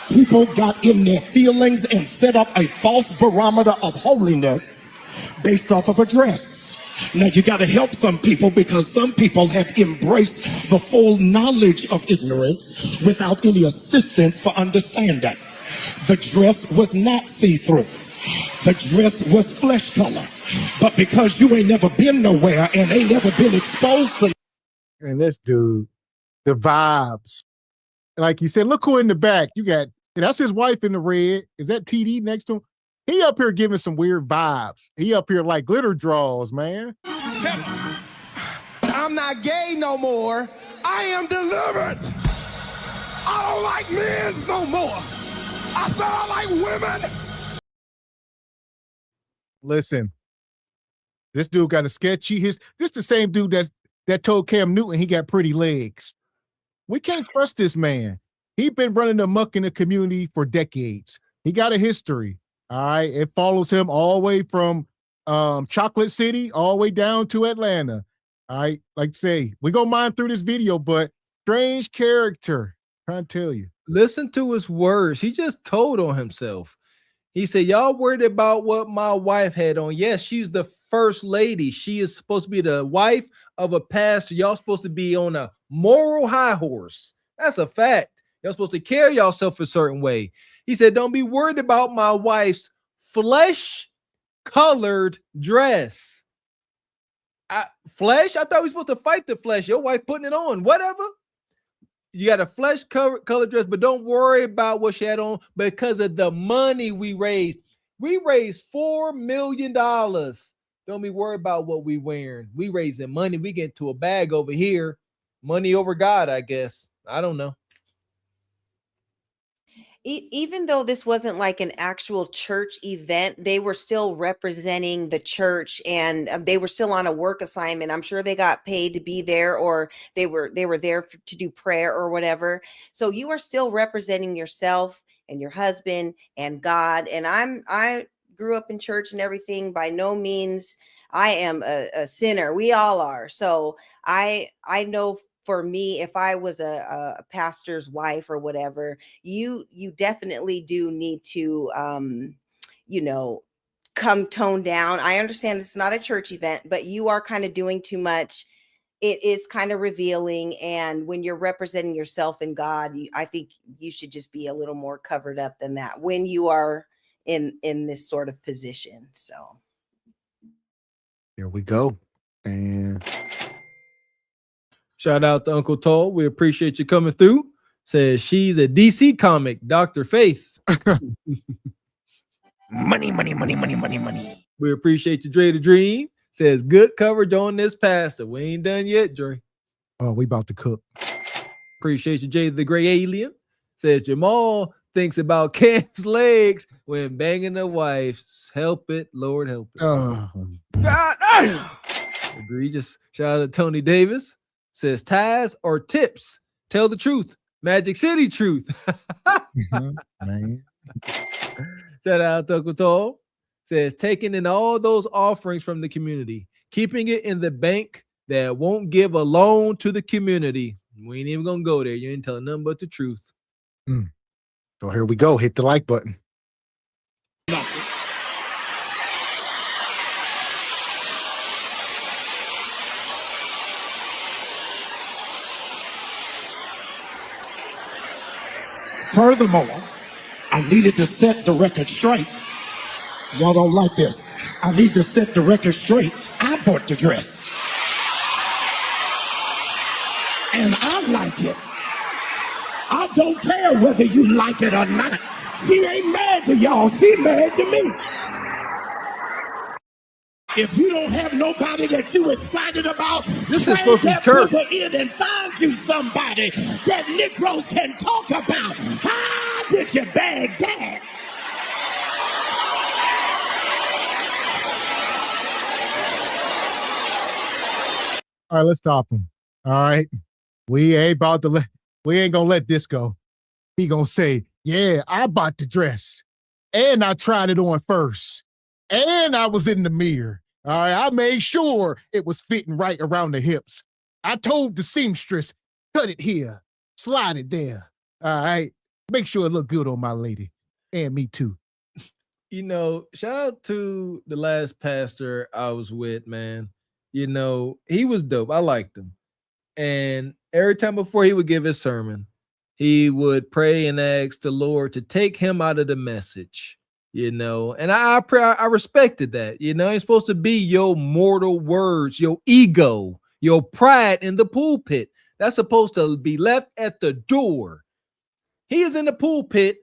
people got in their feelings and set up a false barometer of holiness based off of a dress. Now you got to help some people, because some people have embraced the full knowledge of ignorance without any assistance for understanding. The dress was not see-through. The dress was flesh color. But because you ain't never been nowhere and ain't never been exposed to... And this dude, the vibes. Like you said, look who in the back. You got, that's his wife in the red. Is that TD next to him? He up here giving some weird vibes. He up here like glitter draws, man. I'm not gay no more. I am delivered. I don't like men no more. I said I like women. Listen, this dude got a sketchy. This the same dude that told Cam Newton he got pretty legs. We can't trust this man. He's been running amok in the community for decades. He got a history. All right. It follows him all the way from Chocolate City all the way down to Atlanta. All right. Like I say, we gonna mine through this video, but strange character. Trying to tell you. Listen to his words. He just told on himself. He said, y'all worried about what my wife had on. Yes, she's the first lady. She is supposed to be the wife of a pastor. Y'all supposed to be on a moral high horse. That's a fact. Y'all supposed to carry yourself a certain way. He said, don't be worried about my wife's flesh-colored dress. Flesh? I thought we were supposed to fight the flesh. Your wife putting it on. Whatever. You got a flesh colored dress, but don't worry about what she had on because of the money we raised. We raised $4 million. Don't be worried about what we wearing. We raising money. We get to a bag over here. Money over God, I guess. I don't know. Even though this wasn't like an actual church event, they were still representing the church, and they were still on a work assignment. I'm sure they got paid to be there, or they were there to do prayer or whatever. So you are still representing yourself and your husband and God. And I grew up in church and everything. By no means I am a sinner. We all are. So I know. For me, if I was a pastor's wife or whatever, you definitely do need to, come tone down. I understand it's not a church event, but you are kind of doing too much. It is kind of revealing. And when you're representing yourself and God, I think you should just be a little more covered up than that when you are in this sort of position. So here we go. And shout out to Uncle Toll. We appreciate you coming through. Says she's a DC comic, Dr. Faith. Money, money, money, money, money, money. We appreciate you, Dre the Dream. Says good coverage on this pastor. We ain't done yet, Dre. Oh, we about to cook. Appreciate you, Jay the Gray Alien. Says Jamal thinks about Cam's legs when banging the wife. Help it, Lord, help it. God, egregious. Shout out to Tony Davis. Says ties or tips. Tell the truth. Magic City truth. Man. Shout out to Uncle Tall. Says taking in all those offerings from the community, keeping it in the bank that won't give a loan to the community. We ain't even gonna go there. You ain't telling nothing but the truth. So here we go. Hit the like button. Furthermore, I needed to set the record straight. Y'all don't like this. I need to set the record straight. I bought the dress. And I like it. I don't care whether you like it or not. She ain't mad to y'all. She mad to me. If you don't have nobody that you excited about, This is trade supposed to be that church. booger in and find you somebody that Negroes can talk about. How did you bag that? All right, let's stop him. All right. We ain't gonna let this go. He gonna say, yeah, I bought the dress and I tried it on first and I was in the mirror. All right. I made sure it was fitting right around the hips. I told the seamstress, cut it here, slide it there. All right. Make sure it look good on my lady and me too. You know, shout out to the last pastor I was with, man. You know, he was dope. I liked him. And every time before he would give his sermon, he would pray and ask the Lord to take him out of the message, you know. And I respected that. You know, it's supposed to be your mortal words, your ego, your pride in the pulpit. That's supposed to be left at the door. He is in the pulpit,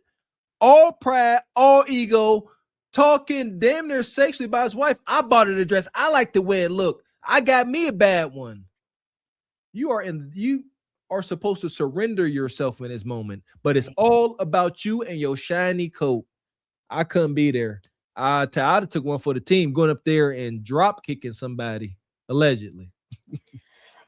all pride, all ego, talking damn near sexually about his wife. I bought her the dress. I like the way it looked. I got me a bad one. You are supposed to surrender yourself in this moment, but it's all about you and your shiny coat. I couldn't be there. I'd have took one for the team, going up there and drop kicking somebody, allegedly.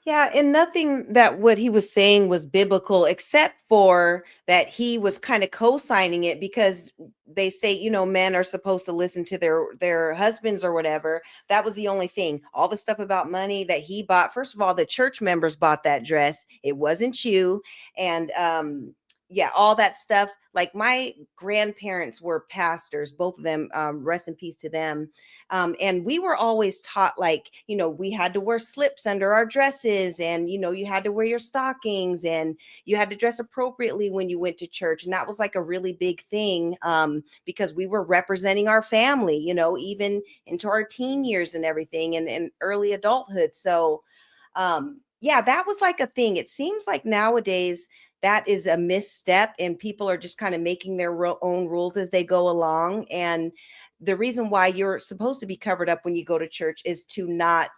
Yeah, and nothing that what he was saying was biblical, except for that he was kind of co-signing it because they say, you know, men are supposed to listen to their husbands or whatever. That was the only thing. All the stuff about money that he bought. First of all, the church members bought that dress. It wasn't you. And yeah, all that stuff. Like my grandparents were pastors, both of them, rest in peace to them. And we were always taught, like, you know, we had to wear slips under our dresses and, you know, you had to wear your stockings and you had to dress appropriately when you went to church. And that was like a really big thing because we were representing our family, you know, even into our teen years and everything and early adulthood. So, yeah, that was like a thing. It seems like nowadays that is a misstep and people are just kind of making their own rules as they go along. And the reason why you're supposed to be covered up when you go to church is to not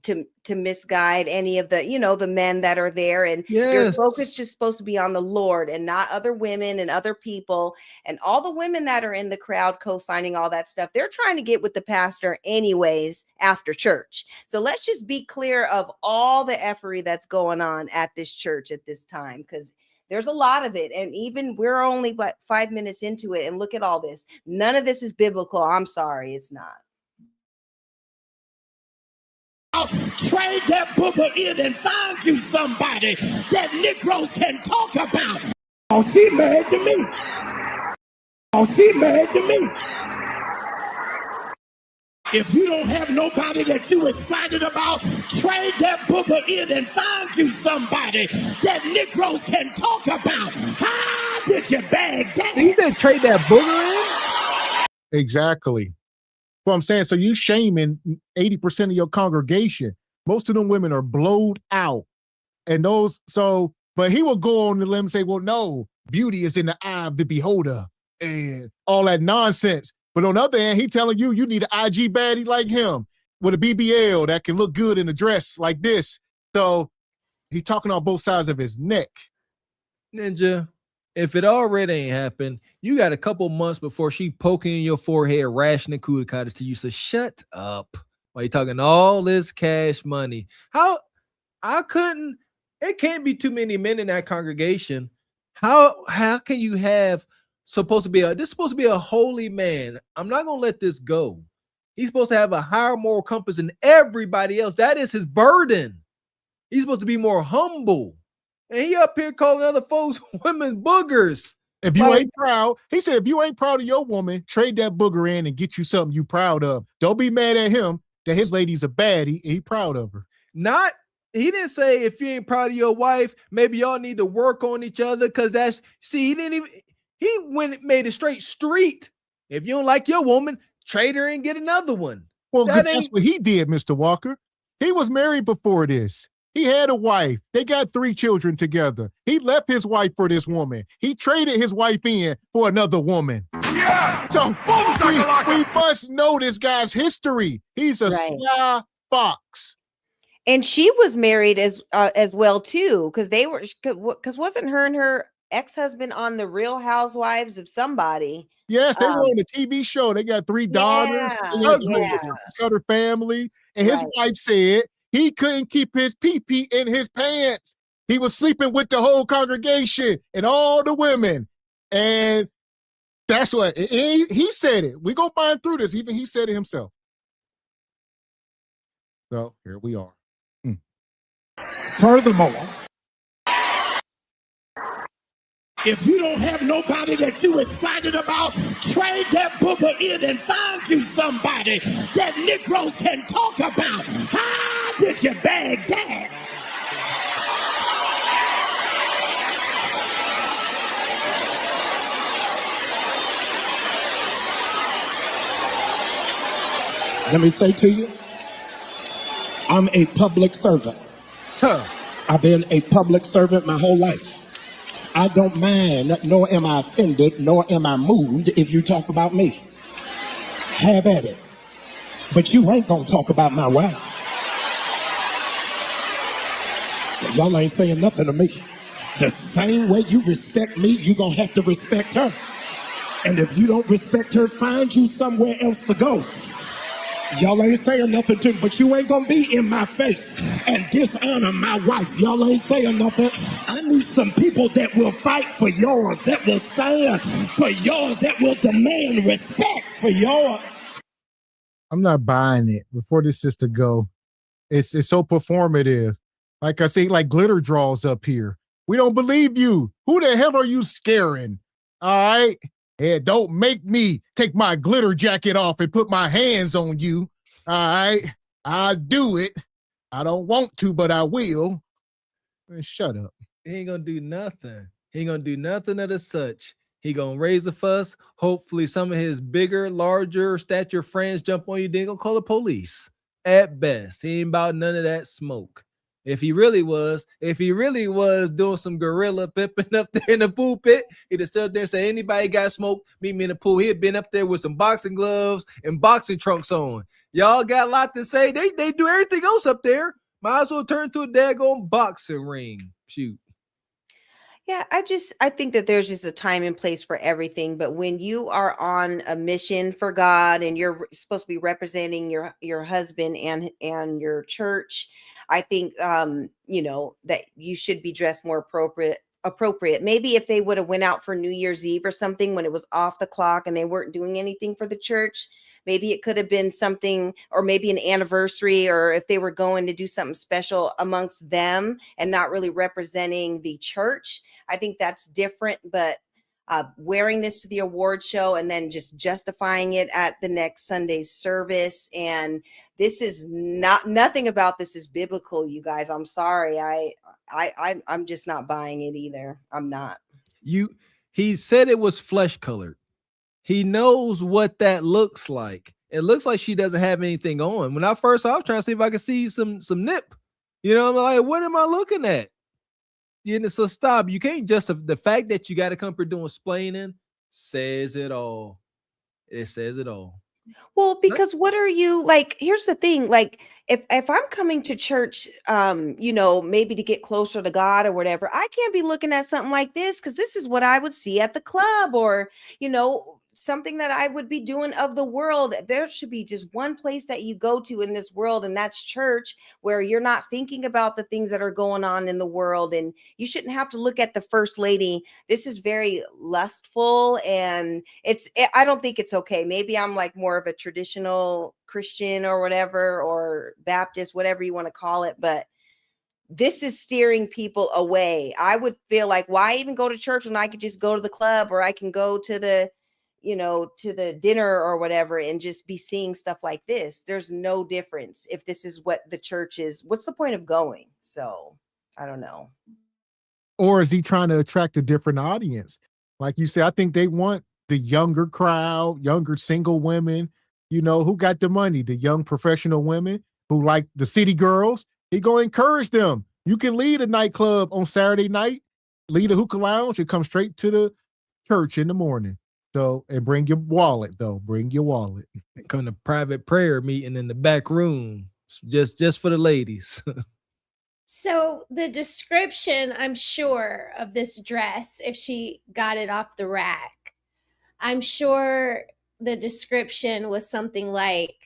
to misguide any of the, you know, the men that are there. And your focus is just supposed to be on the Lord and not other women and other people. And all the women that are in the crowd co-signing all that stuff, they're trying to get with the pastor anyways after church. So let's just be clear of all the effery that's going on at this church at this time, because there's a lot of it. And even we're only 5 minutes into it. And look at all this. None of this is biblical. I'm sorry, it's not. Trade that booger in and find you somebody that Negroes can talk about. Oh, she mad to me. Oh, she mad to me. If you don't have nobody that you excited about, trade that booger in and find you somebody that Negroes can talk about. How did you bag that? He said trade that booger in? Exactly. Well, I'm saying, so you shaming 80% of your congregation. Most of them women are blowed out. And but he will go on the limb and say, well, no, beauty is in the eye of the beholder and all that nonsense. But on the other hand, he telling you need an IG baddie like him with a BBL that can look good in a dress like this. So he talking on both sides of his neck. Ninja, if it already ain't happened, you got a couple months before she poking in your forehead, rationing cootie to you. So shut up. While you're talking all this cash money. It can't be too many men in that congregation. How can you have this supposed to be a holy man? I'm not gonna let this go. He's supposed to have a higher moral compass than everybody else. That is his burden. He's supposed to be more humble. And he up here calling other folks women boogers. If you ain't proud, he said, if you ain't proud of your woman, trade that booger in and get you something you proud of. Don't be mad at him that his lady's a baddie and he proud of her. He didn't say if you ain't proud of your wife, maybe y'all need to work on each other. Cause he made it straight street. If you don't like your woman, trade her and get another one. Well, that's what he did, Mr. Walker. He was married before this. He had a wife. They got 3 children together. He left his wife for this woman. He traded his wife in for another woman. Yeah! So we must know this guy's history. He's a sly fox. And she was married as well too, because wasn't her and her ex-husband on the Real Housewives of somebody? Yes, they were on a TV show. They got 3 daughters. Cutter family. And his wife said he couldn't keep his pee-pee in his pants. He was sleeping with the whole congregation and all the women. And that's what he said it. We're going to find through this. Even he said it himself. So here we are. Furthermore, if you don't have nobody that you excited about, trade that booger in and find you somebody that Negroes can talk about. How did you bag that? Let me say to you, I'm a public servant. I've been a public servant my whole life. I don't mind, nor am I offended, nor am I moved if you talk about me. Have at it. But you ain't gonna talk about my wife. Y'all ain't saying nothing to me. The same way you respect me, you gonna have to respect her. And if you don't respect her, find you somewhere else to go. Y'all ain't saying nothing to me, but you ain't gonna be in my face and dishonor my wife. Y'all ain't saying nothing. I need some people that will fight for yours, that will stand for yours, that will demand respect for yours. I'm not buying it. Before this sister go, it's so performative. Like I say, like glitter draws up here. We don't believe you. Who the hell are you scaring? All right. Hey, don't make me take my glitter jacket off and put my hands on you. All right. I'll do it. I don't want to, but I will. Man, shut up. He ain't gonna do nothing. He ain't gonna do nothing of the such. He gonna raise a fuss. Hopefully some of his bigger, larger stature friends jump on you. Then gonna call the police. At best, he ain't about none of that smoke. If he really was doing some gorilla pimping up there in the pulpit, he'd have stood up there and say, anybody got smoke, meet me in the pool. He'd been up there with some boxing gloves and boxing trunks on. Y'all got a lot to say. They do everything else up there. Might as well turn to a daggone boxing ring. Shoot. Yeah, I think that there's just a time and place for everything. But when you are on a mission for God and you're supposed to be representing your husband and your church, I think that you should be dressed more appropriate. Maybe if they would have went out for New Year's Eve or something when it was off the clock and they weren't doing anything for the church, maybe it could have been something, or maybe an anniversary, or if they were going to do something special amongst them and not really representing the church. I think that's different, but wearing this to the award show and then just justifying it at the next Sunday's service. And this is nothing about this is biblical, you guys. I'm sorry. I'm just not buying it either. I'm not. He said it was flesh colored. He knows what that looks like. It looks like she doesn't have anything on. When I first saw, I was trying to see if I could see some nip. I'm like, what am I looking at? So stop. You can't just the fact that you got to come here doing splaining says it all. It says it all. Well, because what are you like? Here's the thing. Like, if I'm coming to church, maybe to get closer to God or whatever, I can't be looking at something like this because this is what I would see at the club or, something that I would be doing of the world. There should be just one place that you go to in this world, and that's church, where you're not thinking about the things that are going on in the world. And you shouldn't have to look at the first lady. This is very lustful, and I don't think it's okay. Maybe I'm like more of a traditional Christian or whatever, or Baptist, whatever you want to call it. But this is steering people away. I would feel like, why even go to church when I could just go to the club, or I can go to the, to the dinner or whatever, and just be seeing stuff like this. There's no difference. If this is what the church is, what's the point of going? So I don't know. Or is he trying to attract a different audience? Like you said, I think they want the younger crowd, younger single women, who got the money, the young professional women who like the city girls. He gonna encourage them. You can leave a nightclub on Saturday night, leave a hookah lounge, and come straight to the church in the morning. So, and bring your wallet though. Bring your wallet. Come to private prayer meeting in the back room, just for the ladies. So the description, I'm sure, of this dress, if she got it off the rack, I'm sure the description was something like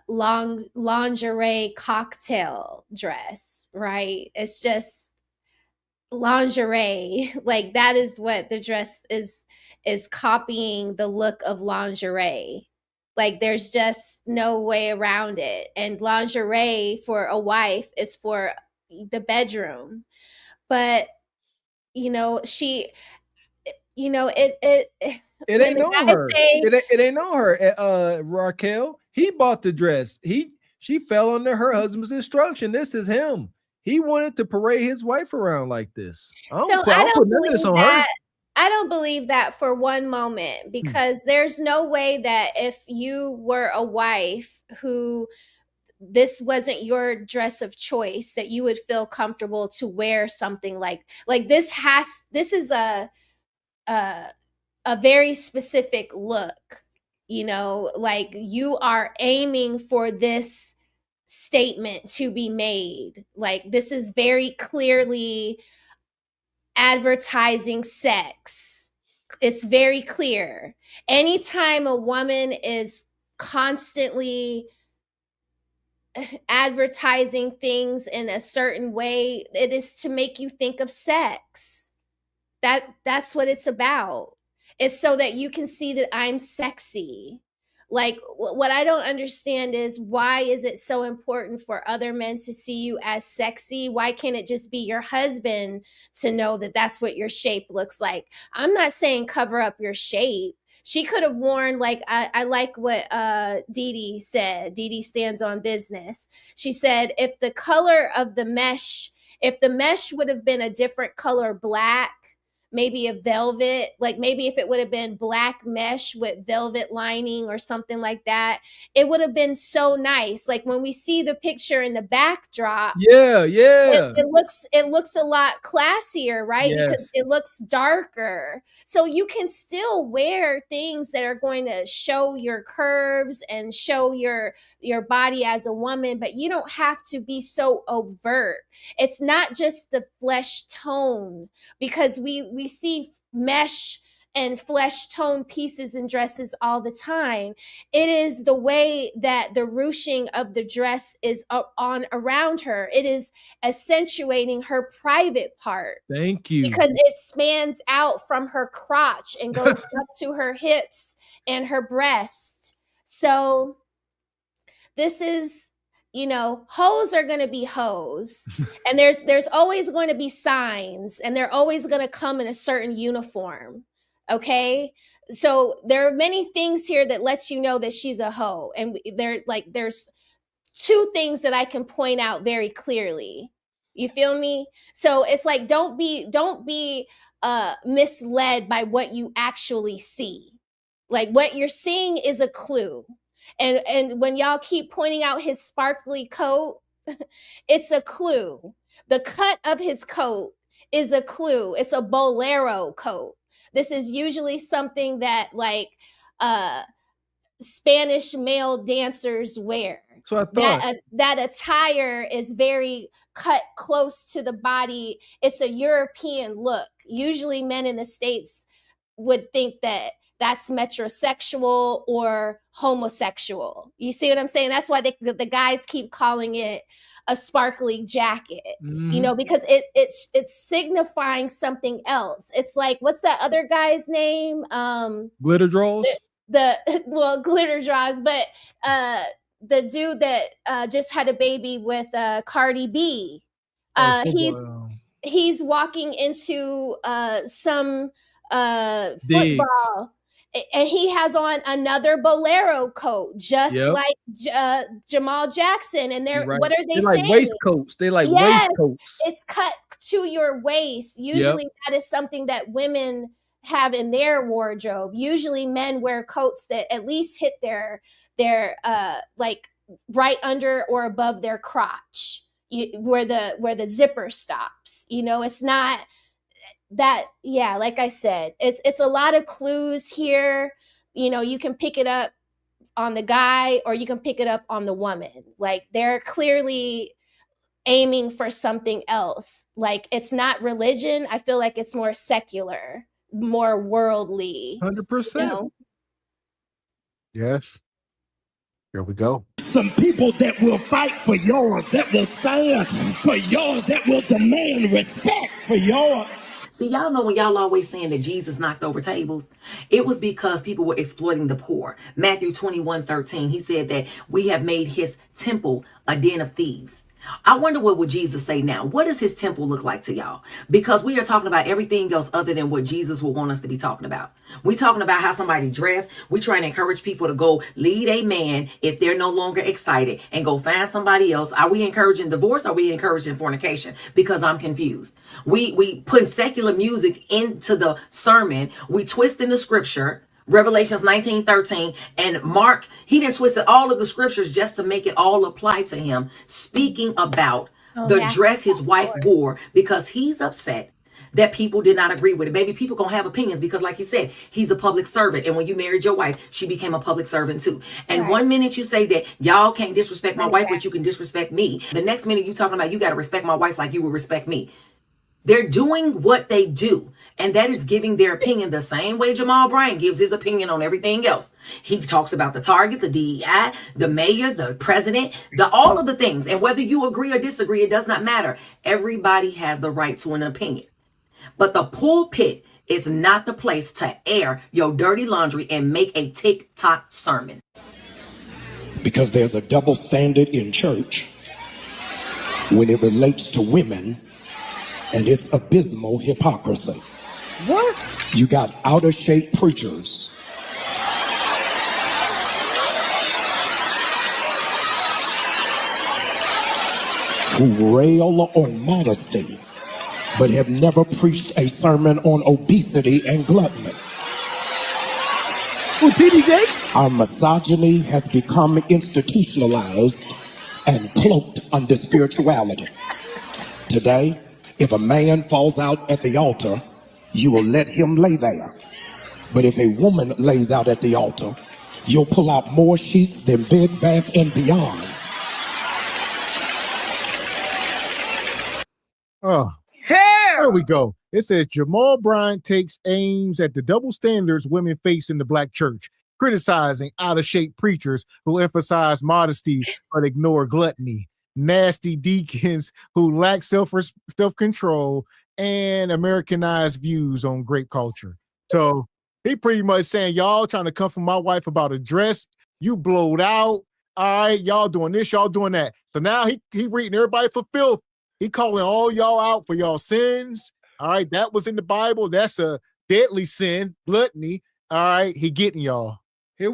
lingerie cocktail dress, right? It's just lingerie. Like that is what the dress is copying the look of lingerie. Like there's just no way around it. And lingerie for a wife is for the bedroom. But It ain't on her. It ain't on her. Raquel, he bought the dress. She fell under her husband's instruction. This is him. He wanted to parade his wife around like this. I don't believe that for one moment, because there's no way that if you were a wife who this wasn't your dress of choice, that you would feel comfortable to wear something like this. This is a very specific look, like you are aiming for this statement to be made. Like this is very clearly advertising sex. It's very clear. Anytime a woman is constantly advertising things in a certain way, it is to make you think of sex. That's what it's about. It's so that you can see that I'm sexy. Like what I don't understand is, why is it so important for other men to see you as sexy? Why can't it just be your husband to know that that's what your shape looks like? I'm not saying cover up your shape. She could have worn, like, I like what Dee Dee said. Dee Dee stands on business. She said, if the color of the mesh would have been a different color, black, maybe a velvet, like maybe if it would have been black mesh with velvet lining or something like that, it would have been so nice. Like when we see the picture in the backdrop, it looks a lot classier, right? Yes. Because it looks darker. So you can still wear things that are going to show your curves and show your body as a woman, but you don't have to be so overt. It's not just the flesh tone, because we see mesh and flesh tone pieces in dresses all the time. It is the way that the ruching of the dress is on around her. It is accentuating her private part. Thank you. Because it spans out from her crotch and goes up to her hips and her breast. So this is, hoes are going to be hoes, and there's always going to be signs, and they're always going to come in a certain uniform. Okay. So there are many things here that lets you know that she's a hoe. And there's two things that I can point out very clearly. You feel me? So it's like, don't be misled by what you actually see. Like what you're seeing is a clue. And when y'all keep pointing out his sparkly coat, it's a clue. The cut of his coat is a clue. It's a bolero coat. This is usually something that Spanish male dancers wear. So I thought that attire is very cut close to the body. It's a European look. Usually men in the States would think that that's metrosexual or homosexual. You see what I'm saying? That's why the guys keep calling it a sparkly jacket, because it's signifying something else. It's like, what's that other guy's name? Glitter draws? Glitter draws, but the dude that just had a baby with Cardi B. He's walking into some football, and he has on another bolero coat, just like Jamal Jackson. And what are they saying? Like waistcoats. They like waistcoats. It's cut to your waist. Usually that is something that women have in their wardrobe. Usually men wear coats that at least hit their like right under or above their crotch, where the zipper stops. It's not that. Like I said, it's a lot of clues here. You can pick it up on the guy or you can pick it up on the woman. Like, they're clearly aiming for something else. Like, it's not religion. I feel like it's more secular, more worldly. 100%. Yes. Here we go. Some people that will fight for yours, that will stand for yours, that will demand respect for yours. See, y'all know when y'all always saying that Jesus knocked over tables, it was because people were exploiting the poor. Matthew 21:13, he said that we have made his temple a den of thieves. I wonder what would Jesus say now? What does his temple look like to y'all? Because we are talking about everything else other than what Jesus would want us to be talking about. We talking about how somebody dressed. We trying to encourage people to go lead a man if they're no longer excited and go find somebody else. Are we encouraging divorce? Are we encouraging fornication? Because I'm confused. We put secular music into the sermon. We twisting the scripture. Revelations 19:13, and Mark, he didn't twist all of the scriptures just to make it all apply to him, speaking about the dress his wife wore, because he's upset that people did not agree with it. Maybe people gonna have opinions because, like he said, he's a public servant, and when you married your wife, she became a public servant too. And one minute you say that y'all can't disrespect my wife, but you can disrespect me. The next minute you talking about you got to respect my wife like you would respect me. They're doing what they do, and that is giving their opinion the same way Jamal Bryant gives his opinion on everything else. He talks about the Target, the DEI, the mayor, the president, all of the things. And whether you agree or disagree, it does not matter. Everybody has the right to an opinion. But the pulpit is not the place to air your dirty laundry and make a TikTok sermon. Because there's a double standard in church when it relates to women. And it's abysmal hypocrisy. What? You got out of shape preachers who rail on modesty, but have never preached a sermon on obesity and gluttony. Who, PDJ? Our misogyny has become institutionalized and cloaked under spirituality. Today, if a man falls out at the altar, you will let him lay there. But if a woman lays out at the altar, you'll pull out more sheets than Bed Bath and Beyond. Oh, there we go. It says Jamal Bryant takes aims at the double standards women face in the black church, criticizing out-of-shape preachers who emphasize modesty but ignore gluttony, nasty deacons who lack self-control, and Americanized views on grape culture. So he pretty much saying, y'all trying to come for my wife about a dress, you blowed out. All right, y'all doing this, y'all doing that. So now he reading everybody for filth. He calling all y'all out for y'all sins. All right, that was in the Bible. That's a deadly sin, gluttony. All right, he getting y'all. Here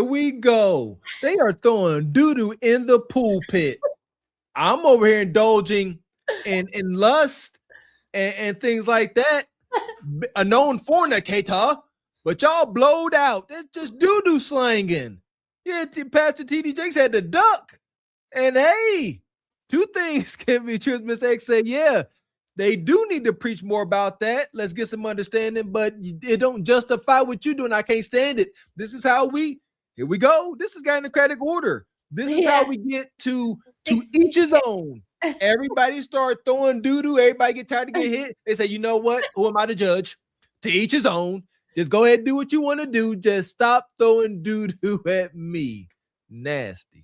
we go. They are throwing doo-doo in the pulpit. I'm over here indulging in lust and things like that. A known fornicator, but y'all blowed out. It's just doo-doo slanging. Yeah, Pastor TD Jakes had to duck. And hey, two things can be true. Mr. X said, yeah, they do need to preach more about that. Let's get some understanding, but it don't justify what you're doing. I can't stand it. This is how here we go. This is gynocratic order. This is how we get to each his own. Everybody start throwing doo-doo. Everybody get tired to get hit. They say, you know what? Who am I to judge? To each his own. Just go ahead and do what you want to do. Just stop throwing doo-doo at me. Nasty.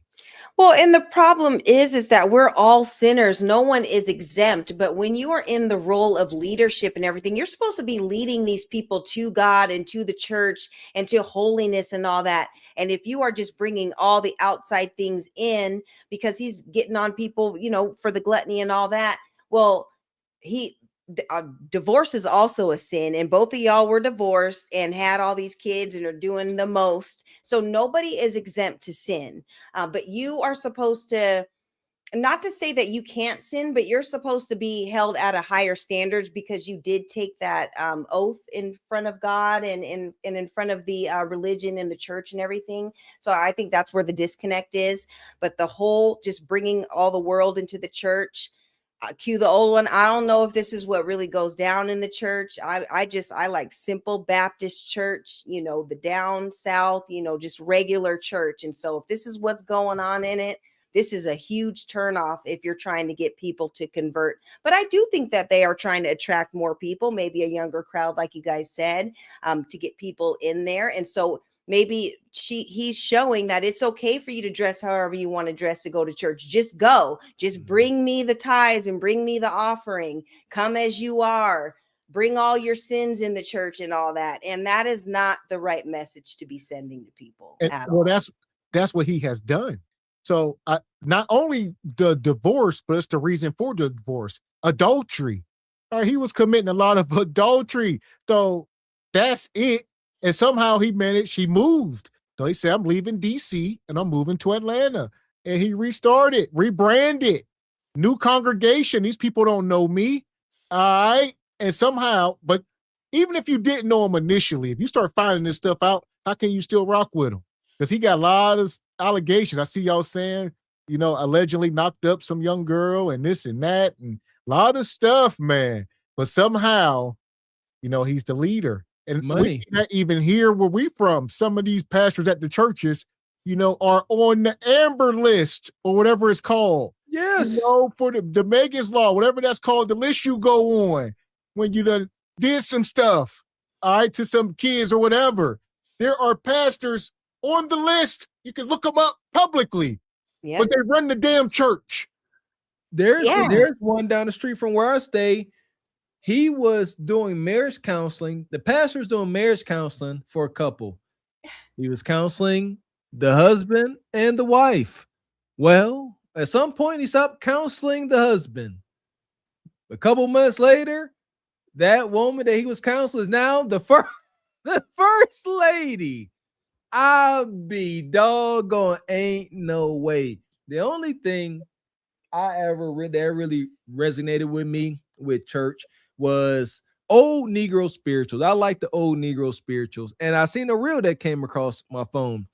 Well, and the problem is that we're all sinners. No one is exempt. But when you are in the role of leadership and everything, you're supposed to be leading these people to God and to the church and to holiness and all that. And if you are just bringing all the outside things in because he's getting on people, for the gluttony and all that, well, divorce is also a sin, and both of y'all were divorced and had all these kids and are doing the most. So nobody is exempt to sin, but you are supposed to, not to say that you can't sin, but you're supposed to be held at a higher standards because you did take that oath in front of God and in front of the religion and the church and everything. So I think that's where the disconnect is. But the whole just bringing all the world into the church, cue the old one. I don't know if this is what really goes down in the church. I like simple Baptist church, the down south, just regular church. And so if this is what's going on in it, this is a huge turnoff if you're trying to get people to convert. But I do think that they are trying to attract more people, maybe a younger crowd, like you guys said, to get people in there. And so maybe he's showing that it's okay for you to dress however you want to dress to go to church. Just go. Just bring me the tithes and bring me the offering. Come as you are. Bring all your sins in the church and all that. And that is not the right message to be sending to people. That's what he has done. So not only the divorce, but it's the reason for the divorce. Adultery. He was committing a lot of adultery. So that's it. And somehow he moved. So he said, I'm leaving DC and I'm moving to Atlanta. And he restarted, rebranded, new congregation. These people don't know me. All right. And somehow, but even if you didn't know him initially, if you start finding this stuff out, how can you still rock with him? Because he got a lot of allegations. I see y'all saying, allegedly knocked up some young girl and this and that and a lot of stuff, man. But somehow, he's the leader. And we see that even here where we from, some of these pastors at the churches, are on the Amber List or whatever it's called. Yes. For the Megan's Law, whatever that's called, the list you go on when you done did some stuff, all right, to some kids or whatever. There are pastors on the list. You can look them up publicly, but they run the damn church. There's one down the street from where I stay. He was doing marriage counseling. The pastor's doing marriage counseling for a couple. He was counseling the husband and the wife. Well, at some point, he stopped counseling the husband. A couple months later, that woman that he was counseling is now the first lady. I'll be doggone, ain't no way. The only thing I ever read that really resonated with me with church was old Negro spirituals. I like the old Negro spirituals. And I seen a reel that came across my phone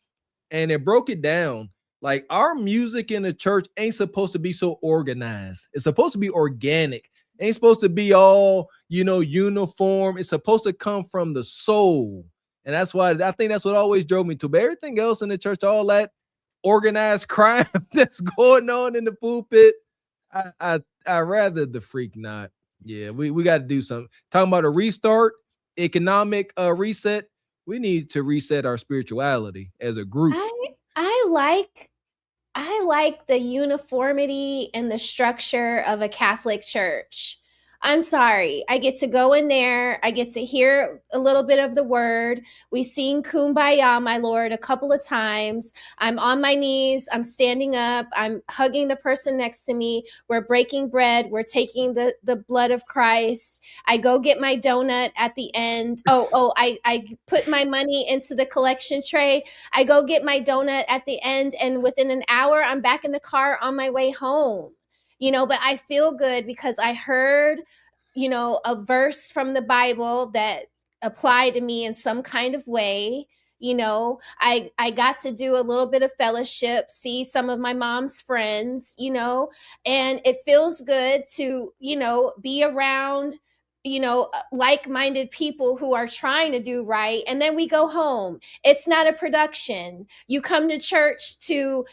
and it broke it down. Like our music in the church ain't supposed to be so organized. It's supposed to be organic. Ain't supposed to be all, uniform. It's supposed to come from the soul. And that's why I think that's what always drove me to. But everything else in the church, all that organized crime that's going on in the pulpit, I rather the freak not. Yeah, we got to do something. Talking about a restart, economic reset. We need to reset our spirituality as a group. I like the uniformity and the structure of a Catholic church. I'm sorry. I get to go in there. I get to hear a little bit of the word. We sing Kumbaya, my Lord, a couple of times. I'm on my knees. I'm standing up. I'm hugging the person next to me. We're breaking bread. We're taking the blood of Christ. I go get my donut at the end. I put my money into the collection tray. I go get my donut at the end. And within an hour, I'm back in the car on my way home. But I feel good because I heard, a verse from the Bible that applied to me in some kind of way. I got to do a little bit of fellowship, see some of my mom's friends, and it feels good to, be around, like-minded people who are trying to do right. And then we go home. It's not a production. You come to church to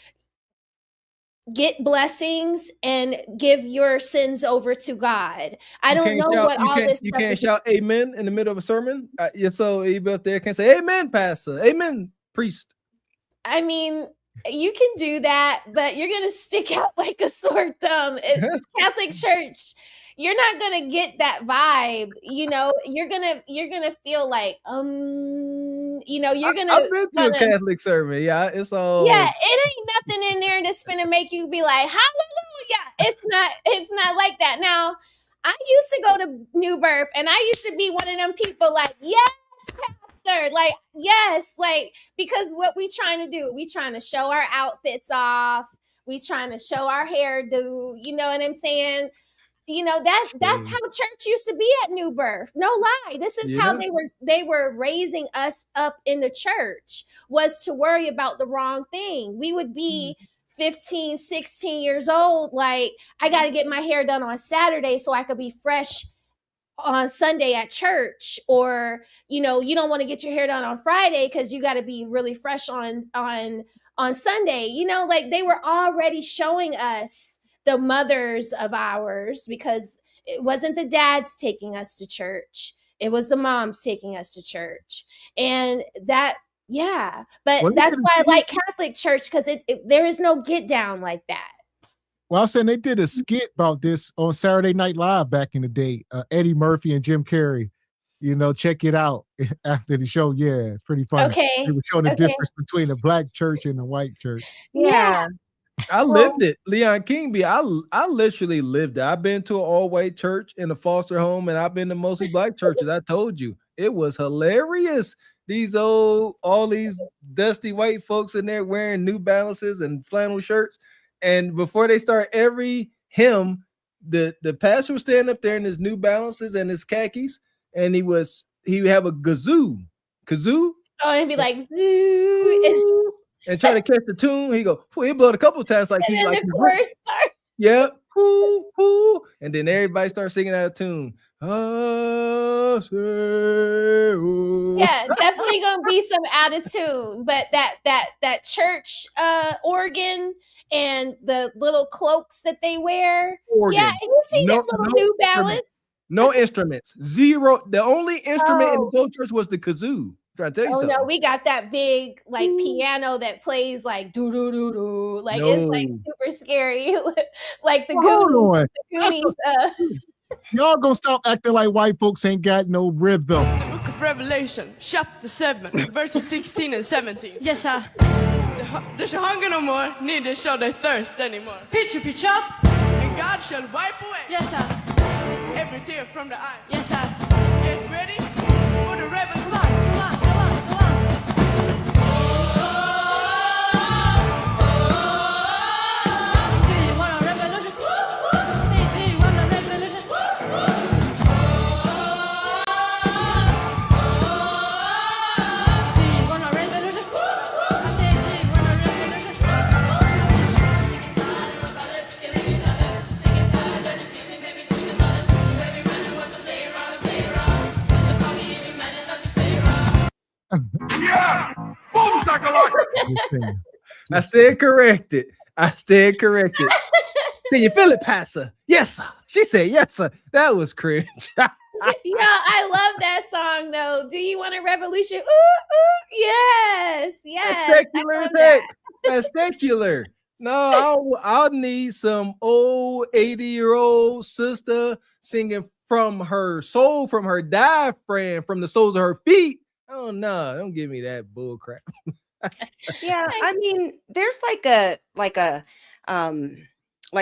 get blessings and give your sins over to God. I don't know what all this. You can't shout amen in the middle of a sermon. So you up there can't say amen, pastor, amen, priest. I mean, You can do that, but you're gonna stick out like a sore thumb. It's Catholic Church. You're not gonna get that vibe. You know, you're gonna feel like you're gonna I've been to a Catholic sermon. Yeah, it's all. yeah, it ain't nothing in there that's gonna make you be like, hallelujah. It's not like that. Now, I used to go to New Birth and I used to be one of them people like, yes, Pastor, like, yes, like, because what we trying to do, we trying to show our outfits off, we trying to show our hairdo, you know what I'm saying? You know, that's how church used to be at New Birth. No lie. This is how they were raising us up in the church, was to worry about the wrong thing. We would be 15, 16 years old, like, I got to get my hair done on Saturday so I could be fresh on Sunday at church. Or, you don't want to get your hair done on Friday because you got to be really fresh on Sunday. Like, they were already showing us the mothers of ours, because it wasn't the dads taking us to church. It was the moms taking us to church. And that, yeah, but that's why I like Catholic Church, because there is no get down like that. Well, I was saying they did a skit about this on Saturday Night Live back in the day. Eddie Murphy and Jim Carrey. Check it out after the show. Yeah, it's pretty funny. Okay. They were showing the difference between the black church and the white church. Yeah. I lived it. Leon King, I literally lived it. I've been to an all-white church in a foster home, and I've been to mostly black churches. I told you. It was hilarious. All these dusty white folks in there wearing New Balances and flannel shirts. And before they start every hymn, the pastor would stand up there in his New Balances and his khakis, and he would have a kazoo. Oh, and be like, zoo. And try to catch the tune. He'd blow it a couple of times like and he then like the chorus starts. Yep. And then everybody starts singing out of tune. Yeah, definitely gonna be some out of tune. But that church organ and the little cloaks that they wear. Yeah, and you see that little New Balance. No instruments. Zero. The only instrument in the whole church was the kazoo. Trying to tell you something. No, we got that big piano that plays like do do do do, like it's like super scary, like the Goonies. Y'all gonna stop acting like white folks ain't got no rhythm. The book of Revelation, chapter 7, verses 16 and 17. Yes, sir. They shall hunger no more, neither shall they thirst anymore. Pitch up. And God shall wipe away. Yes, sir. Every tear from the eye. Yes, sir. Get ready for the revelation. Yeah! Boom, shakalaka! I stand corrected. Can you feel it, Pastor? Yes, sir. She said, yes, sir. That was cringe. Yeah, I love that song though. Do you want a revolution? Ooh, ooh, yes. That's secular as heck. That's secular. No, I'll need some old 80-year-old sister singing from her soul, from her diaphragm, from the soles of her feet. Oh no, don't give me that bull crap. Yeah, I mean, there's like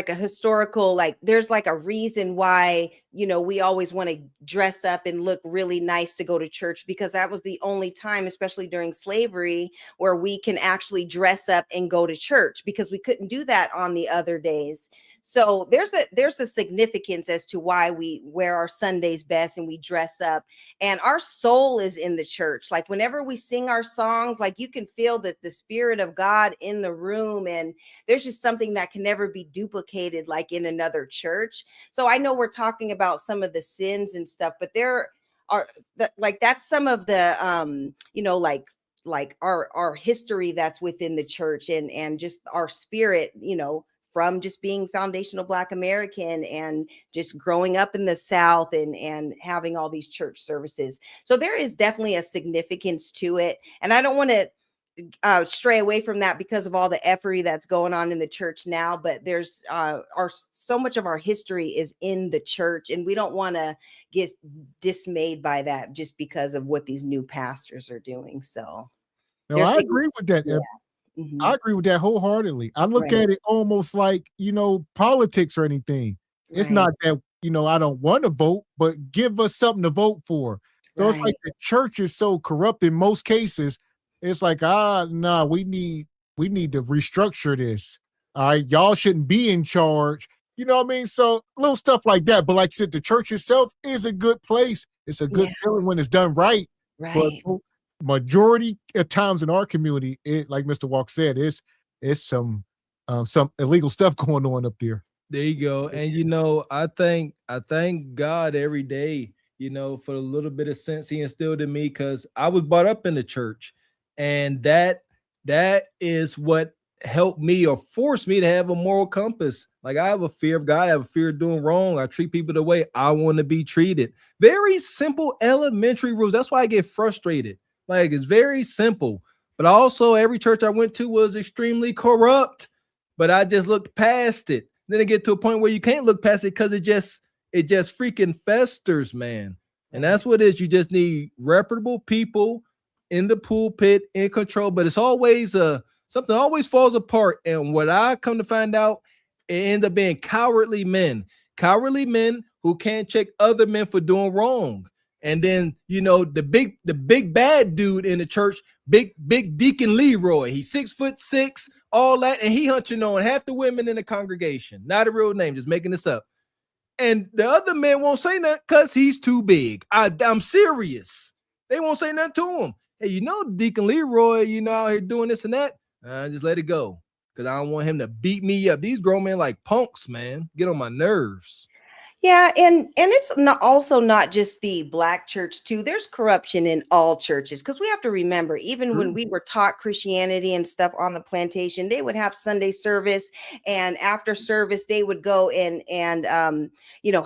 a historical, like there's like a reason why, we always want to dress up and look really nice to go to church, because that was the only time, especially during slavery, where we can actually dress up and go to church, because we couldn't do that on the other days. So there's a significance as to why we wear our Sundays best and we dress up, and our soul is in the church. Like whenever we sing our songs, like you can feel that the Spirit of God in the room, and there's just something that can never be duplicated like in another church. So I know we're talking about some of the sins and stuff, but there are that's some of the like our history that's within the church, and just our spirit, from just being foundational Black American and just growing up in the South and having all these church services. So there is definitely a significance to it. And I don't want to stray away from that because of all the effery that's going on in the church now. But there's so much of our history is in the church, and we don't want to get dismayed by that just because of what these new pastors are doing. So no, I agree with that. Yeah. I agree with that wholeheartedly. I look Right. at it almost like, politics or anything. It's not that, I don't want to vote, but give us something to vote for. So it's like the church is so corrupt in most cases. It's like, no, we need to restructure this. All right, y'all shouldn't be in charge. You know what I mean? So little stuff like that. But like you said, the church itself is a good place. It's a good feeling when it's done right. But majority of times in our community, it, like Mr. Walker said, it's some illegal stuff going on up there. There you go. And I thank God every day, for the little bit of sense he instilled in me, because I was brought up in the church, and that is what helped me or forced me to have a moral compass. Like, I have a fear of God, I have a fear of doing wrong. I treat people the way I want to be treated. Very simple, elementary rules. That's why I get frustrated. Like, it's very simple. But also, every church I went to was extremely corrupt, but I just looked past it. Then it get to a point where you can't look past it because it just freaking festers, man. And that's what it is. You just need reputable people in the pulpit, in control. But it's always something always falls apart. And what I come to find out, it ends up being cowardly men who can't check other men for doing wrong. And then, the big bad dude in the church, big Deacon Leroy, he's 6'6", all that, and he hunching on half the women in the congregation. Not a real name, just making this up. And the other men won't say nothing because he's too big. I'm serious. They won't say nothing to him. Hey, Deacon Leroy, out here doing this and that. Just let it go, because I don't want him to beat me up. These grown men like punks, man. Get on my nerves. Yeah, and it's also not just the Black church too. There's corruption in all churches, because we have to remember, even when we were taught Christianity and stuff on the plantation, they would have Sunday service, and after service they would go and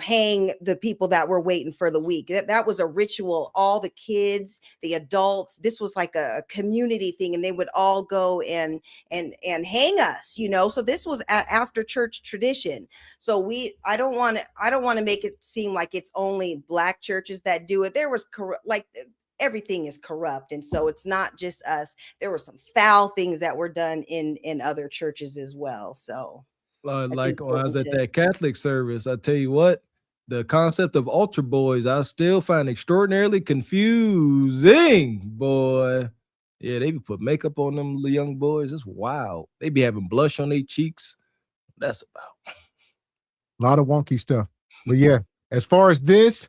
hang the people that were waiting for the week. That was a ritual. All the kids, the adults, this was like a community thing, and they would all go and hang us. So this was after church tradition. So I don't want to make it seem like it's only Black churches that do it. There was everything is corrupt, and so it's not just us. There were some foul things that were done in other churches as well. So like when I was at that Catholic service, I tell you what, the concept of altar boys I still find extraordinarily confusing, boy. Yeah, they be put makeup on them young boys. It's wild. They be having blush on their cheeks. That's about a lot of wonky stuff. But yeah, as far as this,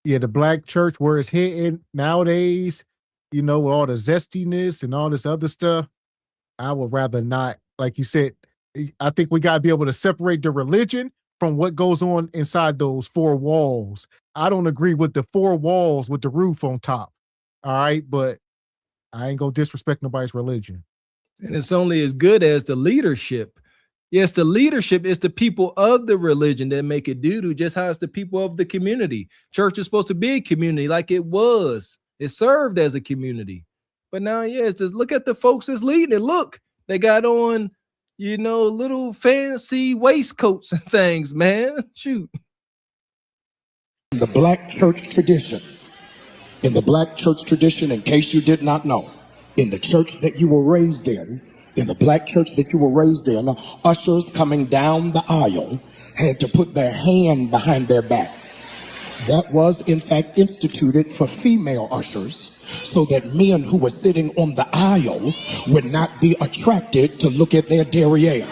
the Black church, where it's hitting nowadays, with all the zestiness and all this other stuff, I would rather not. Like you said, I think we got to be able to separate the religion from what goes on inside those four walls. I don't agree with the four walls with the roof on top. All right, but I ain't gonna disrespect nobody's religion. And it's only as good as the leadership. Yes, the leadership is the people of the religion that make it doo-doo, just how it's the people of the community. Church is supposed to be a community like it was. It served as a community. But now, it's just look at the folks that's leading it. Look, they got on, little fancy waistcoats and things, man. Shoot. In the Black church tradition, in case you did not know, in the church that you were raised in the Black church that you were raised in, ushers coming down the aisle had to put their hand behind their back. That was, in fact, instituted for female ushers so that men who were sitting on the aisle would not be attracted to look at their derriere.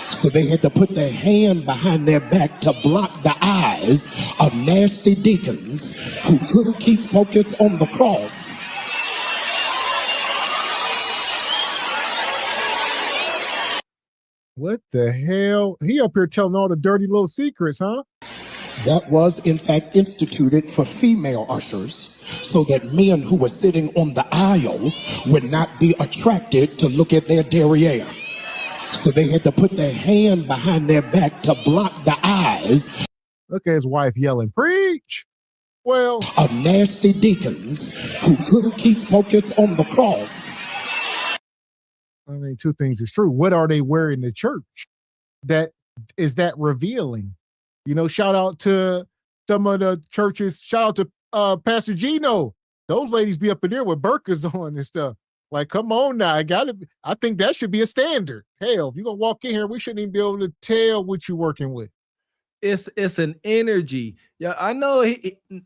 So they had to put their hand behind their back to block the eyes of nasty deacons who couldn't keep focus on the cross. What the hell? He up here telling all the dirty little secrets, huh? That was, in fact, instituted for female ushers so that men who were sitting on the aisle would not be attracted to look at their derriere. So they had to put their hand behind their back to block the eyes. Look at his wife yelling, preach! Well, of nasty deacons who couldn't keep focus on the cross. I mean, two things is true. What are they wearing to church? That is that revealing? You know, shout out to some of the churches. Shout out to Pastor Gino. Those ladies be up in there with burkas on and stuff. Like, come on now. I think that should be a standard. Hell, if you're gonna walk in here, we shouldn't even be able to tell what you're working with. It's an energy. Yeah, I know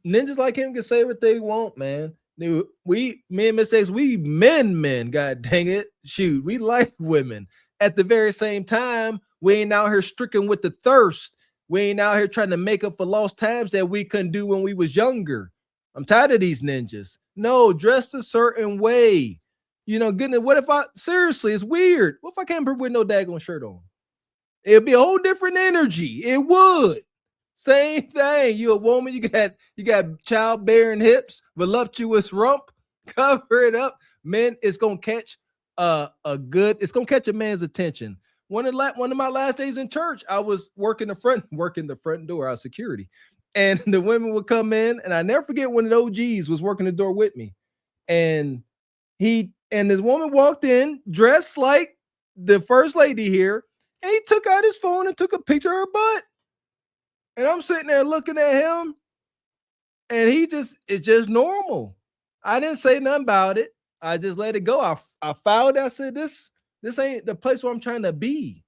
ninjas like him can say what they want, man. Me and Miss X, we men, god dang it. Shoot, we like women. At the very same time, we ain't out here stricken with the thirst. We ain't out here trying to make up for lost times that we couldn't do when we was younger. I'm tired of these ninjas. No, dress a certain way. You know, goodness, what if seriously, it's weird. What if I can't with no daggone shirt on? It'd be a whole different energy. It would. Same thing. You a woman, you got childbearing hips, voluptuous rump, cover it up. Men, it's gonna catch it's gonna catch a man's attention. One of my last days in church, I was working the front door, our security. And the women would come in, and I never forget when the OGs was working the door with me. And this woman walked in dressed like the first lady here, and he took out his phone and took a picture of her butt. And I'm sitting there looking at him, and it's just normal. I didn't say nothing about it. I just let it go. I fouled. I said, this ain't the place where I'm trying to be.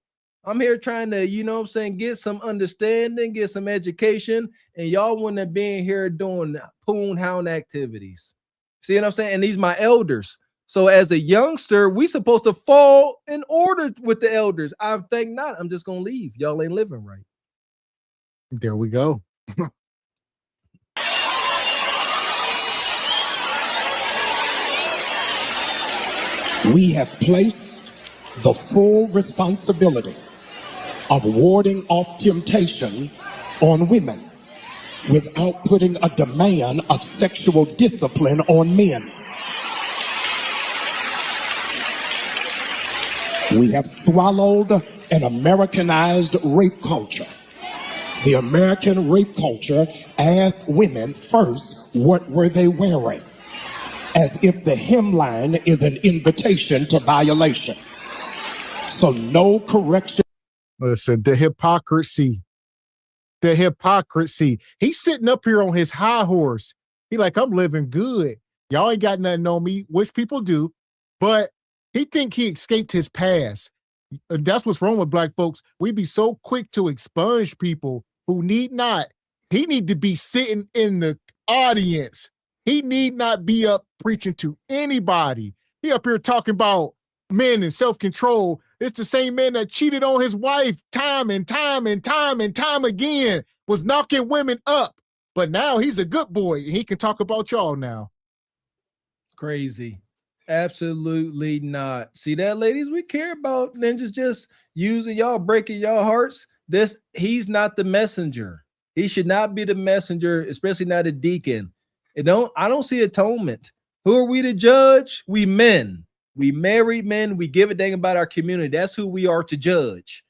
I'm here trying to, you know what I'm saying, get some understanding, get some education, and y'all wouldn't have been here doing poon hound activities. See what I'm saying? And these my elders. So as a youngster, we supposed to fall in order with the elders. I think not. I'm just going to leave. Y'all ain't living right. There we go. We have placed the full responsibility of warding off temptation on women without putting a demand of sexual discipline on men. We have swallowed an Americanized rape culture. The American rape culture asked women first, what were they wearing? As if the hemline is an invitation to violation. So no correction. Listen, the hypocrisy. He's sitting up here on his high horse. He like, I'm living good. Y'all ain't got nothing on me, which people do. But he think he escaped his past. That's what's wrong with black folks. We be so quick to expunge people who need not. He need to be sitting in the audience. He need not be up preaching to anybody. He up here talking about men and self-control. It's the same man that cheated on his wife time and time again, was knocking women up. But now he's a good boy. And he can talk about y'all now. Crazy. Absolutely not. See that, ladies? We care about ninjas just using y'all, breaking y'all hearts. He's not the messenger. He should not be the messenger, especially not a deacon. I don't see atonement. Who are we to judge? We men. We married men. We give a dang about our community. That's who we are to judge.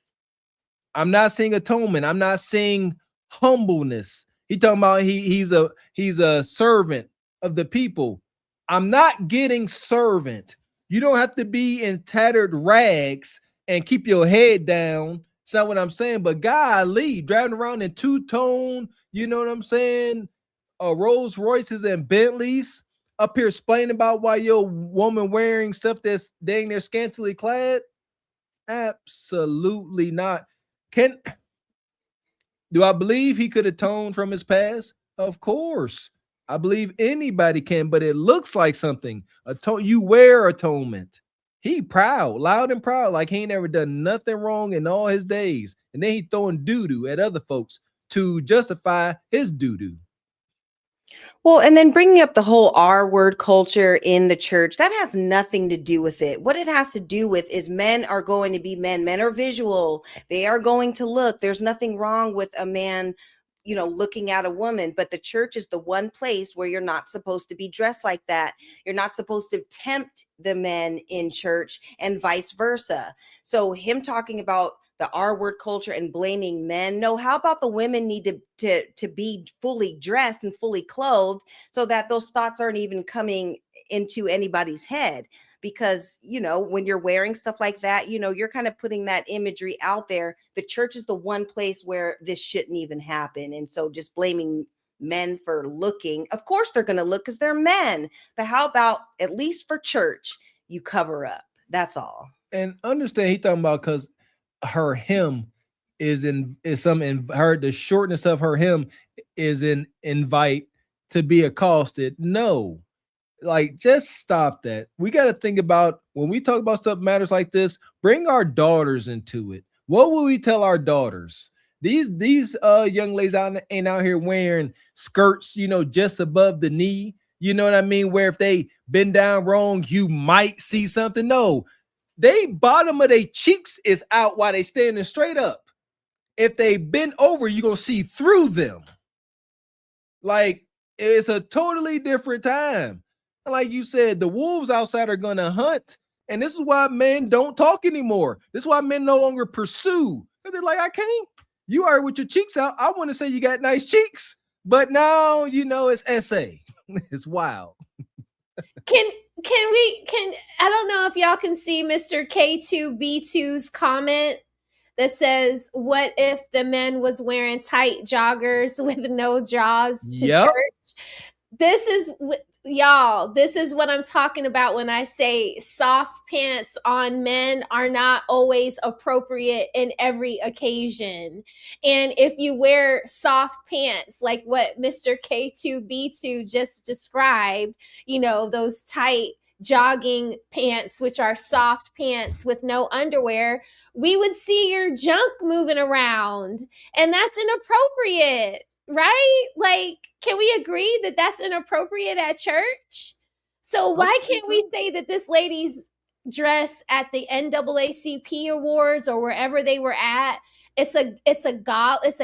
I'm not seeing atonement. I'm not seeing humbleness. He talking about he's a servant of the people. I'm not getting servant. You don't have to be in tattered rags and keep your head down. That's not what I'm saying. But golly, driving around in two-tone, you know what I'm saying? Rolls Royces and Bentleys, up here explaining about why your woman wearing stuff that's dang near scantily clad. Absolutely not. Do I believe he could atone from his past? Of course. I believe anybody can, but it looks like something. You wear atonement. He proud, loud and proud, like he ain't ever done nothing wrong in all his days. And then he throwing doo-doo at other folks to justify his doo-doo. Well, and then bringing up the whole R word culture in the church, that has nothing to do with it. What it has to do with is men are going to be men. Men are visual. They are going to look. There's nothing wrong with a man, looking at a woman, but the church is the one place where you're not supposed to be dressed like that. You're not supposed to tempt the men in church and vice versa. So him talking about the R word culture and blaming men. No, how about the women need to be fully dressed and fully clothed so that those thoughts aren't even coming into anybody's head? because, you know, when you're wearing stuff like that, you know, you're kind of putting that imagery out there. The church is the one place where this shouldn't even happen. And so just blaming men for looking, of course they're going to look because they're men. But how about, at least for church, you cover up? That's all. And understand, he talking about because her hem the shortness of her hem is an invite to be accosted. No, like, just stop that. We got to think about, when we talk about stuff matters like this, bring our daughters into it. What will we tell our daughters? These young ladies ain't out here wearing skirts, you know, just above the knee. You know what I mean? Where if they bend down wrong, you might see something. No, they bottom of their cheeks is out while they standing straight up. If they bend over, you're going to see through them. Like, it's a totally different time. Like you said, the wolves outside are going to hunt. And this is why men don't talk anymore. This is why men no longer pursue. Because they're like, I can't. You are with your cheeks out. I want to say you got nice cheeks. But now, you know, it's essay. It's wild. Can I don't know if y'all can see Mr. K2B2's comment that says, what if the men was wearing tight joggers with no jaws to church? This is what I'm talking about when I say soft pants on men are not always appropriate in every occasion. And if you wear soft pants, like what Mr. K2B2 just described, you know, those tight jogging pants, which are soft pants with no underwear, we would see your junk moving around, and that's inappropriate. Right? Like, can we agree that that's inappropriate at church? So why can't we say that this lady's dress at the NAACP awards or wherever they were at, it's a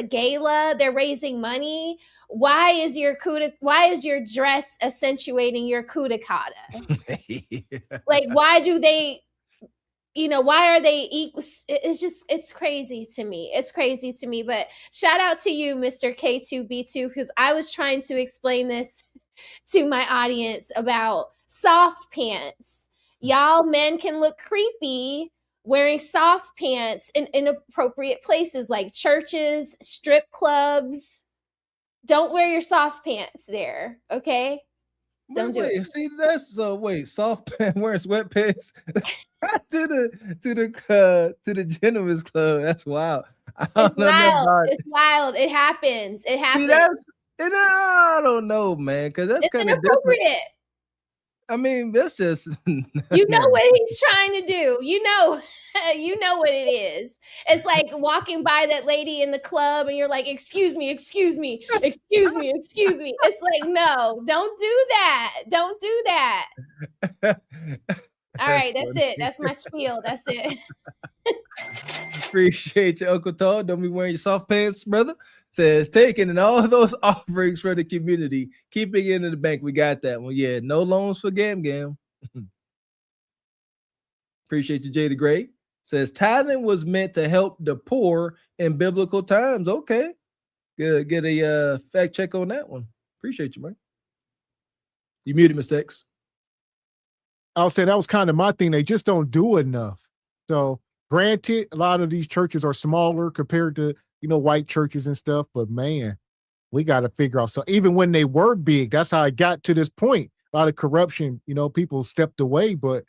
gala, they're raising money. Why is your dress accentuating your kudakata? Like, why do they, you know, why are they equal? It's crazy to me. It's crazy to me. But shout out to you, Mr. K2B2, because I was trying to explain this to my audience about soft pants. Y'all men can look creepy wearing soft pants in inappropriate places like churches, strip clubs. Don't wear your soft pants there, okay? Don't do it. See, that's soft pants wearing sweatpants to the gentleman's club. That's wild. It's wild. It's wild. It happens. It happens. See, I don't know, man, because that's kind of inappropriate. I mean, that's just you know what he's trying to do. You know what it is. It's like walking by that lady in the club and you're like, excuse me. It's like, no, don't do that. Don't do that. All right, that's it. That's my spiel. That's it. Appreciate you, Uncle Todd. Don't be wearing your soft pants, brother. Says taking in all those offerings for the community, keeping it in the bank. We got that one. Yeah, no loans for Gam. Appreciate you, Jada Gray. Says tithing was meant to help the poor in biblical times. Okay, get a fact check on that one. Appreciate you, man. You muted, Mr. X. I'll say that was kind of my thing. They just don't do enough. So granted, a lot of these churches are smaller compared to, you know, white churches and stuff, but man, we got to figure out. So even when they were big, that's how I got to this point. A lot of corruption, you know, people stepped away, but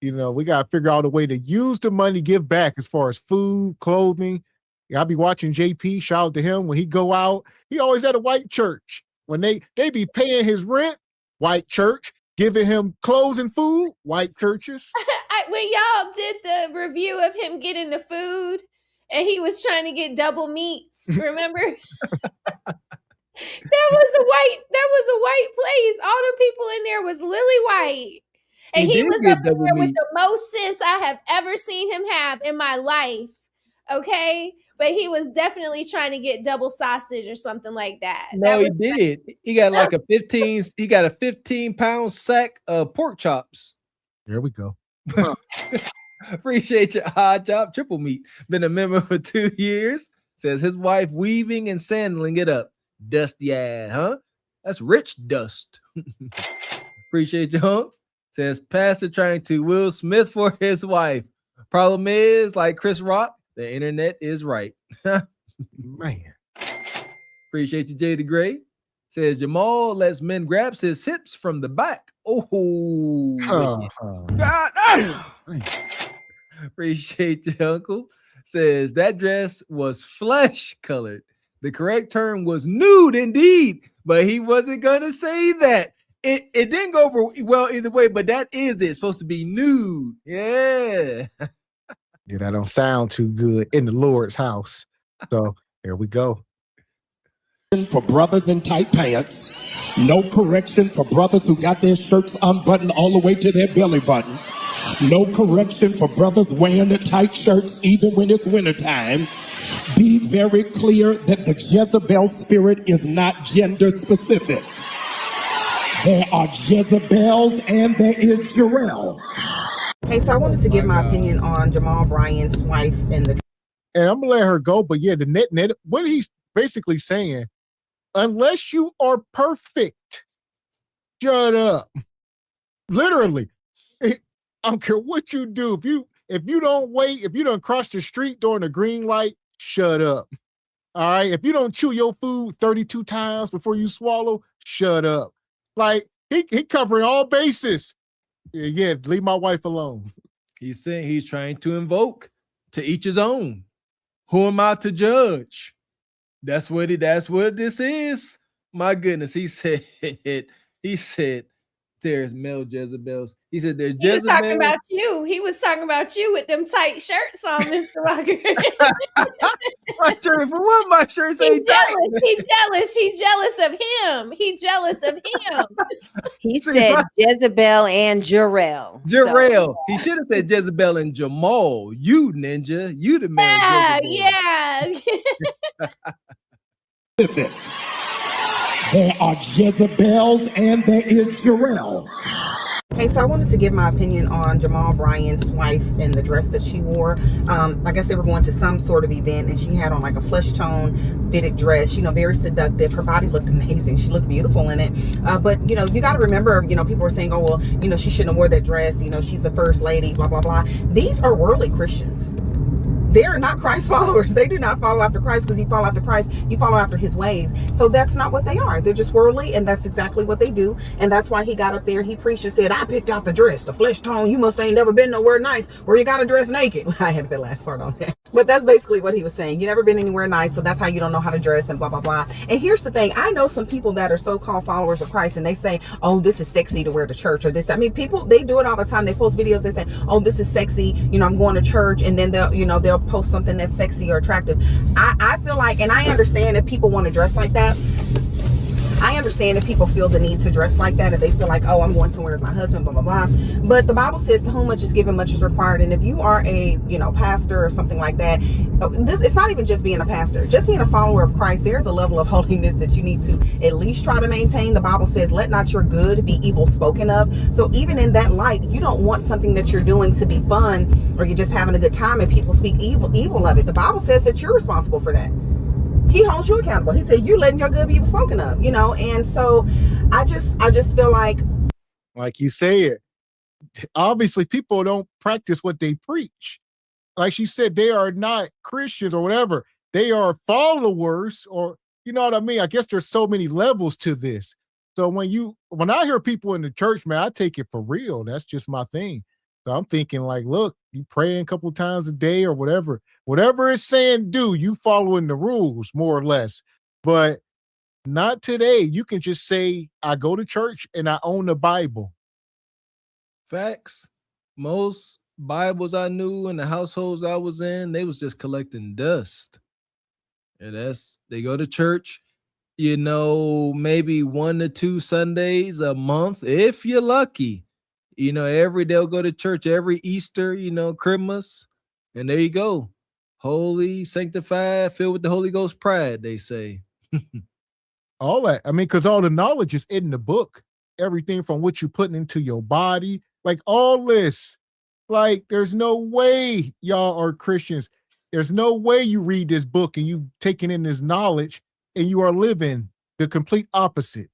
you know, we got to figure out a way to use the money, give back as far as food, clothing. Yeah, I'll be watching JP, shout out to him when he go out. He always at a white church. When they be paying his rent, white church, giving him clothes and food, white churches. When y'all did the review of him getting the food and he was trying to get double meats, remember? That was a white place. All the people in there was lily white. And he was up there with the most sense I have ever seen him have in my life. Okay? But he was definitely trying to get double sausage or something like that. No, he did. He got like a 15-pound sack of pork chops. There we go. Appreciate your odd job. Triple meat. Been a member for 2 years. Says his wife weaving and sandling it up. Dusty ad, huh? That's rich dust. Appreciate you, huh? says pastor trying to Will Smith for his wife. Problem is, like Chris Rock, the internet is right. Man. Appreciate you, Jada Gray. Says Jamal lets men grabs his hips from the back. Oh, God. Appreciate you, Uncle. Says that dress was flesh colored. The correct term was nude indeed, but he wasn't gonna say that. It didn't go over well either way, but that is it. It's supposed to be nude. Yeah. Yeah, that don't sound too good in the Lord's house. So here we go. For brothers in tight pants, no correction for brothers who got their shirts unbuttoned all the way to their belly button. No correction for brothers wearing the tight shirts even when it's wintertime. Be very clear that the Jezebel spirit is not gender specific. There are Jezebels and there is Jarrell. Hey, so I wanted to give my opinion on Jamal Bryant's wife and the. And I'm gonna let her go, but yeah, the net. What he's basically saying, unless you are perfect, shut up. Literally, I don't care what you do. If you don't wait, if you don't cross the street during the green light, shut up. All right. If you don't chew your food 32 times before you swallow, shut up. Like he covering all bases. Yeah, leave my wife alone. He's saying he's trying to invoke to each his own. Who am I to judge? That's what this is. My goodness, he said there's male Jezebels. He said there's Jezebels. He was talking about you. He was talking about you with them tight shirts on, Mr. Walker. My shirt, for what my shirt say? He's jealous. He's jealous. He's jealous of him. He's jealous of him. He said Jezebel and Jarrell. Jarrell. So. He should have said Jezebel and Jamal. You ninja. You the man. Yeah. There are Jezebels and there is Jarrell. Hey, so I wanted to give my opinion on Jamal Bryant's wife and the dress that she wore. I guess they were going to some sort of event and she had on like a flesh tone fitted dress, very seductive. Her body looked amazing. She looked beautiful in it. But, you got to remember, people were saying, oh, well, she shouldn't have wore that dress. She's the first lady, blah, blah, blah. These are worldly Christians. They're not Christ followers. They do not follow after Christ, because you follow after Christ, you follow after his ways. So that's not what they are. They're just worldly, and that's exactly what they do. And that's why he got up there, he preached and said, I picked out the dress, the flesh tone. You must ain't never been nowhere nice where you got to dress naked. I had the last part on that. But that's basically what he was saying. You never been anywhere nice, so that's how you don't know how to dress and blah, blah, blah. And here's the thing. I know some people that are so-called followers of Christ, and they say, oh, this is sexy to wear to church, or this. I mean, people, they do it all the time. They post videos, they say, oh, this is sexy. I'm going to church, and then they'll post something that's sexy or attractive. I feel like, and I understand if people want to dress like that. I understand if people feel the need to dress like that, if they feel like, oh, I'm going somewhere with my husband, blah, blah, blah. But the Bible says to whom much is given, much is required. And if you are a, pastor or something like that, it's not even just being a pastor, just being a follower of Christ. There's a level of holiness that you need to at least try to maintain. The Bible says, let not your good be evil spoken of. So even in that light, you don't want something that you're doing to be fun, or you're just having a good time and people speak evil of it. The Bible says that you're responsible for that. He holds you accountable. He said, you letting your good be spoken of, and so I just feel like you said, obviously people don't practice what they preach. Like she said, they are not Christians or whatever. They are followers, or you know what I mean? I guess there's so many levels to this. So when I hear people in the church, man, I take it for real. That's just my thing. So I'm thinking like, look, you praying a couple times a day or whatever it's saying, do you following the rules more or less, but not today. You can just say, I go to church and I own the Bible. Facts. Most Bibles I knew in the households I was in, they was just collecting dust. And they go to church, maybe 1 to 2 Sundays a month, if you're lucky. Every day they'll go to church, every Easter, Christmas, and there you go. Holy, sanctified, filled with the Holy Ghost pride, they say. All that. I mean, because all the knowledge is in the book. Everything from what you're putting into your body, like all this. Like, there's no way y'all are Christians. There's no way you read this book and you taking in this knowledge and you are living the complete opposite.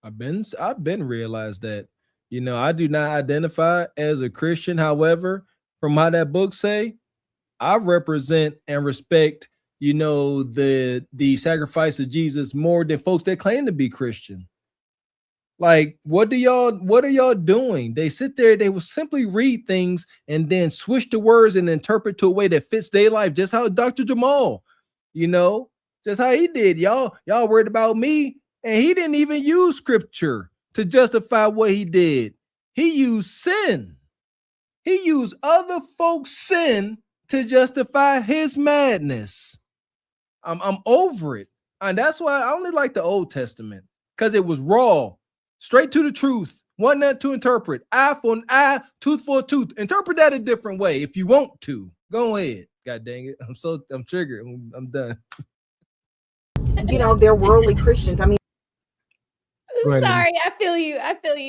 I've been realized that. You know, I do not identify as a Christian. However, from how that book say, I represent and respect, you know, the sacrifice of Jesus more than folks that claim to be Christian. Like, what are y'all doing? They sit there, they will simply read things and then switch the words and interpret to a way that fits their life, just how Dr. Jamal, you know, just how he did. Y'all worried about me, and he didn't even use scripture to justify what he did. He used sin. He used other folks' sin to justify his madness. I'm over it. And that's why I only like the Old Testament, because it was raw, straight to the truth. Wasn't that to interpret? Eye for an eye, tooth for a tooth. Interpret that a different way if you want to. Go ahead. God dang it. I'm triggered. I'm done. You know, they're worldly Christians. I mean, Sorry, I feel you,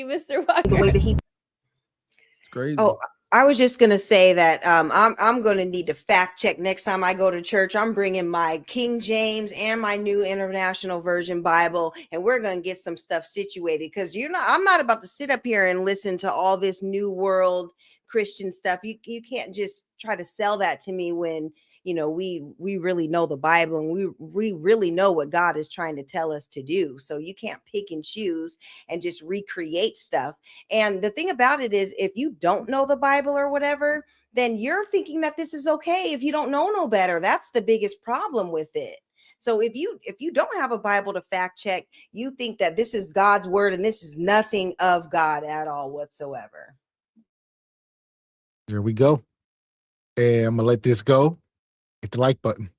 Mr. Walker. the way that he It's crazy. Oh, I was just gonna say that I'm gonna need to fact check next time I go to church. I'm bringing my King James and my New International Version Bible, and we're gonna get some stuff situated, because I'm not about to sit up here and listen to all this New World Christian stuff. You can't just try to sell that to me when, you know, we really know the Bible, and we really know what God is trying to tell us to do. So you can't pick and choose and just recreate stuff. And the thing about it is, if you don't know the Bible or whatever, then you're thinking that this is okay if you don't know no better. That's the biggest problem with it. So if you don't have a Bible to fact check, you think that this is God's word and this is nothing of God at all whatsoever. There we go. And I'm gonna let this go. Hit the like button.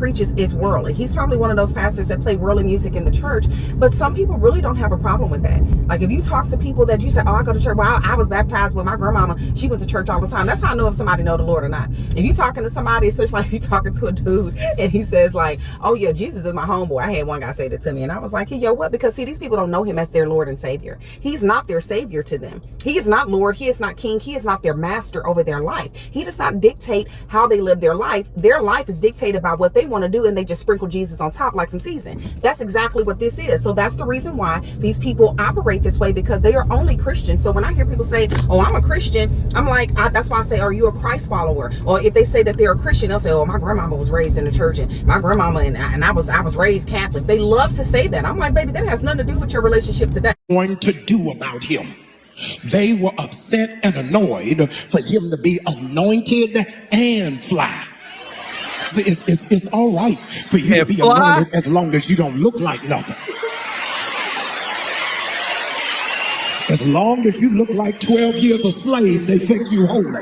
preaches is worldly. He's probably one of those pastors that play worldly music in the church, but some people really don't have a problem with that. Like if you talk to people that you say, oh, I go to church, well, I was baptized with my grandmama, she went to church all the time. That's how I know if somebody know the Lord or not. If you talking to somebody, especially like if you talking to a dude and he says like, oh yeah, Jesus is my homeboy. I had one guy say that to me and I was like, hey, yo, what? Because see, these people don't know him as their Lord and Savior. He's not their Savior to them. He is not Lord. He is not King. He is not their master over their life. He does not dictate how they live their life. Their life is dictated by what they want to do, and they just sprinkle Jesus on top like some seasoning. That's exactly what this is. So that's the reason why these people operate this way, because they are only Christians. So when I hear people say, oh, I'm a Christian, I'm like, that's why I say, are you a Christ follower? Or if they say that they're a Christian, they'll say, oh, my grandmama was raised in the church, and my grandmama and I was raised Catholic. They love to say that. I'm like, baby, that has nothing to do with your relationship today. Going to do about him. They were upset and annoyed for him to be anointed and fly. See, it's all right for you to be anointed as long as you don't look like nothing. As long as you look like 12 years a slave, they think you holy.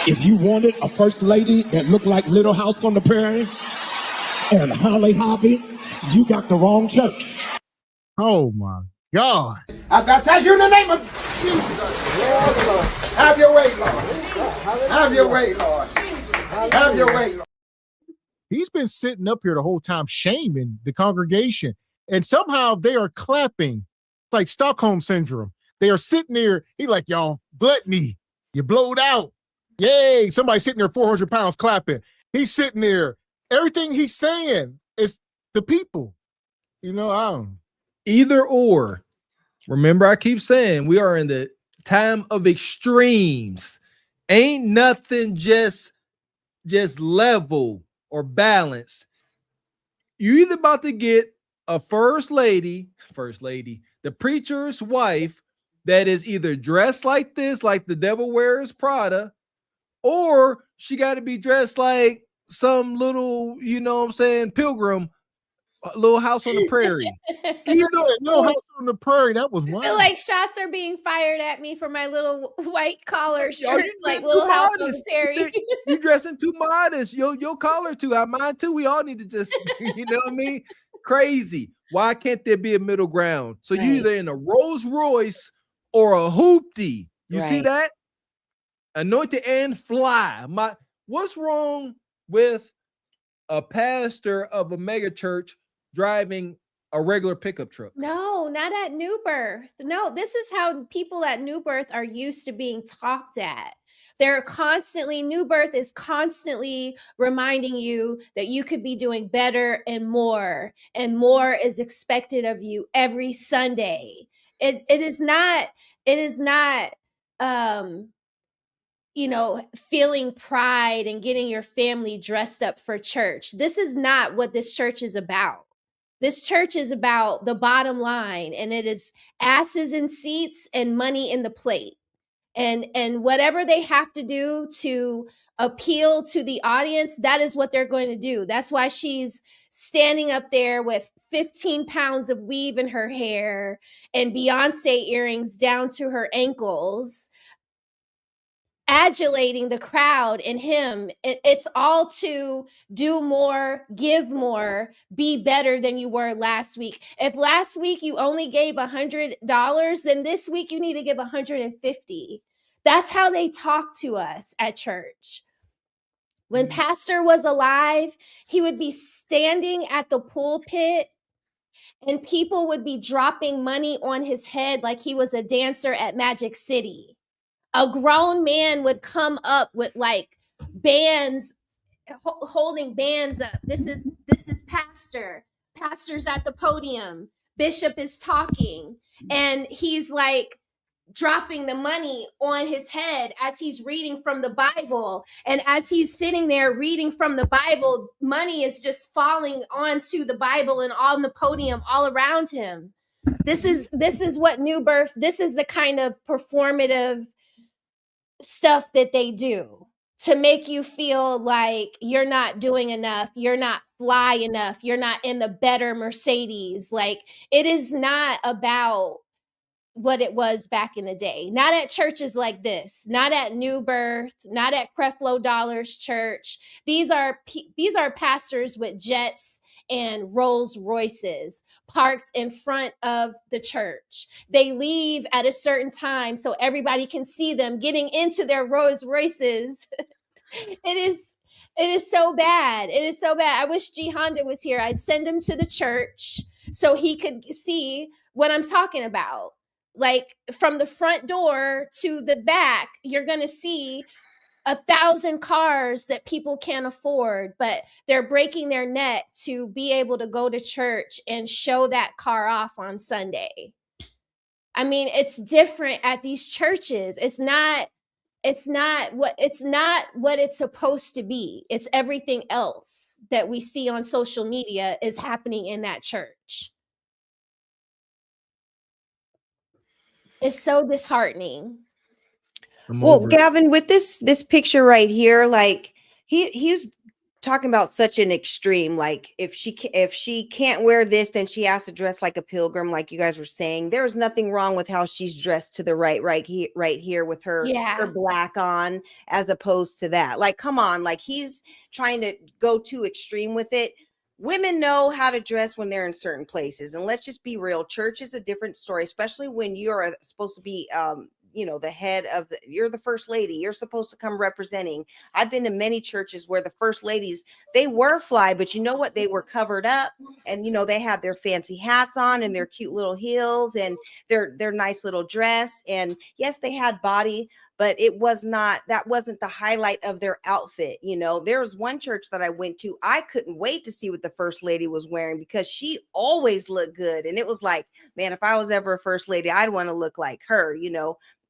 If you wanted a first lady that looked like Little House on the Prairie and Holly Hobbie, you got the wrong church. Oh my God. I baptize you in the name of Jesus. Lord. Have your way, Lord. Have your way, Lord. Have your way, Lord. He's been sitting up here the whole time shaming the congregation, and somehow they are clapping like Stockholm Syndrome. They are sitting there. He like, y'all, gluttony. You blowed out. Yay. Somebody sitting there 400 pounds clapping. He's sitting there. Everything he's saying is the people. You know, I don't. Either or. Remember, I keep saying we are in the time of extremes. Ain't nothing just level or balanced. You either about to get a first lady, the preacher's wife that is either dressed like this, like the devil wears Prada, or she got to be dressed like some little, you know what I'm saying, pilgrim. Little House on the Prairie. You know, Little House on the Prairie. That was I wild. feel like shots are being fired at me for my little white collar shirt, you like Little House on the modest. Prairie. You dressing too modest. Your collar too. Mine too. We all need to just, you know what I mean? Crazy. Why can't there be a middle ground? So you either in a Rolls Royce or a hoopty. You see that? Anointed and fly. What's wrong with a pastor of a mega church driving a regular pickup truck? No, not at New Birth. No, this is how people at New Birth are used to being talked at. New Birth is constantly reminding you that you could be doing better and more is expected of you every Sunday. It is not feeling pride and getting your family dressed up for church. This is not what this church is about. This church is about the bottom line, and it is asses in seats and money in the plate. And whatever they have to do to appeal to the audience, that is what they're going to do. That's why she's standing up there with 15 pounds of weave in her hair and Beyonce earrings down to her ankles, adulating the crowd and him. It's all to do more, give more, be better than you were last week. If last week you only gave $100, then this week you need to give $150. That's how they talk to us at church. When Pastor was alive, he would be standing at the pulpit and people would be dropping money on his head like he was a dancer at Magic City. A grown man would come up with like bands, holding bands up. This is Pastor. Pastor's at the podium. Bishop is talking. And he's like dropping the money on his head as he's reading from the Bible. And as he's sitting there reading from the Bible, money is just falling onto the Bible and on the podium all around him. This is what New Birth, this is the kind of performative stuff that they do to make you feel like you're not doing enough, you're not fly enough, you're not in the better Mercedes. Like, it is not about what it was back in the day. Not at churches like this, not at New Birth, not at Creflo Dollar's church. These are pastors with jets and Rolls Royces parked in front of the church. They leave at a certain time so everybody can see them getting into their Rolls Royces. It is so bad. It is so bad. I wish G Honda was here. I'd send him to the church so he could see what I'm talking about. Like, from the front door to the back, you're going to see 1,000 cars that people can't afford, but they're breaking their neck to be able to go to church and show that car off on Sunday. I mean, it's different at these churches. It's not what it's supposed to be. It's everything else that we see on social media is happening in that church. It's so disheartening. Well, Gavin, with this picture right here, like he's talking about such an extreme. Like, if she can't wear this, then she has to dress like a pilgrim, like you guys were saying. There's nothing wrong with how she's dressed to the right here with her black on, as opposed to that. Like, come on, like, he's trying to go too extreme with it. Women know how to dress when they're in certain places. And let's just be real. Church is a different story, especially when you're supposed to be, the head of you're the first lady. You're supposed to come representing. I've been to many churches where the first ladies, they were fly, but you know what? They were covered up, and, they had their fancy hats on and their cute little heels and their nice little dress. And yes, they had body, but that wasn't the highlight of their outfit. There was one church that I went to. I couldn't wait to see what the first lady was wearing because she always looked good. And it was like, man, if I was ever a first lady, I'd want to look like her,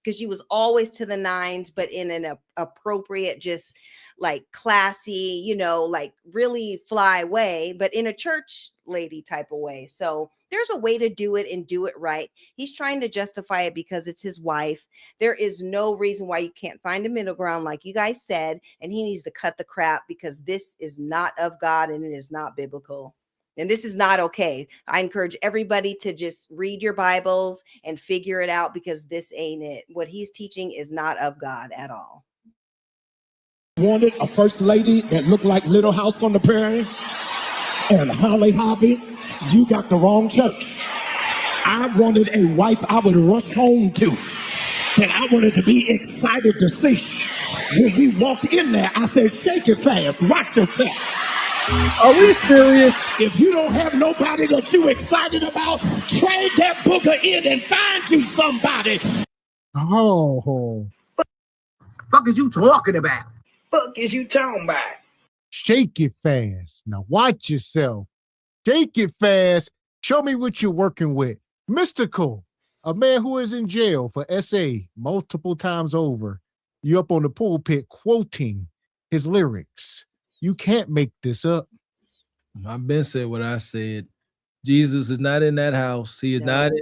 because she was always to the nines, but in an appropriate, just like classy, like really fly way, but in a church lady type of way. So there's a way to do it and do it right. He's trying to justify it because it's his wife. There is no reason why you can't find a middle ground, like you guys said, and he needs to cut the crap because this is not of God and it is not biblical. And this is not okay. I encourage everybody to just read your Bibles and figure it out, because this ain't it. What he's teaching is not of God at all. Wanted a first lady that looked like Little House on the Prairie and Holly Hobby. You got the wrong church. I wanted a wife I would rush home to, that I wanted to be excited to see. When we walked in there, I said, shake it fast, watch yourself. Are we serious? If you don't have nobody that you excited about, trade that booger in and find you somebody. Oh. Fuck is you talking about? Fuck is you talking about? Shake it fast. Now watch yourself. Shake it fast. Show me what you're working with. Mystical, a man who is in jail for SA multiple times over. You up on the pulpit quoting his lyrics. You can't make this up. I've been said what I said. Jesus is not in that house. He is not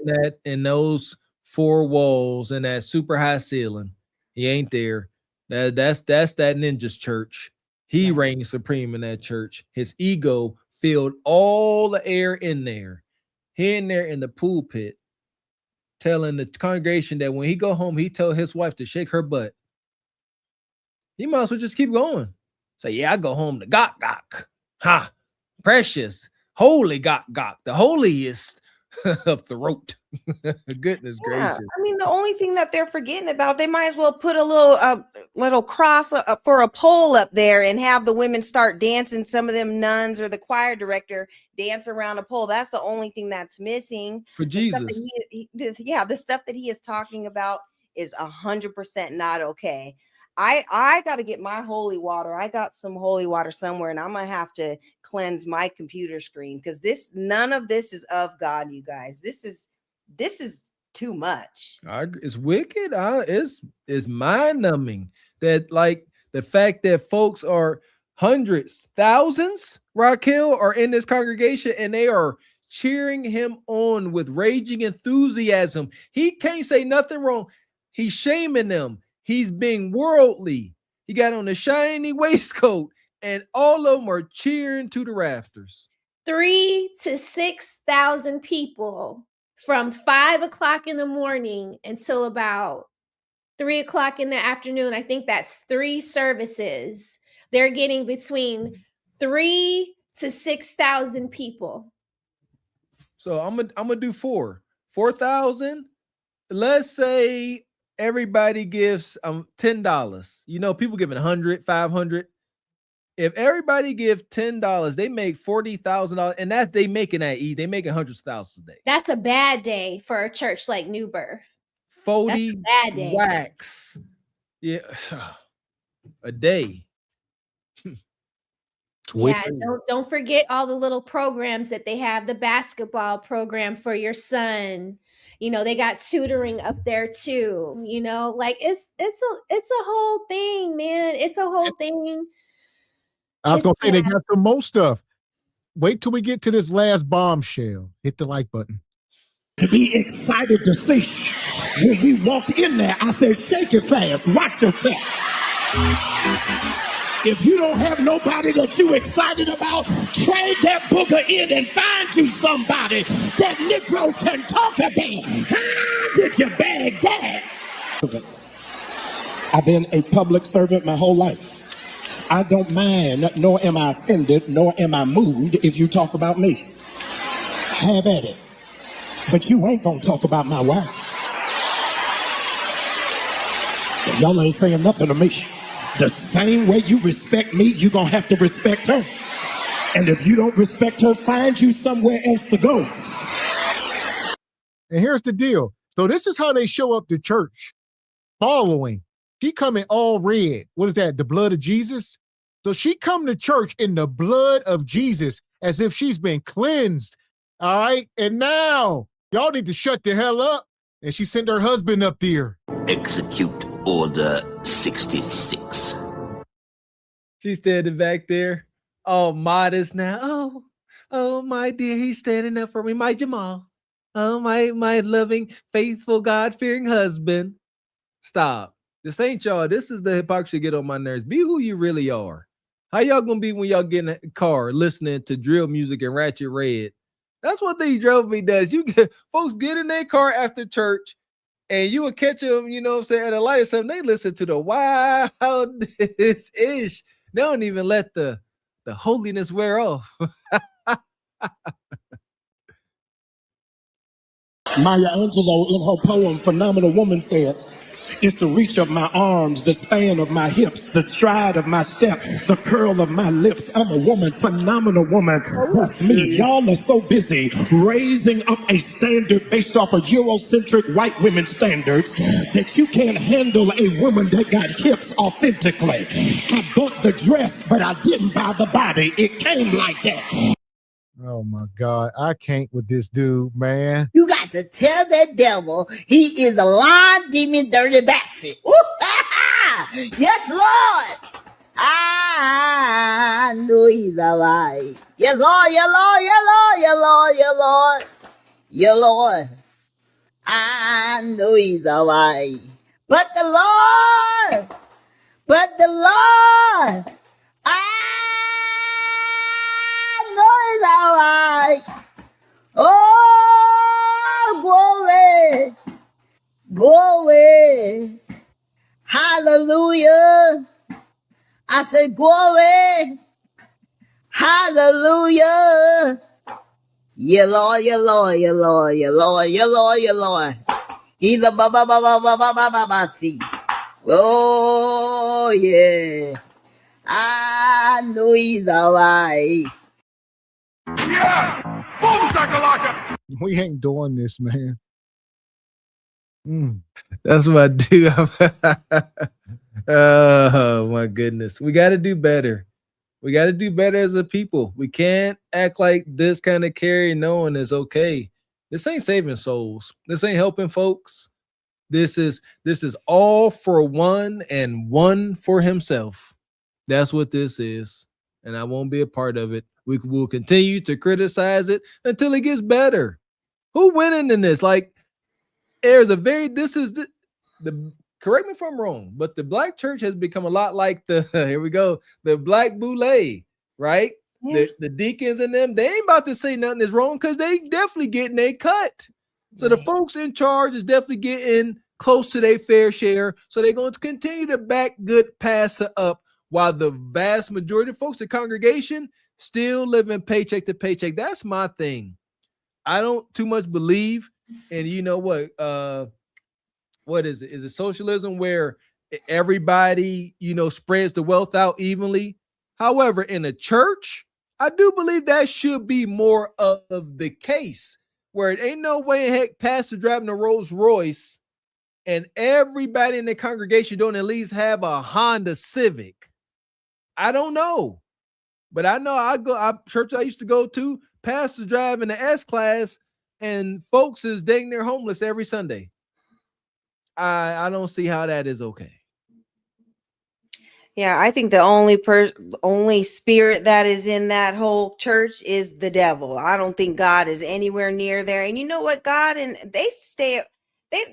in those four walls and that super high ceiling. He ain't there. That's that ninja's church. He reigns supreme in that church. His ego filled all the air in there. He in there in the pulpit telling the congregation that when he go home, he told his wife to shake her butt. He might as well just keep going. Say, yeah, I go home to Gok. Ha, precious, holy Gok, the holiest of the throat. Goodness gracious. I mean, the only thing that they're forgetting about, they might as well put a little cross for a pole up there and have the women start dancing. Some of them nuns or the choir director dance around a pole. That's the only thing that's missing for Jesus. The stuff that he is talking about is 100% not okay. I got to get my holy water. I got some holy water somewhere, and I'm gonna have to cleanse my computer screen because none of this is of God, you guys. This is too much. It's wicked. It's mind numbing that like the fact that folks are hundreds, thousands, Raquel, are in this congregation and they are cheering him on with raging enthusiasm. He can't say nothing wrong. He's shaming them. He's being worldly. He got on a shiny waistcoat, and all of them are cheering to the rafters. 3,000 to 6,000 people from 5 o'clock in the morning until about 3 o'clock in the afternoon. I think that's 3 services. They're getting between 3,000 to 6,000 people. So I'm gonna do 4,000. Let's say everybody gives $10. You know, people giving 100, 500. If everybody give $10, they make $40,000, and that's they making that easy. They making hundreds of thousands a day. That's a bad day for a church like New Birth. 40 bad day. wax. Yeah, a day. Yeah, don't forget all the little programs that they have. The basketball program for your son. You know, they got tutoring up there too. You know, like it's a whole thing, man. It's a whole thing. I was gonna say they got some more stuff. Wait till we get to this last bombshell. Hit the like button. To be excited to see. When we walked in there, I said, shake it fast, watch yourself. If you don't have nobody that you excited about, trade that booger in and find you somebody that Negroes can talk about. How did you bag that? I've been a public servant my whole life. I don't mind, nor am I offended, nor am I moved if you talk about me. Have at it. But you ain't gonna talk about my wife. Y'all ain't saying nothing to me. The same way you respect me, you're gonna have to respect her. And if you don't respect her, find you somewhere else to go. And here's the deal. So this is how they show up to church. Following. She coming all red. What is that? The blood of Jesus? So she come to church in the blood of Jesus as if she's been cleansed. All right. And now y'all need to shut the hell up. And she sent her husband up there. Execute Order 66. She's standing back there, all modest now. Oh, my dear, he's standing up for me, my Jamal. Oh, my loving, faithful, God-fearing husband. Stop. This ain't y'all. This is the hypocrisy get on my nerves. Be who you really are. How y'all gonna be when y'all get in a car listening to drill music and Ratchet Red? That's what they drove me does. Folks get in their car after church and you will catch them, you know what I'm saying, at a light or something. They listen to the wildest ish. They don't even let the holiness wear off. Maya Angelou, in her poem Phenomenal Woman, said, It's the reach of my arms, the span of my hips, the stride of my step, the curl of my lips. I'm a woman, phenomenal woman. That's me. Y'all are so busy raising up a standard based off of Eurocentric white women standards that you can't handle a woman that got hips authentically. I bought the dress, but I didn't buy the body. It came like that. Oh my God, I can't with this dude, man. You got to tell that devil he is a lying, demon, dirty bastard. Yes, Lord. I know he's a lie. Yes, Lord, yes, Lord, yes, Lord, yes, Lord, yes, Lord. Yes, Lord. I know he's a lie. But the Lord, I know he's a lie. Oh, glory, hallelujah. I said, glory, hallelujah. Yeah, Lord, yeah, Lord, yeah, Lord, yeah, Lord, yeah, Lord, yeah, Lord. Either see. Oh, yeah. I know he's all right. We ain't doing this, man. That's what I do. Oh my goodness. We got to do better. We got to do better as a people. We can't act like this kind of carry knowing is okay. This ain't saving souls. This ain't helping folks. This is all for one and one for himself. That's what this is. And I won't be a part of it. We will continue to criticize it until it gets better. Who winning in this? Like, there's a very, this is the correct me if I'm wrong, but the black church has become a lot like the, here we go, the black boule, right? Yeah. The deacons and them, they ain't about to say nothing is wrong because they definitely getting a cut. So the folks in charge is definitely getting close to their fair share. So they're going to continue to back good passer up while the vast majority of folks, the congregation, still living paycheck to paycheck. That's my thing. I don't too much believe, and you know what is it? Is it socialism where everybody, spreads the wealth out evenly? However, in a church, I do believe that should be more of the case, where it ain't no way in heck pastor driving a Rolls Royce and everybody in the congregation don't at least have a Honda Civic. I don't know, but I know church I used to go to, pastors driving the S-Class and folks is dang near homeless every Sunday. I don't see how that is okay. Yeah, I think the only spirit that is in that whole church is the devil. I don't think God is anywhere near there. And you know what? God and they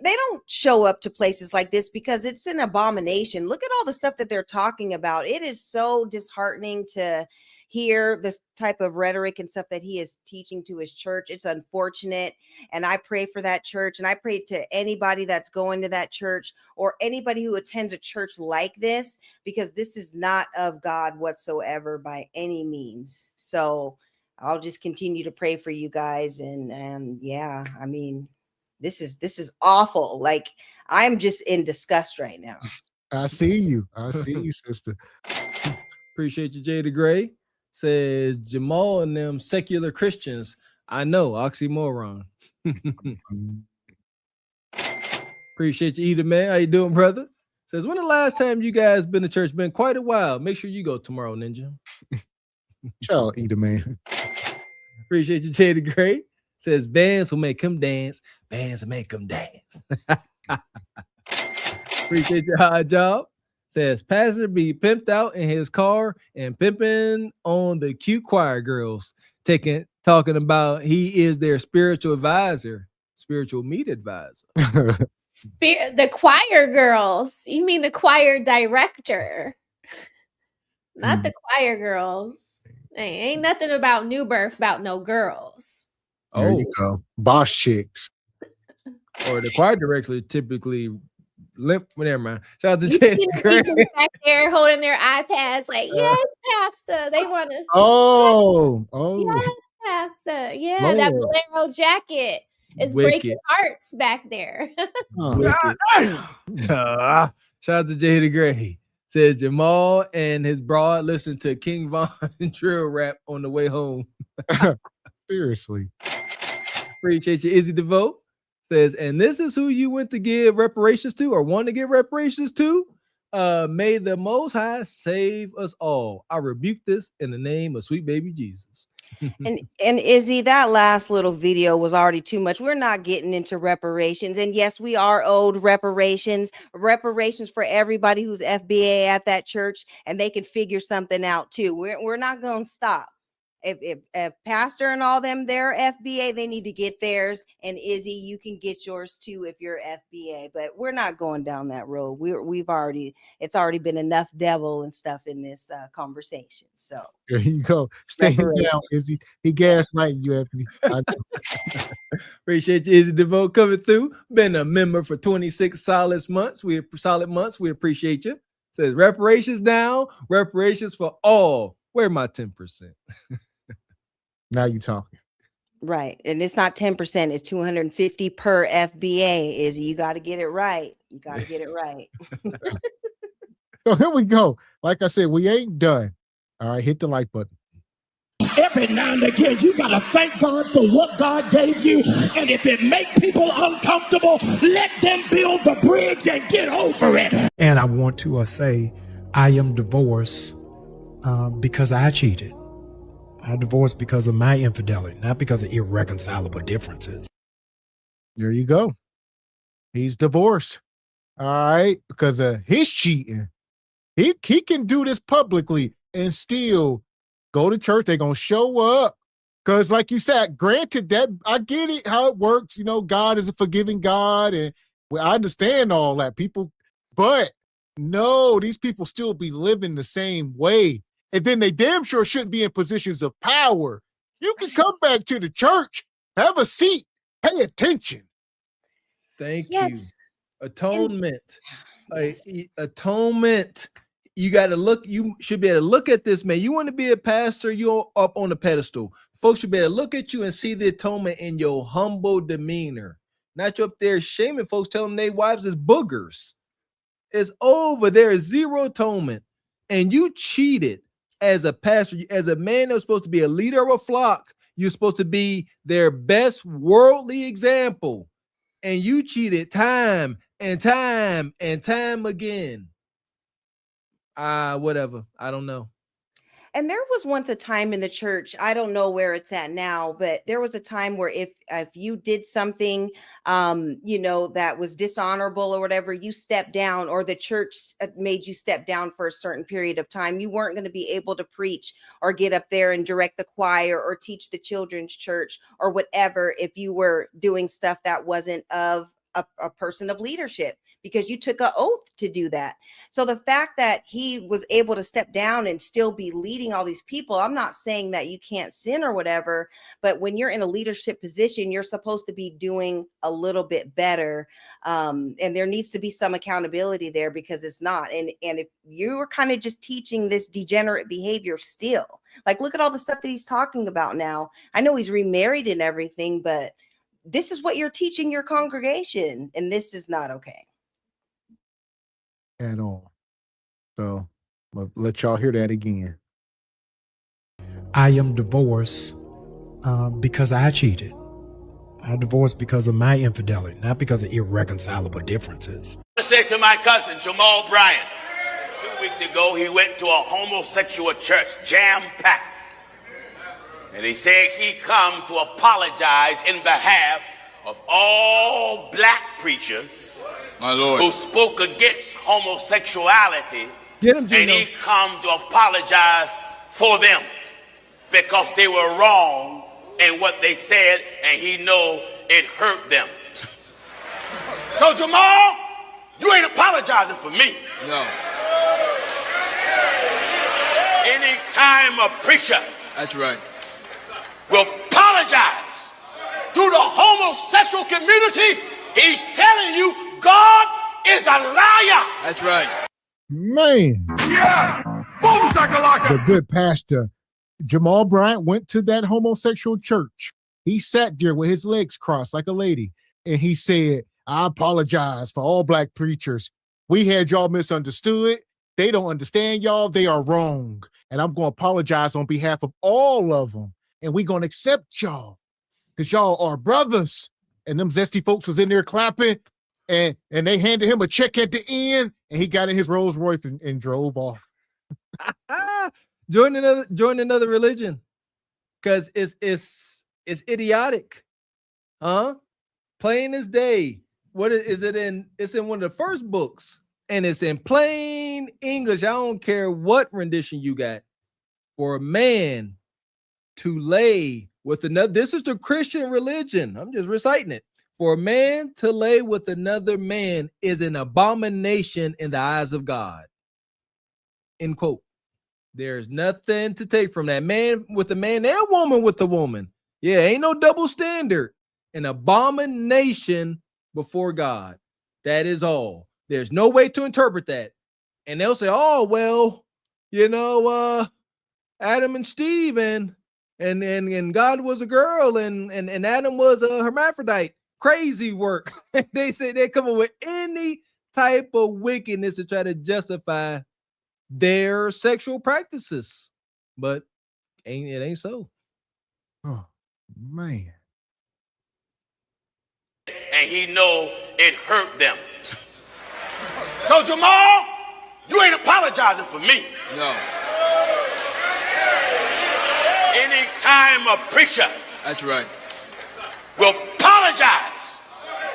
don't show up to places like this because it's an abomination. Look at all the stuff that they're talking about. It is so disheartening to hear this type of rhetoric and stuff that he is teaching to his church. It's unfortunate. And I pray for that church. And I pray to anybody that's going to that church or anybody who attends a church like this, because this is not of God whatsoever by any means. So I'll just continue to pray for you guys. And yeah, I mean, this is awful. Like, I'm just in disgust right now. I see you, sister. Appreciate you, Jada Gray. Says Jamal and them secular Christians. I know, oxymoron. Appreciate you, Eda, man. How you doing, brother? Says, when the last time you guys been to church? Been quite a while. Make sure you go tomorrow, Ninja. Ciao, Eda, man. Appreciate you, Jada Gray. Says, bands will make him dance. Bands will make him dance. Appreciate your hard job. Says, pastor be pimped out in his car and pimping on the cute choir girls, talking about he is their spiritual advisor, spiritual meat advisor. The choir girls. You mean the choir director, not the choir girls. Hey, ain't nothing about new birth about no girls. There you go. Boss chicks. Or the choir director typically limp. Never mind. Shout out to Jada Gray. Back there holding their iPads, like, yes, pastor. They want to. Oh. Yes, pastor. Yeah, that bolero jacket. It's Wicked. breaking hearts back there. Wicked. Shout out to Jay the Gray. Says Jamal and his broad listen to King Von drill rap on the way home. Seriously. Appreciate you, Izzy DeVoe. Says, and this is who you went to give reparations to or want to give reparations to. May the Most High save us all. I rebuke this in the name of sweet baby Jesus. And Izzy, that last little video was already too much. We're not getting into reparations. And yes, we are owed reparations for everybody who's FBA at that church, and they can figure something out too. We're not going to stop. If Pastor and all them, they're FBA, they need to get theirs. And Izzy, you can get yours too if you're FBA. But we're not going down that road. It's already been enough devil and stuff in this conversation. So there you go. Stay down, Izzy. He gaslighting you, Anthony. Appreciate you, Izzy DeVoe, coming through. Been a member for 26 solid months. We appreciate you. Says reparations now, reparations for all. Where my 10%? Now you talking. right. And it's not 10%, it's 250 per FBA. Izzy, you got to get it right. You got to get it right. So here we go. Like I said, we ain't done. All right, hit the like button. Every now and again, you got to thank God for what God gave you. And if it make people uncomfortable, let them build the bridge and get over it. And I want to say I am divorced because I cheated. I divorced because of my infidelity, not because of irreconcilable differences. There you go. He's divorced. All right, because of his cheating. He can do this publicly and still go to church. They're going to show up. Because like you said, granted that I get it, how it works. You know, God is a forgiving God. And I understand all that, people. But no, these people still be living the same way. And then they damn sure shouldn't be in positions of power. You can come back to the church, have a seat, pay attention. Thank you. Atonement. Atonement. You got to look, you should be able to look at this, man. You want to be a pastor, you're up on the pedestal. Folks should be able to look at you and see the atonement in your humble demeanor. Not you up there shaming folks, telling their wives is boogers. It's over. There is zero atonement. And you cheated as a pastor, as a man that's supposed to be a leader of a flock. You're supposed to be their best worldly example. And you cheated time and time and time again. Whatever. I don't know. And there was once a time in the church, I don't know where it's at now, but there was a time where if you did something, that was dishonorable or whatever, you stepped down, or the church made you step down for a certain period of time. You weren't going to be able to preach or get up there and direct the choir or teach the children's church or whatever if you were doing stuff that wasn't of a person of leadership, because you took an oath to do that. So the fact that he was able to step down and still be leading all these people, I'm not saying that you can't sin or whatever, but when you're in a leadership position, you're supposed to be doing a little bit better. And there needs to be some accountability there, because it's not. And if you're kind of just teaching this degenerate behavior still, like, look at all the stuff that he's talking about now. I know he's remarried and everything, but this is what you're teaching your congregation, and this is not okay at all. So let y'all hear that again. I am divorced because I cheated. I divorced because of my infidelity, not because of irreconcilable differences. I say to my cousin Jamal Bryant, 2 weeks ago he went to a homosexual church, jam-packed. And he said he come to apologize in behalf of all black preachers, my Lord, who spoke against homosexuality. Get him, Gino. And he come to apologize for them because they were wrong in what they said, and he know it hurt them. So Jamal, you ain't apologizing for me. No. Anytime a preacher, that's right, will apologize to the homosexual community, he's telling you God is a liar. That's right. Man. Yeah. Boom, the good pastor Jamal Bryant went to that homosexual church He sat there with his legs crossed like a lady, and he said, I apologize for all black preachers. We had y'all misunderstood. They don't understand y'all. They are wrong. And I'm going to apologize on behalf of all of them. And we're going to accept y'all because y'all are brothers. And them zesty folks was in there clapping, and they handed him a check at the end, and he got in his Rolls Royce and drove off. Join another religion because it's idiotic. Huh? Plain as day. What is it in? It's in one of the first books, and it's in plain English. I don't care what rendition you got. For a man to lay with another, this is the Christian religion. I'm just reciting it. For a man to lay with another man is an abomination in the eyes of God. End quote. There's nothing to take from that. Man with a man and woman with a woman. Yeah, ain't no double standard. An abomination before God. That is all. There's no way to interpret that. And they'll say, oh, well, Adam and Steve and God was a girl and Adam was a hermaphrodite. Crazy work. They say they come up with any type of wickedness to try to justify their sexual practices, but it ain't so. Oh man. And he know it hurt them. So Jamal, you ain't apologizing for me. No. Anytime a preacher, that's right, will apologize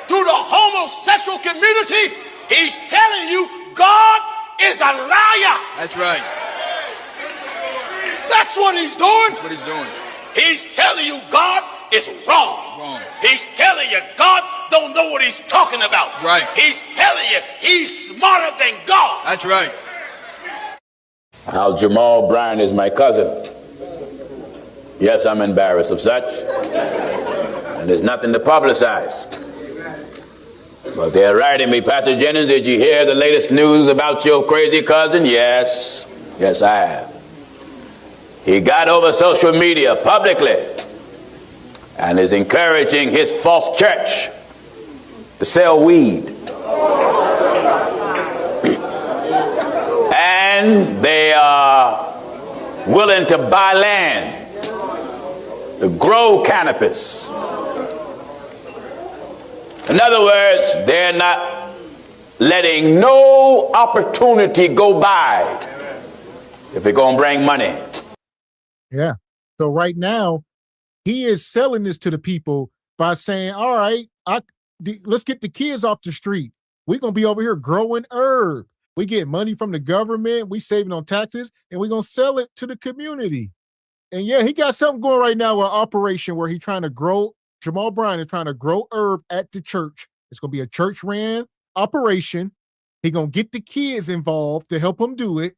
to the homosexual community, he's telling you God is a liar. That's right. That's what he's doing. That's what he's doing. He's telling you God is wrong. Wrong. He's telling you God don't know what he's talking about. Right. He's telling you he's smarter than God. That's right. How Jamal Bryant is my cousin. Yes, I'm embarrassed of such. And there's nothing to publicize. But they're writing me, Pastor Jennings, did you hear the latest news about your crazy cousin? Yes. Yes, I have. He got over social media publicly and is encouraging his false church to sell weed. And they are willing to buy land to grow cannabis. In other words, they're not letting no opportunity go by if they're going to bring money. Yeah. So right now, he is selling this to the people by saying, all right, let's get the kids off the street. We're going to be over here growing herb. We get money from the government. We saving on taxes, and we're going to sell it to the community. And yeah, he got something going right now with Operation where he's trying to grow. Jamal Bryant is trying to grow herb at the church. It's going to be a church-ran operation. He's going to get the kids involved to help him do it.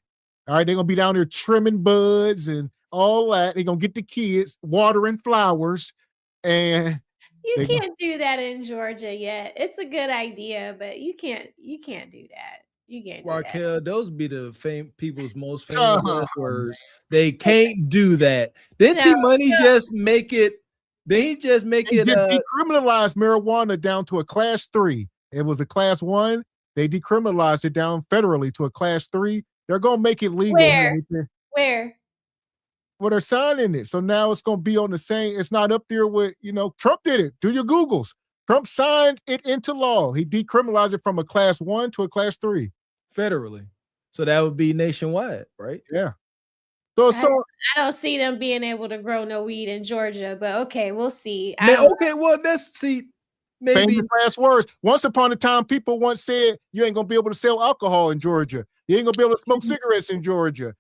All right, they're going to be down there trimming buds and all that. They're going to get the kids watering flowers. And you can't do that in Georgia yet. It's a good idea, but you can't do that. You can't do Raquel, that. those be the people's most famous last words. They can't do that. Didn't T-Money just make it? They just make it decriminalize marijuana down to a class 3. It was a class 1. They decriminalized it down federally to a class 3. They're gonna make it legal. Where? Well, they're signing it. So now it's gonna be on the same. It's not up there with, Trump did it. Do your Googles. Trump signed it into law. He decriminalized it from a class 1 to a class 3. Federally. So that would be nationwide, right? Yeah. I don't see them being able to grow no weed in Georgia, but okay, we'll see. Maybe famous last words. Once upon a time, people once said you ain't gonna be able to sell alcohol in Georgia. You ain't gonna be able to smoke cigarettes in Georgia.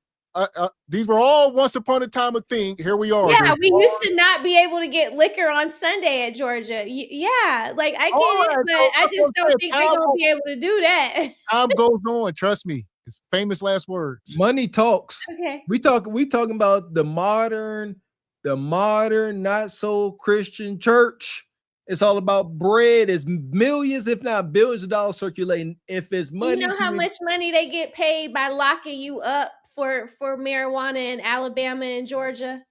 These were all once upon a time a thing. Here we are. Yeah, we used to not be able to get liquor on Sunday at Georgia. Yeah, like I get it, but I just don't think they're gonna be able to do that. Time goes on. Trust me. It's famous last words. Money talks. Okay. We talking about the modern, not so Christian church. It's all about bread. It's millions, if not billions of dollars circulating. If it's money, you know how much money they get paid by locking you up for marijuana in Alabama and Georgia?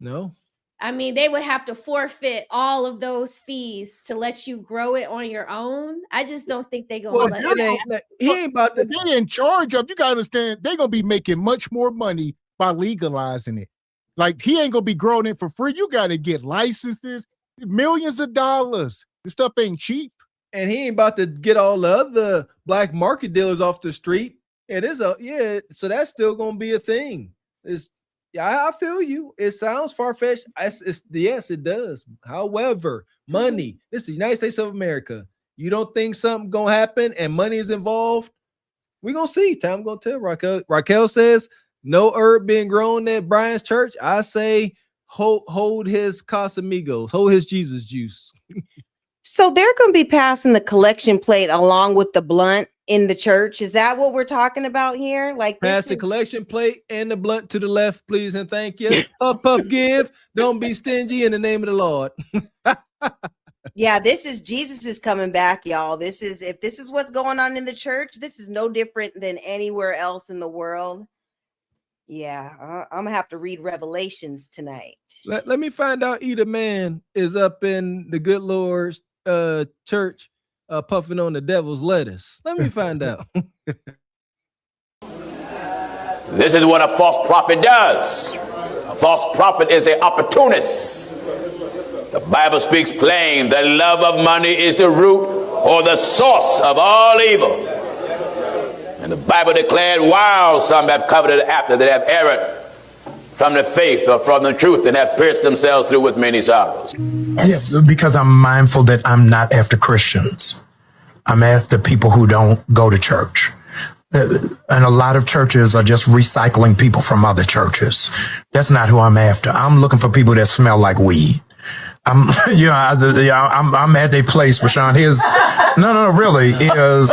No. I mean, they would have to forfeit all of those fees to let you grow it on your own. I just don't think they're gonna let that. He ain't about to. They're in charge of. You gotta understand. They're gonna be making much more money by legalizing it. Like he ain't gonna be growing it for free. You gotta get licenses, millions of dollars. This stuff ain't cheap. And he ain't about to get all the other black market dealers off the street. It is so that's still gonna be a thing. I feel you. It sounds far-fetched. Yes, it does. However, money. This is the United States of America. You don't think something gonna happen and money is involved? We're gonna see. Time gonna tell. Raquel says no herb being grown at Brian's church. I say hold his Casamigos, hold his Jesus juice. So they're going to be passing the collection plate along with the blunt in the church. Is that what we're talking about here? Like pass the collection plate and the blunt to the left, please and thank you. Puff, puff, give. Don't be stingy in the name of the Lord. Yeah, Jesus is coming back, y'all. If this is what's going on in the church, this is no different than anywhere else in the world. Yeah, I'm gonna have to read Revelations tonight. Let me find out either man is up in the good Lord's church puffing on the devil's lettuce. Let me find out. This is what a false prophet does. A false prophet is an opportunist. The Bible speaks plain that love of money is the root or the source of all evil. And the Bible declared, while some have coveted after, they have erred from the faith or from the truth and have pierced themselves through with many sorrows. Yes, because I'm mindful that I'm not after Christians. I'm after people who don't go to church. And a lot of churches are just recycling people from other churches. That's not who I'm after. I'm looking for people that smell like weed. I'm at a place, Rashawn. Really is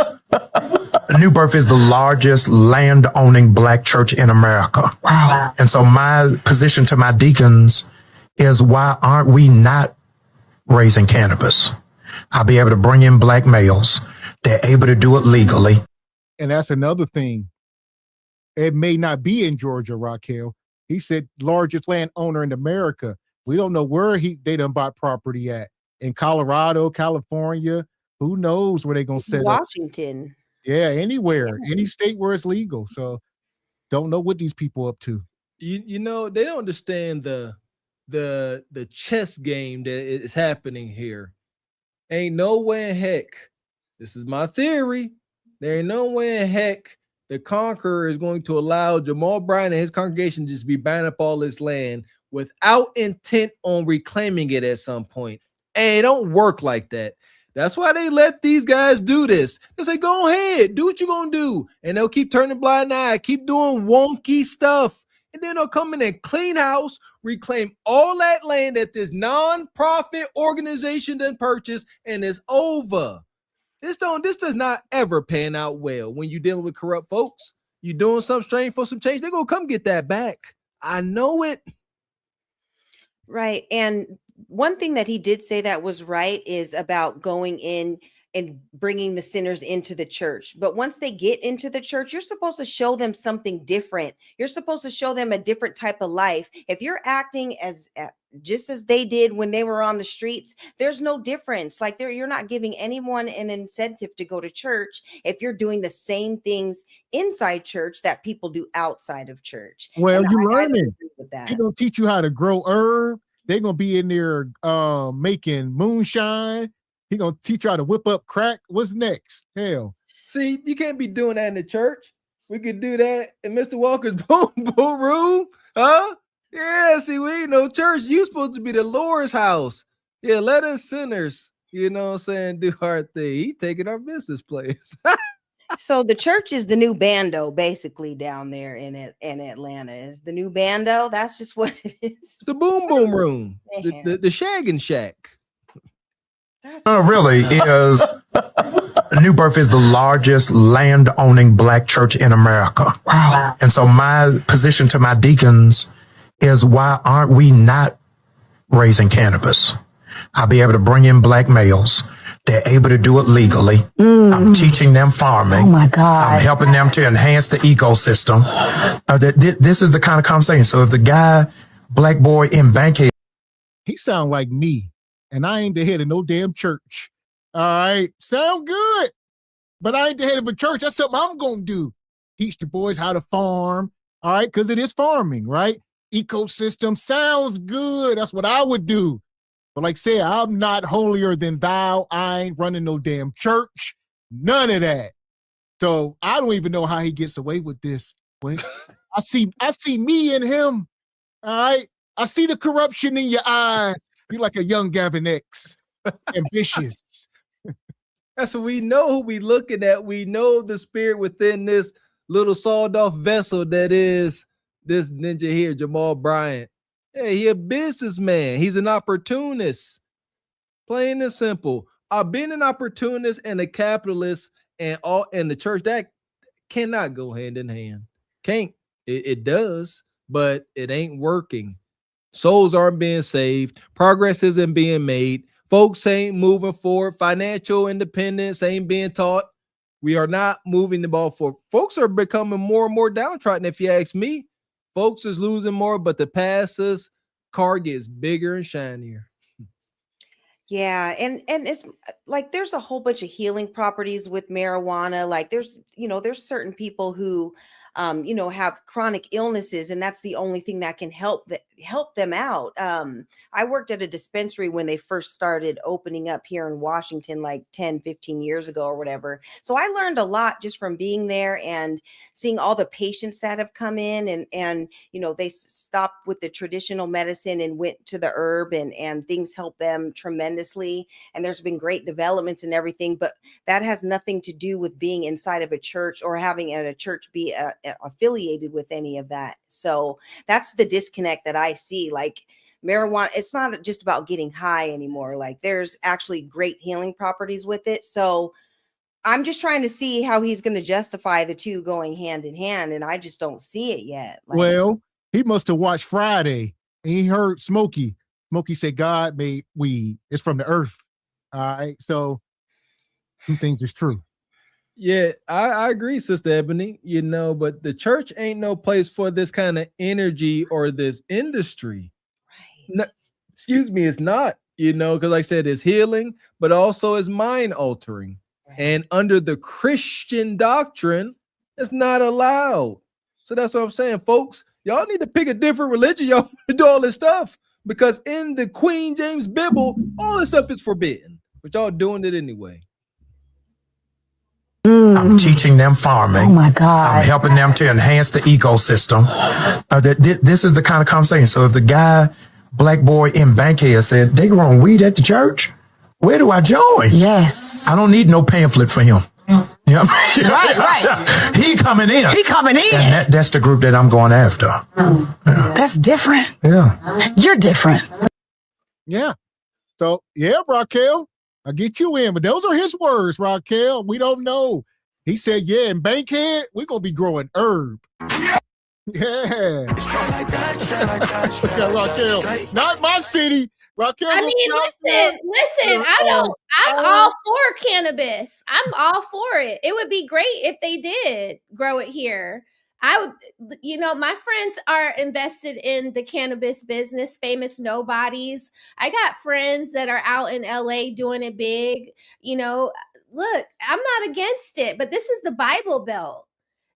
New Birth is the largest land-owning black church in America. Wow. And so my position to my deacons is, why aren't we not raising cannabis? I'll be able to bring in black males. They're able to do it legally. And that's another thing. It may not be in Georgia, Raquel. He said largest landowner in America. We don't know where they done bought property at. In Colorado, California, who knows where they're going to set Washington. up. Yeah, anywhere, any state where it's legal. So don't know what these people up to. You know, they don't understand the chess game that is happening here. Ain't no way in heck, this is my theory, there ain't no way in heck the conqueror is going to allow Jamal Bryant and his congregation to just be buying up all this land without intent on reclaiming it at some point. And it don't work like that. That's why they let these guys do this. They say, go ahead, do what you're going to do. And they'll keep turning a blind eye, keep doing wonky stuff. And then they'll come in and clean house, reclaim all that land that this non-profit organization done purchased, and it's over. This does not ever pan out well when you're dealing with corrupt folks. You're doing something strange for some change, they're going to come get that back. I know it. Right. And one thing that he did say that was right is about going in and bringing the sinners into the church. But once they get into the church, you're supposed to show them something different. You're supposed to show them a different type of life. If you're acting just as they did when they were on the streets, there's no difference. Like you're not giving anyone an incentive to go to church if you're doing the same things inside church that people do outside of church. Well, And you're I learning. agree with that. They're going to teach you how to grow herb. They're going to be in there making moonshine. He's going to teach you how to whip up crack. What's next? Hell. See, you can't be doing that in the church. We could do that in Mr. Walker's boom room. Huh? Yeah, see, we ain't no church. You supposed to be the Lord's house. Yeah, let us sinners, you know what I'm saying, do our thing. He taking our business place. So the church is the new bando, basically, down there in Atlanta. Is the new bando? That's just what it is. The boom room, the shagging shack. Really is New Birth is the largest land-owning black church in America. Wow. And so my position to my deacons is, why aren't we not raising cannabis? I'll be able to bring in black males. They're able to do it legally. I'm teaching them farming. Oh my God. I'm helping them to enhance the ecosystem. This is the kind of conversation. So if the guy, black boy in Bankhead, he sound like me, and I ain't the head of no damn church. All right, sound good, but I ain't the head of a church. That's something I'm gonna do. Teach the boys how to farm. All right, because it is farming, right? Ecosystem sounds good. That's what I would do. But like I said, I'm not holier than thou. I ain't running no damn church. None of that. So I don't even know how he gets away with this. Wait, I see me in him. All right. I see the corruption in your eyes. You're like a young Gavin X. Ambitious. That's what we know who we looking at. We know the spirit within this little sawed-off vessel that is this ninja here, Jamal Bryant. Hey, he a businessman. He's an opportunist. Plain and simple. Being an opportunist and a capitalist and the church, that cannot go hand in hand. Can't. It does, but it ain't working. Souls aren't being saved. Progress isn't being made. Folks ain't moving forward. Financial independence ain't being taught. We are not moving the ball forward. Folks are becoming more and more downtrodden, if you ask me. Folks is losing more, but the passes car gets bigger and shinier. Yeah, and it's like there's a whole bunch of healing properties with marijuana. Like there's certain people who have chronic illnesses, and that's the only thing that can help them out. I worked at a dispensary when they first started opening up here in Washington, like 10, 15 years ago or whatever. So I learned a lot just from being there and seeing all the patients that have come in and they stopped with the traditional medicine and went to the herb and things helped them tremendously. And there's been great developments and everything, but that has nothing to do with being inside of a church or having a church be affiliated with any of that. So that's the disconnect that I see. Like marijuana, it's not just about getting high anymore. Like there's actually great healing properties with it. So I'm just trying to see how he's going to justify the two going hand in hand, and I just don't see it yet. Like, well, he must have watched Friday and he heard Smokey. Smokey said God made weed. It's from the earth. All right. So two things is true. Yeah, I agree, Sister Ebony, but the church ain't no place for this kind of energy or this industry. Right. No, excuse me, it's not, because like I said, it's healing, but also it's mind altering. Right. And under the Christian doctrine, it's not allowed. So that's what I'm saying, folks. Y'all need to pick a different religion. Y'all do all this stuff because in the Queen James Bible, all this stuff is forbidden, but y'all doing it anyway. I'm teaching them farming. Oh my God. I'm helping them to enhance the ecosystem. This is the kind of conversation. So if the guy, black boy in Bankhead said, they growing weed at the church, where do I join? Yes. I don't need no pamphlet for him. Yeah. Right. He coming in. And that's the group that I'm going after. Yeah. That's different. Yeah. You're different. Yeah. So, yeah, Raquel. I'll get you in, but those are his words, Raquel. We don't know. He said, yeah, in Bankhead, we're going to be growing herb. Yeah. Raquel. Not my city. Raquel. I mean, listen, I'm all for cannabis. I'm all for it. It would be great if they did grow it here. I would, my friends are invested in the cannabis business, famous nobodies. I got friends that are out in LA doing it big. Look, I'm not against it, but this is the Bible Belt.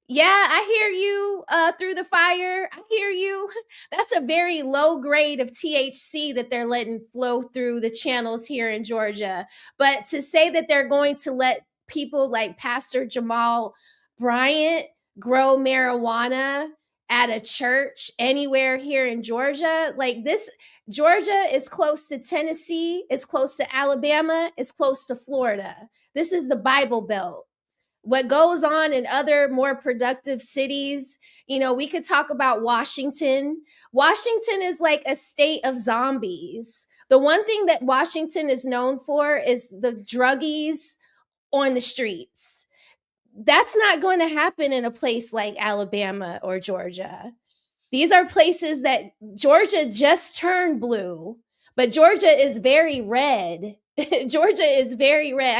Yeah, I hear you through the fire. I hear you. That's a very low grade of THC that they're letting flow through the channels here in Georgia. But to say that they're going to let people like Pastor Jamal Bryant grow marijuana at a church anywhere here in Georgia, like this, Georgia is close to Tennessee, it's close to Alabama, it's close to Florida. This is the Bible Belt. What goes on in other more productive cities, we could talk about Washington. Washington is like a state of zombies. The one thing that Washington is known for is the druggies on the streets. That's not going to happen in a place like Alabama or Georgia. These are places that Georgia just turned blue, but Georgia is very red. Georgia is very red.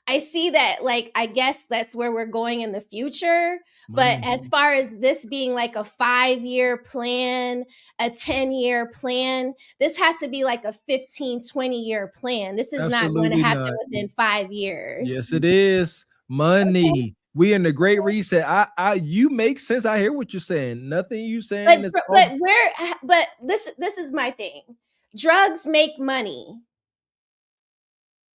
I see that, like, I guess that's where we're going in the future. But as far as this being like a 5-year plan, a 10-year plan, this has to be like a 15, 20-year plan. This is not going to Absolutely happen not. within 5 years. Yes, it is. Money. We in the Great Reset. You make sense. I hear what you're saying. Nothing you saying is But this is my thing. Drugs make money,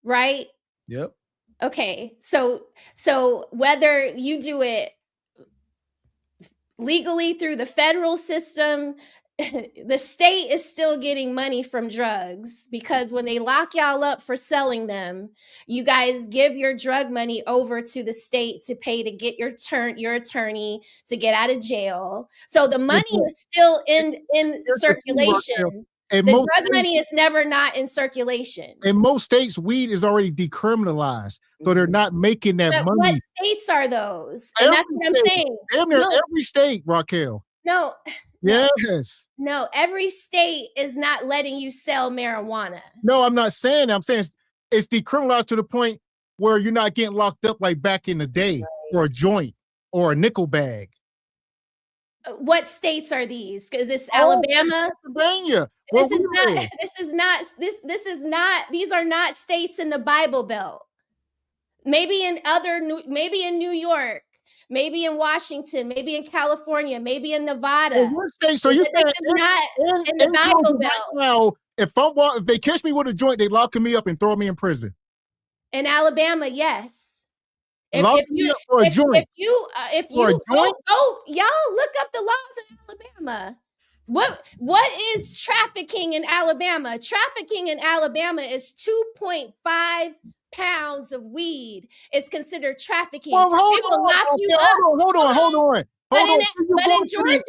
right? Yep. Okay, so whether you do it legally through the federal system, the state is still getting money from drugs, because when they lock y'all up for selling them, you guys give your drug money over to the state to pay to get your attorney to get out of jail. So the money is still in circulation. The drug money is never not in circulation. In most states, weed is already decriminalized, so they're not making that But money. what states are those? And that's what I'm saying. Damn near every state, Raquel. No. Yes. No, every state is not letting you sell marijuana. No, I'm not saying that. I'm saying it's decriminalized to the point where you're not getting locked up like back in the day for a joint or a nickel bag. What states are these? Is this Alabama? Pennsylvania. These are not states in the Bible Belt. Maybe in New York, maybe in Washington, maybe in California, maybe in Nevada. What state? So you saying not in the Bible Belt? Now, if they catch me with a joint, they locking me up and throw me in prison. In Alabama, yes. If you go, y'all look up the laws in Alabama. What is trafficking in Alabama? Trafficking in Alabama is 2.5 pounds of weed. It's considered trafficking. Well, hold on. But in Georgia,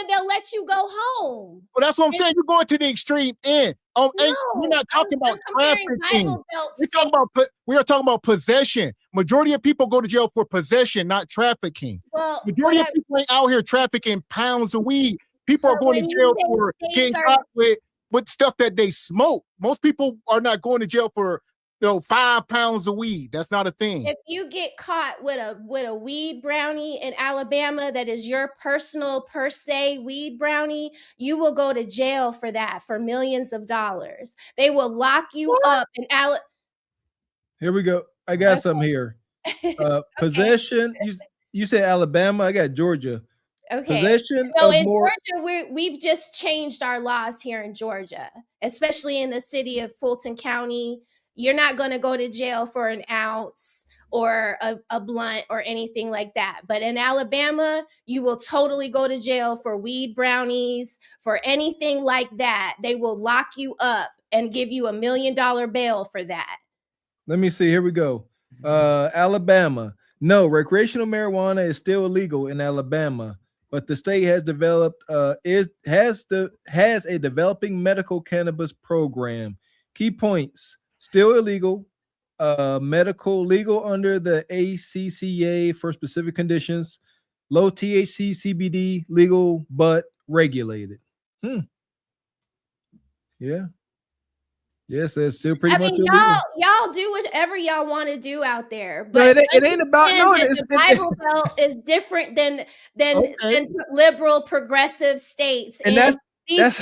they'll let you go home. Well, that's what I'm saying. You're going to the extreme end. And we're not talking about trafficking. We are talking about possession. Majority of people go to jail for possession, not trafficking. Well, majority of people ain't out here trafficking pounds of weed. People are going to jail for getting caught with stuff that they smoke. Most people are not going to jail for 5 pounds of weed. That's not a thing. If you get caught with a weed brownie in Alabama that is your personal per se weed brownie, you will go to jail for that for millions of dollars. They will lock you up in Here we go. I got something here. Possession. You said Alabama. I got Georgia. Okay. Possession. So in Georgia, we've just changed our laws here in Georgia, especially in the city of Fulton County. You're not going to go to jail for an ounce or a blunt or anything like that. But in Alabama, you will totally go to jail for weed brownies, for anything like that. They will lock you up and give you $1 million bail for that. Let me see. Here we go. Alabama. No, recreational marijuana is still illegal in Alabama, but the state has developed has a developing medical cannabis program. Key points. Still illegal, medical legal under the ACCA for specific conditions, low THC CBD legal but regulated. Yeah. Yes, that's still pretty much illegal. Y'all do whatever y'all want to do out there, but it ain't about the Bible Belt is different than liberal progressive states, and that's These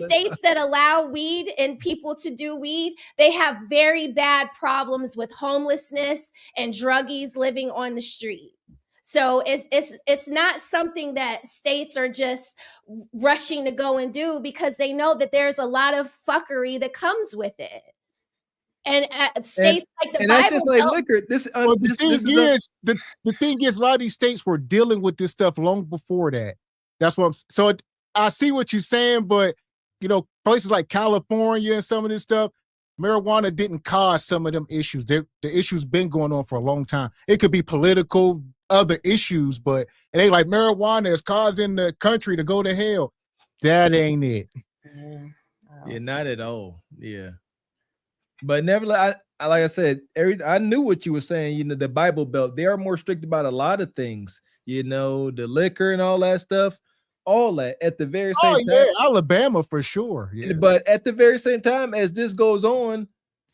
states that allow weed and people to do weed, they have very bad problems with homelessness and druggies living on the street. So it's not something that states are just rushing to go and do, because they know that there's a lot of fuckery that comes with it. And states like the Bible, that's just like liquor. The thing is, a lot of these states were dealing with this stuff long before that. That's what I see what you're saying, but places like California and some of this stuff, marijuana didn't cause some of them issues. The issues been going on for a long time. It could be political, other issues, but it ain't like marijuana is causing the country to go to hell. That ain't it. Yeah, not at all. Yeah, but nevertheless, like I said, I knew what you were saying. The Bible Belt, they are more strict about a lot of things. The liquor and all that stuff. All that at the very same time. Alabama for sure. Yeah. But at the very same time, as this goes on,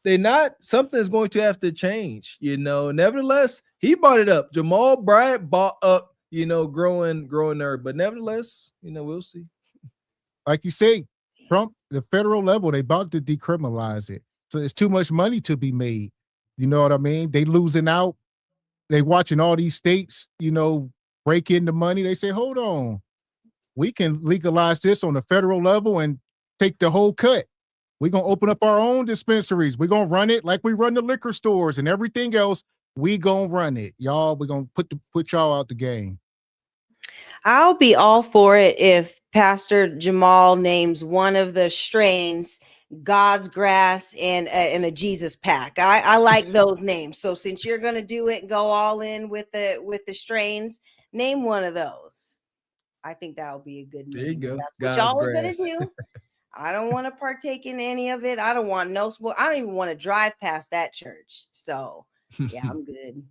they're not. Something's going to have to change, you know. Nevertheless, he brought it up. Jamal Bryant brought up, you know, growing there. But nevertheless, you know, we'll see. Like you say, Trump, the federal level, they about to decriminalize it. So it's too much money to be made. You know what I mean? They losing out. They watching all these states, you know, break in the money. They say, hold on, we can legalize this on the federal level and take the whole cut. We're going to open up our own dispensaries. We're going to run it like we run the liquor stores and everything else. We going to run it. Y'all, we're going to put y'all out the game. I'll be all for it if Pastor Jamal names one of the strains God's Grass and a Jesus Pack. I like those names. So since you're going to do it and go all in with the strains, name one of those. I think that would be a good name. There you go. That's what y'all are going to do. I don't want to partake in any of it. I don't want no smoke. I don't even want to drive past that church. So yeah, I'm good.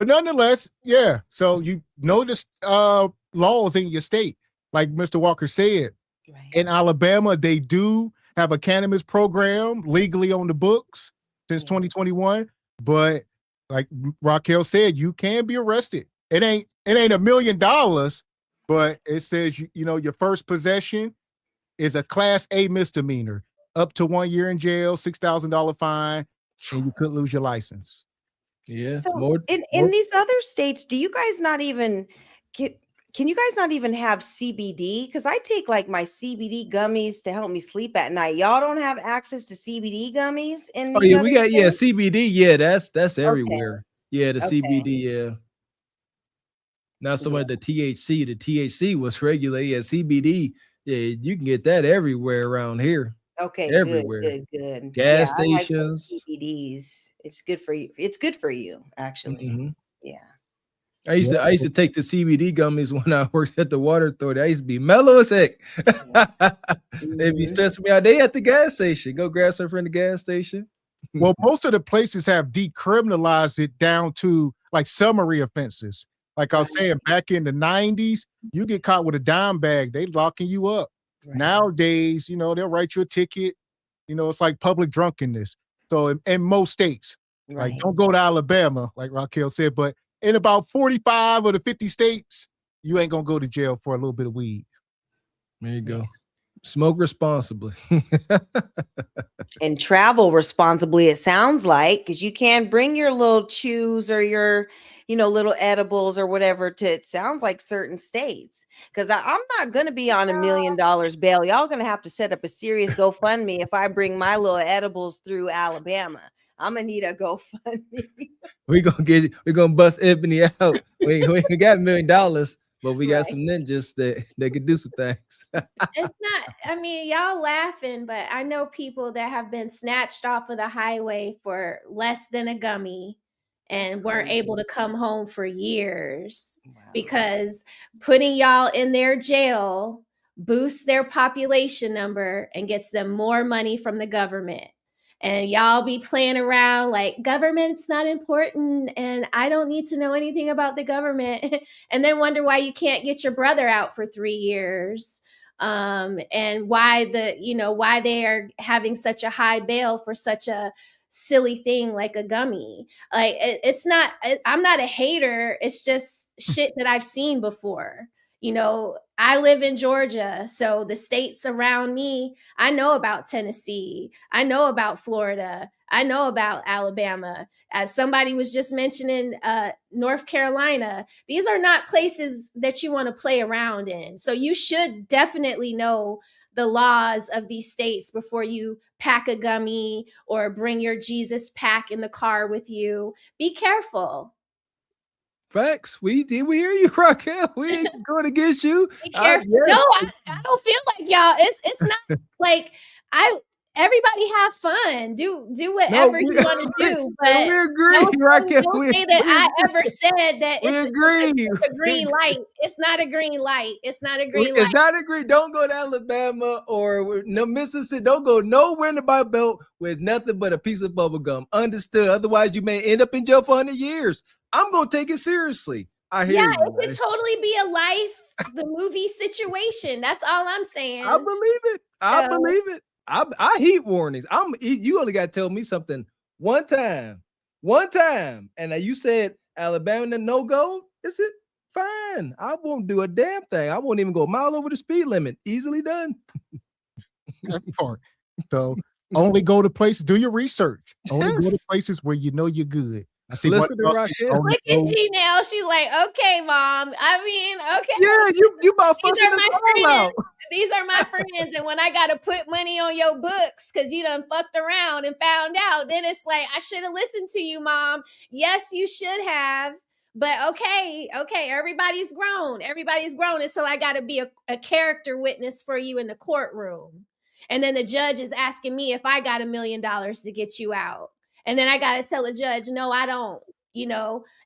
But nonetheless, yeah. So you notice laws in your state, like Mr. Walker said. Right. In Alabama, they do have a cannabis program legally on the books since 2021. But like Raquel said, you can be arrested. It ain't $1 million. But it says, you know, your first possession is a Class A misdemeanor, up to 1 year in jail, $6,000 fine, and you could lose your license. Yeah. So in these other states, do you guys not even can you guys not even have CBD? Because I take like my CBD gummies to help me sleep at night. Y'all don't have access to CBD gummies in these we got states? CBD. Yeah, that's everywhere. Yeah, the CBD, yeah. Not so much the THC. The THC was regulated. Yeah, CBD. Yeah, you can get that everywhere around here. Okay, everywhere. Good. Gas I like stations. those CBDs. It's good for you. It's good for you, actually. Mm-hmm. Yeah. I used to take the CBD gummies when I worked at the water authority. I used to be mellow as heck. They'd be stressing me out. They at the gas station. Go grab some from the gas station. Well, most of the places have decriminalized it down to like summary offenses. Like I was saying, back in the 90s, you get caught with a dime bag, they locking you up. Right. Nowadays, you know, they'll write you a ticket. You know, it's like public drunkenness. So in most states, like don't go to Alabama, like Raquel said, but in about 45 of the 50 states, you ain't gonna go to jail for a little bit of weed. There you go. Smoke responsibly. And travel responsibly, it sounds like, because you can bring your little chews or your, you know, little edibles or whatever to, it sounds like, certain states. Because I'm not going to be on $1 million bail. Y'all going to have to set up a serious GoFundMe if I bring my little edibles through Alabama. I'm going to need a GoFundMe. We're going to bust Ebony out. We got $1 million. But we got some ninjas that could do some things. It's not, I mean, y'all laughing, but I know people that have been snatched off of the highway for less than a gummy and weren't able to come home for years because putting y'all in their jail boosts their population number and gets them more money from the government. And y'all be playing around like government's not important and I don't need to know anything about the government and then wonder why you can't get your brother out for 3 years. And why why they are having such a high bail for such a silly thing like a gummy. Like I'm not a hater. It's just shit that I've seen before. You know, I live in Georgia, so the states around me, I know about Tennessee. I know about Florida. I know about Alabama. As somebody was just mentioning, North Carolina. These are not places that you want to play around in. So you should definitely know the laws of these states before you pack a gummy or bring your Jesus pack in the car with you. Be careful. Facts. We hear you, Raquel. We ain't going against you. Be careful. Yes. No, I don't feel like y'all. It's not like everybody have fun. Do whatever you want to do. But we agree, Raquel. Don't say that I ever said that it's a green light. It's not a green light. It's not a green light. It's not a green. Don't go to Alabama or no Mississippi. Don't go nowhere in the Bible Belt with nothing but a piece of bubble gum. Understood. Otherwise, you may end up in jail for 100 years. I'm gonna take it seriously. I hear you. It could totally be a life, the movie situation. That's all I'm saying. I believe it. I believe it. I heat warnings. You only got to tell me something one time, and you said Alabama no go. Is it fine? I won't do a damn thing. I won't even go a mile over the speed limit. Easily done. That part. So only go to places. Do your research. Only go to places where you know you're good. I see. Listen to Raquel. Look at you now. She's like, okay, mom. I mean, okay. Yeah, you about These are my friends. out. These are my friends. And when I got to put money on your books because you done fucked around and found out, then it's like, I should have listened to you, mom. Yes, you should have. But okay, everybody's grown. Everybody's grown until I got to be a character witness for you in the courtroom. And then the judge is asking me if I got $1 million to get you out. And then I got to tell the judge, no, I don't,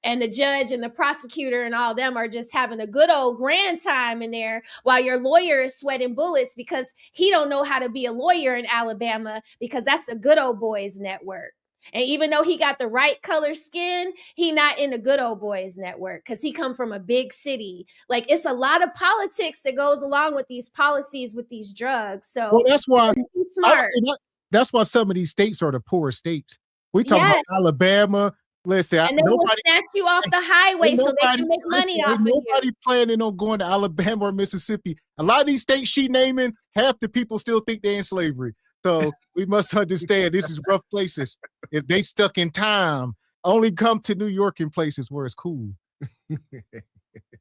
and the judge and the prosecutor and all them are just having a good old grand time in there while your lawyer is sweating bullets because he don't know how to be a lawyer in Alabama because that's a good old boys network. And even though he got the right color skin, he not in the good old boys network because he come from a big city. Like it's a lot of politics that goes along with these policies with these drugs. So that's why smart. That's why some of these states are the poor states. We talk about Alabama. Listen, and they will snatch you off the highway so they can make money off of you. Nobody planning on going to Alabama or Mississippi. A lot of these states she naming, half the people still think they're in slavery. So we must understand this is rough places. If they stuck in time, only come to New York in places where it's cool.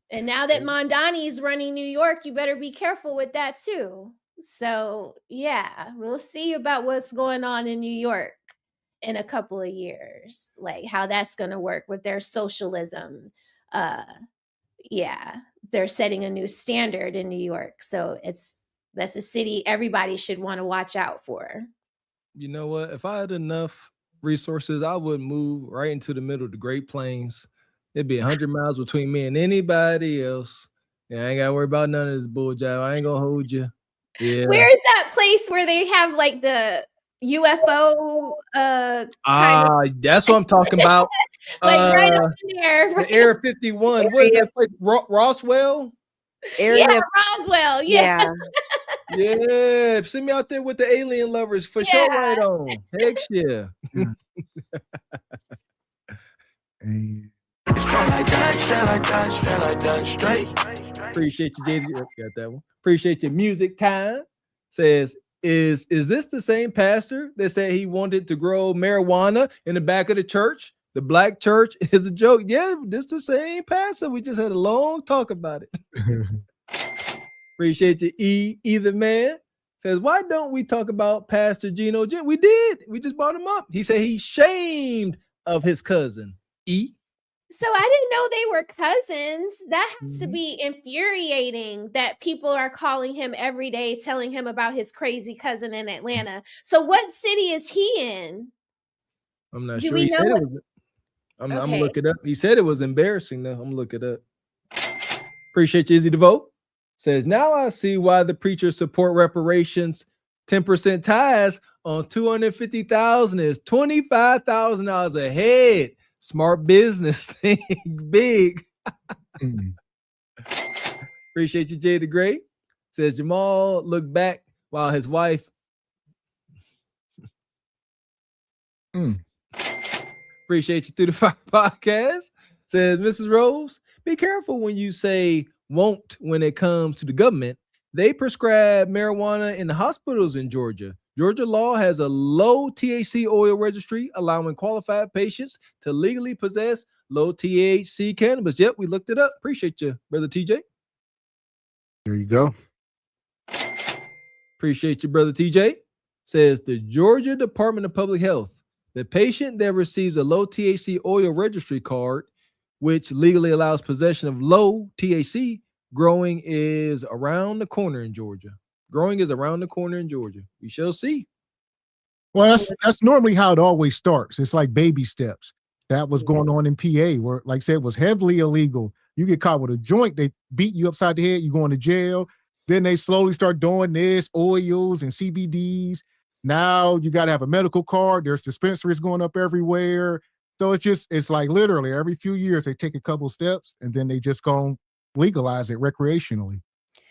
And now that Mondani's running New York, you better be careful with that too. So yeah, we'll see about what's going on in New York in a couple of years, like how that's going to work with their socialism. They're setting a new standard in New York. So that's a city everybody should want to watch out for. You know what? If I had enough resources, I would move right into the middle of the Great Plains. It'd be 100 miles between me and anybody else. Yeah, I ain't got to worry about none of this bull job. I ain't going to hold you. Yeah. Where is that place where they have like the UFO that's what I'm talking about. Like right up in there. The Area 51. What is that place? Roswell? Roswell. Yeah. Yeah. Send me out there with the alien lovers for sure. Right on. Heck yeah. Appreciate you, JD. Got that one. Appreciate your music time. Says, is this the same pastor that said he wanted to grow marijuana in the back of the church? The black church is a joke. Yeah, this the same pastor. We just had a long talk about it. Appreciate you, Either Man. Says, why don't we talk about Pastor Gino? We did. We just brought him up. He said he's shamed of his cousin, E. So I didn't know they were cousins. That has to be infuriating that people are calling him every day, telling him about his crazy cousin in Atlanta. So what city is he in? I'm not sure. I'm gonna look it up. He said it was embarrassing though. I'm gonna look it up. Appreciate you, Izzy DeVoe. Says, now I see why the preachers support reparations. 10% tithes on $250,000 is $25,000 a head. Smart business thing, big. Appreciate you, Jay the Great. Says Jamal looked back while his wife. Appreciate you through the fire podcast. Says Mrs. Rose, be careful when you say won't when it comes to the government. They prescribe marijuana in the hospitals in Georgia. Georgia law has a low THC oil registry, allowing qualified patients to legally possess low THC cannabis. Yep, we looked it up. Appreciate you, Brother TJ. There you go. Appreciate you, Brother TJ. Says the Georgia Department of Public Health, the patient that receives a low THC oil registry card, which legally allows possession of low THC, growing is around the corner in Georgia. Growing is around the corner in Georgia. We shall see. Well, that's normally how it always starts. It's like baby steps. That was going on in PA, where, like I said, it was heavily illegal. You get caught with a joint, they beat you upside the head, you go into jail. Then they slowly start doing this, oils and CBDs. Now you got to have a medical card. There's dispensaries going up everywhere. So it's like literally every few years they take a couple steps and then they just go legalize it recreationally.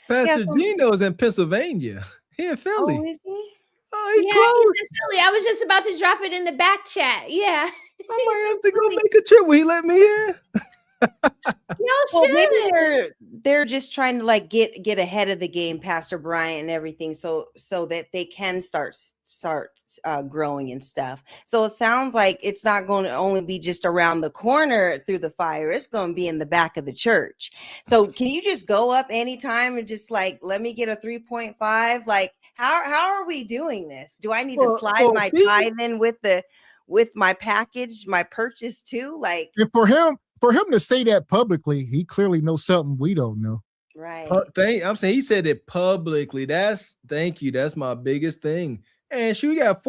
Pastor Gino is in Pennsylvania. He in Philly. Oh, is he? Yeah, he's in Philly. I was just about to drop it in the back chat. Yeah. I might have to go make a trip. Will he let me in? Y'all should. Maybe they're just trying to like get ahead of the game, Pastor Bryant and everything, so that they can start growing and stuff. So it sounds like it's not going to only be just around the corner through the fire. It's going to be in the back of the church. So can you just go up anytime and just like let me get a 3.5? Like how are we doing this? Do I need to slide my tithe in with my package, my purchase too? Like, and for him to say that publicly, he clearly knows something we don't know. Right. I'm saying he said it publicly. Thank you. That's my biggest thing. And we got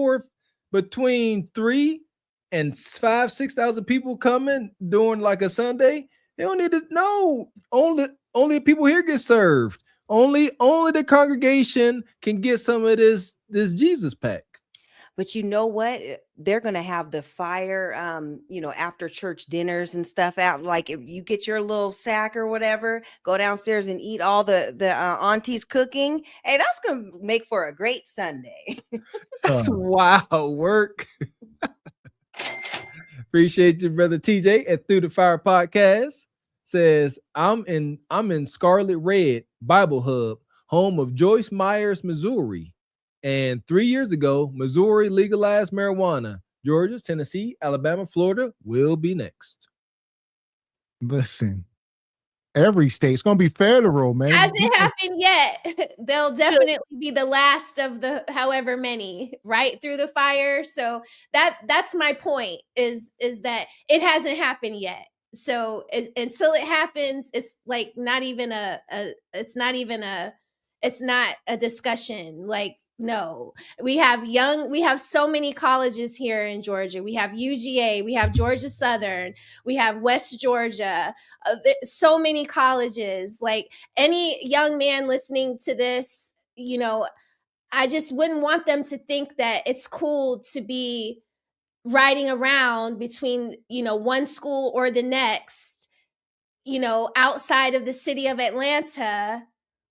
between 3,000 and 6,000 people coming during like a Sunday. They don't need to know. Only people here get served. Only the congregation can get some of this Jesus pack. But you know what? They're going to have the fire, after church dinners and stuff out. Like if you get your little sack or whatever, go downstairs and eat all the aunties cooking. Hey, that's going to make for a great Sunday. That's wild work. Appreciate you, brother TJ at Through the Fire Podcast. Says, I'm in Scarlet Red Bible Hub, home of Joyce Myers, Missouri. And 3 years ago, Missouri legalized marijuana. Georgia, Tennessee, Alabama, Florida will be next. Listen, every state's going to be federal, man. Hasn't happened yet. They'll definitely be the last of the however many right through the fire. So that's my point is that it hasn't happened yet. So until it happens, it's like it's not a discussion. Like, no, we have so many colleges here in Georgia. We have UGA, we have Georgia Southern, we have West Georgia, so many colleges. Like any young man listening to this, I just wouldn't want them to think that it's cool to be riding around between, one school or the next, outside of the city of Atlanta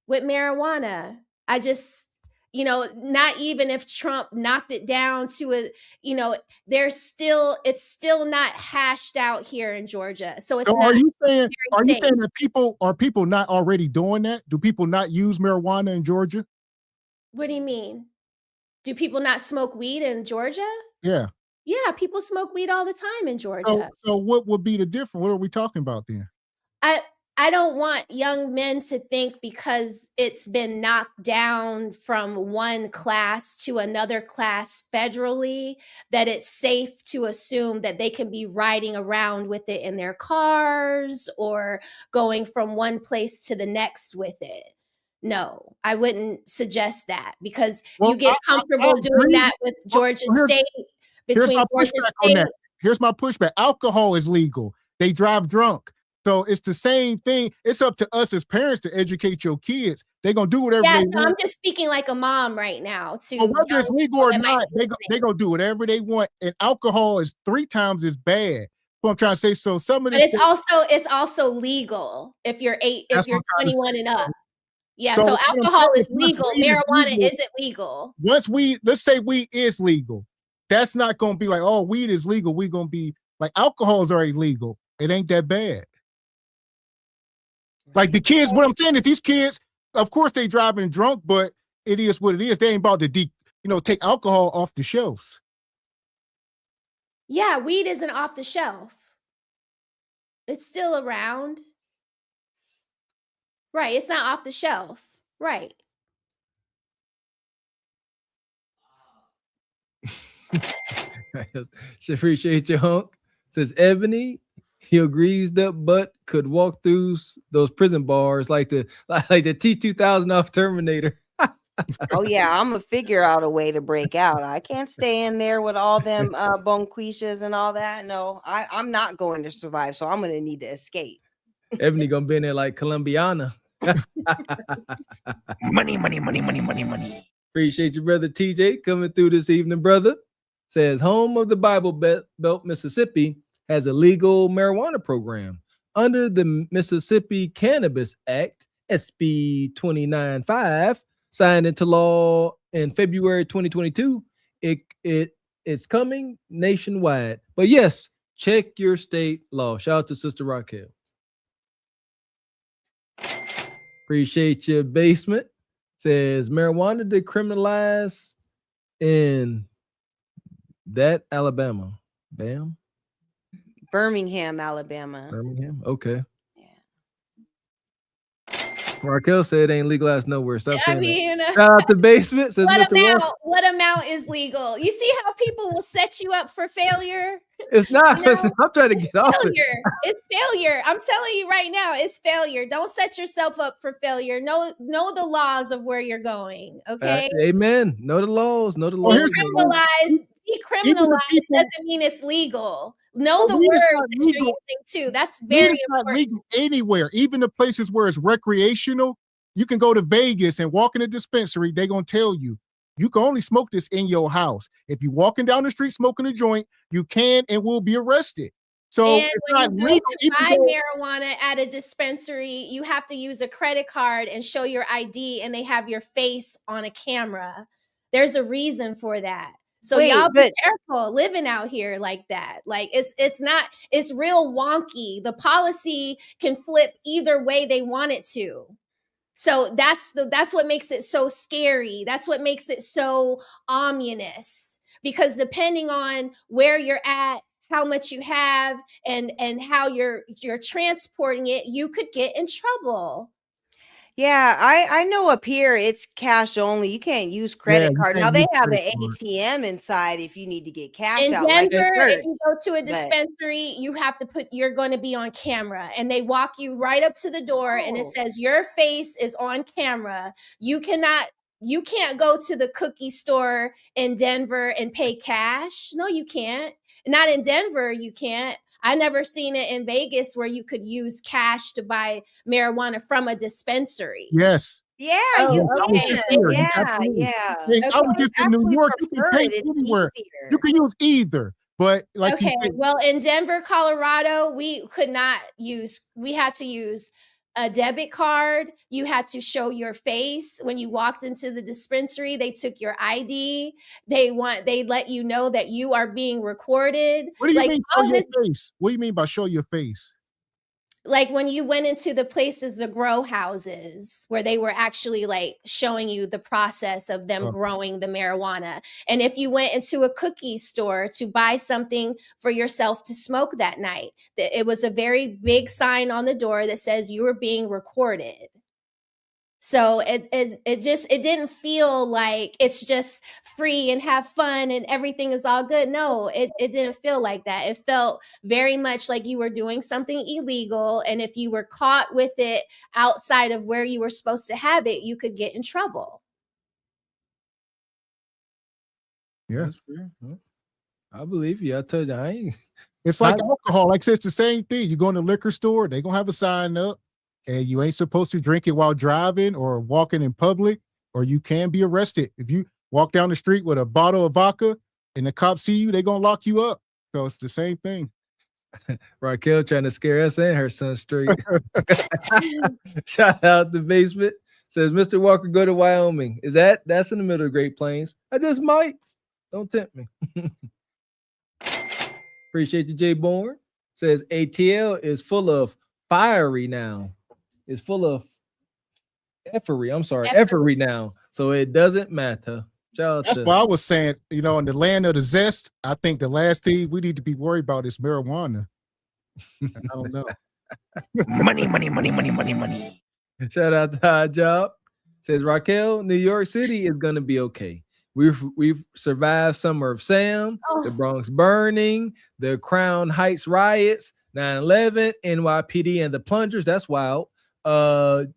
with marijuana. I just, not even if Trump knocked it down to it's still not hashed out here in Georgia. So it's not. Are you saying that people not already doing that? Do people not use marijuana in Georgia? What do you mean? Do people not smoke weed in Georgia? Yeah. Yeah, people smoke weed all the time in Georgia. So what would be the difference? What are we talking about then? I don't want young men to think because it's been knocked down from one class to another class federally that it's safe to assume that they can be riding around with it in their cars or going from one place to the next with it. No, I wouldn't suggest that because you get comfortable doing that with Georgia State. Here's my pushback. Alcohol is legal. They drive drunk. So it's the same thing. It's up to us as parents to educate your kids. They're going to do whatever they want. I'm just speaking like a mom right now. Whether it's legal or not, they're going to do whatever they want. And alcohol is 3 times as bad. What I'm trying to say. So some of this. But it's also legal if you're 21 and up. Yeah, so alcohol is legal. Marijuana isn't legal. Let's say weed is legal. That's not going to be like, oh, weed is legal. We're going to be like, alcohol is already legal. It ain't that bad. Like the kids, what I'm saying is these kids, of course they driving drunk, but it is what it is. They ain't about to take alcohol off the shelves. Yeah, weed isn't off the shelf. It's still around. Right, it's not off the shelf. Right. She appreciate you, Hunk. Says Ebony, he agrees that butt could walk through those prison bars like the T-2000 off Terminator. Oh yeah, I'm gonna figure out a way to break out. I can't stay in there with all them bonquishas and all that. No, I'm not going to survive, so I'm gonna need to escape. Ebony gonna be in there like Colombiana. Money. Appreciate you, brother TJ, coming through this evening, brother. Says home of the Bible Belt, Mississippi has a legal marijuana program under the Mississippi Cannabis Act, SB 295, signed into law in February 2022. It's coming nationwide. But yes, check your state law. Shout out to Sister Raquel. Appreciate your basement. Says marijuana decriminalized in that Alabama. Bam. Birmingham, Alabama. Birmingham. Okay. Raquel said it ain't legalized nowhere. Stop saying that. Shout out the basement. Says What amount is legal? You see how people will set you up for failure? It's not. I'm trying to get off it. It's failure. I'm telling you right now, it's failure. Don't set yourself up for failure. Know the laws of where you're going. Okay. Amen. Know the laws. Know the laws. Decriminalize doesn't mean it's legal. Know the words that you're using too. That's very important. Legal anywhere, even the places where it's recreational. You can go to Vegas and walk in a dispensary. They're gonna tell you can only smoke this in your house. If you're walking down the street smoking a joint, you can and will be arrested. So and when you go to buy marijuana at a dispensary, you have to use a credit card and show your ID, and they have your face on a camera. There's a reason for that. So y'all be careful living out here like that. Like it's real wonky. The policy can flip either way they want it to. So that's what makes it so scary. That's what makes it so ominous, because depending on where you're at, how much you have, and how you're transporting it, you could get in trouble. Yeah, I know up here it's cash only. You can't use credit card. Now they have an ATM inside if you need to get cash in out. Denver, if you go to a dispensary, you have to you're going to be on camera, and they walk you right up to the door and it says your face is on camera. You can't go to the cookie store in Denver and pay cash. No, you can't. Not in Denver, you can't. I never seen it in Vegas where you could use cash to buy marijuana from a dispensary. Yes. Yeah, you can. Yeah. I was just in New York. You can pay anywhere. You can use either. But well, in Denver, Colorado, we had to use a debit card. You had to show your face when you walked into the dispensary. They took your ID. They let you know that you are being recorded. What do you mean show your face? What do you mean by show your face? Like when you went into the places, the grow houses, where they were actually like showing you the process of them growing the marijuana. And if you went into a cookie store to buy something for yourself to smoke that night, it was a very big sign on the door that says you were being recorded. So it didn't feel like it's just free and have fun and everything is all good. No, it didn't feel like that. It felt very much like you were doing something illegal. And if you were caught with it outside of where you were supposed to have it, you could get in trouble. Yeah. That's fair. I believe you. I told you I ain't. It's like alcohol. Like I said, it's the same thing. You go in the liquor store, they're gonna have a sign up. And you ain't supposed to drink it while driving or walking in public, or you can be arrested. If you walk down the street with a bottle of vodka and the cops see you, they're going to lock you up. So it's the same thing. Raquel trying to scare us and her son straight. Shout out the basement. Says, Mr. Walker, go to Wyoming. That's in the middle of the Great Plains? I just might. Don't tempt me. Appreciate you, Jay Bourne. Says, ATL is full of fiery now. It's full of effery. I'm sorry, effery now. So it doesn't matter. That's why I was saying, in the land of the zest, I think the last thing we need to be worried about is marijuana. I don't know. Money. Shout out to High Job. Says Raquel, New York City is gonna be okay. We've survived Summer of Sam, the Bronx burning, the Crown Heights riots, 9/11, NYPD and the plungers. That's wild. Giuliani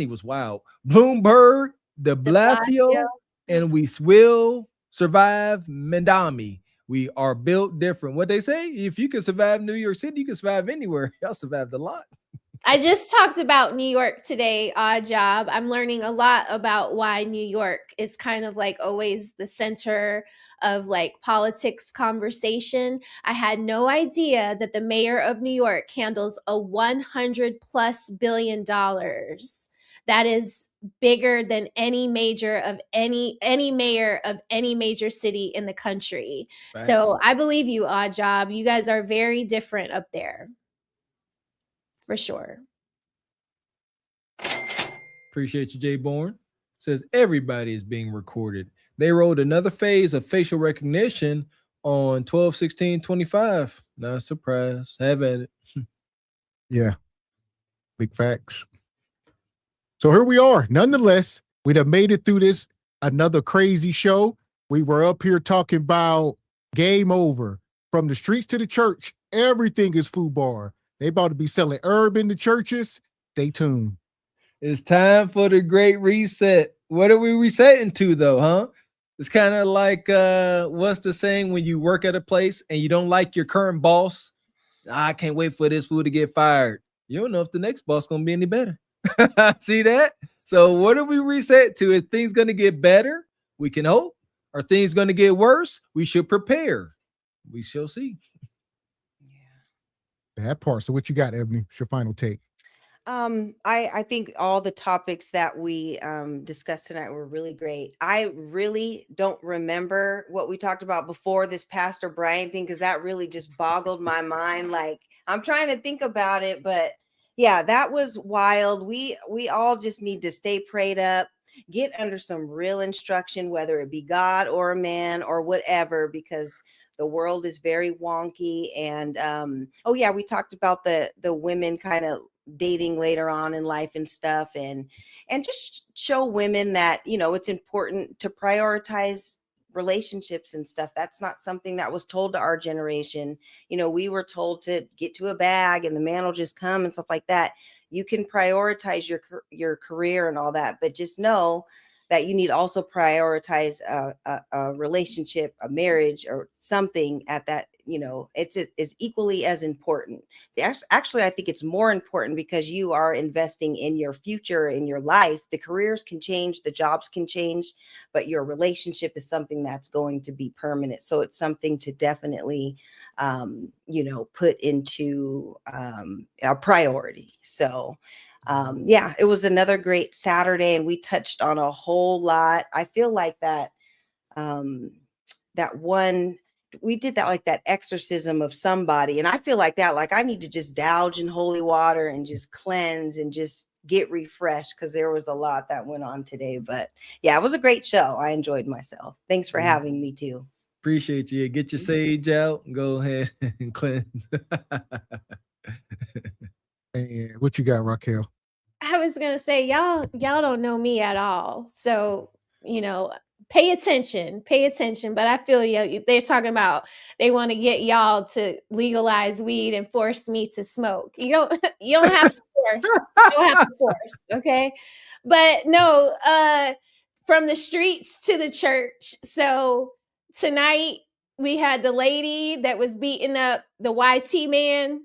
was wild. Bloomberg, de Blasio, and we will survive Mandami. We are built different. What they say, if you can survive New York City, you can survive anywhere. Y'all survived a lot. I just talked about New York today, Odd Job. I'm learning a lot about why New York is kind of like always the center of like politics conversation. I had no idea that the mayor of New York handles a $100+ billion that is bigger than any mayor of any major city in the country. Right. So I believe you, Odd Job. You guys are very different up there. For sure. Appreciate you, Jay Bourne. Says everybody is being recorded. They rolled another phase of facial recognition on 12/16/25. Not surprised. Have at it. Yeah. Big facts. So here we are. Nonetheless, we'd have made it through this another crazy show. We were up here talking about game over. From the streets to the church, everything is FUBAR. They about to be selling herb in the churches. Stay tuned. It's time for the great reset. What are we resetting to, though, huh? It's kind of like what's the saying when you work at a place and you don't like your current boss? I can't wait for this fool to get fired. You don't know if the next boss is going to be any better. See that? So what are we reset to? Is things going to get better? We can hope. Are things going to get worse? We should prepare. We shall see. That part. So what you got, Ebony? What's your final take? I think all the topics that we discussed tonight were really great. I really don't remember what we talked about before this Pastor Brian thing, because that really just boggled my mind. Like, I'm trying to think about it, but yeah, that was wild. We all just need to stay prayed up, get under some real instruction, whether it be God or a man or whatever, because the world is very wonky. And oh yeah, we talked about the women kind of dating later on in life and stuff, and just show women that, you know, it's important to prioritize relationships and stuff. That's not something that was told to our generation. You know, we were told to get to a bag and the man will just come and stuff like that. You can prioritize your career and all that, but just know that you need to also prioritize a relationship, a marriage, or something at that. You know, it's equally as important. Actually, I think it's more important, because you are investing in your future, in your life. The careers can change, the jobs can change, but your relationship is something that's going to be permanent. So it's something to definitely, you know, put into a priority. So yeah, it was another great Saturday, and we touched on a whole lot. I feel like that we did that, like that exorcism of somebody, and I feel like that, like I need to just douse in holy water and just cleanse and just get refreshed, because there was a lot that went on today. But yeah, it was a great show. I enjoyed myself. Thanks for having me too. Appreciate you. Get your sage out and go ahead and cleanse. And what you got, Raquel? I was gonna say, y'all don't know me at all. So, you know, pay attention. But I feel you. They're talking about they want to get y'all to legalize weed and force me to smoke. You don't have to force. You don't have to force, okay? But no, from the streets to the church. So tonight we had the lady that was beating up the YT man.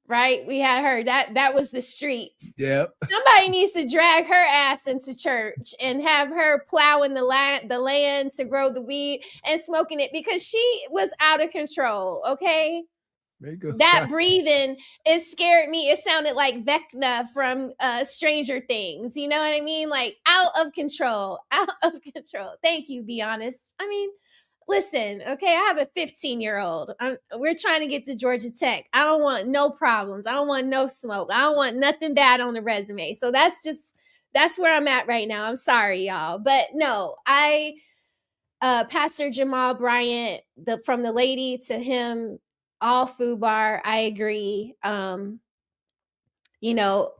Right? We had her. That was the streets. Yep. Somebody needs to drag her ass into church and have her plowing the land to grow the weed and smoking it, because she was out of control. Okay. That breathing, it scared me. It sounded like Vecna from Stranger Things. You know what I mean? Like out of control. Thank you, Be Honest. I mean, listen, okay, I have a 15-year-old. We're trying to get to Georgia Tech. I don't want no problems. I don't want no smoke. I don't want nothing bad on the resume. So that's where I'm at right now. I'm sorry, y'all. But no, Pastor Jamal Bryant, from the lady to him, all FUBAR, I agree. You know,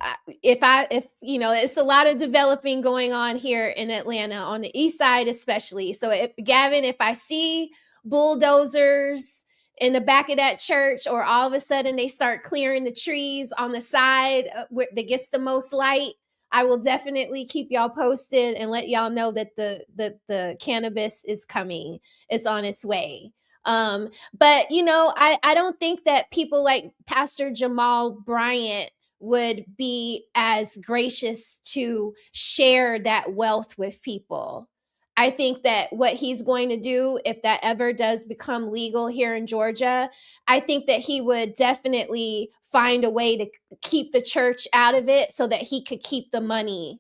if you know, it's a lot of developing going on here in Atlanta, on the east side especially. So Gavin, if I see bulldozers in the back of that church, or all of a sudden they start clearing the trees on the side that gets the most light, I will definitely keep y'all posted and let y'all know that the cannabis is coming. It's on its way. But you know, I don't think that people like Pastor Jamal Bryant would be as gracious to share that wealth with people. I think that what he's going to do, if that ever does become legal here in Georgia, I think that he would definitely find a way to keep the church out of it so that he could keep the money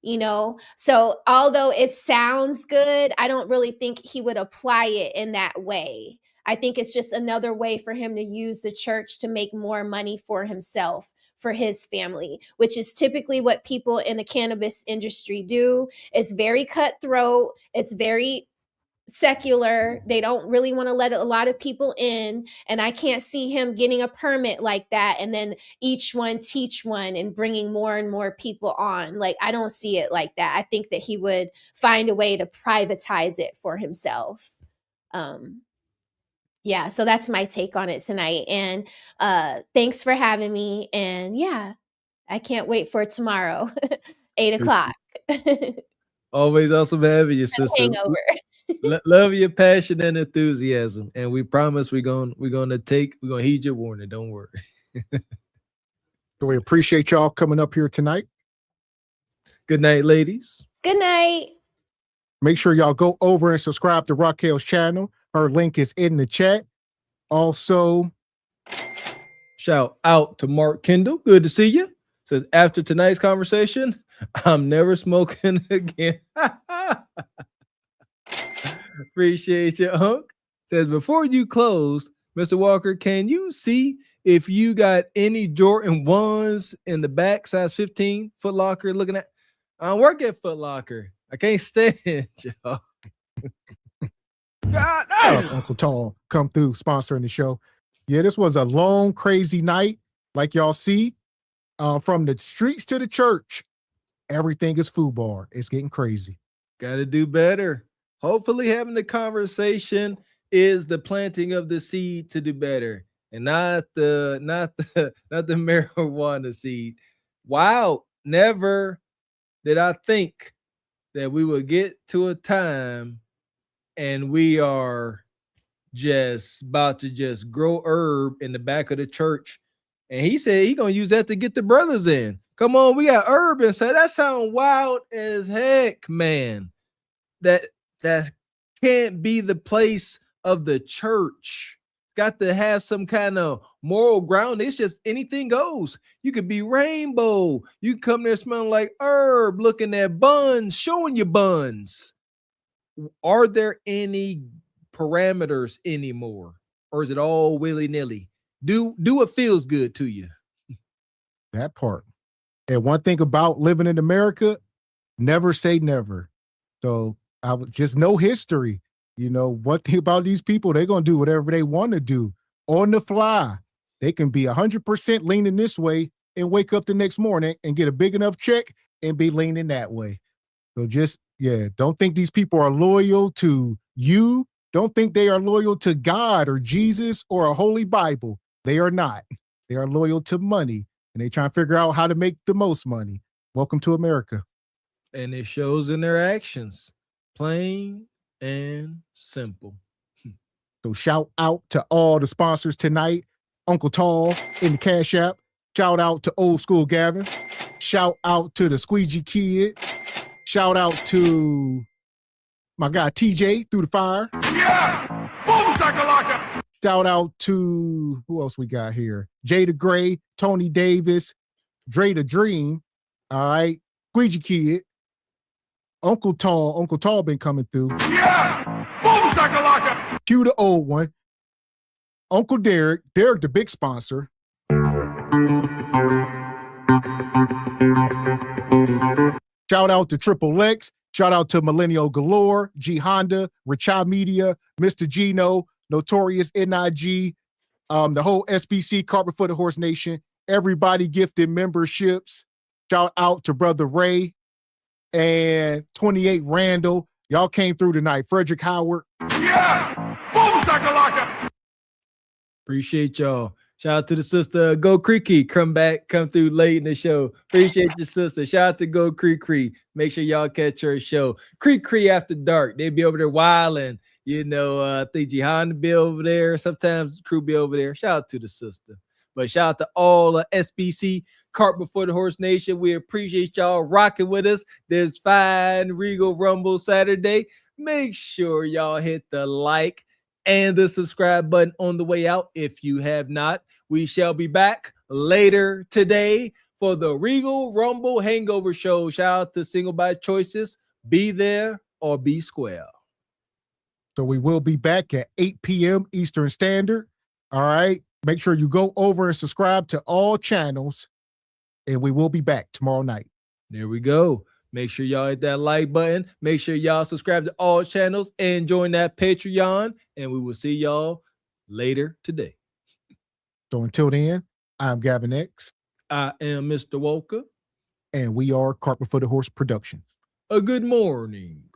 you know? So although it sounds good, I don't really think he would apply it in that way. I think it's just another way for him to use the church to make more money for himself, for his family, which is typically what people in the cannabis industry do. It's very cutthroat. It's very secular. They don't really want to let a lot of people in, and I can't see him getting a permit like that and then each one teach one and bringing more and more people on. Like, I don't see it like that. I think that he would find a way to privatize it for himself. Yeah, so that's my take on it tonight, and thanks for having me. And yeah, I can't wait for tomorrow. 8:00. Always awesome having you, sister. Hangover. Love your passion and enthusiasm, and we promise we're gonna heed your warning. Don't worry. So we appreciate y'all coming up here tonight. Good night, ladies. Good night. Make sure y'all go over and subscribe to Raquel's channel. Her link is in the chat. Also, shout out to Mark Kendall. Good to see you. Says, after tonight's conversation, I'm never smoking again. Appreciate you, Hunk. Says, before you close, Mr. Walker, can you see if you got any Jordan 1s in the back, size 15, Foot Locker? Looking at, I work at Foot Locker. I can't stand y'all. God, Uncle Tall come through sponsoring the show. Yeah, this was a long, crazy night. Like y'all see, from the streets to the church, everything is FUBAR. It's getting crazy. Got to do better. Hopefully having the conversation is the planting of the seed to do better, and not the marijuana seed. Wow, never did I think that we would get to a time and we are just about to just grow herb in the back of the church. And he said he gonna use that to get the brothers in. Come on, we got herb inside. That sounds wild as heck, man. That can't be the place of the church. Got to have some kind of moral ground. It's just anything goes. You could be rainbow. You come there smelling like herb, looking at buns, showing you buns. Are there any parameters anymore? Or is it all willy-nilly? Do what feels good to you. That part. And one thing about living in America, never say never. So I would just know history. You know, one thing about these people, they're going to do whatever they want to do on the fly. They can be 100% leaning this way and wake up the next morning and get a big enough check and be leaning that way. So just, don't think these people are loyal to you. Don't think they are loyal to God or Jesus or a holy Bible. They are not. They are loyal to money, and they try to figure out how to make the most money. Welcome to America. And it shows in their actions. Plain and simple. So shout out to all the sponsors tonight. Uncle Tall in the Cash App. Shout out to Old School Gavin. Shout out to the Squeegee Kid. Shout out to my guy TJ through the fire. Yeah! Boom, shakalaka! Shout out to, who else we got here? Jada Gray, Tony Davis, Dre the Dream. All right. Squeegee Kid. Uncle Tall been coming through. Yeah! Boom, shakalaka! Cue the old one. Uncle Derek the big sponsor. Shout out to Triple X. Shout out to Millennial Galore, G Honda, Richa Media, Mr. Gino, Notorious NIG, the whole SBC, Carpet for the Horse Nation, everybody gifted memberships. Shout out to Brother Ray and 28 Randall. Y'all came through tonight. Frederick Howard. Yeah! Boom, shakalaka! Appreciate y'all. Shout out to the sister, Go Creaky. Come through late in the show. Appreciate your sister. Shout out to Go Creaky. Make sure y'all catch her show. Creaky After Dark. They be over there wilding. You know, I think Jihan be over there. Sometimes the crew be over there. Shout out to the sister. But shout out to all SBC, Cart Before the Horse Nation. We appreciate y'all rocking with us this fine Regal Rumble Saturday. Make sure y'all hit the like and the subscribe button on the way out if you have not. We shall be back later today for the Regal Rumble Hangover Show. Shout out to Single by Choices. Be there or be square. So we will be back at 8 p.m. Eastern Standard. All right. Make sure you go over and subscribe to all channels, and we will be back tomorrow night. There we go. Make sure y'all hit that like button. Make sure y'all subscribe to all channels and join that Patreon. And we will see y'all later today. So until then, I'm Gavin X. I am Mr. Walker. And we are Carpet for the Horse Productions. A good morning.